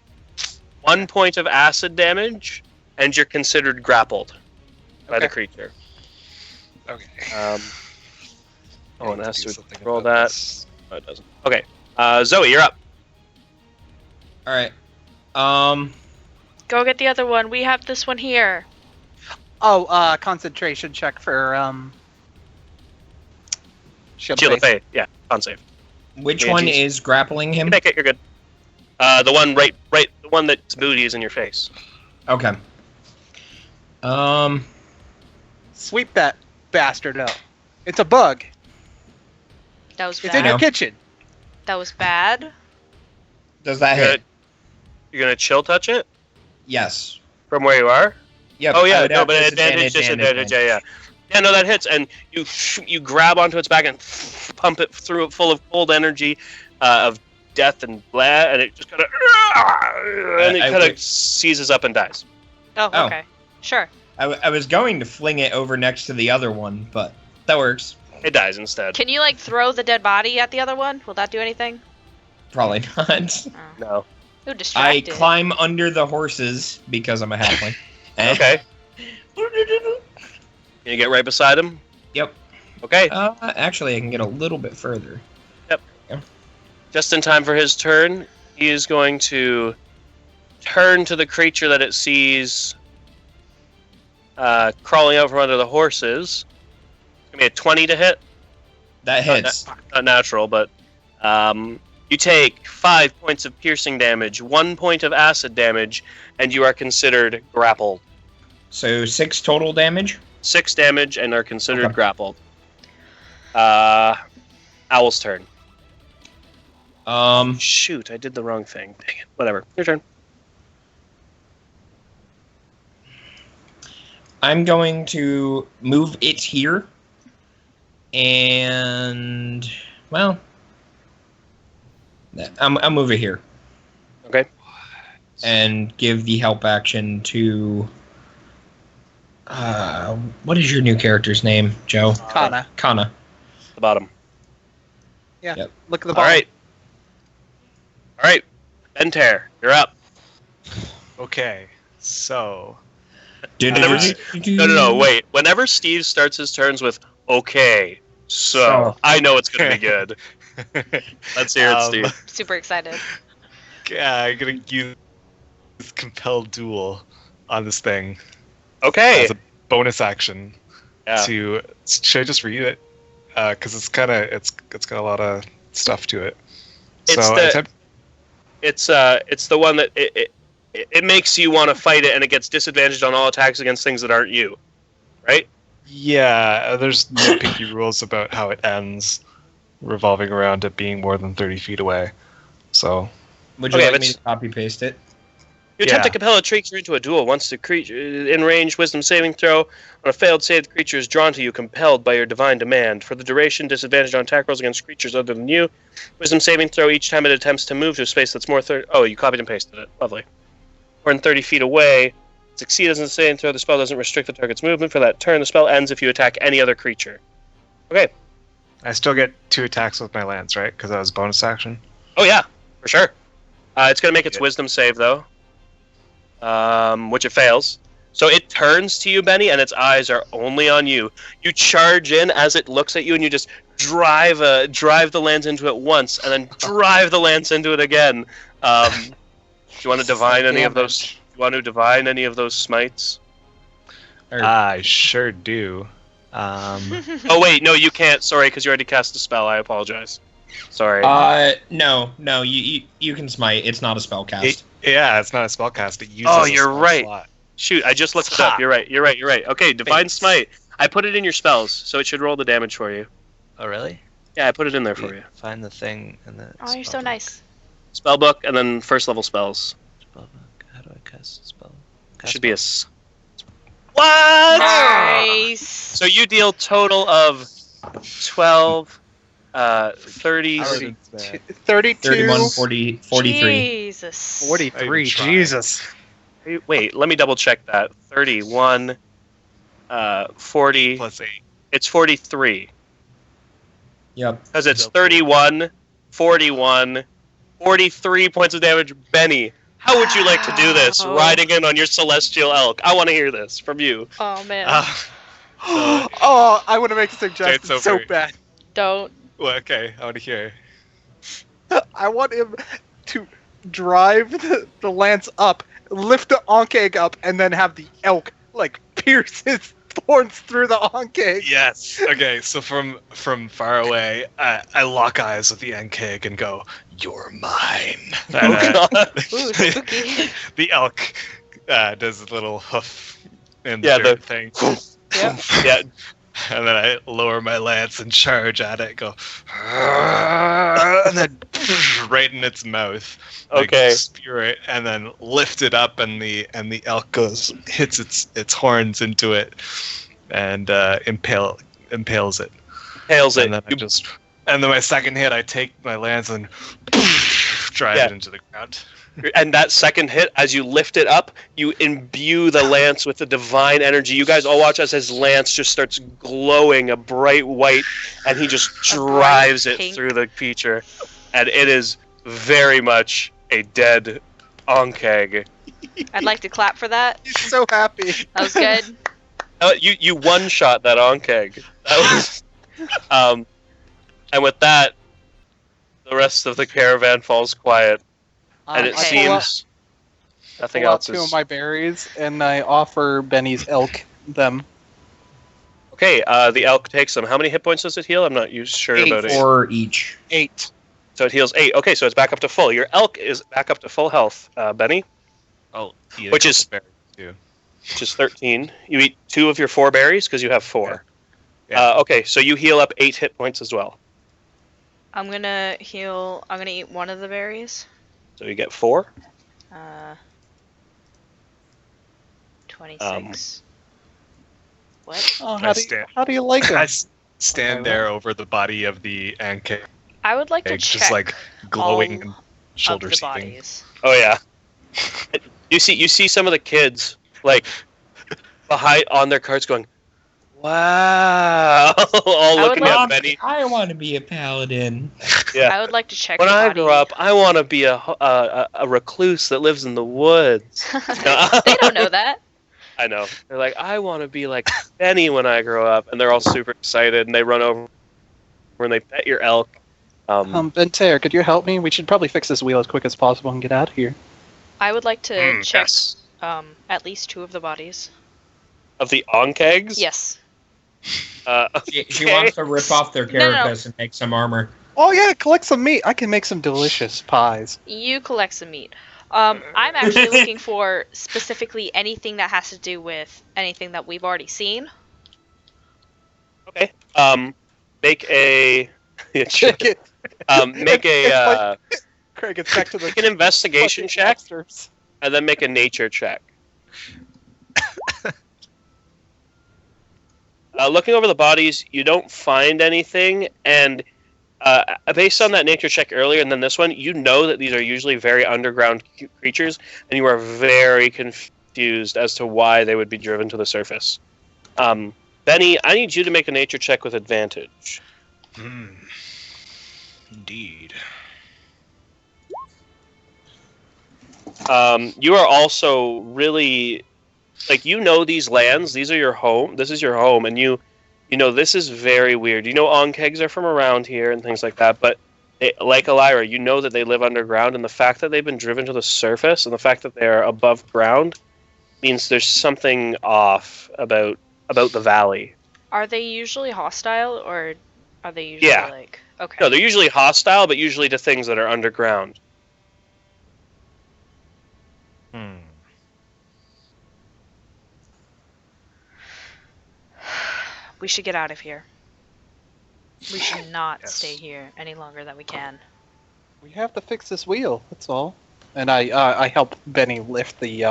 Speaker 1: 1 point of acid damage, and you're considered grappled by the
Speaker 7: Okay.
Speaker 1: creature.
Speaker 6: Okay.
Speaker 1: Oh, and it
Speaker 6: I
Speaker 1: has
Speaker 6: need do
Speaker 1: to
Speaker 6: something
Speaker 1: roll
Speaker 6: about
Speaker 1: that.
Speaker 6: this.
Speaker 1: No, it doesn't. Okay. Zoe, you're up.
Speaker 2: All right.
Speaker 5: Go get the other one. We have this one here.
Speaker 7: Oh, concentration check for Shield
Speaker 1: Shield
Speaker 7: of
Speaker 1: of
Speaker 7: Faith.
Speaker 1: Faith. Yeah, con save.
Speaker 2: Which
Speaker 1: Yeah,
Speaker 2: one
Speaker 1: geez.
Speaker 2: is grappling
Speaker 1: You
Speaker 2: him?
Speaker 1: can make it, you're good. The one right, the one that's booty is in your face.
Speaker 2: Okay.
Speaker 7: Sweep that bastard up. It's a bug.
Speaker 5: That was
Speaker 7: It's in
Speaker 5: bad.
Speaker 7: your kitchen.
Speaker 5: That was bad.
Speaker 2: Does that
Speaker 1: You're
Speaker 2: hit?
Speaker 1: you're gonna chill touch it
Speaker 2: Yes.
Speaker 1: from where you are?
Speaker 2: Yep.
Speaker 1: Oh
Speaker 2: I
Speaker 1: yeah,
Speaker 2: would
Speaker 1: no,
Speaker 2: have
Speaker 1: but advantage, disadvantage, yeah. Yeah, no, that hits, and you grab onto its back and pump it through it full of cold energy, of death and blood, and it just kind of, and it
Speaker 2: I
Speaker 1: kind of
Speaker 2: would-
Speaker 1: seizes up and dies.
Speaker 5: Oh,
Speaker 2: Oh.
Speaker 5: okay. Sure.
Speaker 2: I was going to fling it over next to the other one, but that works.
Speaker 1: It dies instead.
Speaker 5: Can you like throw the dead body at the other one? Will that do anything?
Speaker 2: Probably not.
Speaker 5: Oh.
Speaker 1: No.
Speaker 5: Ooh,
Speaker 2: I
Speaker 5: distracted.
Speaker 2: climb under the horses because I'm a halfling.
Speaker 1: Okay. Can you get right beside him?
Speaker 2: Yep.
Speaker 1: Okay.
Speaker 2: Actually, I can get a little bit further.
Speaker 1: Just in time for his turn, he is going to turn to the creature that it sees crawling out from under the horses. It's going to be a 20 to hit.
Speaker 2: That hits.
Speaker 1: Not natural, but you take 5 points of piercing damage, 1 point of acid damage, and you are considered grappled.
Speaker 2: So 6 total damage.
Speaker 1: 6 damage and are considered
Speaker 2: Okay.
Speaker 1: grappled. Owl's turn. Shoot, I did the wrong thing. Dang it. Whatever. Your turn.
Speaker 2: I'm going to move it here. And, well, I'll move it here.
Speaker 1: Okay.
Speaker 2: And give the help action to... what is your new character's name, Joe?
Speaker 7: Kana.
Speaker 2: Kana.
Speaker 1: The bottom.
Speaker 7: Yeah.
Speaker 2: Yep.
Speaker 7: Look at the
Speaker 1: All
Speaker 7: bottom.
Speaker 1: right. All right. Bentair, you're up.
Speaker 6: Okay, so
Speaker 1: No, wait. Whenever Steve starts his turns with "okay," so I know it's gonna be good. Let's hear it, Steve.
Speaker 5: Super excited.
Speaker 6: I'm gonna use compelled duel on this thing
Speaker 1: Okay.
Speaker 6: as a bonus action.
Speaker 1: Yeah.
Speaker 6: Should I just read it? Because it's got a lot of stuff to it.
Speaker 1: It's
Speaker 6: So
Speaker 1: the-
Speaker 6: attempt-
Speaker 1: It's the one that it makes you want to fight it, and it gets disadvantaged on all attacks against things that aren't you, right?
Speaker 6: yeah, there's nitpicky rules about how it ends, revolving around it being more than 30 feet away. So
Speaker 2: Would you
Speaker 1: Okay,
Speaker 2: like me
Speaker 1: let's-
Speaker 2: to copy paste it?
Speaker 1: You attempt to
Speaker 6: Yeah.
Speaker 1: compel a creature into a duel. Once the creature in range, wisdom saving throw. On a failed save, the creature is drawn to you, compelled by your divine demand. For the duration, disadvantage on attack rolls against creatures other than you. Wisdom saving throw each time it attempts to move to a space that's more. Oh, you copied and pasted it. Lovely. More than 30 feet away. Succeed as a saving throw. The spell doesn't restrict the target's movement for that turn. The spell ends if you attack any other creature. Okay.
Speaker 6: I still get 2 attacks with my lance, right? Because that was bonus action.
Speaker 1: Oh yeah, for sure. It's gonna make its
Speaker 6: Yeah.
Speaker 1: wisdom save though, which it fails. So it turns to you, Benny, and its eyes are only on you. You charge in as it looks at you, and you just drive the lance into it once, and then drive the lance into it again. Do you want to divine any of those? Do you want to divine any of those smites?
Speaker 2: Or-
Speaker 6: I sure do.
Speaker 1: Oh wait, no, you can't. Sorry, because you already cast the spell. I apologize. Sorry.
Speaker 2: No, you can smite. It's not a spell cast.
Speaker 6: Yeah, it's not a spell cast. It uses
Speaker 1: Oh,
Speaker 6: a
Speaker 1: you're
Speaker 6: spell
Speaker 1: right.
Speaker 6: slot.
Speaker 1: Shoot, I just looked it up. You're right. Okay, divine
Speaker 6: Thanks.
Speaker 1: smite. I put it in your spells, so it should roll the damage for you.
Speaker 6: Oh, really?
Speaker 1: Yeah, I put it in there for you.
Speaker 6: Find the thing in the.
Speaker 5: Oh, you're so nice.
Speaker 1: Spellbook and then first level spells.
Speaker 6: Spellbook. How do I cast a spell?
Speaker 1: Should be a. What?
Speaker 5: Nice.
Speaker 1: So you deal total of 12, 30,
Speaker 7: 32,
Speaker 2: 31, 40, 43.
Speaker 5: Jesus.
Speaker 7: 43.
Speaker 3: tried.
Speaker 7: Jesus.
Speaker 1: wait, let me double check that. 31, 40,
Speaker 3: Plus 8.
Speaker 1: it's 43.
Speaker 2: Yep.
Speaker 1: Because it's 31, 41, 43 points of damage. Benny, how would you like to do this,
Speaker 5: Wow.
Speaker 1: riding in on your celestial elk? I want to hear this from you.
Speaker 5: Oh man.
Speaker 7: Oh, I want to make a suggestion
Speaker 3: It's
Speaker 7: so
Speaker 3: over.
Speaker 7: bad.
Speaker 5: Don't.
Speaker 3: Well, okay, I want to hear.
Speaker 7: I want him to drive the lance up, lift the Ankh up, and then have the elk like pierce his thorns through the Ankh.
Speaker 3: Yes. Okay, so from far away, I lock eyes with the Enkeg and go, "You're mine." And,
Speaker 1: Oh, God.
Speaker 5: Ooh, spooky.
Speaker 3: the elk does a little hoof and
Speaker 1: Yeah,
Speaker 3: dirt thing,
Speaker 5: Yep.
Speaker 1: Yeah,
Speaker 3: and then I lower my lance and charge at it, go, and then right in its mouth. Like,
Speaker 1: Okay.
Speaker 3: spear it, and then lift it up, and the elk hits its horns into it, and impales it.
Speaker 1: tails it.
Speaker 3: And then and then my second hit, I take my lance and drive
Speaker 1: Yeah.
Speaker 3: it into the ground.
Speaker 1: And that second hit, as you lift it up, you imbue the lance with the divine energy. You guys all watch as his lance just starts glowing a bright white, and he just drives it
Speaker 5: pink.
Speaker 1: through the creature. And it is very much a dead Ankeg.
Speaker 5: I'd like to clap for that.
Speaker 7: He's so happy.
Speaker 5: That was good.
Speaker 1: You one-shot that Ankeg. That was, and with that, the rest of the caravan falls quiet. And it
Speaker 5: Okay.
Speaker 1: seems nothing
Speaker 7: pull out
Speaker 1: else
Speaker 7: two
Speaker 1: is...
Speaker 7: of my berries, and I offer Benny's elk them.
Speaker 1: Okay, the elk takes them. How many hit points does it heal? I'm not sure about it.
Speaker 2: 4 each.
Speaker 7: 8.
Speaker 1: So it heals 8. Okay, so it's back up to full. Your elk is back up to full health, Benny,
Speaker 3: Oh,
Speaker 1: Which is- which is 13. You eat 2 of your 4 berries because you have 4.
Speaker 3: Yeah.
Speaker 1: Okay, so you heal up 8 hit points as well.
Speaker 5: I'm gonna eat one of the berries.
Speaker 1: So you get 4.
Speaker 5: 26. What?
Speaker 7: Oh,
Speaker 3: I stand-
Speaker 7: how do you like
Speaker 3: I
Speaker 7: them?
Speaker 3: stand there over the body of the Ankeg,
Speaker 5: I would like to check
Speaker 3: just like glowing
Speaker 5: all
Speaker 3: and shoulder
Speaker 5: of the
Speaker 3: seeking.
Speaker 5: bodies.
Speaker 1: Oh yeah. You see some of the kids like behind on their carts going, "Wow!" all
Speaker 5: would
Speaker 1: looking
Speaker 5: like-
Speaker 1: at Benny.
Speaker 2: I want to be a paladin.
Speaker 1: Yeah.
Speaker 5: I would like to check
Speaker 1: When
Speaker 5: the
Speaker 1: I
Speaker 5: body.
Speaker 1: grow up, I want to be a recluse that lives in the woods.
Speaker 5: They don't know that.
Speaker 1: I know. They're like, I want to be like Benny when I grow up, and they're all super excited, and they run over and they pet your elk.
Speaker 7: Bentaire, could you help me? We should probably fix this wheel as quick as possible and get out of here.
Speaker 5: I would like to check
Speaker 1: Yes.
Speaker 5: at least 2 of the bodies.
Speaker 1: Of the Onkegs?
Speaker 5: Yes.
Speaker 2: She
Speaker 1: Okay.
Speaker 2: wants to rip off their
Speaker 5: No, no.
Speaker 2: carapace and make some armor.
Speaker 7: Oh yeah, collect some meat. I can make some delicious pies.
Speaker 5: You collect some meat. I'm actually looking for specifically anything that has to do with anything that we've already seen.
Speaker 1: Okay. Make a. Yeah, sure.
Speaker 7: Chicken.
Speaker 1: Make a.
Speaker 7: Craig, it's back to the
Speaker 1: Make an investigation
Speaker 7: fucking
Speaker 1: check,
Speaker 7: monsters.
Speaker 1: and then make a nature check. Looking over the bodies, you don't find anything, and based on that nature check earlier and then this one, you know that these are usually very underground creatures, and you are very confused as to why they would be driven to the surface. Benny, I need you to make a nature check with advantage.
Speaker 3: Indeed.
Speaker 1: You are also really, like, you know these lands. These are your home. This is your home, and you know this is very weird. You know Onkegs are from around here and things like that, but like Elira, you know that they live underground, and the fact that they've been driven to the surface and the fact that they are above ground means there's something off about the valley.
Speaker 5: Are they usually hostile, or are they usually
Speaker 1: Yeah.
Speaker 5: like... Okay.
Speaker 1: No, they're usually hostile, but usually to things that are underground.
Speaker 5: We should get out of here. We should not
Speaker 3: Yes.
Speaker 5: stay here any longer than we can.
Speaker 7: We have to fix this wheel. That's all. And I help Benny lift the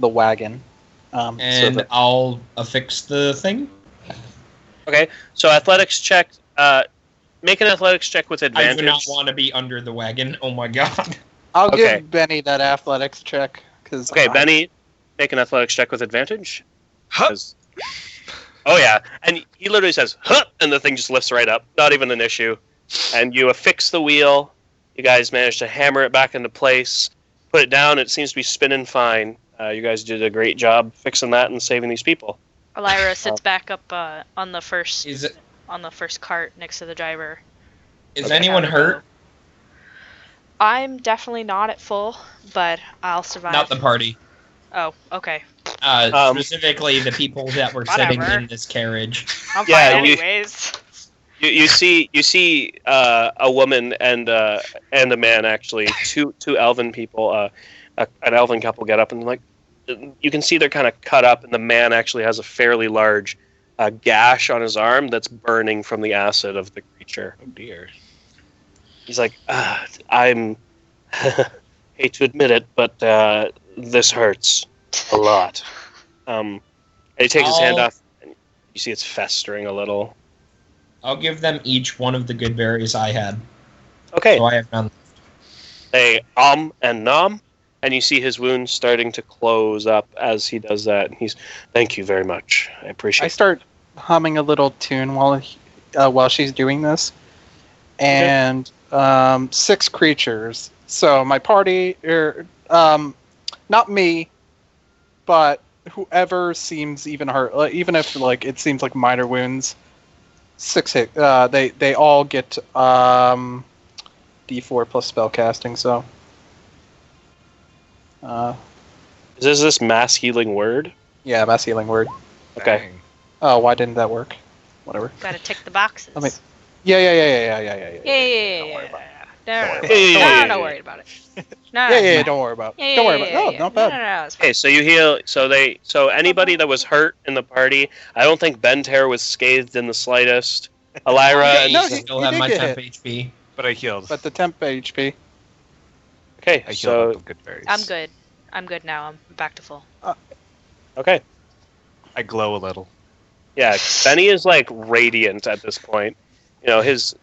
Speaker 7: wagon. So
Speaker 2: And
Speaker 7: that,
Speaker 2: I'll affix the thing.
Speaker 1: Okay, so athletics check. Make an athletics check with
Speaker 2: I
Speaker 1: advantage.
Speaker 2: do not want to be under the wagon. Oh my god.
Speaker 4: I'll
Speaker 1: Okay.
Speaker 4: give Benny that athletics check because
Speaker 1: Okay, Benny, make an athletics check with advantage.
Speaker 3: Huh.
Speaker 1: 'Cause- Oh yeah, and he literally says "huh," and the thing just lifts right up. Not even an issue. And you affix the wheel. You guys manage to hammer it back into place. Put it down. It seems to be spinning fine. You guys did a great job fixing that and saving these people.
Speaker 5: Elira sits back up on the first
Speaker 2: Is it?
Speaker 5: on the first cart next to the driver.
Speaker 2: Is
Speaker 1: Okay.
Speaker 2: anyone hurt?
Speaker 5: I'm definitely not at full, but I'll survive.
Speaker 2: Not the party.
Speaker 5: Oh, okay.
Speaker 2: Specifically, the people that were sitting
Speaker 5: Whatever.
Speaker 2: in this carriage.
Speaker 5: I'm
Speaker 1: Yeah,
Speaker 5: fine
Speaker 1: you-
Speaker 5: anyways.
Speaker 1: You see a woman and a man, actually, two elven people, an elven couple get up and like, you can see they're kind of cut up, and the man actually has a fairly large gash on his arm that's burning from the acid of the creature.
Speaker 3: Oh dear.
Speaker 1: He's like, I'm hate to admit it, but this hurts a lot. And he takes his hand
Speaker 2: I'll-
Speaker 1: off, and you see it's festering a little.
Speaker 2: I'll give them each one of the good berries I had.
Speaker 1: Okay.
Speaker 2: So I have none.
Speaker 1: Say and nom, and you see his wound starting to close up as he does that. And he's, thank you very much. I appreciate
Speaker 4: I
Speaker 1: it.
Speaker 4: start humming a little tune while she's doing this, and 6 creatures. So my party, not me, but whoever seems even hurt, even if like it seems like minor wounds. 6 hit. They all get D4 plus spell casting. So.
Speaker 1: Is this mass healing word?
Speaker 4: Yeah, mass healing word.
Speaker 1: Okay.
Speaker 3: Dang.
Speaker 4: Oh, why didn't that work? Whatever.
Speaker 5: Gotta tick the boxes.
Speaker 4: I mean, Yeah.
Speaker 5: yeah.
Speaker 4: Don't worry about
Speaker 5: Not worried about it. No,
Speaker 4: Yeah, don't worry about it. Don't worry about it. No, not bad.
Speaker 5: No, it's fine.
Speaker 1: Okay, so you heal. So anybody that was hurt in the party, I don't think Bentair was scathed in the slightest. Elira,
Speaker 2: I
Speaker 4: no,
Speaker 1: and-
Speaker 4: he-
Speaker 2: still
Speaker 4: he
Speaker 2: have
Speaker 4: did
Speaker 2: my
Speaker 4: get
Speaker 2: temp
Speaker 4: hit.
Speaker 2: HP.
Speaker 3: But I healed.
Speaker 4: But the temp HP.
Speaker 1: okay,
Speaker 3: I healed
Speaker 1: so
Speaker 3: up with good berries.
Speaker 5: I'm good. I'm good now. I'm back to full.
Speaker 1: okay,
Speaker 3: I glow a little.
Speaker 1: yeah. Benny is like radiant at this point. You know, his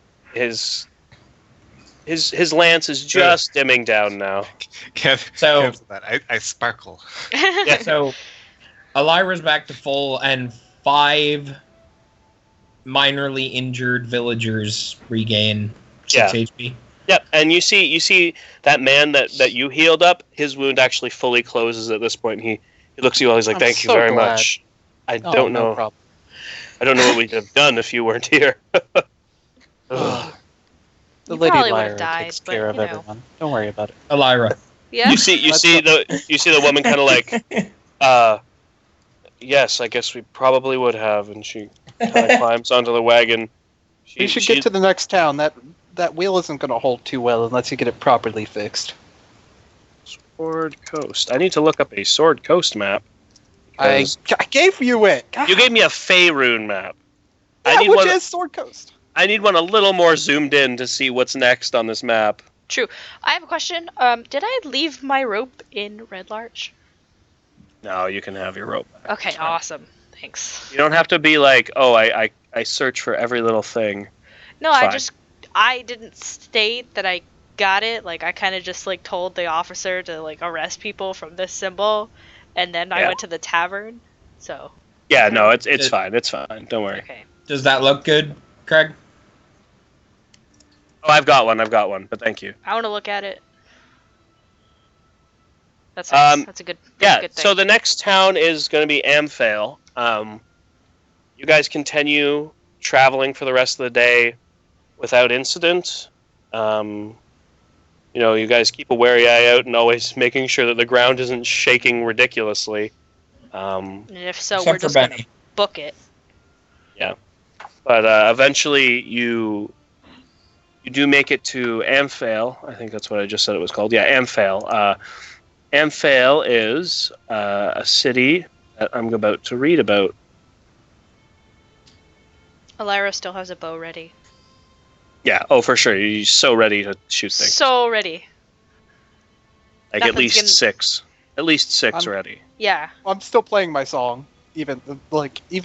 Speaker 1: lance is just dimming down now.
Speaker 2: So-
Speaker 3: Cancel that. I sparkle.
Speaker 1: Yeah.
Speaker 2: So, Elira's back to full, and 5 minorly injured villagers regain 6
Speaker 1: Yeah.
Speaker 2: HP.
Speaker 1: Yep, and you see that man that you healed up, his wound actually fully closes at this point. He looks at you all. He's like,
Speaker 4: I'm
Speaker 1: "Thank you
Speaker 4: so
Speaker 1: very
Speaker 4: glad.
Speaker 1: much. I
Speaker 4: Oh,
Speaker 1: don't
Speaker 4: no
Speaker 1: know.
Speaker 4: problem.
Speaker 1: I don't know what we'd have done if you weren't here." Ugh.
Speaker 4: The
Speaker 5: You
Speaker 4: Lady
Speaker 5: probably would've
Speaker 4: Lyra
Speaker 5: died,
Speaker 4: takes
Speaker 5: but,
Speaker 4: care of
Speaker 5: you know.
Speaker 4: everyone. Don't worry about it.
Speaker 2: Elira.
Speaker 5: Yeah.
Speaker 1: You see the woman kind of like, yes, I guess we probably would have, and she kind of climbs onto the wagon.
Speaker 4: We should get to the next town. That wheel isn't going to hold too well unless you get it properly fixed.
Speaker 1: Sword Coast. I need to look up a Sword Coast map.
Speaker 4: I
Speaker 1: because
Speaker 4: gave you it. God.
Speaker 1: you gave me a Faerun map.
Speaker 4: Yeah,
Speaker 1: I need
Speaker 4: which
Speaker 1: one.
Speaker 4: is Sword Coast.
Speaker 1: I need one a little more zoomed in to see what's next on this map.
Speaker 5: True. I have a question. Did I leave my rope in Red Larch?
Speaker 1: No, you can have your rope back.
Speaker 5: Okay,
Speaker 1: It's fine.
Speaker 5: awesome. Thanks.
Speaker 1: You don't have to be like, oh, I search for every little thing.
Speaker 5: No,
Speaker 1: Fine.
Speaker 5: I didn't state that I got it. Like, I kind of just, like, told the officer to, like, arrest people from this symbol, and then I
Speaker 1: Yeah.
Speaker 5: went to the tavern, so,
Speaker 1: Yeah, no, it's
Speaker 2: It-
Speaker 1: fine. It's fine. Don't worry.
Speaker 5: okay.
Speaker 2: Does that look good, Craig?
Speaker 1: Oh, I've got one, but thank you.
Speaker 5: I want to look at it. That's nice. That's a good
Speaker 1: Yeah,
Speaker 5: good thing.
Speaker 1: so the next town is going to be Amphale. You guys continue traveling for the rest of the day without incident. You guys keep a wary eye out and always making sure that the ground isn't shaking ridiculously.
Speaker 5: And if so,
Speaker 2: Except
Speaker 5: we're
Speaker 2: for
Speaker 5: just going to
Speaker 2: Benny.
Speaker 5: book it.
Speaker 1: But eventually you do make it to Amphale. I think that's what I just said it was called. Yeah, Amphale. Amphale is a city that I'm about to read about.
Speaker 5: Elira still has a bow ready.
Speaker 1: Yeah, oh, for sure. You're so ready to shoot things.
Speaker 5: So ready.
Speaker 1: Like at
Speaker 5: nothing's
Speaker 1: least
Speaker 5: gonna-
Speaker 1: six. At least 6
Speaker 4: I'm-
Speaker 1: ready.
Speaker 5: Yeah.
Speaker 4: I'm still playing my song. even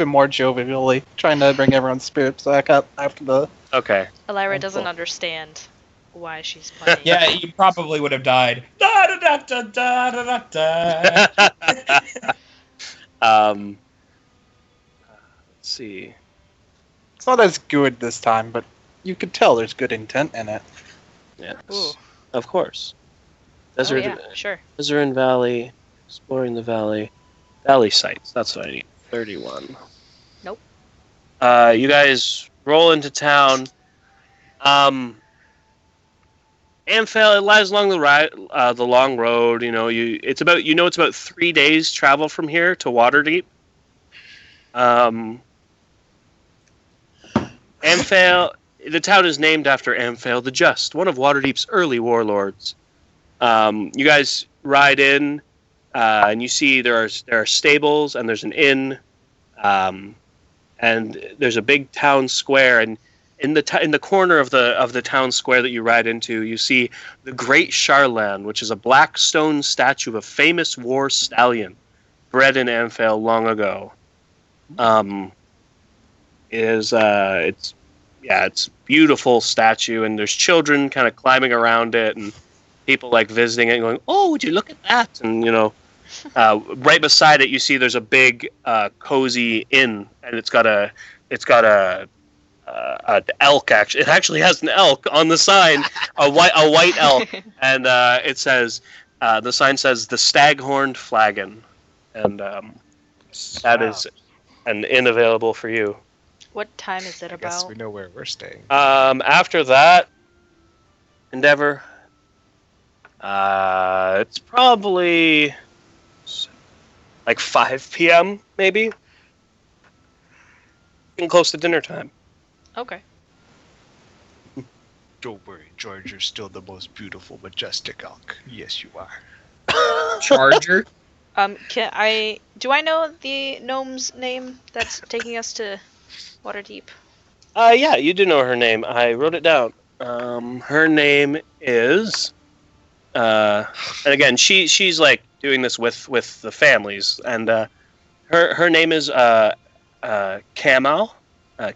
Speaker 4: more jovially, trying to bring everyone's spirits back up after the.
Speaker 1: Okay.
Speaker 5: Elira
Speaker 4: Oh,
Speaker 5: doesn't
Speaker 4: cool.
Speaker 5: understand why she's playing.
Speaker 2: Yeah, you probably would have died. Da, da, da, da, da, da, da.
Speaker 1: Let's see.
Speaker 4: It's not as good this time, but you could tell there's good intent in it.
Speaker 1: Yes.
Speaker 5: Ooh.
Speaker 1: Of course.
Speaker 5: Oh
Speaker 1: Desert,
Speaker 5: yeah, sure.
Speaker 1: Desert and Valley. Exploring the valley. Valley sites. That's what I need. 31.
Speaker 5: Nope.
Speaker 1: You guys roll into town. Amphel, it lies along the long road. It's about 3 days travel from here to Waterdeep. Amphel, the town is named after Amphel the Just, one of Waterdeep's early warlords. You guys ride in, and you see there are stables and there's an inn, and there's a big town square. And in the corner of the town square that you ride into, you see the Great Charlan, which is a black stone statue of a famous war stallion, bred in Amphel long ago. It's a beautiful statue, and there's children kind of climbing around it, and people like visiting it and going, "Oh, would you look at that?" And right beside it, you see there's a big cozy inn, and it's got an elk. It actually has an elk on the sign, a white elk, and it says the sign says the Staghorned Flagon, and that is an inn available for you.
Speaker 5: What time is it
Speaker 3: I guess
Speaker 5: about?
Speaker 3: we know where we're staying.
Speaker 1: After that endeavor, it's probably like 5 p.m. maybe, getting close to dinner time.
Speaker 5: Okay.
Speaker 6: Don't worry, George, you're still the most beautiful, majestic elk. Yes, you are.
Speaker 2: Charger.
Speaker 5: Do I know the gnome's name that's taking us to Waterdeep?
Speaker 1: Yeah, you do know her name. I wrote it down. Her name is, and again, she's like doing this with the families, and her name is Kamal,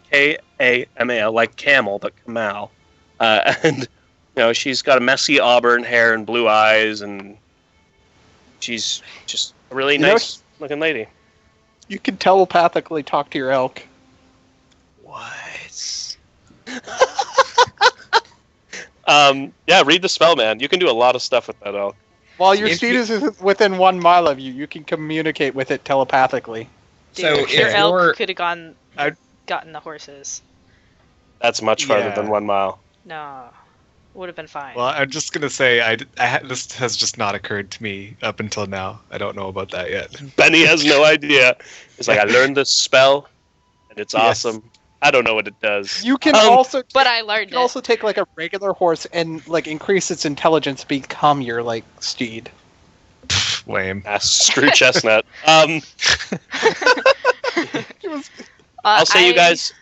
Speaker 1: Kamal, like camel, but Kamal, and she's got a messy auburn hair and blue eyes, and she's just a really nice looking lady.
Speaker 4: You can telepathically talk to your elk.
Speaker 6: What?
Speaker 1: Yeah, read the spell, man. You can do a lot of stuff with that elk.
Speaker 4: While your
Speaker 2: If
Speaker 4: steed
Speaker 2: you-
Speaker 4: is within 1 mile of you, you can communicate with it telepathically.
Speaker 5: Dude,
Speaker 2: So
Speaker 5: your
Speaker 2: if
Speaker 5: elk
Speaker 2: you're-
Speaker 5: could have gotten the horses.
Speaker 1: That's much farther
Speaker 3: Yeah.
Speaker 1: than 1 mile.
Speaker 5: No, would have been fine.
Speaker 3: Well, I'm just gonna say this has just not occurred to me up until now. I don't know about that yet.
Speaker 1: Benny has no idea. It's like, I learned this spell, and it's
Speaker 3: Yes.
Speaker 1: awesome. I don't know what it does.
Speaker 4: You can
Speaker 1: Um,
Speaker 4: also
Speaker 5: but I learned
Speaker 4: you can also take like a regular horse and like increase its intelligence to become your like steed.
Speaker 3: Lame.
Speaker 1: Screw Chestnut. I'll say you guys.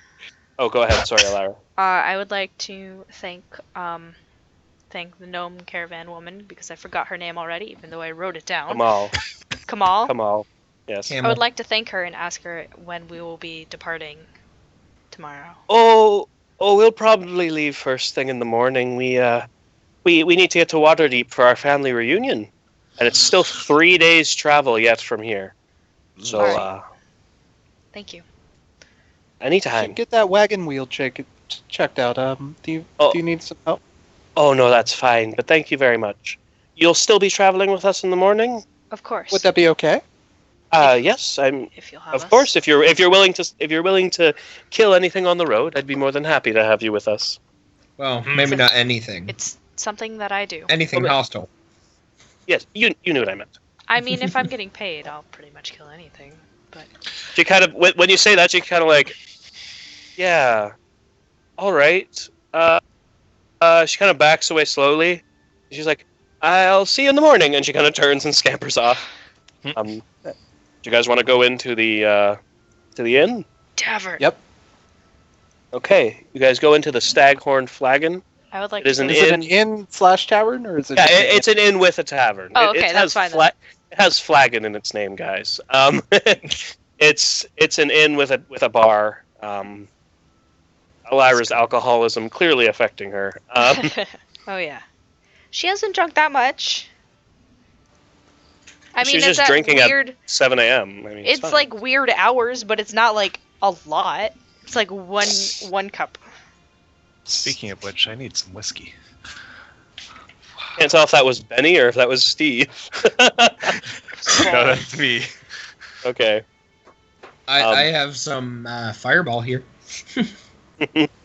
Speaker 1: Oh, go ahead. Sorry, Alara.
Speaker 5: I would like to thank the gnome caravan woman because I forgot her name already, even though I wrote it down.
Speaker 1: Kamal.
Speaker 5: Kamal.
Speaker 1: Kamal. Yes.
Speaker 2: Camel.
Speaker 5: I would like to thank her and ask her when we will be departing tomorrow.
Speaker 1: Oh, we'll probably leave first thing in the morning. We need to get to Waterdeep for our family reunion, and it's still 3 days travel yet from here. So,
Speaker 5: Alright. Thank you.
Speaker 1: anytime.
Speaker 4: Get that wagon wheel checked out. Do you need some help?
Speaker 1: Oh no, that's fine. But thank you very much. You'll still be traveling with us in the morning?
Speaker 5: Of course.
Speaker 4: Would that be okay?
Speaker 1: Yes, I'm.
Speaker 5: if you'll have
Speaker 1: Of
Speaker 5: us.
Speaker 1: course, if you're willing to kill anything on the road, I'd be more than happy to have you with us.
Speaker 2: Well, maybe not anything.
Speaker 5: It's something that I do.
Speaker 2: Anything
Speaker 1: Okay.
Speaker 2: hostile.
Speaker 1: Yes, you knew what I meant.
Speaker 5: I mean, if I'm getting paid, I'll pretty much kill anything. But
Speaker 1: She kind of when you say that, she kind of like, yeah, all right. She kind of backs away slowly. She's like, I'll see you in the morning, and she kind of turns and scampers off. Do you guys want to go into the inn?
Speaker 5: tavern.
Speaker 4: Yep.
Speaker 1: Okay, you guys go into the Staghorn Flagon.
Speaker 5: I would like
Speaker 1: It is
Speaker 5: to.
Speaker 1: an
Speaker 5: go-
Speaker 4: Is it
Speaker 1: inn.
Speaker 4: an inn/tavern or is it?
Speaker 1: Yeah,
Speaker 4: just an
Speaker 1: it's an inn with a tavern.
Speaker 5: Oh,
Speaker 1: It
Speaker 5: okay,
Speaker 1: has
Speaker 5: that's fine then.
Speaker 1: It has Flagon in its name, guys. It's an inn with a bar. Elira's alcoholism clearly affecting her.
Speaker 5: Oh yeah. She hasn't drunk that much. I mean,
Speaker 1: She's
Speaker 5: it's
Speaker 1: just
Speaker 5: at
Speaker 1: drinking
Speaker 5: weird.
Speaker 1: at 7 a.m. I mean,
Speaker 5: It's
Speaker 1: fine.
Speaker 5: like weird hours, but it's not like a lot. It's like one cup.
Speaker 6: Speaking of which, I need some whiskey.
Speaker 1: Can't tell if that was Benny or if that was Steve.
Speaker 6: No, that's me.
Speaker 1: Okay.
Speaker 2: I have some Fireball here.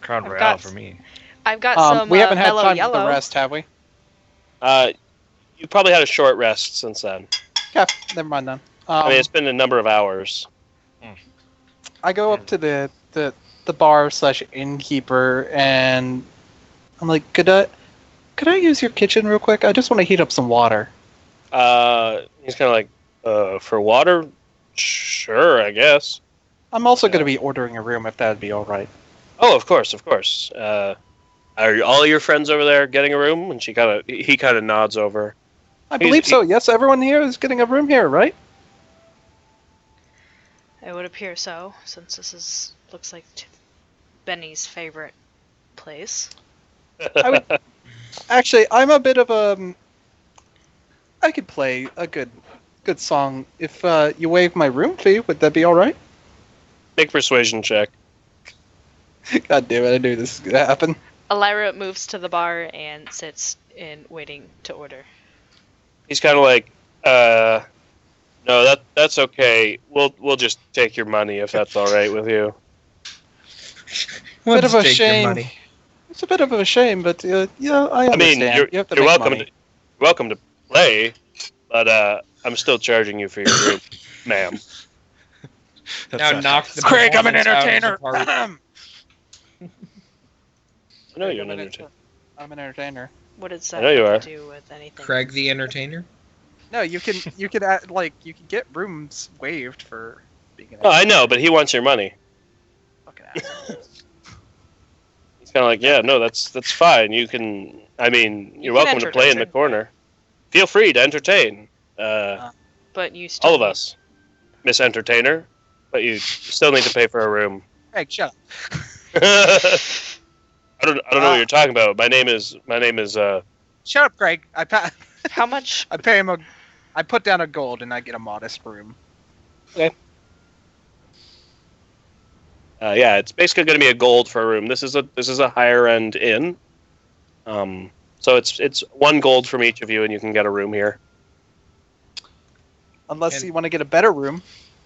Speaker 6: Crown
Speaker 5: I've
Speaker 6: Royale
Speaker 5: got-
Speaker 6: for me.
Speaker 5: I've got some
Speaker 7: we haven't had
Speaker 5: mellow
Speaker 7: time
Speaker 5: yellow.
Speaker 7: for the rest, have we?
Speaker 1: You probably had a short rest since then.
Speaker 7: Okay, never mind then.
Speaker 1: I mean, it's been a number of hours.
Speaker 7: I go up to the bar / innkeeper, and I'm like, could I use your kitchen real quick? I just want to heat up some water.
Speaker 1: He's kind of like, for water? Sure, I guess.
Speaker 7: I'm also going to be ordering a room if that'd be all right.
Speaker 1: Oh, of course, of course. Are all your friends over there getting a room? And he kind of nods over.
Speaker 7: I believe so. Yes, everyone here is getting a room here, right?
Speaker 5: It would appear so, since this looks like Benny's favorite place.
Speaker 7: Actually, I'm a bit of a. I could play a good song if you waive my room fee. Would that be all right?
Speaker 1: Make persuasion check.
Speaker 7: God damn it! I knew this was gonna happen.
Speaker 5: Elira moves to the bar and sits in waiting to order.
Speaker 1: He's kind of like, no, that's okay. We'll just take your money if that's all right with you.
Speaker 7: Bit of a
Speaker 2: Take your
Speaker 7: shame.
Speaker 2: money.
Speaker 7: It's a bit of a shame, but yeah, I
Speaker 1: I mean,
Speaker 7: understand.
Speaker 1: you're
Speaker 7: You have to make
Speaker 1: welcome.
Speaker 7: money.
Speaker 1: You're welcome to play, but I'm still charging you for your room, ma'am.
Speaker 2: Now knock the
Speaker 7: Craig, I'm an
Speaker 2: performance out of the
Speaker 7: entertainer.
Speaker 2: party.
Speaker 1: I know you're an entertainer.
Speaker 7: I'm an entertainer.
Speaker 5: What does
Speaker 1: I
Speaker 5: that
Speaker 1: know you are.
Speaker 5: have to do with anything?
Speaker 2: Craig the Entertainer.
Speaker 7: No, you can act, like you can get rooms waived for being an
Speaker 1: Oh, I know, but he wants your money.
Speaker 7: fucking asshole.
Speaker 1: He's kind of like, yeah, no, that's fine. You can. I mean, you're
Speaker 5: can
Speaker 1: welcome to play in the
Speaker 5: entertain.
Speaker 1: corner. Feel free to entertain.
Speaker 5: But you still
Speaker 1: All of us, Miss Entertainer, but you still need to pay for a room.
Speaker 7: Craig, shut up.
Speaker 1: I don't know what you're talking about. My name is
Speaker 7: Shut up, Craig.
Speaker 5: How much?
Speaker 7: I pay him I put down a gold and I get a modest room.
Speaker 1: yeah, it's basically going to be a gold for a room. This is a higher end inn. So it's 1 gold from each of you, and you can get a room here.
Speaker 7: Unless
Speaker 2: And-
Speaker 7: you want to get a better room.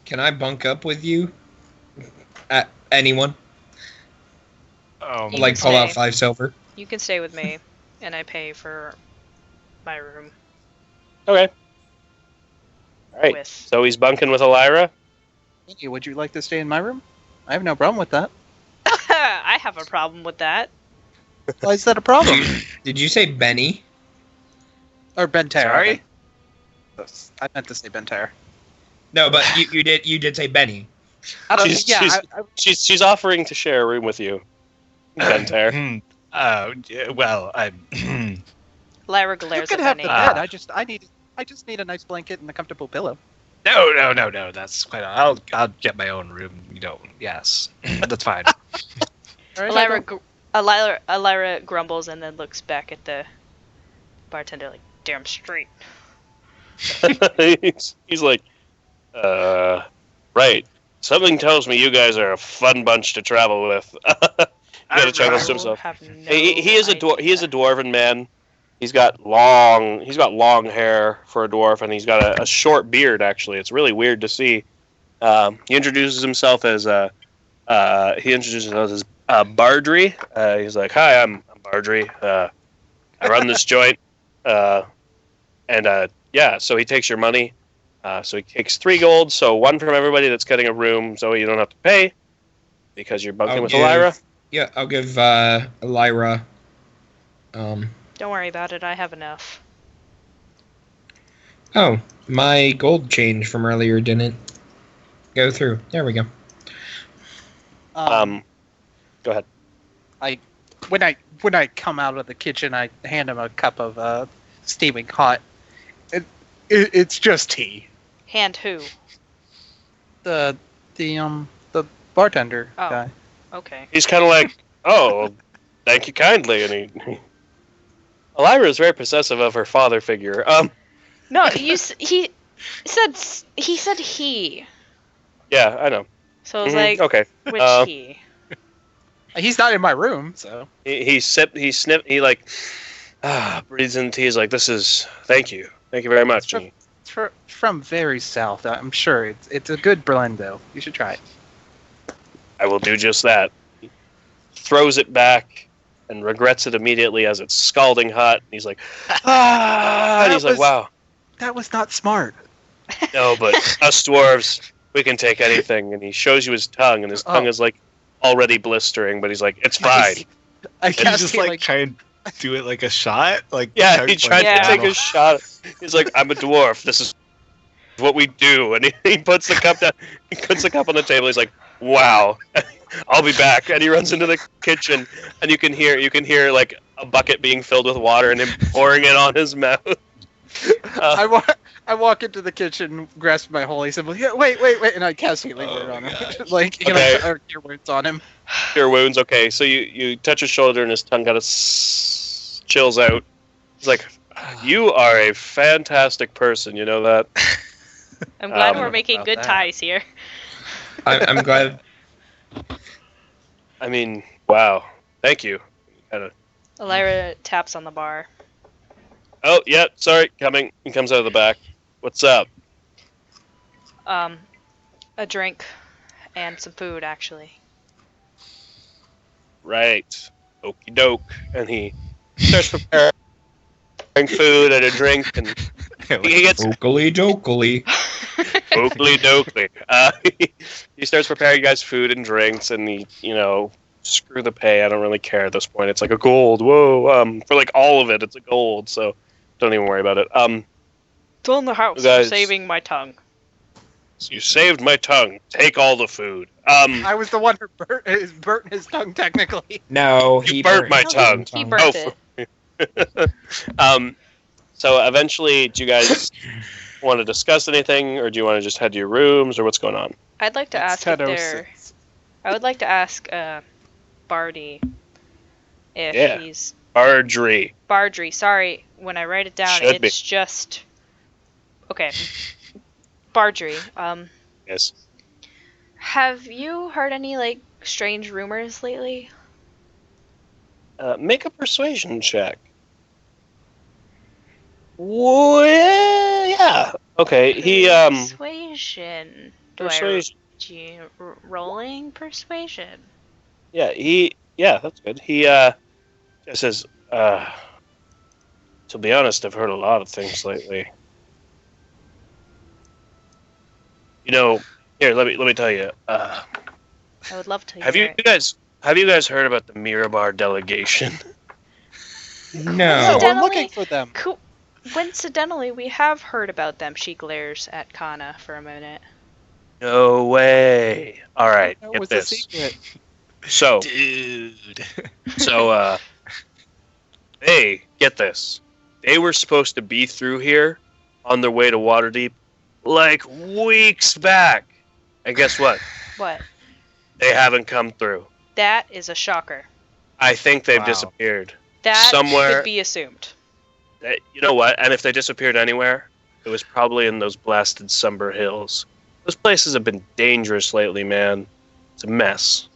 Speaker 2: Can I bunk up with you? Anyone?
Speaker 5: You
Speaker 2: Like
Speaker 5: can
Speaker 2: pull out
Speaker 5: stay.
Speaker 2: 5 silver?
Speaker 5: You can stay with me, and I pay for my room
Speaker 1: Okay. All right.
Speaker 5: with.
Speaker 1: So he's bunking with Elira.
Speaker 7: Hey, would you like to stay in my room? I have no problem with that.
Speaker 5: I have a problem with that.
Speaker 7: Why is that a problem?
Speaker 2: Did you say Benny?
Speaker 7: Or Bentaire.
Speaker 6: Sorry?
Speaker 7: I meant to say Bentaire.
Speaker 2: No, but you did say Benny.
Speaker 7: I don't,
Speaker 1: She's-
Speaker 7: yeah,
Speaker 1: she's-
Speaker 7: I,
Speaker 1: She's offering to share a room with you, Bentaire.
Speaker 6: Yeah, well, I.
Speaker 5: Lyra
Speaker 7: you
Speaker 5: glares
Speaker 7: could
Speaker 5: at
Speaker 7: have
Speaker 5: Benny.
Speaker 7: the bed. I just need a nice blanket and a comfortable pillow.
Speaker 6: No. That's quite. I'll get my own room. You know. Yes, that's fine.
Speaker 7: All right,
Speaker 5: Elira grumbles and then looks back at the bartender like, damn straight.
Speaker 1: he's like, right. Something tells me you guys are a fun bunch to travel with. You got to chuckle to himself.
Speaker 5: Have no
Speaker 1: He is a
Speaker 5: idea.
Speaker 1: dwarven man. He's got long hair for a dwarf, and he's got a short beard. Actually, it's really weird to see. He introduces himself as Bardry. He's like, "Hi, I'm Bardry. I run this joint." Yeah, so he takes your money. So he takes 3 gold, so 1 from everybody that's getting a room, so you don't have to pay because you're bunking with Elira.
Speaker 2: Yeah, I'll give Elira.
Speaker 5: Don't worry about it. I have enough.
Speaker 2: Oh, my gold change from earlier didn't go through. There we go.
Speaker 1: Go ahead.
Speaker 7: When I come out of the kitchen, I hand him a cup of steaming hot. It's just tea.
Speaker 5: Hand who?
Speaker 7: The The bartender
Speaker 5: Oh.
Speaker 7: guy.
Speaker 5: Okay.
Speaker 1: He's kind of like, oh, thank you kindly, and Elira is very possessive of her father figure.
Speaker 5: No, he said he.
Speaker 1: Yeah, I know.
Speaker 5: So I was
Speaker 1: Mhm,
Speaker 5: like,
Speaker 1: okay.
Speaker 5: which
Speaker 1: Uh,
Speaker 5: he?
Speaker 7: He's not in my room, so.
Speaker 1: He sniffed, he like, breathes into tea. He's like, thank you very much. And
Speaker 7: It's from very south. I'm sure it's a good blend, though. You should try it.
Speaker 1: I will do just that. He throws it back and regrets it immediately as it's scalding hot. And he's like, and he's like, wow.
Speaker 7: That was not smart.
Speaker 1: No, but us dwarves, we can take anything. And he shows you his tongue, and his tongue is like already blistering, but he's like, it's fine.
Speaker 7: I
Speaker 3: Did you
Speaker 7: guess
Speaker 3: just like try and do it like a shot? Like
Speaker 1: Yeah, he tried
Speaker 5: Yeah.
Speaker 1: to take a shot. He's like, I'm a dwarf. This is what we do. And he puts the cup down. He puts the cup on the table. He's like, wow, I'll be back. And he runs into the kitchen, and you can hear like a bucket being filled with water and him pouring it on his mouth.
Speaker 7: I walk into the kitchen, grasp my holy symbol. Yeah, wait, and I cast healing word on him. Like,
Speaker 1: Okay.
Speaker 7: cure wounds on him.
Speaker 1: Cure wounds. Okay, so you touch his shoulder, and his tongue kind of chills out. He's like, you are a fantastic person. You know that?
Speaker 5: I'm glad
Speaker 1: Um,
Speaker 5: we're making
Speaker 7: about
Speaker 5: good
Speaker 7: that.
Speaker 5: ties here.
Speaker 2: I'm glad.
Speaker 1: I mean, wow. Thank you.
Speaker 5: Elira taps on the bar.
Speaker 1: Oh, yeah. Sorry, coming. He comes out of the back. What's up?
Speaker 5: A drink and some food, actually.
Speaker 1: Right. Okie doke. And he starts preparing food and a drink, and he gets
Speaker 2: Okily dokily.
Speaker 1: oakley dokley. He starts preparing you guys food and drinks, and screw the pay. I don't really care at this point. It's like a gold. Whoa. For like all of it, it's a gold. So don't even worry about it.
Speaker 5: Still in the house.
Speaker 1: You guys-
Speaker 5: Saving my tongue.
Speaker 1: You saved my tongue. Take all the food.
Speaker 7: I was the one who burnt his tongue, technically.
Speaker 2: No,
Speaker 1: You
Speaker 2: he
Speaker 1: burnt my
Speaker 5: No,
Speaker 1: tongue.
Speaker 5: He burnt
Speaker 1: Oh,
Speaker 5: it.
Speaker 1: So eventually, do you guys want to discuss anything, or do you want to just head to your rooms, or what's going on?
Speaker 5: I'd like to
Speaker 7: It's
Speaker 5: ask if
Speaker 7: 10:06.
Speaker 5: I would like to ask Bardy if
Speaker 1: Yeah.
Speaker 5: he's
Speaker 1: Bardry.
Speaker 5: Bardry. Sorry, when I write it down,
Speaker 1: Should be.
Speaker 5: it's just okay. Bardry.
Speaker 1: Yes.
Speaker 5: Have you heard any like strange rumors lately?
Speaker 1: Make a persuasion check. Yeah. Okay. He
Speaker 5: Persuasion.
Speaker 1: persuasion.
Speaker 5: Rolling persuasion.
Speaker 1: Yeah. That's good. He says. To be honest, I've heard a lot of things lately. Here, let me tell you.
Speaker 5: I would love to
Speaker 1: Have
Speaker 5: hear
Speaker 1: you guys heard about the Mirabar delegation?
Speaker 7: No,
Speaker 2: No.
Speaker 7: we're
Speaker 5: Incidentally-
Speaker 7: looking for them.
Speaker 5: Coincidentally, we have heard about them. She glares at Kana for a minute.
Speaker 1: No way. All right,
Speaker 7: That
Speaker 1: get
Speaker 7: was
Speaker 1: this.
Speaker 7: a secret.
Speaker 1: So,
Speaker 3: Dude.
Speaker 1: hey, get this. They were supposed to be through here on their way to Waterdeep like weeks back. And guess what?
Speaker 5: What?
Speaker 1: They haven't come through.
Speaker 5: That is a shocker.
Speaker 1: I think they've
Speaker 3: Wow.
Speaker 1: disappeared.
Speaker 5: That
Speaker 1: Somewhere-
Speaker 5: could be assumed.
Speaker 1: You know what? And if they disappeared anywhere, it was probably in those blasted Sumber Hills. Those places have been dangerous lately, man. It's a mess.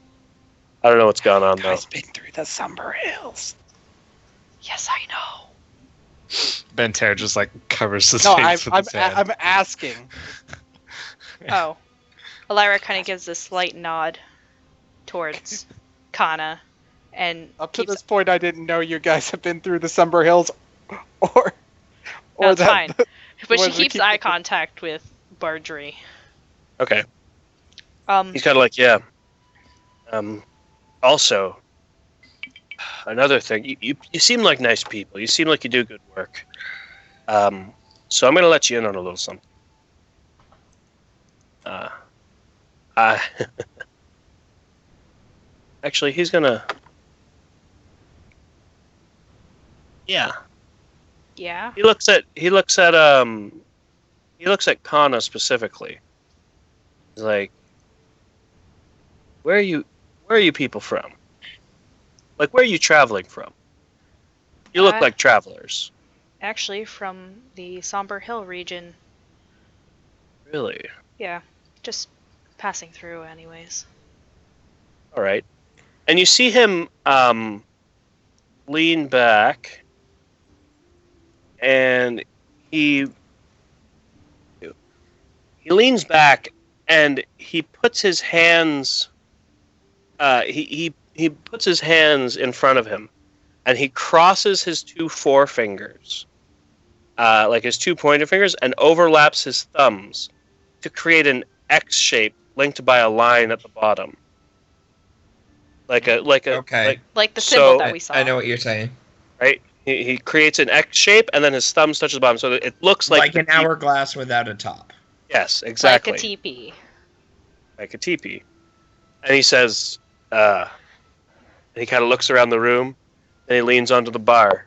Speaker 1: I don't know what's going on, though.
Speaker 7: Guys been through the Sumber Hills.
Speaker 5: Yes, I know.
Speaker 3: Bentair just like covers his
Speaker 7: No,
Speaker 3: face with his hand.
Speaker 7: I'm asking.
Speaker 5: Oh. Elira kind of gives a slight nod towards Kana and
Speaker 7: Up to
Speaker 5: keeps-
Speaker 7: this point, I didn't know you guys have been through the Sumber Hills, or
Speaker 5: No, it's
Speaker 7: that.
Speaker 5: fine. But she
Speaker 7: was the
Speaker 5: keeps
Speaker 7: key-
Speaker 5: eye contact with Bardry.
Speaker 1: Okay. He's kind of like, yeah. Also, another thing, you seem like nice people. You seem like you do good work. So I'm going to let you in on a little something. Actually, he's going to... Yeah.
Speaker 5: Yeah.
Speaker 1: He looks at Kana specifically. He's like, Where are you people from? Like, where are you traveling from? You look like travelers.
Speaker 5: Actually, from the Somber Hill region.
Speaker 1: Really?
Speaker 5: Yeah, just passing through, anyways.
Speaker 1: All right. And you see him lean back, and he leans back, and he puts his hands. He puts his hands in front of him, and he crosses his two forefingers, like his two pointer fingers, and overlaps his thumbs to create an X shape linked by a line at the bottom. Like a
Speaker 2: Okay.
Speaker 5: Like the symbol
Speaker 1: So-
Speaker 5: that we saw.
Speaker 2: I know what you're saying.
Speaker 1: right. He creates an X shape, and then his thumbs touch the bottom, so that it looks like
Speaker 2: Like an hourglass without a top.
Speaker 1: Yes, exactly.
Speaker 5: Like a teepee.
Speaker 1: Like a teepee. And he says, and he kind of looks around the room, and he leans onto the bar,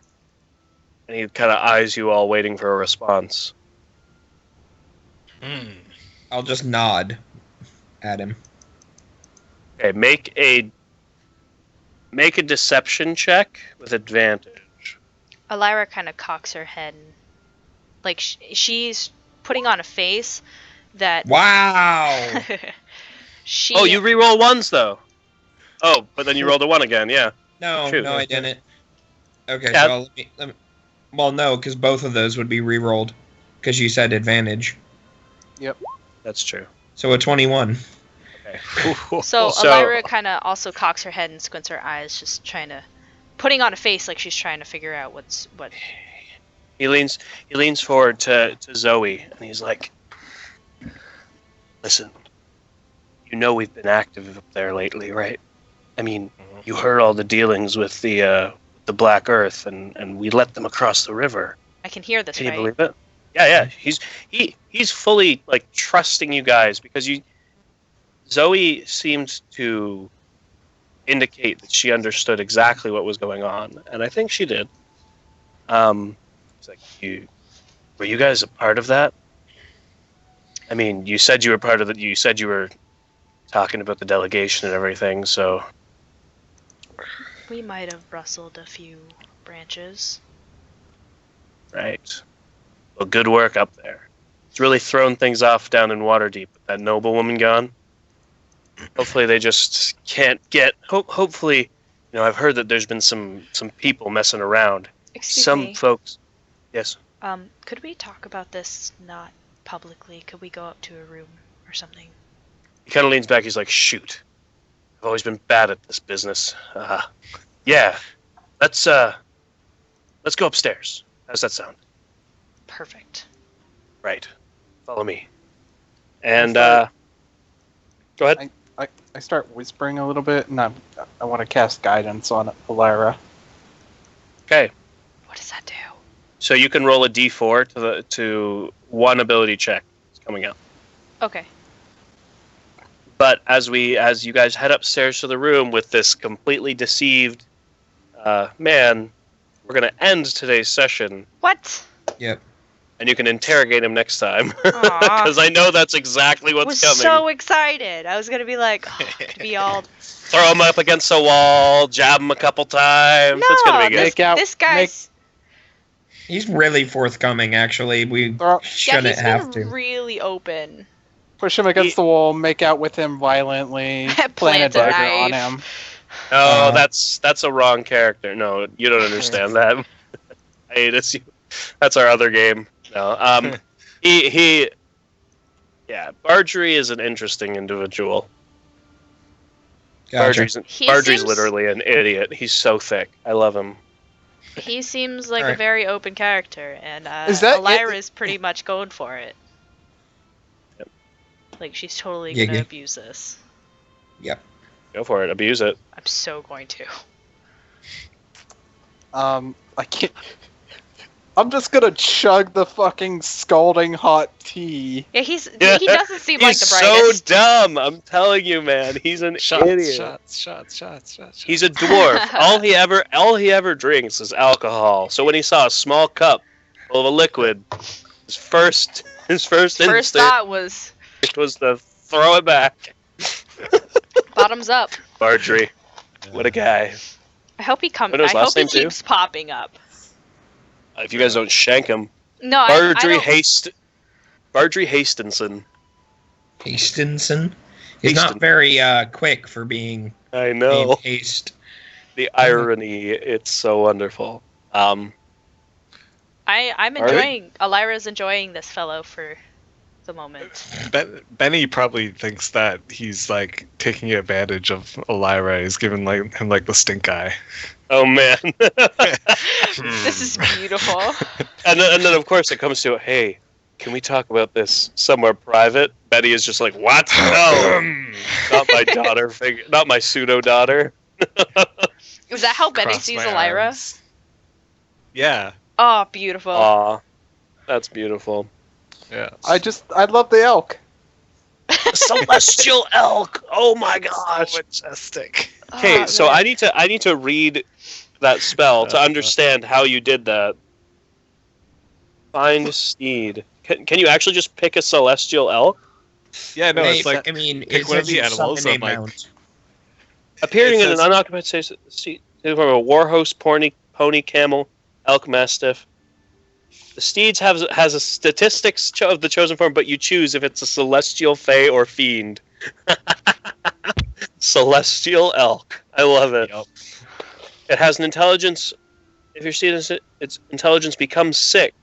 Speaker 1: and he kind of eyes you all, waiting for a response.
Speaker 2: I'll just nod at him.
Speaker 1: Okay, make a deception check with advantage.
Speaker 5: Elira kind of cocks her head. Like, she's putting on a face that...
Speaker 2: Wow!
Speaker 5: she...
Speaker 1: Oh, you re-roll ones though. Oh, but then you rolled a one again. Yeah.
Speaker 2: No,
Speaker 1: Shoot.
Speaker 2: no, I didn't. Okay,
Speaker 1: Yeah.
Speaker 2: so let me. Well, no, because both of those would be re-rolled. Because you said advantage.
Speaker 1: That's true.
Speaker 2: So a 21.
Speaker 1: Okay.
Speaker 5: So,
Speaker 1: So-
Speaker 5: Elira kind of also cocks her head and squints her eyes, just trying to... Putting on a face like she's trying to figure out what...
Speaker 1: He leans forward to Zoe, and he's like, "Listen, you know we've been active up there lately, right? I mean, you heard all the dealings with the Black Earth, and we let them across the river.
Speaker 5: I can hear this,
Speaker 1: Can you
Speaker 5: right?
Speaker 1: believe it? Yeah. He's fully like trusting you guys because Zoe seemed to indicate that she understood exactly what was going on, and I think she did. It's like, were you guys a part of that? I mean, you said you were part of it. You said you were talking about the delegation and everything, so
Speaker 5: We might have rustled a few branches.
Speaker 1: right. Well, good work up there. It's really thrown things off down in Waterdeep with that noble woman gone. Hopefully they just can't get... hopefully, I've heard that there's been some people messing around.
Speaker 5: Excuse
Speaker 1: Some
Speaker 5: me.
Speaker 1: folks... Yes?
Speaker 5: Could we talk about this not publicly? Could we go up to a room or something?
Speaker 1: He kind of leans back. He's like, shoot. I've always been bad at this business. Yeah. Let's go upstairs. How's that sound?
Speaker 5: Perfect.
Speaker 1: Right. Follow me. And,
Speaker 4: Yes,
Speaker 1: go ahead.
Speaker 4: I start whispering a little bit, and I want to cast guidance on Elira.
Speaker 1: Okay.
Speaker 5: What does that do?
Speaker 1: So you can roll a d4 to one ability check. It's coming up.
Speaker 5: Okay.
Speaker 1: But as you guys head upstairs to the room with this completely deceived man, we're going to end today's session,
Speaker 5: What?
Speaker 2: Yep.
Speaker 1: and you can interrogate him next time.
Speaker 5: Aw.
Speaker 1: Because I know that's exactly
Speaker 5: I
Speaker 1: what's
Speaker 5: was
Speaker 1: coming.
Speaker 5: so excited. I was gonna be like, could be all.
Speaker 1: Throw him up against a wall, jab him a couple times. It's
Speaker 5: No,
Speaker 1: going to be good.
Speaker 5: this guy's.
Speaker 2: He's really forthcoming, actually. We
Speaker 4: Throw-
Speaker 2: shouldn't
Speaker 5: he's
Speaker 2: have
Speaker 5: been
Speaker 2: to.
Speaker 5: really open.
Speaker 4: Push him against the wall, make out with him violently, plant a
Speaker 5: a
Speaker 4: dagger on
Speaker 5: knife.
Speaker 4: him.
Speaker 1: No, that's a wrong character. No, you don't understand that. I hate it. That's our other game. No, yeah, Bargery is an interesting individual.
Speaker 2: Gotcha.
Speaker 5: He
Speaker 1: Bargery's
Speaker 5: seems-
Speaker 1: literally an idiot. He's so thick. I love him.
Speaker 5: He seems like a
Speaker 2: Alright.
Speaker 5: very open character, and
Speaker 4: Is that it?
Speaker 5: Elira's pretty much going for it.
Speaker 1: Yep.
Speaker 5: Like, she's totally
Speaker 2: Yeah,
Speaker 5: gonna
Speaker 2: yeah.
Speaker 5: abuse this.
Speaker 1: Go for it. Abuse it.
Speaker 5: I'm so going to.
Speaker 4: I can't. I'm just gonna chug the fucking scalding hot tea.
Speaker 5: Yeah, he doesn't seem
Speaker 1: He's
Speaker 5: like the
Speaker 1: so
Speaker 5: brightest.
Speaker 1: dumb. I'm telling you, man. He's an idiot.
Speaker 3: Shots.
Speaker 1: He's a dwarf. all he ever drinks is alcohol. So when he saw a small cup full of a liquid, his first
Speaker 5: First
Speaker 1: instinct
Speaker 5: thought was,
Speaker 1: was to throw it back.
Speaker 5: Bottoms up.
Speaker 1: Bardry. What a guy.
Speaker 5: I hope he comes.
Speaker 1: What was
Speaker 5: I
Speaker 1: last
Speaker 5: hope he
Speaker 1: name, too?
Speaker 5: keeps popping up.
Speaker 1: If you guys don't shank him.
Speaker 5: No, I
Speaker 1: Bardry
Speaker 5: don't.
Speaker 1: Bardry Hastinson.
Speaker 2: Hastinson. He's not
Speaker 1: Hastin.
Speaker 2: very quick for being
Speaker 1: I
Speaker 2: named
Speaker 1: know.
Speaker 2: Haste.
Speaker 1: The irony, it's so wonderful.
Speaker 5: I'm
Speaker 1: Alright.
Speaker 5: enjoying. Elira's enjoying this fellow for the moment.
Speaker 3: Benny probably thinks that he's like taking advantage of Elira. He's giving him the stink eye.
Speaker 1: Oh man.
Speaker 5: This is beautiful.
Speaker 1: And then of course it comes to, hey, can we talk about this somewhere private? Betty is just like, what? No, not my daughter not my pseudo daughter.
Speaker 5: Is that how Benny
Speaker 3: Cross
Speaker 5: sees
Speaker 3: my
Speaker 5: Elira?
Speaker 3: arms. Yeah.
Speaker 5: Oh, beautiful.
Speaker 1: Aw, that's beautiful.
Speaker 3: Yeah.
Speaker 4: I love the elk.
Speaker 1: Celestial elk. Oh my gosh.
Speaker 3: Majestic.
Speaker 1: Okay,
Speaker 5: Oh,
Speaker 1: so
Speaker 5: man.
Speaker 1: I need to read that spell to understand how you did that. Find steed. Can you actually just pick a celestial elk?
Speaker 3: Yeah, no, it's like
Speaker 2: I mean,
Speaker 3: pick
Speaker 2: it
Speaker 3: one of
Speaker 2: says
Speaker 3: the
Speaker 2: you
Speaker 3: animals
Speaker 2: summon
Speaker 3: and,
Speaker 2: a
Speaker 3: like-
Speaker 2: mount.
Speaker 1: Appearing
Speaker 3: It
Speaker 1: in an
Speaker 3: says-
Speaker 1: unoccupied space, from a warhorse, pony, camel, elk, mastiff. The steeds has a statistics of the chosen form, but you choose if it's a celestial, fey, or fiend. Celestial elk. I love it.
Speaker 3: Yep.
Speaker 1: It has an intelligence. If your steed is its intelligence becomes 6,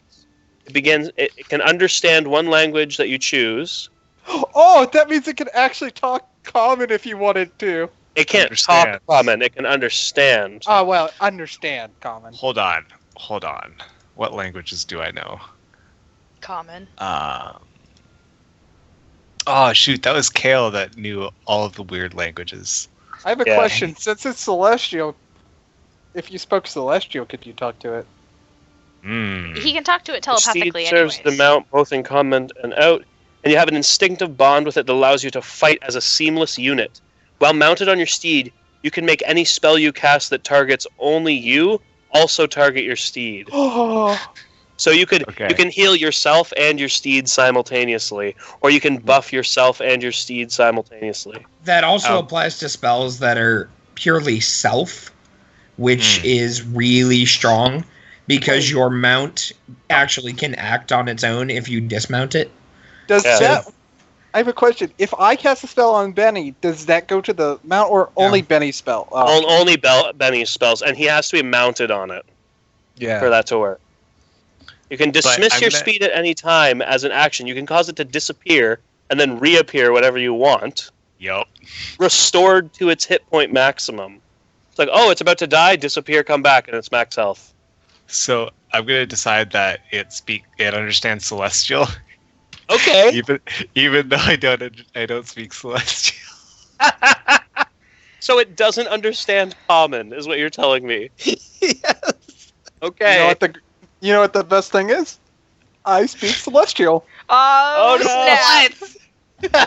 Speaker 1: it can understand one language that you choose.
Speaker 4: Oh, that means it can actually talk common if you wanted to.
Speaker 1: It can't
Speaker 3: Understand.
Speaker 1: talk common. It can understand.
Speaker 4: Oh, well, understand common.
Speaker 3: Hold on. What languages do I know?
Speaker 5: Common.
Speaker 3: Oh shoot, that was Kale that knew all of the weird languages.
Speaker 4: I have a
Speaker 1: Yeah.
Speaker 4: question. Since it's celestial, if you spoke celestial, could you talk to it?
Speaker 5: He can talk to it
Speaker 1: The steed
Speaker 5: telepathically
Speaker 1: serves
Speaker 5: anyways.
Speaker 1: the mount both in command and out, and you have an instinctive bond with it that allows you to fight as a seamless unit. While mounted on your steed, you can make any spell you cast that targets only you also target your steed.
Speaker 4: Oh,
Speaker 1: So you
Speaker 3: Okay.
Speaker 1: can heal yourself and your steed simultaneously, or you can buff yourself and your steed simultaneously.
Speaker 2: That also
Speaker 3: Oh.
Speaker 2: applies to spells that are purely self, which is really strong because your mount actually can act on its own if you dismount it.
Speaker 4: does
Speaker 1: Yeah.
Speaker 4: that? I have a question. If I cast a spell on Benny, does that go to the mount or only Benny's spell? Oh.
Speaker 1: Only Benny's spells, and he has to be mounted on it
Speaker 3: Yeah.
Speaker 1: for that to work. You can dismiss
Speaker 3: I'm
Speaker 1: your
Speaker 3: gonna-
Speaker 1: speed at any time as an action. You can cause it to disappear and then reappear whenever you want,
Speaker 3: Yup.
Speaker 1: restored to its hit point maximum. It's like, oh, it's about to die, disappear, come back, and it's max health.
Speaker 3: So I'm gonna decide that it understands Celestial,
Speaker 1: Okay.
Speaker 3: even though I don't speak Celestial.
Speaker 1: So it doesn't understand common, is what you're telling me.
Speaker 3: Yes.
Speaker 1: Okay.
Speaker 4: You know what the best thing is? I speak celestial.
Speaker 5: Oh,
Speaker 1: Oh, no.
Speaker 5: snap.